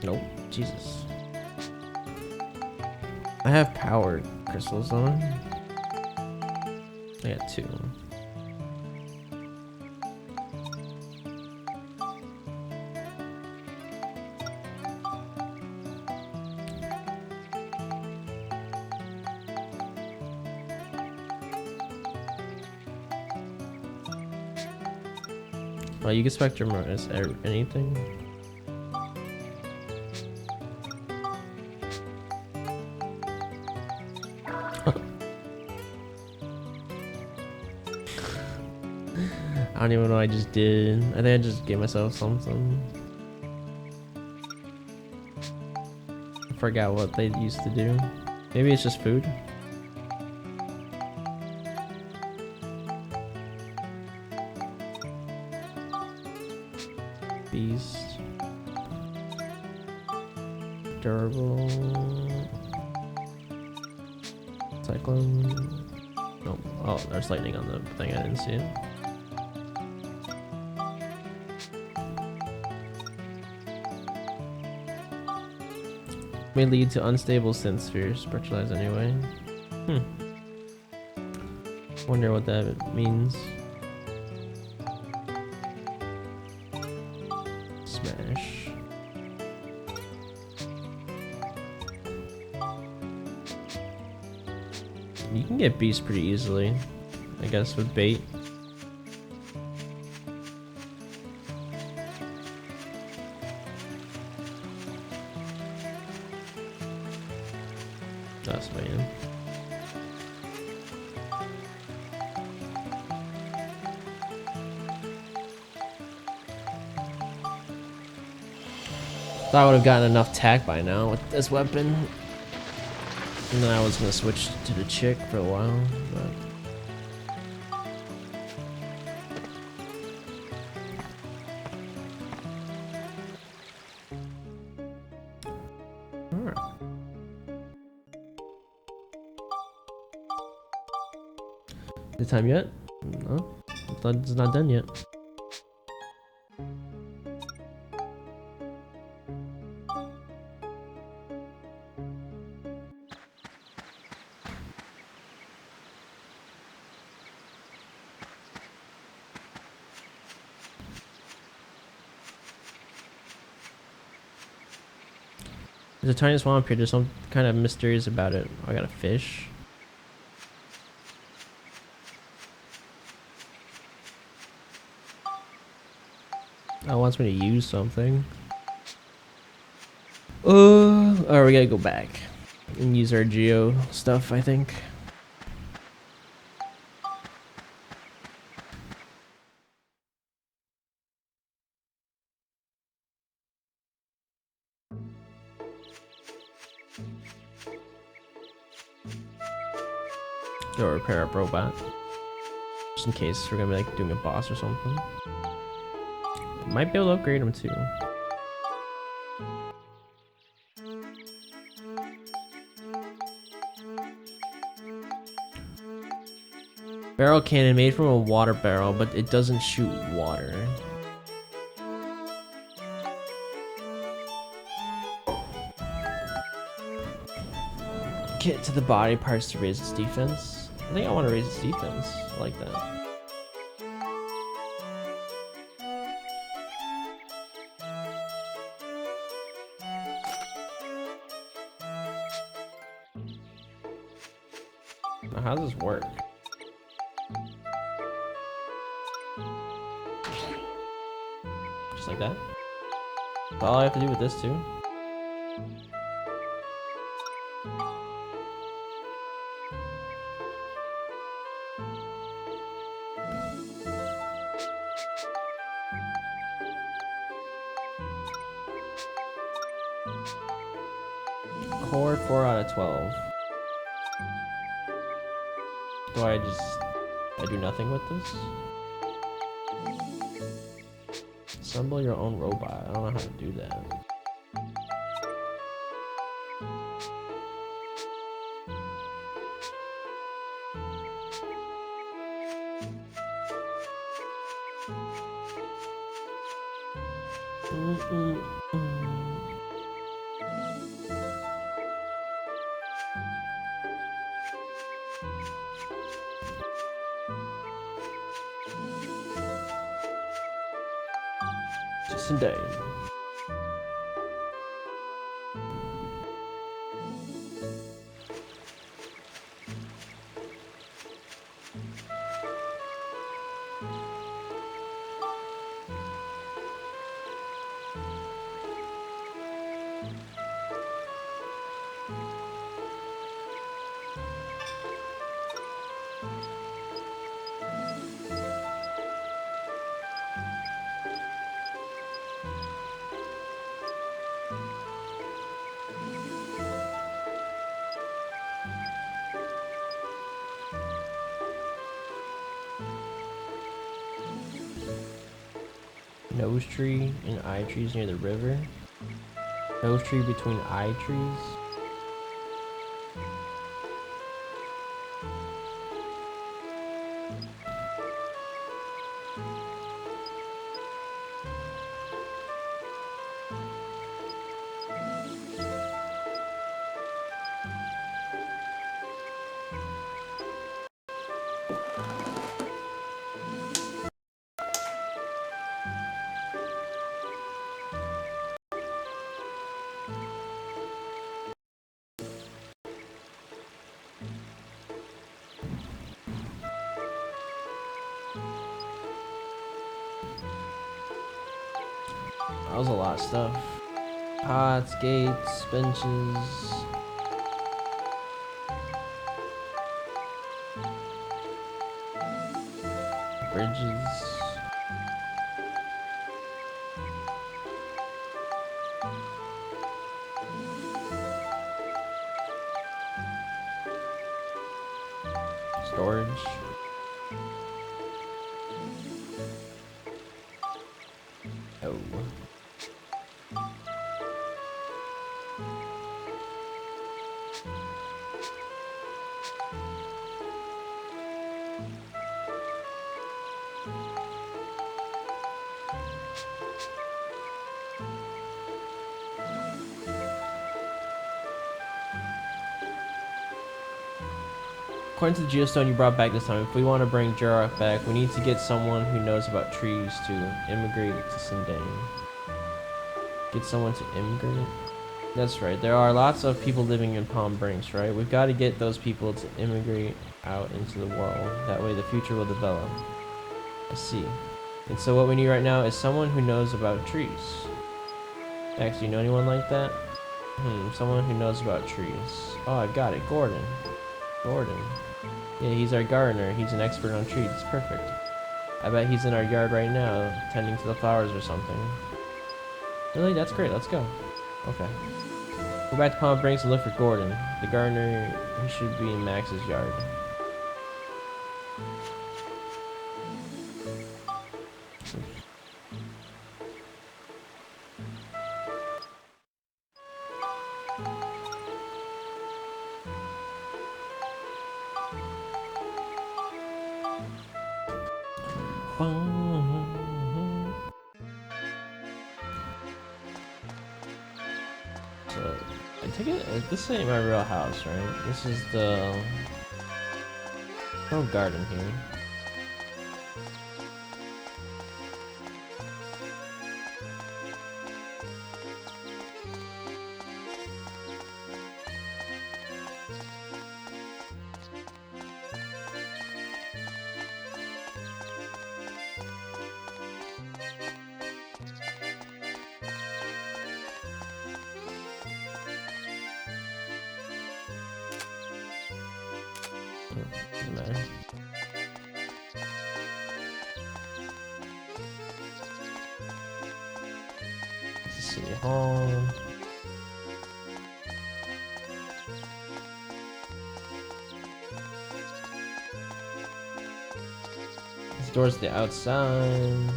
Nope. Jesus. I have power crystals on. I got 2. Well, you can spectrum as anything. I don't even know what I just did. I think I just gave myself something. I forgot what they used to do. Maybe it's just food. Beast. Durable. Cyclone. Oh, oh, there's lightning on the thing. I didn't see it. May lead to unstable synth spheres, specialized anyway. Wonder what that means. Smash. You can get beasts pretty easily, I guess, with bait. That's way in. Thought I would have gotten enough tack by now with this weapon. And then I was gonna switch to the chick for a while, but alright. The time yet? No, it's not done yet. There's a tiny swamp here. There's some kind of mysterious about it. Oh, I got a fish. Oh, it wants me to use something. Oh, we gotta go back and use our geo stuff, I think. Go repair a robot. Just in case we're gonna be like doing a boss or something. Might be able to upgrade him too. Barrel cannon made from a water barrel, but it doesn't shoot water. Kit to the body parts to raise its defense. I think I want to raise its defense. I like that. Now, how does this work? Just like that? That's all I have to do with this too? Core 4 out of 12. Do I do nothing with this? Assemble your own robot. I don't know how to do that. Just a day. Nose tree and eye trees near the river. Nose tree between eye trees. That was a lot of stuff. Pots, gates, benches. Bridges. Storage. Oh. According to the geostone you brought back this time, if we want to bring Jarok back, we need to get someone who knows about trees to immigrate to Sindane. Get someone to immigrate? That's right, there are lots of people living in Palm Brinks, right? We've got to get those people to immigrate out into the world. That way the future will develop. I see. And so what we need right now is someone who knows about trees. Max, do you know anyone like that? Someone who knows about trees. Oh, I got it. Gordon. Gordon. Yeah, he's our gardener. He's an expert on trees. It's perfect. I bet he's in our yard right now, tending to the flowers or something. Really? That's great. Let's go. Okay. Go back to Palm Brinks and look for Gordon. The gardener, he should be in Max's yard. So, I take it this ain't my real house, right? This is the no garden here. Doesn't matter. This is City Hall. This door's the outside.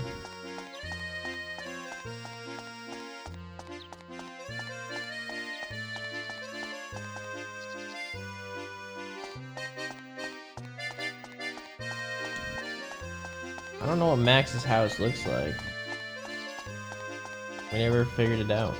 I don't know what Max's house looks like. We never figured it out.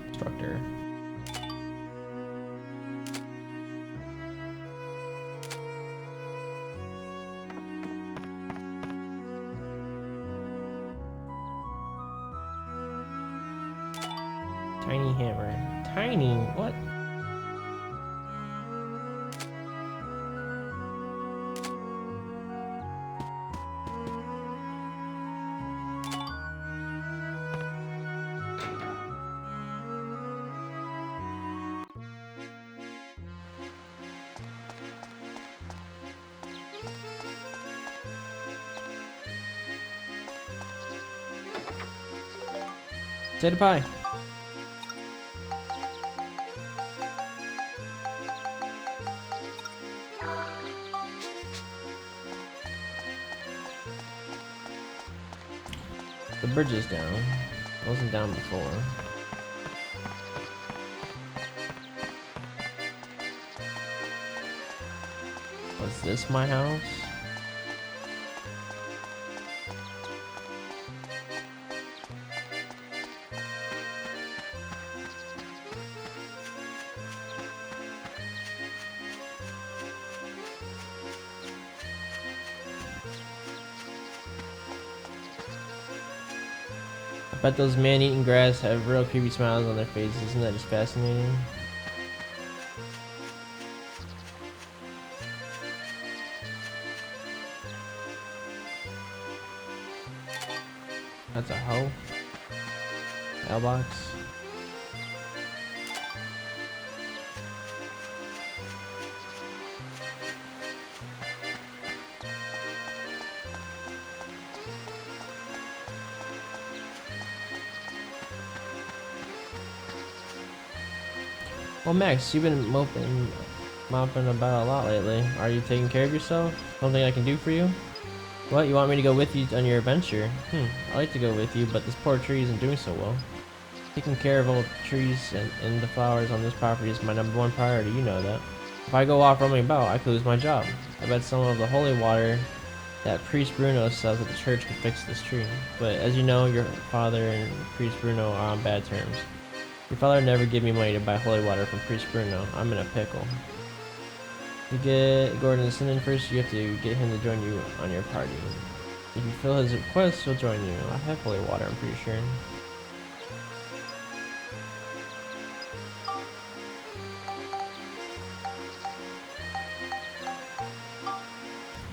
Instructor. Tiny hammer. Tiny? What? Say the pie. The bridge is down. It wasn't down before. Was this my house? I bet those man-eating grass have real creepy smiles on their faces. Isn't that just fascinating? That's a hoe. Mailbox. Well, Max, you've been mopping about a lot lately. Are you taking care of yourself? Something I can do for you? What? You want me to go with you on your adventure? I'd like to go with you, but this poor tree isn't doing so well. Taking care of all the trees and the flowers on this property is my #1 priority, you know that. If I go off roaming about, I could lose my job. I bet some of the holy water that Priest Bruno sells at the church could fix this tree. But as you know, your father and Priest Bruno are on bad terms. Your father never gave me money to buy holy water from Priest Bruno. I'm in a pickle. To get Gordon to send in first, you have to get him to join you on your party. If you fill his request, he'll join you. I have holy water, I'm pretty sure.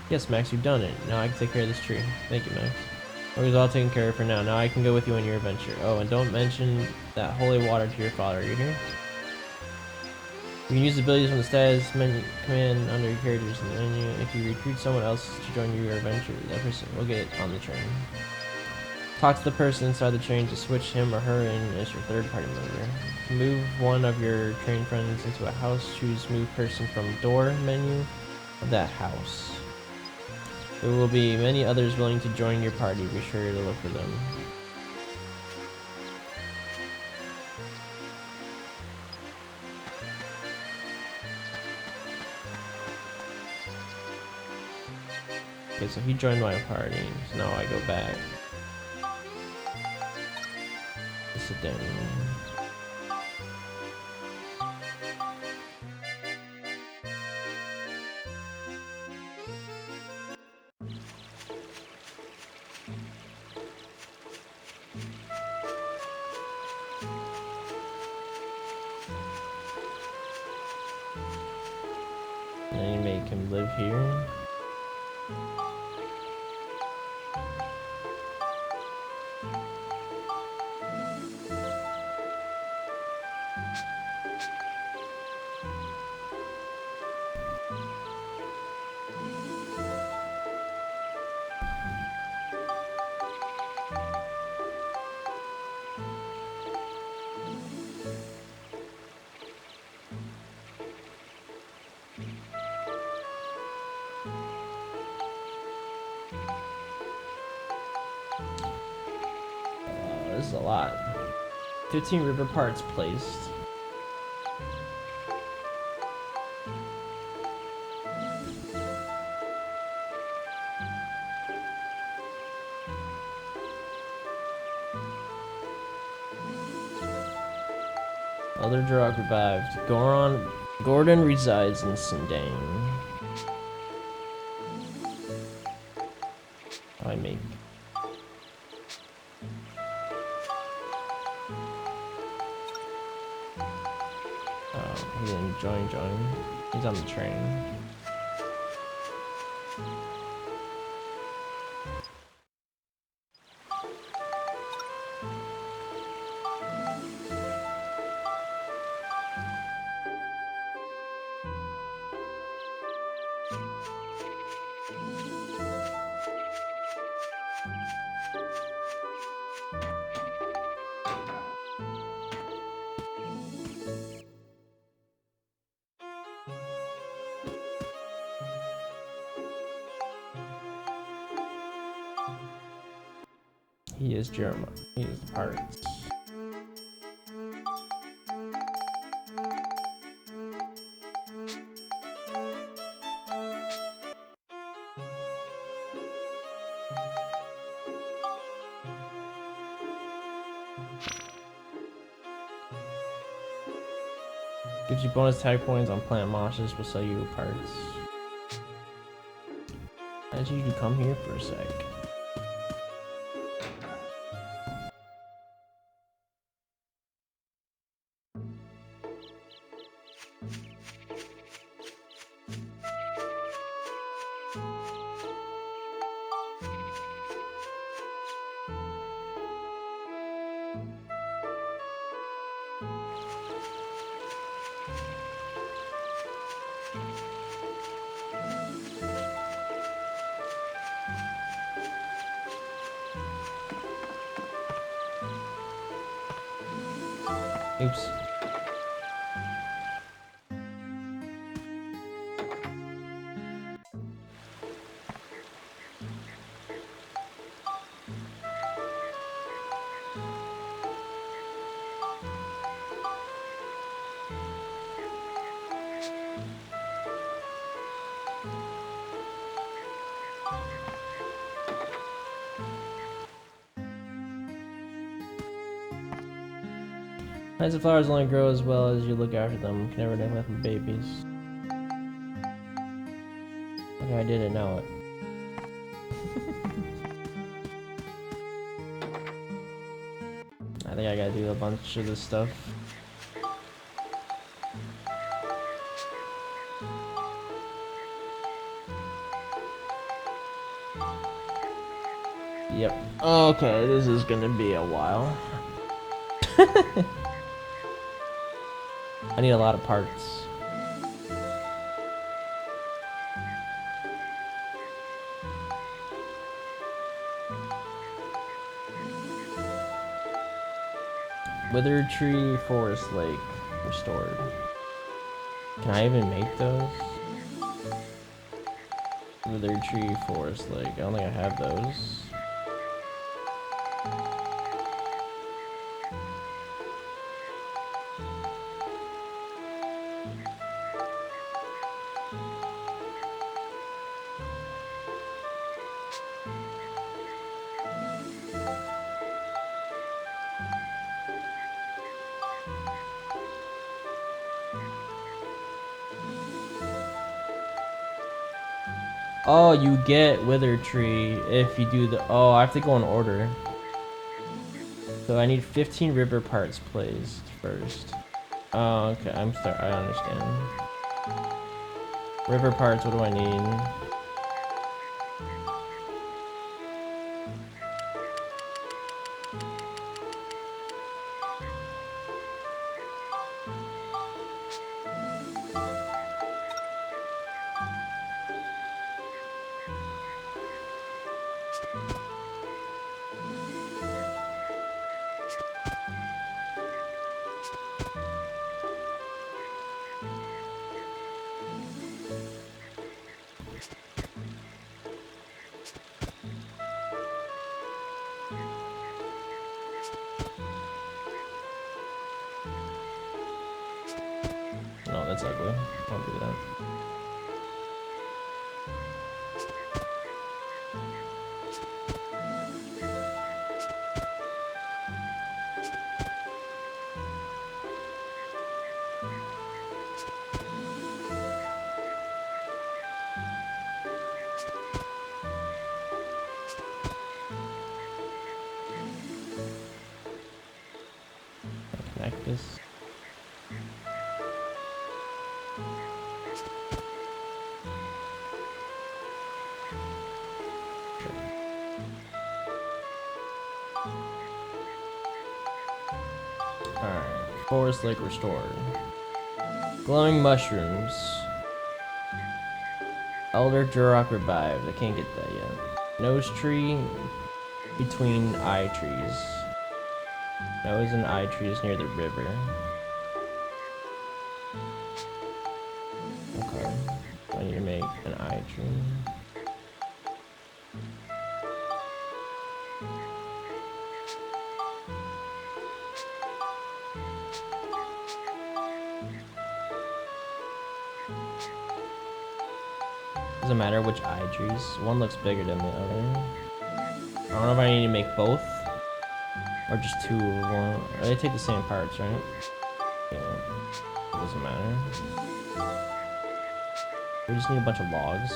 Yes, Max, you've done it. Now I can take care of this tree. Thank you, Max. It was all taken care of for now. Now I can go with you on your adventure. Oh, and don't mention that holy water to your father. You hear? You can use the abilities from the status menu command under your characters in the menu. If you recruit someone else to join your adventure, that person will get on the train. Talk to the person inside the train to switch him or her in as your third party member. To move one of your train friends into a house, choose move person from door menu of that house. There will be many others willing to join your party. Be sure to look for them. Okay, so he joined my party, so now I go back. sit down. And you make him live here. This is a lot. 15 river parts placed. Other drug revived. Gordon resides in Sindang. I make. He didn't join. He's on the train. He is Jeremiah. He is the parts. Gives you bonus tag points on plant moshes, will sell you parts. I need you to come here for a sec. Oops. Plants and flowers only grow as well as you look after them. Can never neglect the babies. Okay, I didn't know it. I think I gotta do a bunch of this stuff. Yep. Okay, this is gonna be a while. I need a lot of parts. Withered tree, forest lake, restored. Can I even make those? Withered tree, forest lake. I don't think I have those. Oh, you get Wither Tree if you do the... Oh, I have to go in order. So I need 15 river parts placed first. Oh, okay. I understand. River parts, what do I need? No, that's ugly. Don't do that. Connect this. Alright. Forest Lake restored. Glowing mushrooms. Elder Jurok revived. I can't get that yet. Nose tree between eye trees. Nose and eye trees near the river. Okay. I need to make an eye tree. Doesn't matter which eye trees. One looks bigger than the other. I don't know if I need to make both. Or just two or one. They take the same parts, right? Yeah. It doesn't matter. We just need a bunch of logs.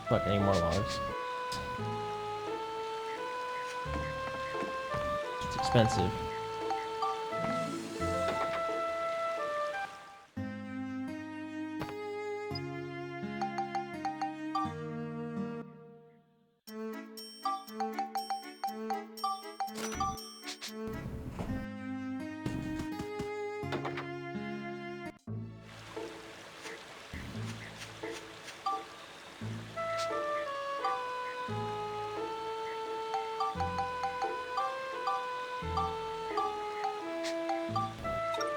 Fuck, I need more logs. It's expensive.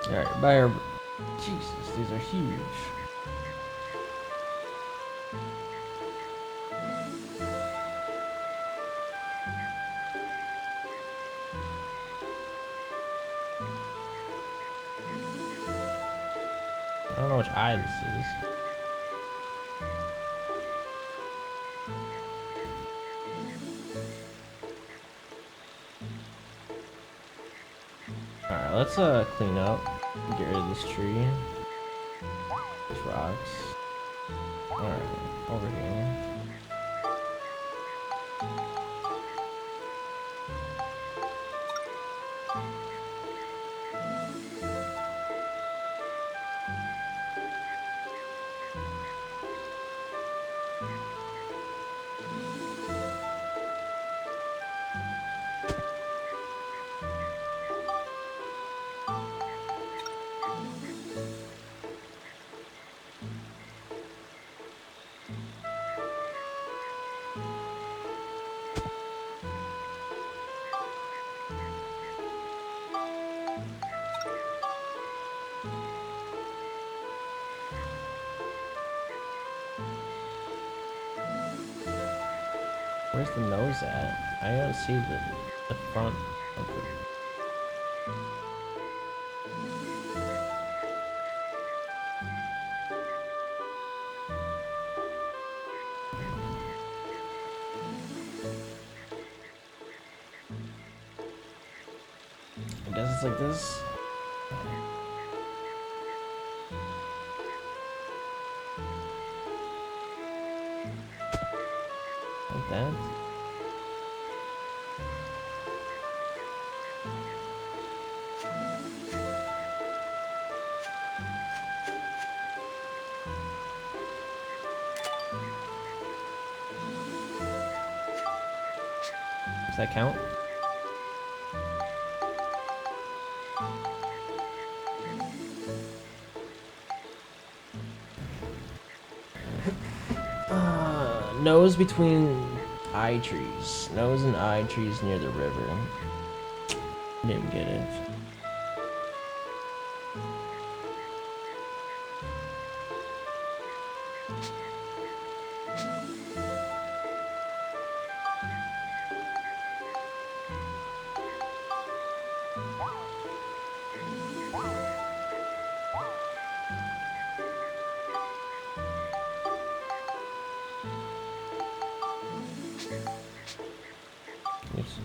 Alright, buy our... Jesus, these are huge. I don't know which eye this is. Alright, let's clean up. Get rid of this tree. These rocks. Alright, over here. Where's the nose at? I don't see the front of it. I guess it's like this. Like that. Does that count? Nose between eye trees. Nose and eye trees near the river. Didn't get it. Oops.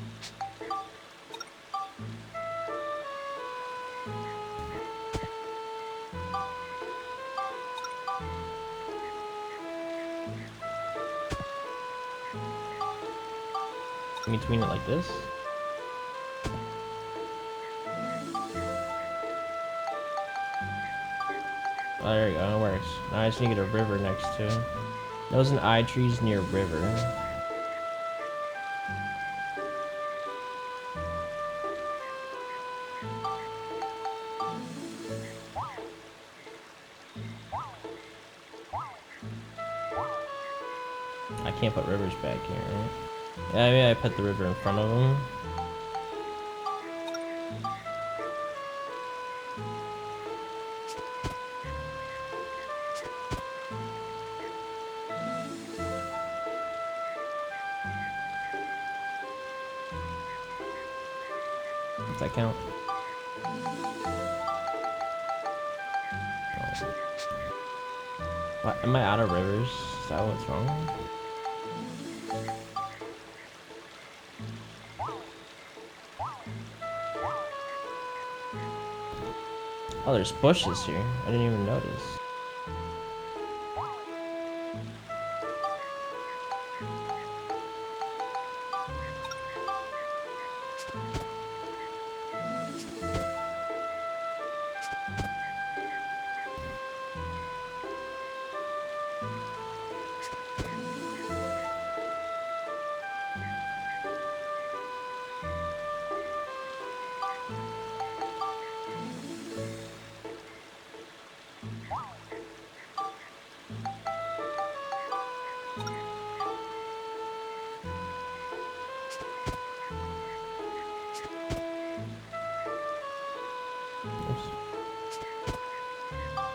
In between it like this. Oh, there you go, it works. Now I just need to get a river next to it. Those and eye trees near river. I can't put rivers back here, right? Yeah, maybe I put the river in front of them. Does that count? What, am I out of rivers? Is that what's wrong? Oh, there's bushes here. I didn't even notice.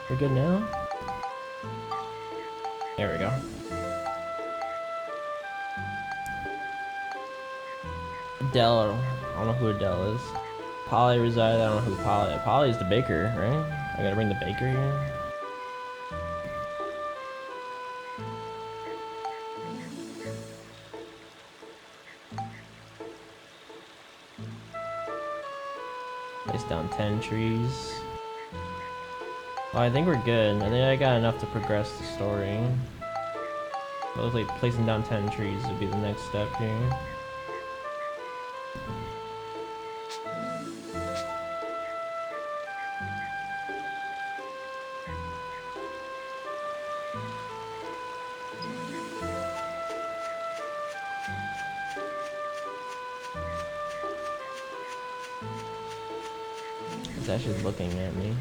We're good now? There we go. Adele, I don't know who Adele is. Polly resides, I don't know who Polly is. Polly's the baker, right? I gotta bring the baker here. Place down 10 trees. Oh, I think we're good. I think I got enough to progress the story. It looks like placing down 10 trees would be the next step here. It's actually looking at me.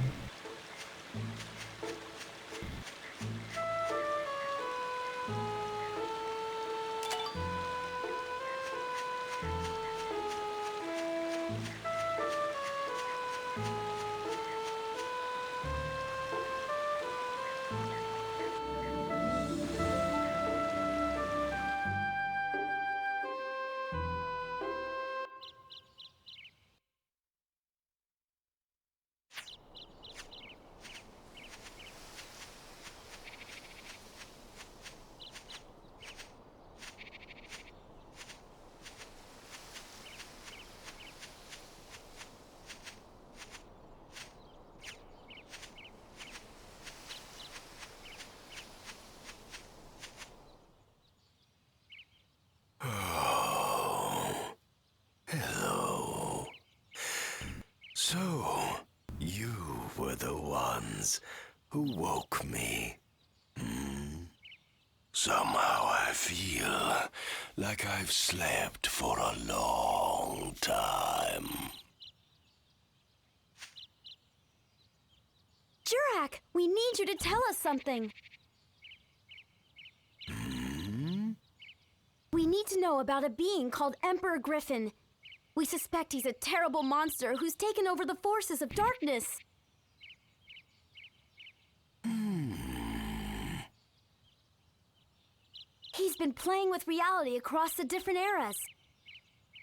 hands who woke me. Somehow I feel like I've slept for a long time. Jurak, we need you to tell us something. We need to know about a being called Emperor Griffin. We suspect he's a terrible monster who's taken over the forces of darkness. He's been playing with reality across the different eras.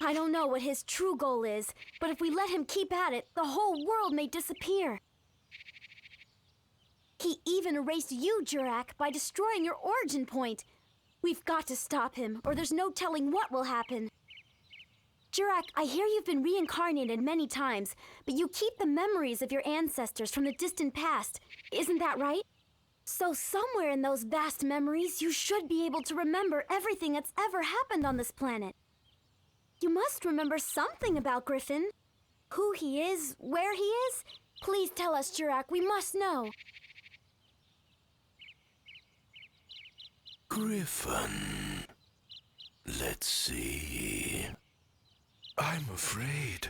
I don't know what his true goal is, but if we let him keep at it, the whole world may disappear. He even erased you, Jurak, by destroying your origin point. We've got to stop him, or there's no telling what will happen. Jurak, I hear you've been reincarnated many times, but you keep the memories of your ancestors from the distant past. Isn't that right? So somewhere in those vast memories, you should be able to remember everything that's ever happened on this planet. You must remember something about Griffin. Who he is, where he is. Please tell us, Jurak, we must know. Griffin. Let's see. I'm afraid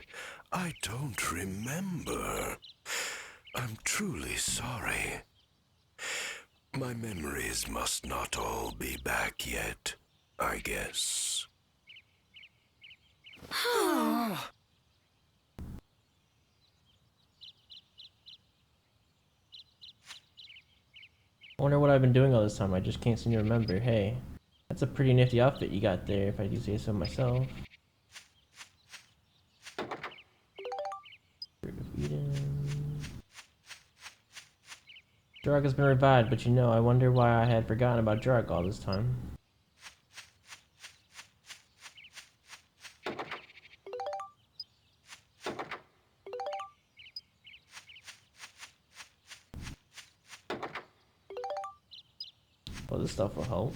I don't remember. I'm truly sorry. My memories must not all be back yet, I guess. I wonder what I've been doing all this time. I just can't seem to remember. Hey, that's a pretty nifty outfit you got there, if I do say so myself. Fruit of Eden. Jurak has been revived, but you know, I wonder why I had forgotten about Jurak all this time. Well, this stuff will help.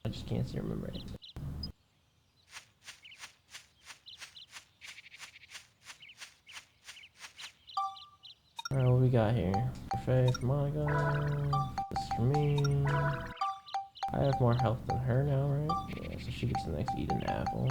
I just can't seem to remember anything. Alright, what we got here? Perfect, Monica. This is for me. I have more health than her now, right? Yeah, so she gets the next Eden apple.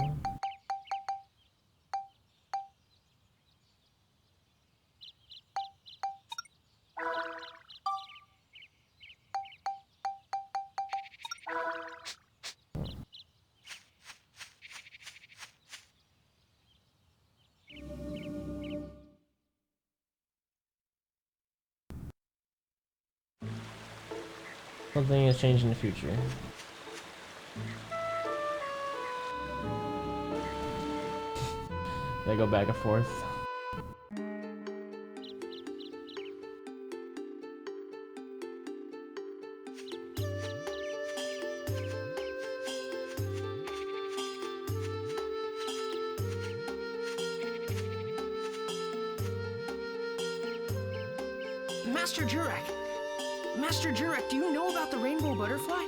Something has changed in the future. They go back and forth. Master Jurak! Master Jurak, do you know about the rainbow butterfly?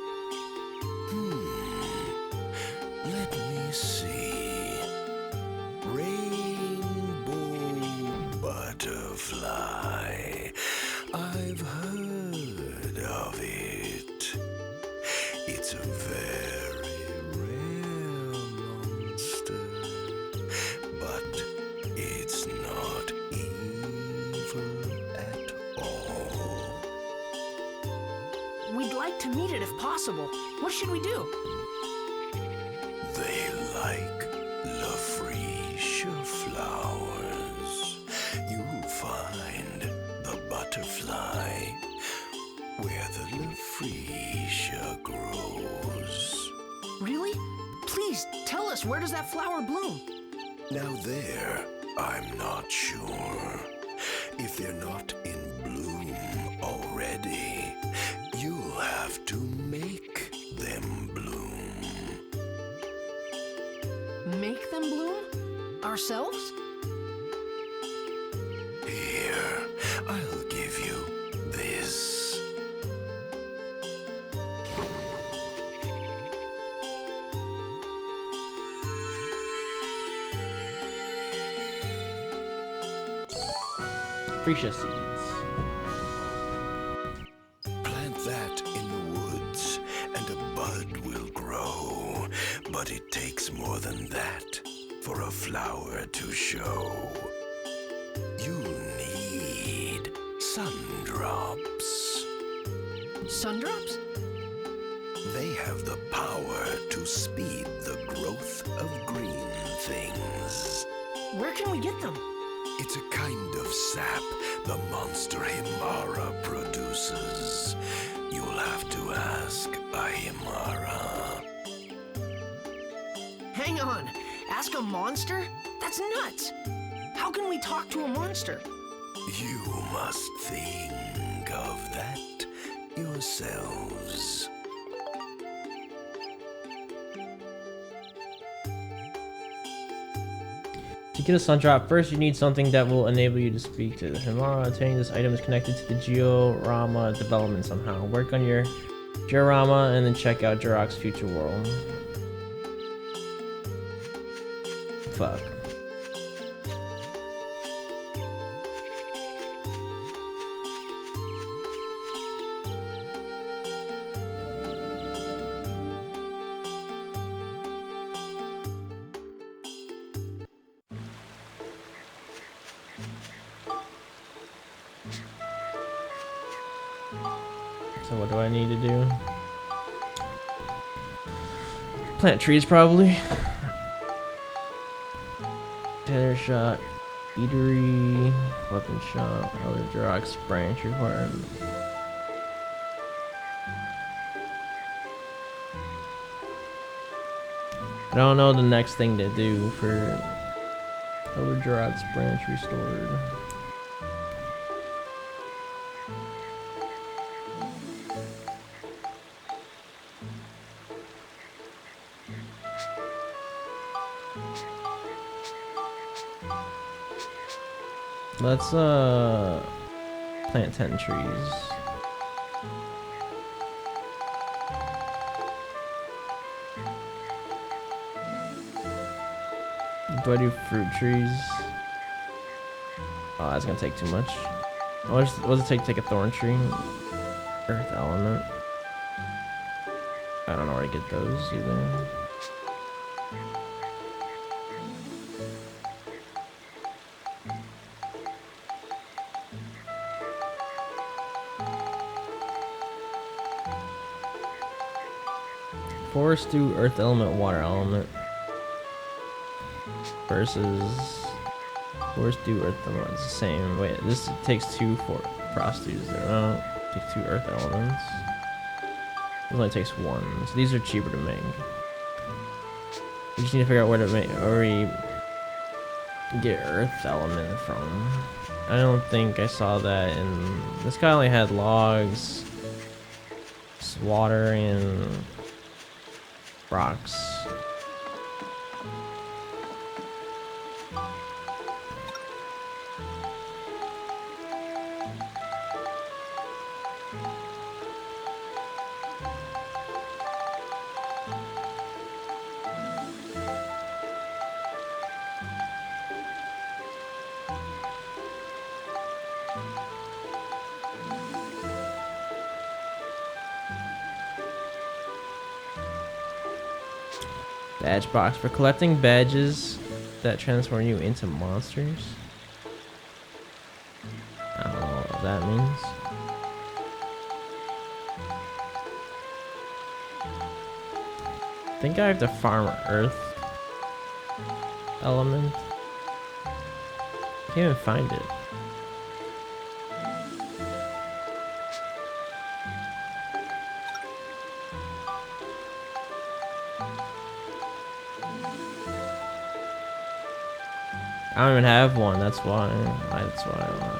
Let me see. Rainbow butterfly. I've heard of it. It's a very rare monster, but it's not evil at all. We'd like to meet it if possible. What should we do? They like Lafresia flowers. You'll find the butterfly where the Lafresia grows. Really? Please, tell us, where does that flower bloom? Now there, I'm not sure. If they're not in bloom already, you'll have to make them bloom. Make them bloom? Ourselves? Here, I'll give you this. Freesia seeds. Plant that in the woods, and a bud will grow. But it takes more than that for a flower to show. You'll need sundrops. Sundrops? They have the power to speed the growth of green things. Where can we get them? It's a kind of sap the monster Himara produces. You'll have to ask a Himara. Hang on. Ask a monster? That's nuts. How can we talk to a monster? You must think of that yourselves. To get a sun drop, first you need something that will enable you to speak to the Himara. Obtaining this item is connected to the Georama development somehow. Work on your Georama and then check out Jurok's future world. Fuck. So what do I need to do? Plant trees probably. Tailor shop, eatery, weapon shop, other Jurok's branch required. I don't know the next thing to do for other Jurok's branch restored. Let's plant 10 trees. Do I do fruit trees? Oh, that's gonna take too much. What does it take to take a thorn tree? Earth element. I don't know where to get those either. Forest do earth element, water element. Versus forest do earth element. It's the same. Wait, this takes 2 for frost dews there. No, it takes 2 earth elements. It only takes 1. So these are cheaper to make. We just need to figure out where to make, where we get earth element from. I don't think I saw that in this guy. Only had logs, water, and rocks. Badge box for collecting badges that transform you into monsters. I don't know what that means. I think I have to farm earth element. I can't even find it. I don't even have one, that's why. That's why I don't know.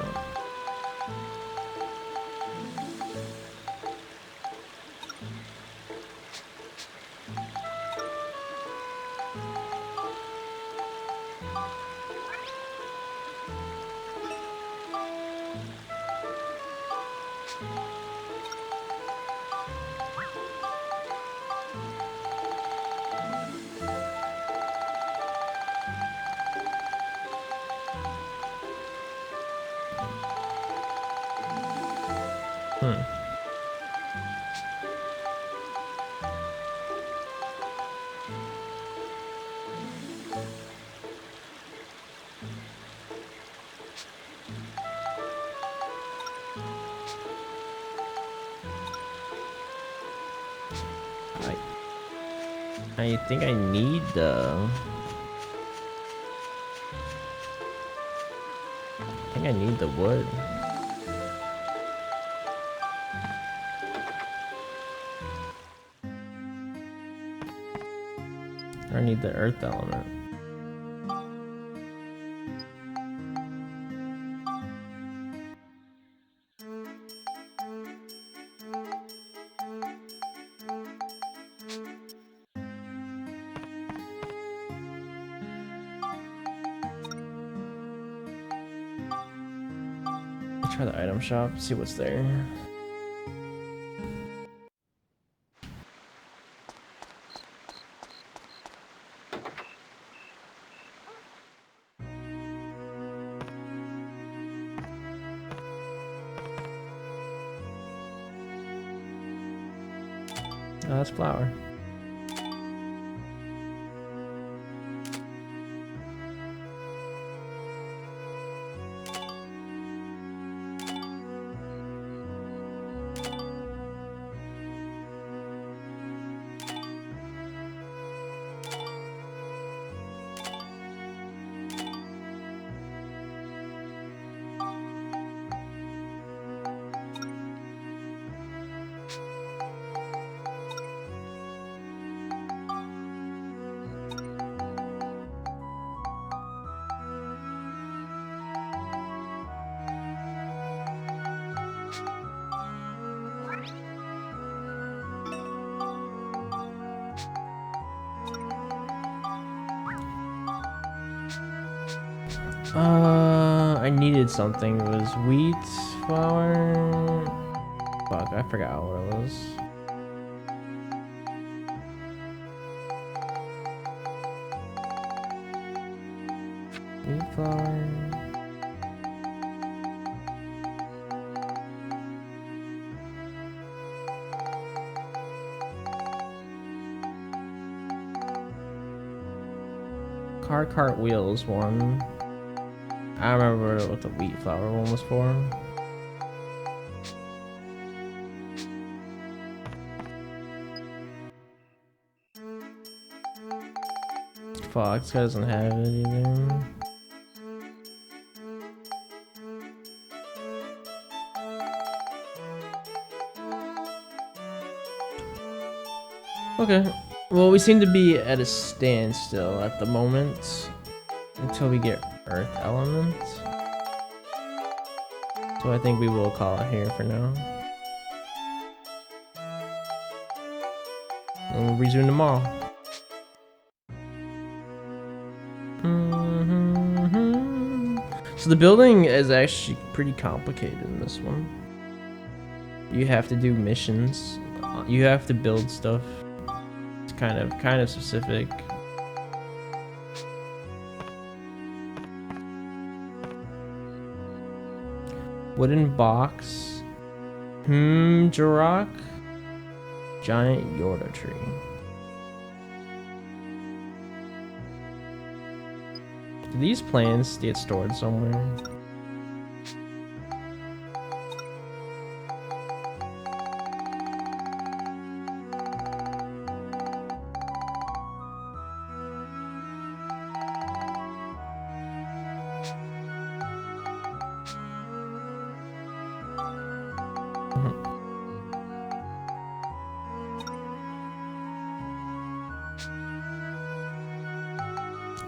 Hmm. I think I need the... I think I need the wood. Or I need the earth element. Try the item shop, see what's there. Oh, that's flour. I needed something. It was wheat, flour. Fuck, I forgot what it was. Wheat flour. Cart wheels one. I remember what the wheat flour one was for. Fuck, this guy doesn't have it either. Okay, well we seem to be at a standstill at the moment until we get earth element. So I think we will call it here for now. And we'll resume tomorrow. So the building is actually pretty complicated in this one. You have to do missions. You have to build stuff. It's kind of specific. Wooden box. Jirok. Giant Yorda tree. Do these plants get stored somewhere?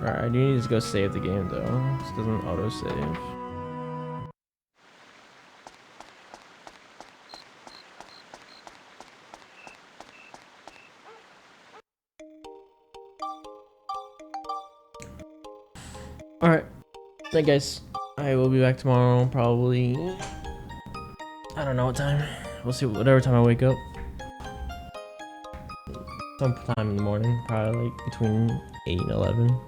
Alright, I do need to go save the game though. This doesn't auto-save. Alright. Alright guys. I will be back tomorrow, probably. I don't know what time. We'll see, whatever time I wake up. Some time in the morning, probably like between 8 and 11.